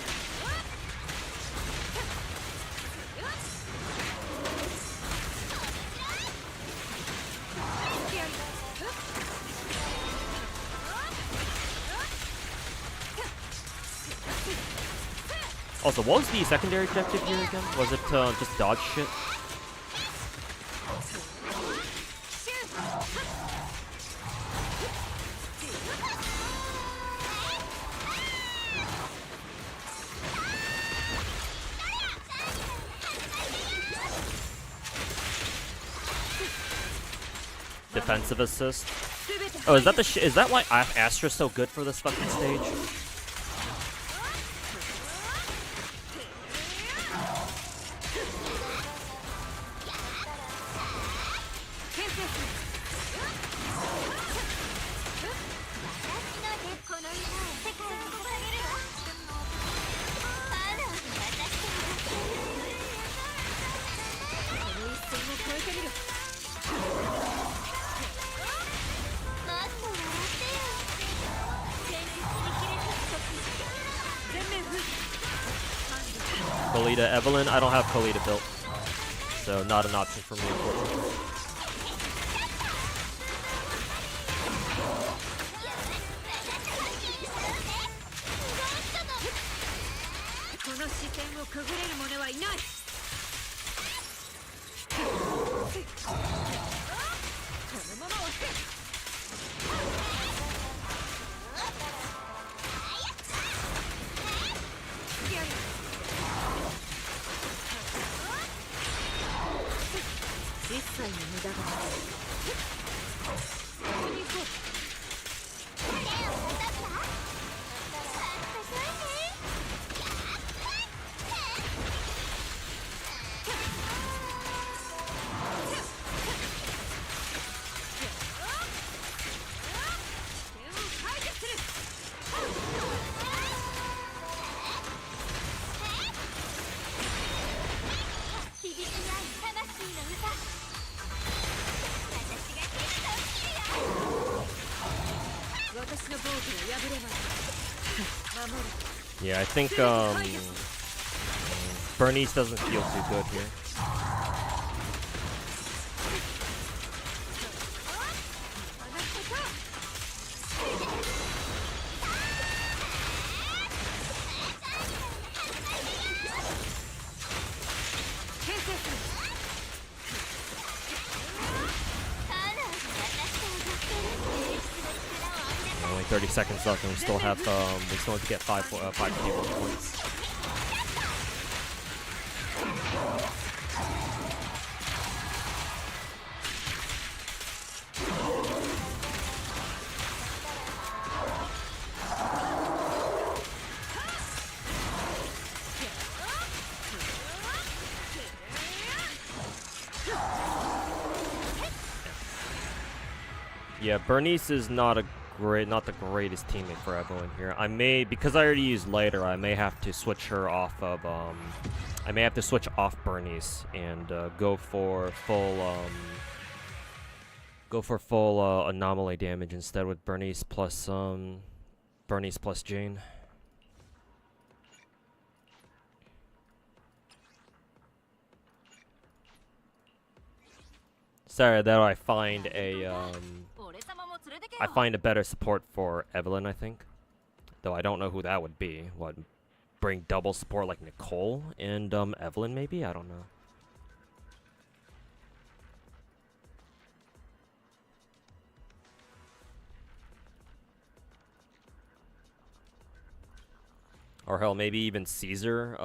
Also, what was the secondary objective here again? Was it just dodge shit? defensive assist. Oh, is that the is that why Astra's so good for this fucking stage? Kalita Evelyn, I don't have Kalita built, so not an option for me, unfortunately. Yeah, I think Bernice doesn't feel too good here. Only 30 seconds left, and we still have we still have to get five keyboard points. Yeah, Bernice is not the greatest teammate for Evelyn here. I may, because I already used Lighter, I may have to switch her off of I may have to switch off Bernice and go for full anomaly damage instead with Bernice plus Jane. Sorry that I find a better support for Evelyn, I think. Though I don't know who that would be. What, bring double support like Nicole and Evelyn maybe? I don't know. Or hell, maybe even Caesar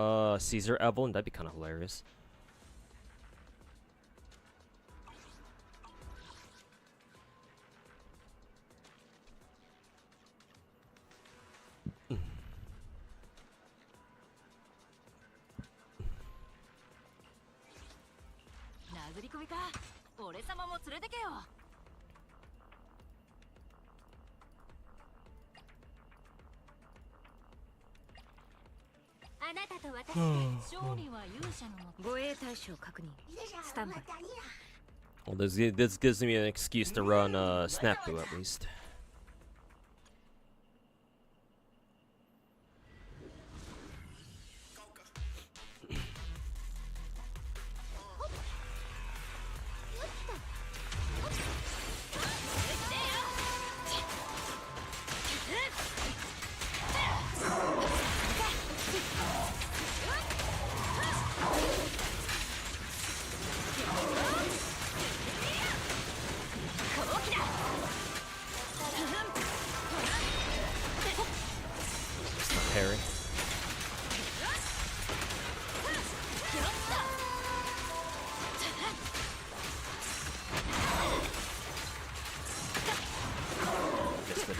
Evelyn, that'd be kind of hilarious. Well, this gives me an excuse to run Snafu at least.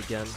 again.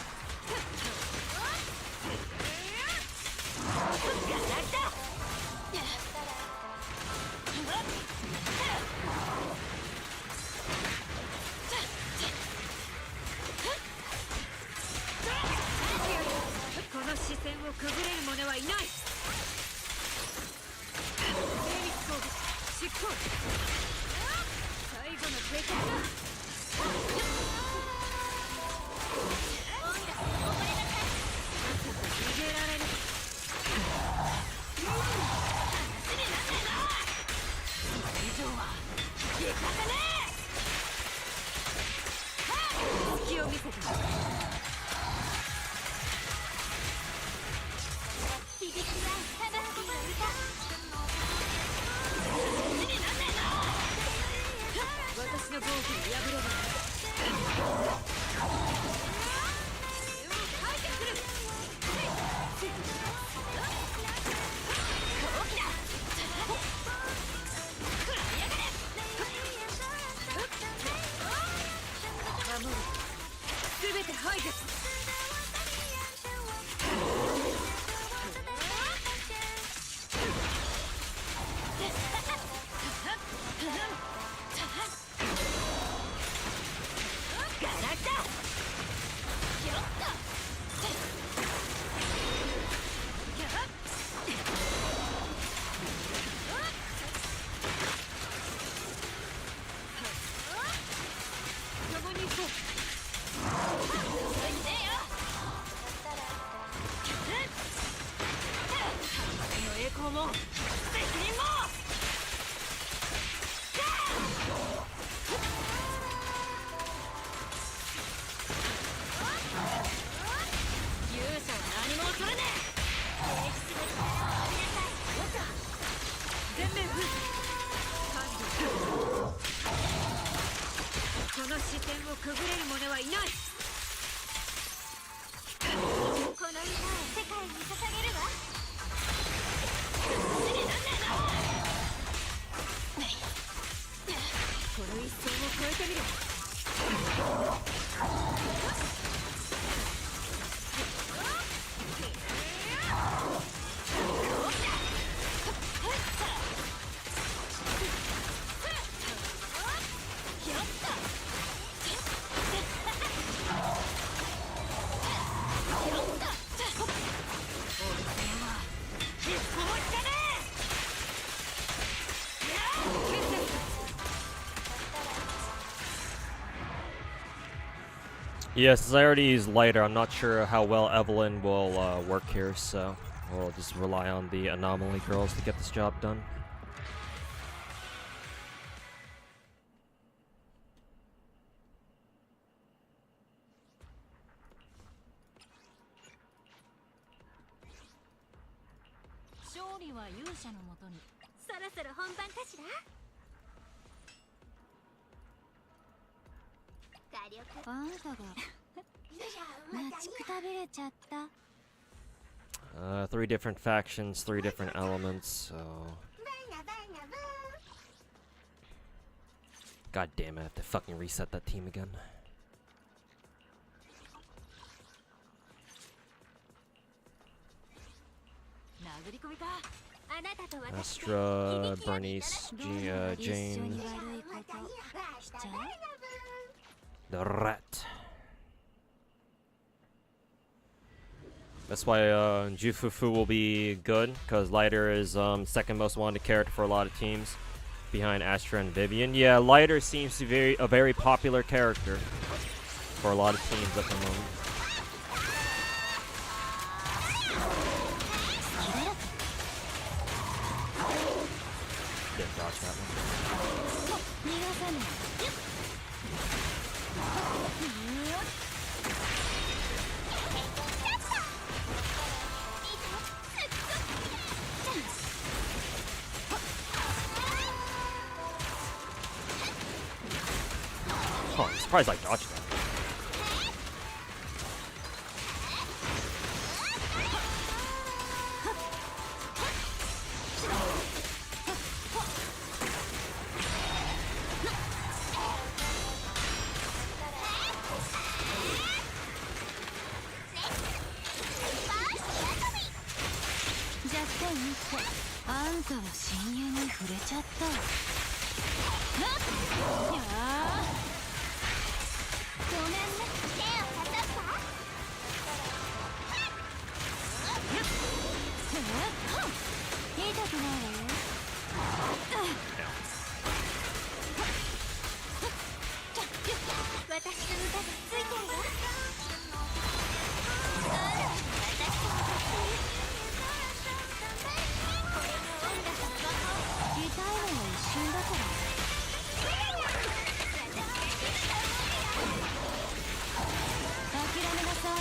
Yeah, since I already used lighter, I'm not sure how well Evelyn will work here, so we'll just rely on the anomaly girls to get this job done. Three different factions, three different elements, so... God damn it, I have to fucking reset that team again. Astra, Bernice, Jane... The rat. That's why Jufufu will be good, because Lighter is second most wanted character for a lot of teams, behind Astra and Vivian. Yeah, Lighter seems to be a very popular character for a lot of teams at the moment. Didn't dodge that one. Oh, I'm surprised I dodged that. ちゃった。ごめんね。手をかたった。痛くないわよ。私の歌がついてるわ。痛いのは一瞬だから。諦めなさい。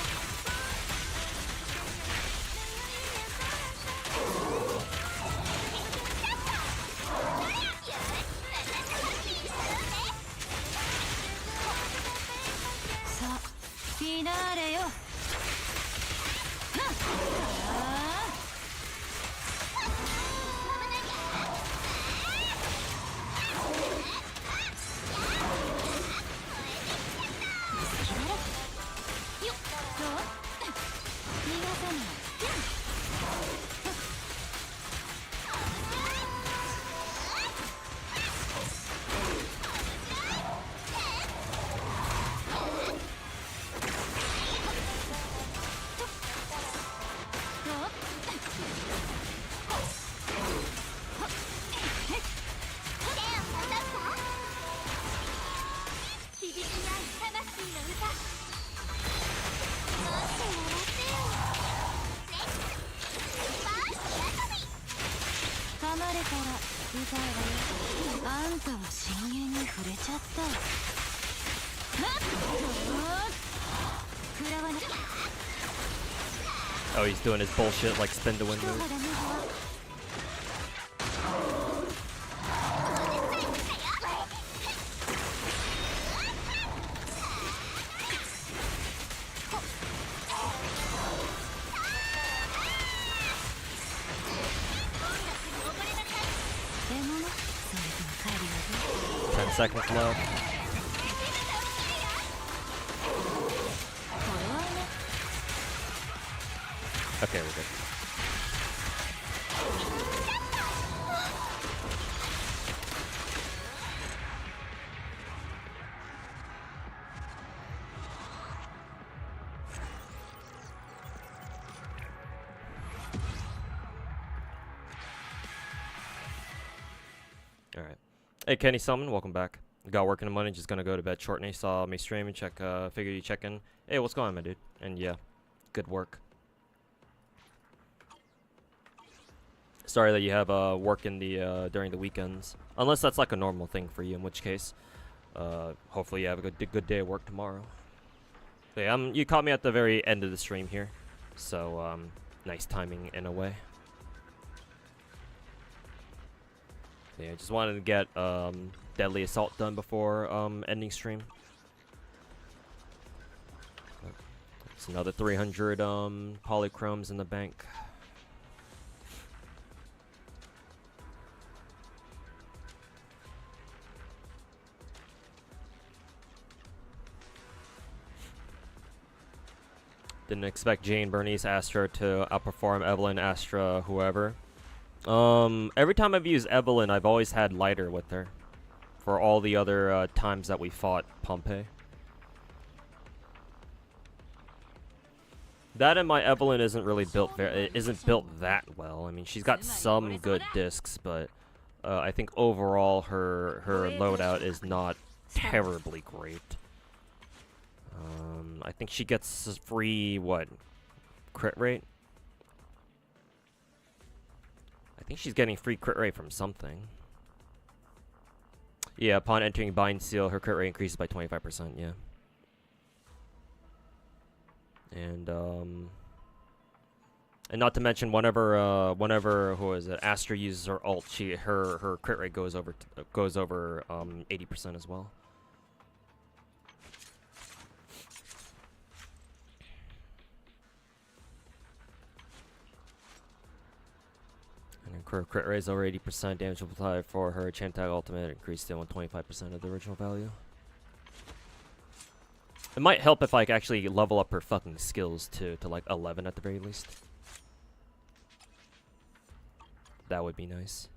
さあ、フィナーレよ。Oh, he's doing his bullshit like spin to win move. Seconds left. Okay, we're good. Alright. Hey, Kenny Summon, welcome back. Got work in the morning, just gonna go to bed shortly. Saw me stream and check, figured you check in. Hey, what's going on, my dude? And yeah, good work. Sorry that you have work in the during the weekends, unless that's like a normal thing for you. In which case, hopefully you have a good day of work tomorrow. So yeah, you caught me at the very end of the stream here, so nice timing in a way. So yeah, just wanted to get Deadly Assault done before ending stream. It's another 300 polychromes in the bank. Didn't expect Jane, Bernice, Astra to outperform Evelyn, Astra, whoever. Every time I've used Evelyn, I've always had lighter with her. For all the other times that we fought Pompeii. That and my Evelyn isn't really built isn't built that well. I mean, she's got some good discs, but I think overall her loadout is not terribly great. I think she gets free, what, crit rate? I think she's getting free crit rate from something. Yeah, upon entering Bind Seal, her crit rate increases by 25%, yeah. And not to mention, whenever who is it, Astra uses her ult, her crit rate goes over 80% as well. Her crit rate is over 80%, damage multiplier for her chain tag ultimate increased to 125% of the original value. It might help if I could actually level up her fucking skills to like 11 at the very least. That would be nice.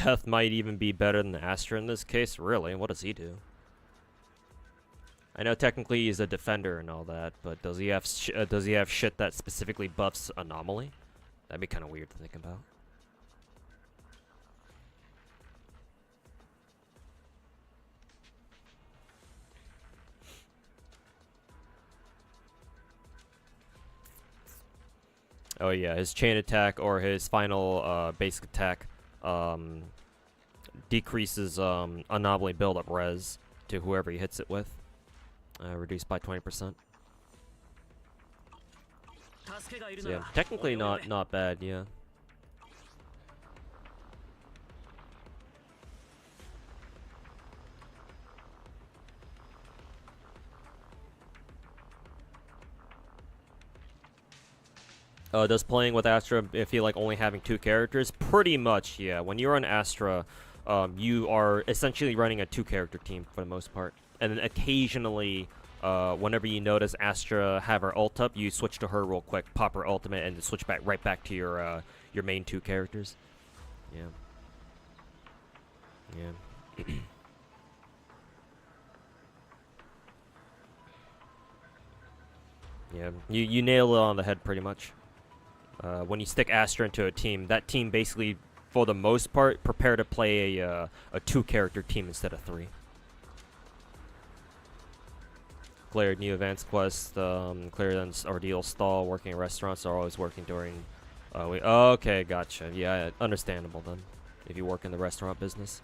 Seth might even be better than Astra in this case. Really? What does he do? I know technically he's a defender and all that, but does he have shit that specifically buffs Anomaly? That'd be kind of weird to think about. Oh yeah, his chain attack or his final basic attack decreases anomaly buildup res to whoever he hits it with. Reduced by 20%. So yeah, technically not bad, yeah. Does playing with Astra feel like only having 2 characters? Pretty much, yeah. When you're on Astra, you are essentially running a 2-character team for the most part. And then occasionally, whenever you notice Astra have her ult up, you switch to her real quick, pop her ultimate, and switch right back to your main 2 characters. Yeah. Yeah. Yeah, you nail it on the head pretty much. When you stick Astra into a team, that team basically, for the most part, prepare to play a 2-character team instead of 3. Cleared new advanced quest, clearance ordeal stall, working in restaurants are always working during. Okay, gotcha. Yeah, understandable then. If you work in the restaurant business,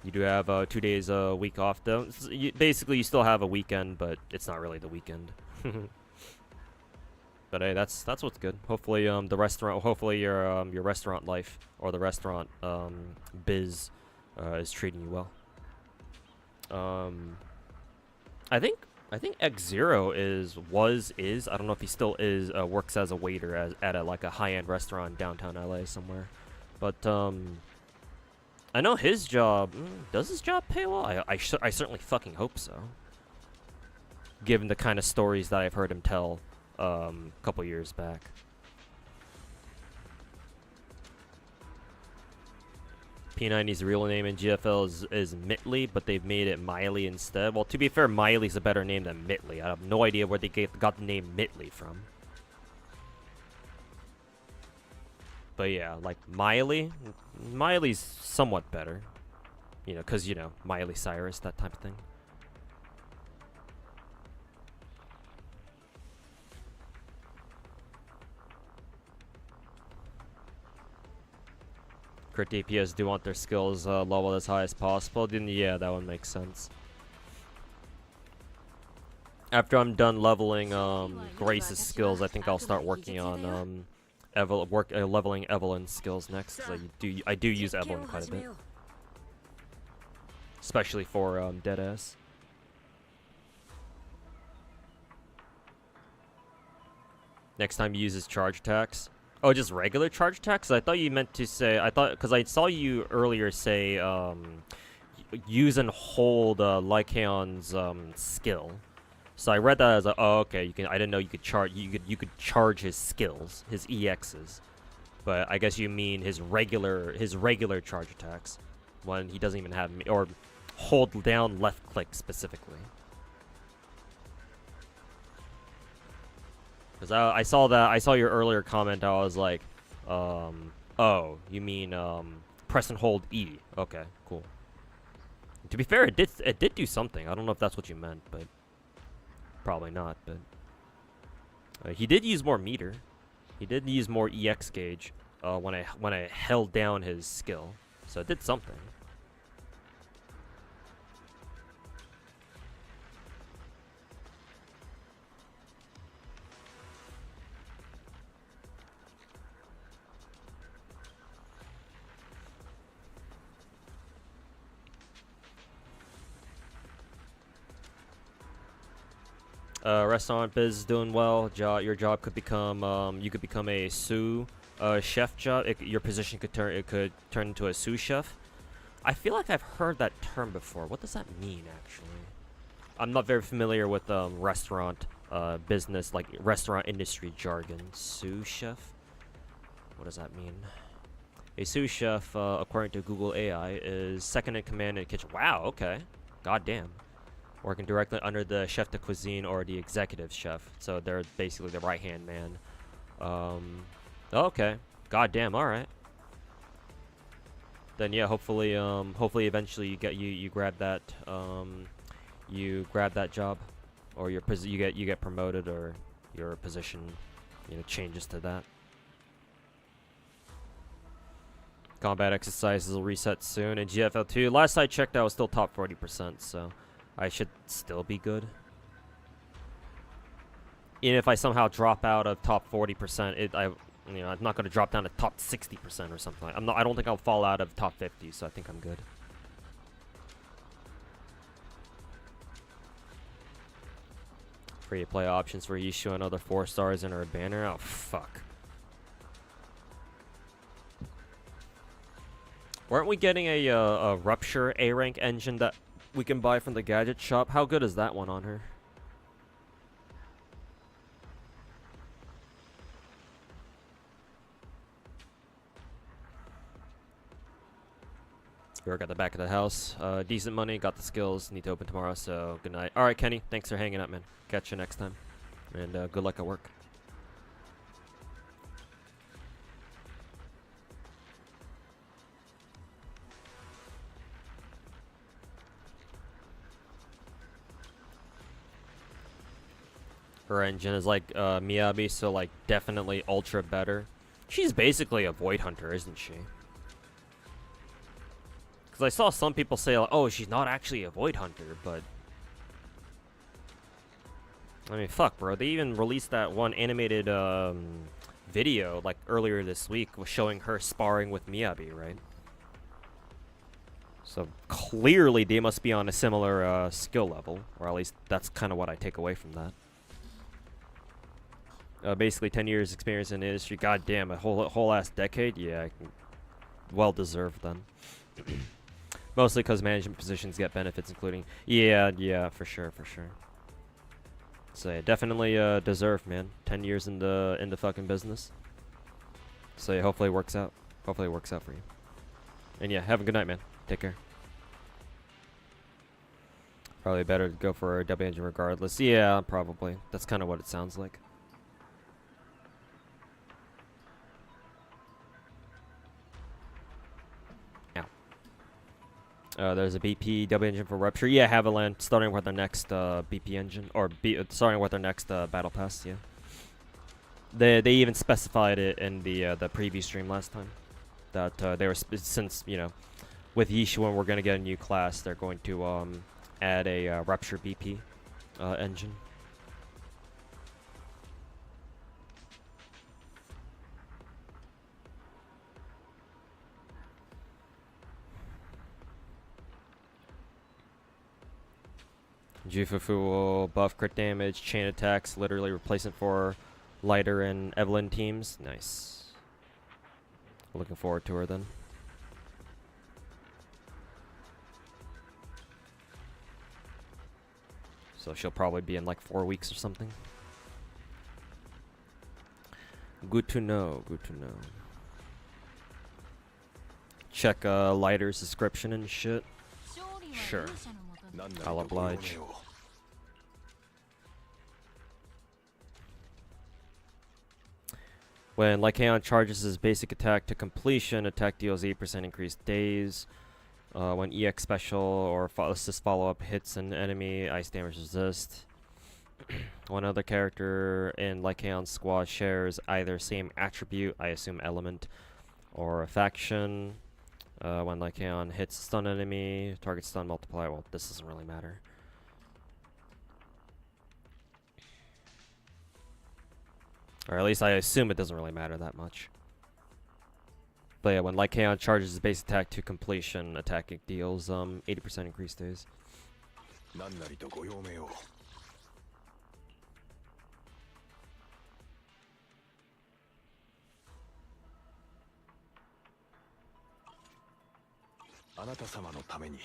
you do have 2 days a week off though. Basically, you still have a weekend, but it's not really the weekend. But hey, that's what's good. Hopefully, the restaurant, hopefully your restaurant life or the restaurant biz is treating you well. I think X0 is I don't know if he still is works as a waiter at like a high-end restaurant in downtown LA somewhere, but I know his job. Does his job pay well? I certainly fucking hope so. Given the kind of stories that I've heard him tell a couple years back. P90's real name in GFL is Mitley, but they've made it Miley instead. Well, to be fair, Miley's a better name than Mitley. I have no idea where they got the name Mitley from. But yeah, like Miley's somewhat better. You know, because, you know, Miley Cyrus, that type of thing. Crit DPS do want their skills leveled as high as possible, then yeah, that one makes sense. After I'm done leveling Grace's skills, I think I'll start working on leveling Evelyn's skills next. Cause I do use Evelyn quite a bit, especially for Deadass. Next time you use his charge attacks. Oh, just regular charge attacks? I thought you meant to say, because I saw you earlier say, use and hold Lycaon's skill. So I read that as oh, okay, I didn't know you could charge his skills, his EXs. But I guess you mean his regular charge attacks, when he doesn't even have, or hold down left click specifically. Because I saw your earlier comment. I was like, oh, you mean press and hold E? Okay, cool. To be fair, it did do something. I don't know if that's what you meant, but probably not. But he did use more meter. He did use more EX gauge when I held down his skill, so it did something. Restaurant biz is doing well. Your job could become you could become a sous chef job. Your position could turn into a sous chef. I feel like I've heard that term before. What does that mean actually? I'm not very familiar with restaurant business, like restaurant industry jargon. Sous chef. What does that mean? A sous chef, according to Google AI, is second in command in the kitchen. Wow, okay. Goddamn. Working directly under the chef de cuisine or the executive chef. So they're basically the right-hand man. Okay. Goddamn, alright. Then yeah, hopefully hopefully eventually you grab that job, or you get promoted, or your position, you know, changes to that. Combat exercises will reset soon in GFL2. Last I checked, I was still top 40%, so I should still be good. Even if I somehow drop out of top 40%, I'm not going to drop down to top 60% or something. I don't think I'll fall out of top 50, so I think I'm good. Free-to-play options for Yishu and other 4 stars in our banner. Oh, fuck. Weren't we getting a Rupture A-rank engine that we can buy from the gadget shop? How good is that one on her? We're at the back of the house. Decent money, got the skills, need to open tomorrow, so good night. Alright, Kenny, thanks for hanging out, man. Catch you next time. And good luck at work. Her engine is like Miyabi, so like definitely ultra better. She's basically a Void Hunter, isn't she? Because I saw some people say, like, oh, she's not actually a Void Hunter, but... I mean, fuck, bro. They even released that one animated video, like, earlier this week, was showing her sparring with Miyabi, right? So, clearly they must be on a similar skill level, or at least that's kind of what I take away from that. Basically 10 years experience in the industry. God damn, a whole ass decade? Yeah, well deserved then. Mostly because management positions get benefits, including... Yeah, for sure. So yeah, definitely deserved, man. 10 years in the fucking business. So yeah, hopefully it works out. Hopefully it works out for you. And yeah, have a good night, man. Take care. Probably better to go for a W engine regardless. Yeah, probably. That's kind of what it sounds like. There's a BP W engine for Rupture. Yeah, Haviland, starting with their next BP engine, or starting with their next Battle Pass. Yeah, they even specified it in the preview stream last time that they were since, you know, with Yishu, when we're gonna get a new class, they're going to add a Rupture BP engine. Jufufu will buff crit damage, chain attacks, literally replacement for Lighter and Evelyn teams. Nice. Looking forward to her then. So she'll probably be in like 4 weeks or something. Good to know, good to know. Check Lighter's description and shit. Sure. I'll oblige. When Lycaon charges his basic attack to completion, attack deals 8% increased days. When EX special or assist follow-up hits an enemy, ice damage resist. One other character in Lycaon's squad shares either same attribute, I assume element, or a faction. When Lycaon hits a stun enemy, target stun multiply. Well, this doesn't really matter. Or at least I assume it doesn't really matter that much. But yeah, when Lycaon charges his base attack to completion, attack deals 80% increased days. あなた様のために。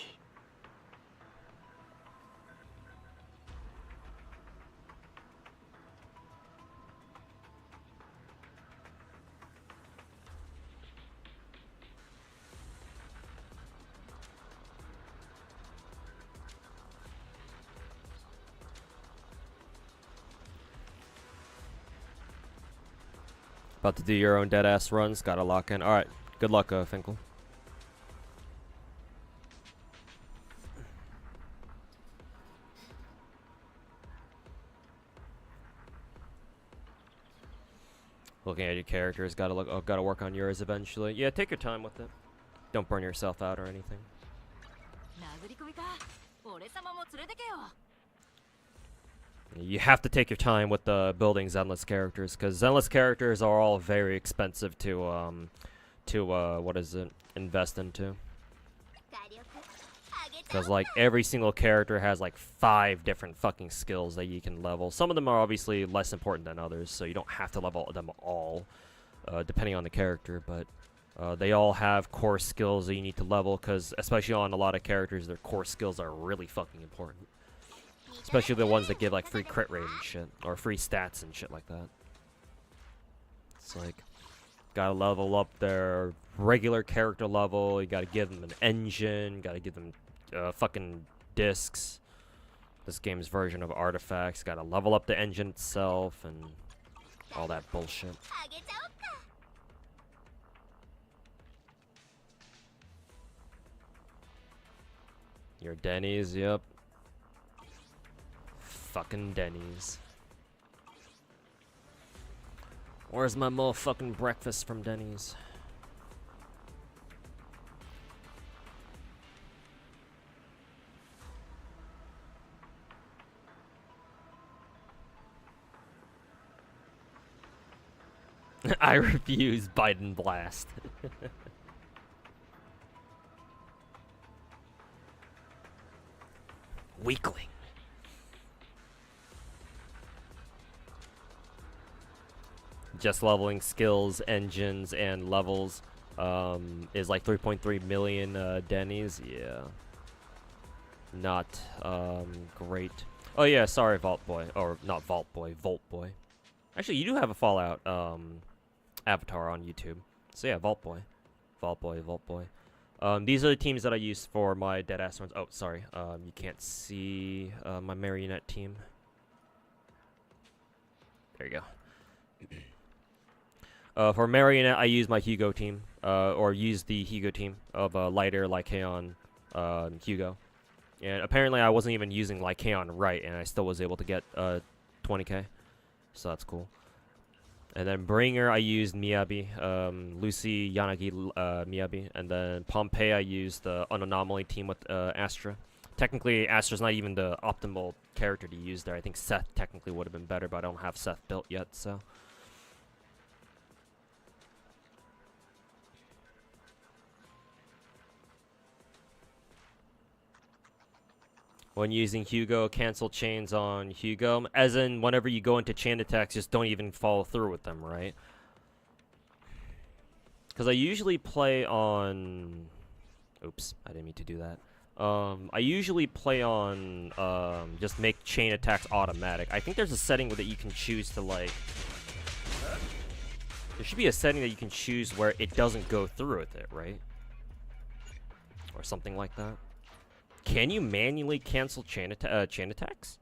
About to do your own dead-ass runs. Gotta lock in. Alright. Good luck, Finkel. Looking at your characters. Gotta look. Oh, gotta work on yours eventually. Yeah, take your time with it. Don't burn yourself out or anything. You have to take your time with the building Zenless characters, because Zenless characters are all very expensive to what is it, invest into. Because like every single character has like 5 different fucking skills that you can level. Some of them are obviously less important than others, so you don't have to level them all, depending on the character. But they all have core skills that you need to level, because especially on a lot of characters, their core skills are really fucking important. Especially the ones that give like free crit rate and shit, or free stats and shit like that. It's like, gotta level up their regular character level, you gotta give them an engine, gotta give them fucking discs. This game's version of artifacts, gotta level up the engine itself, and all that bullshit. Your Denny's, yep. Fucking Denny's. Where's my motherfucking breakfast from Denny's? I refuse Biden blast. Weakling. Just leveling skills, engines, and levels is like 3.3 million Denny's. Yeah. Not great. Oh yeah, sorry Vault Boy. Or not Vault Boy, Volt Boy. Actually, you do have a Fallout avatar on YouTube. So yeah, Vault Boy. Vault Boy, Vault Boy. These are the teams that I use for my dead-ass runs. Oh, sorry. You can't see my marionette team. There you go. For Marionette, I use my Hugo team, or use the Hugo team of Lighter, Lycaon, Hugo. And apparently I wasn't even using Lycaon right, and I still was able to get 20k. So that's cool. And then Bringer, I used Miyabi, Lucy, Yanagi, Miyabi. And then Pompeii, I used the Unanomaly team with Astra. Technically, Astra's not even the optimal character to use there. I think Seth technically would have been better, but I don't have Seth built yet, so... When using Hugo, cancel chains on Hugo. As in, whenever you go into chain attacks, just don't even follow through with them, right? Because I usually play on... Oops, I didn't mean to do that. I usually play on, just make chain attacks automatic. I think there's a setting that you can choose to, like... There should be a setting that you can choose where it doesn't go through with it, right? Or something like that. Can you manually cancel chain attacks?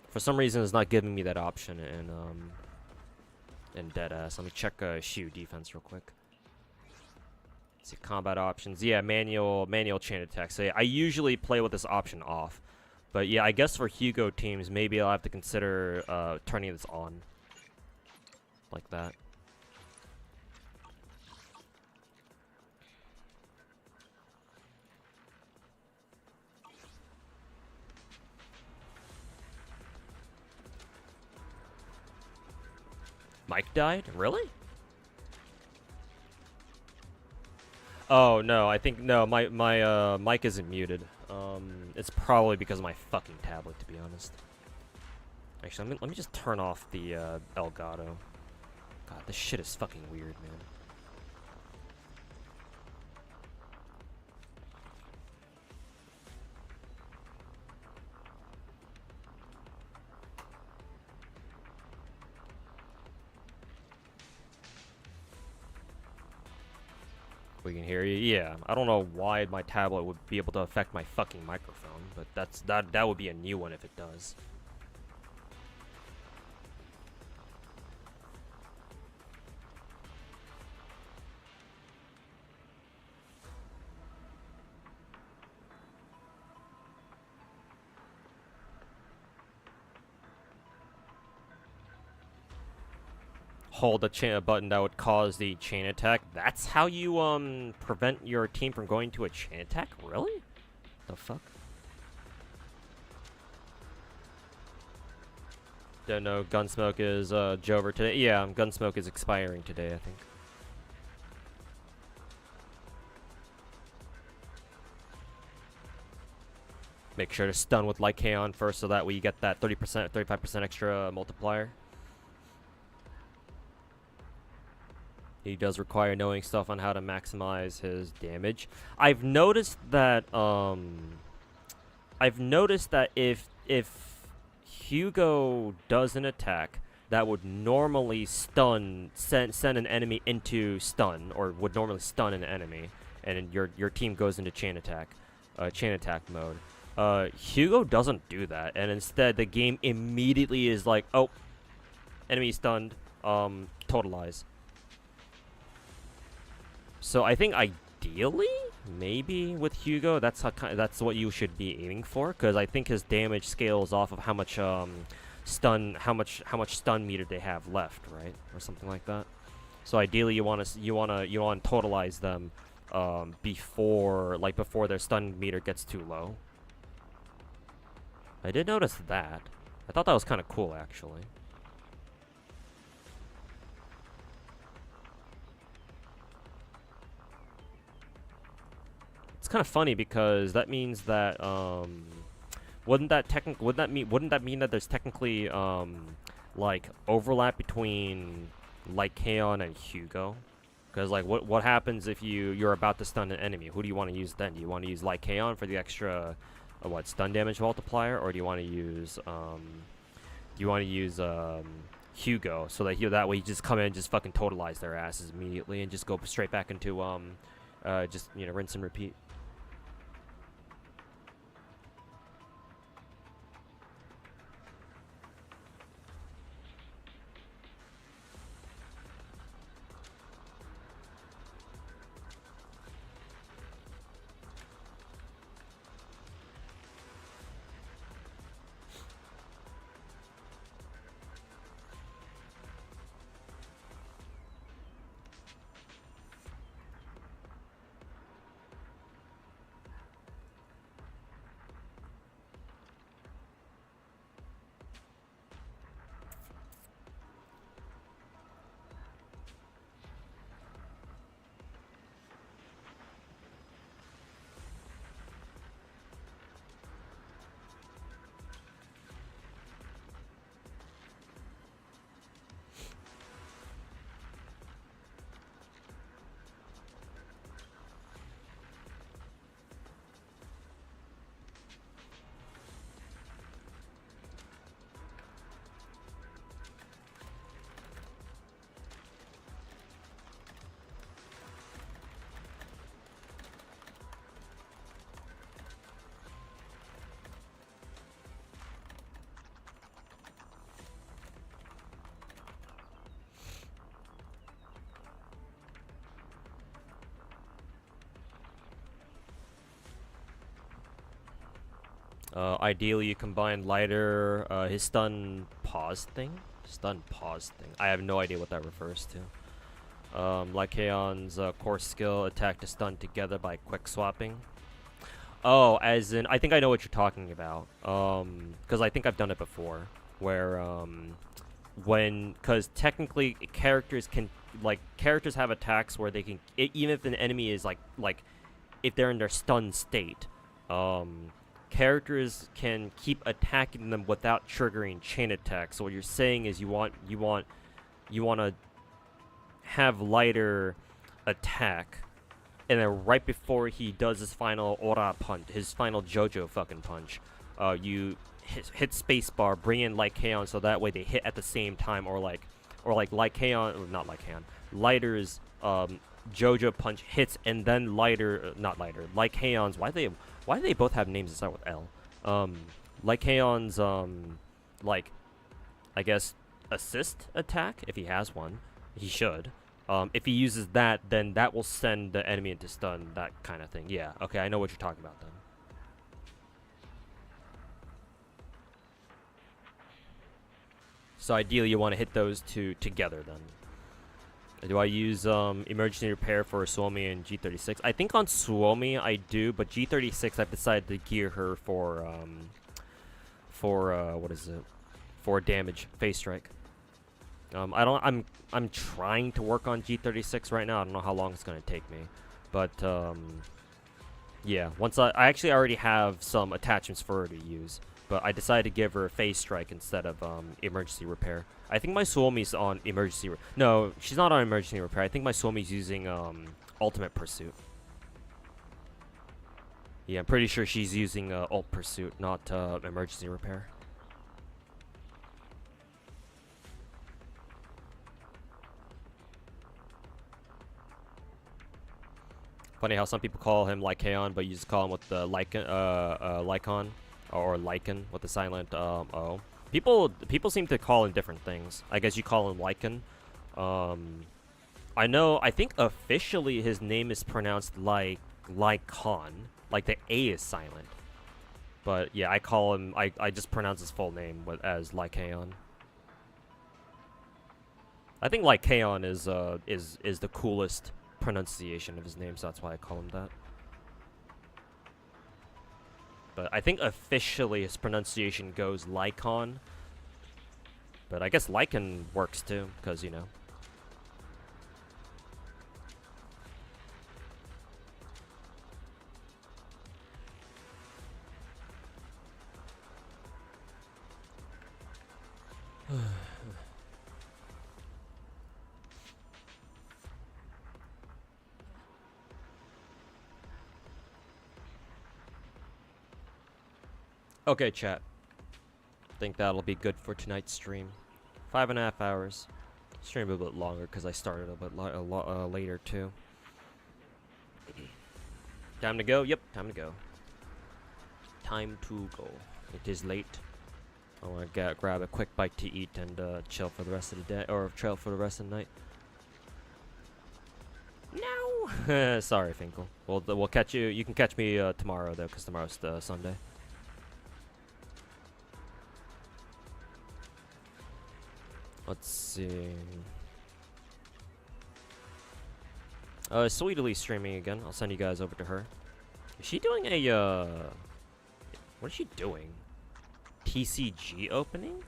For some reason, it's not giving me that option in Deadass. Let me check Shu defense real quick. Let's see combat options. Yeah, manual chain attacks. So yeah, I usually play with this option off. But yeah, I guess for Hugo teams, maybe I'll have to consider turning this on. Like that. Mike died? Really? Oh no, I think no, my mic isn't muted. It's probably because of my fucking tablet, to be honest. Actually, let me just turn off the Elgato. God, this shit is fucking weird, man. We can hear you. Yeah, I don't know why my tablet would be able to affect my fucking microphone, but that would be a new one if it does. Hold the chain button that would cause the chain attack. That's how you prevent your team from going to a chain attack? Really? The fuck? Don't know. Gunsmoke is Jover today. Yeah, Gunsmoke is expiring today, I think. Make sure to stun with Lycaon first, so that way you get that 30%, 35% extra multiplier. He does require knowing stuff on how to maximize his damage. I've noticed that if Hugo does an attack that would normally send an enemy into stun, or would normally stun an enemy, and your team goes into chain attack mode. Hugo doesn't do that, and instead the game immediately is like, oh, enemy stunned, totalize. So I think ideally, maybe with Hugo, that's what you should be aiming for, because I think his damage scales off of how much stun meter they have left, right, or something like that. So ideally, you want to totalize them before their stun meter gets too low. I did notice that. I thought that was kind of cool, actually. It's kind of funny because that means that wouldn't that mean that there's technically like overlap between Lycaon and Hugo? Because like what happens if you're about to stun an enemy? Who do you want to use then? Do you want to use Lycaon for the extra stun damage multiplier, or do you want to use Hugo, so that way you just come in and just fucking totalize their asses immediately and just go straight back into just rinse and repeat. Ideally, you combine lighter, his stun pause thing. I have no idea what that refers to. Lycaon's core skill, attack to stun together by quick swapping. Oh, as in, I think I know what you're talking about. Because I think I've done it before, where because technically characters have attacks where they can, even if an enemy is like if they're in their stun state, characters can keep attacking them without triggering chain attacks. So what you're saying is you want to have lighter attack, and then right before he does his final Ora punch, his final JoJo fucking punch, you hit spacebar, bring in Lycaon, so that way they hit at the same time, or like Lycaon, or not Lycaon, Lighter's Jojo Punch hits and then not lighter, Lycaon's, why do they both have names that start with L? Lycaon's, like, I guess, assist attack, if he has one. He should. If he uses that, then that will send the enemy into stun, that kind of thing. Yeah, okay, I know what you're talking about then. So ideally you want to hit those two together then. Do I use emergency repair for Suomi and G36? I think on Suomi I do, but G36 I've decided to gear her for what is it? For damage, phase strike. I'm trying to work on G36 right now. I don't know how long it's gonna take me, but yeah. Once I actually already have some attachments for her to use, but I decided to give her a phase strike instead of emergency repair. I think my Suomi's on emergency. No, she's not on emergency repair. I think my Suomi's using ultimate pursuit. Yeah, I'm pretty sure she's using ult pursuit, not emergency repair. Funny how some people call him Lycaon, but you just call him with the Lycon or Lycan with the silent O. People seem to call him different things. I guess you call him Lycan. I think officially his name is pronounced like Lycon, like the A is silent. But yeah, I call him. I just pronounce his full name as Lycaon. I think Lycaon is the coolest pronunciation of his name, so that's why I call him that. But I think officially his pronunciation goes Lycon. But I guess Lycan works too, because, you know. Okay, chat. Think that'll be good for tonight's stream. 5.5 hours. Stream a bit longer because I started a bit later too. Time to go? Yep, time to go. Time to go. It is late. I want to grab a quick bite to eat and chill for the rest of the day, or chill for the rest of the night. No. Sorry, Finkel. We'll catch you. You can catch me tomorrow though, because tomorrow's Sunday. Let's see. Sweetly streaming again. I'll send you guys over to her. Is she doing a what is she doing? TCG opening?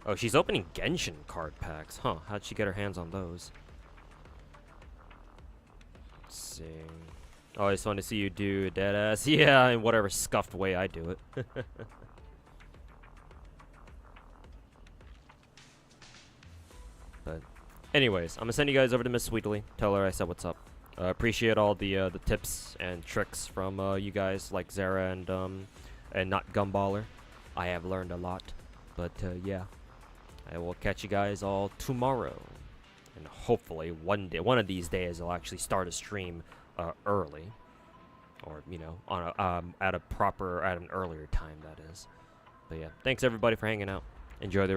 Oh, she's opening Genshin card packs. Huh, how'd she get her hands on those? Let's see. Oh, I just want to see you do dead ass. Yeah, in whatever scuffed way I do it. But anyways, I'm gonna send you guys over to Miss Sweetly. Tell her I said what's up. Appreciate all the tips and tricks from you guys, like Zara and not Gumballer. I have learned a lot. But yeah, I will catch you guys all tomorrow, and hopefully one of these days I'll actually start a stream early, or you know, on at an earlier time, that is. But yeah, thanks everybody for hanging out. Enjoy the rest.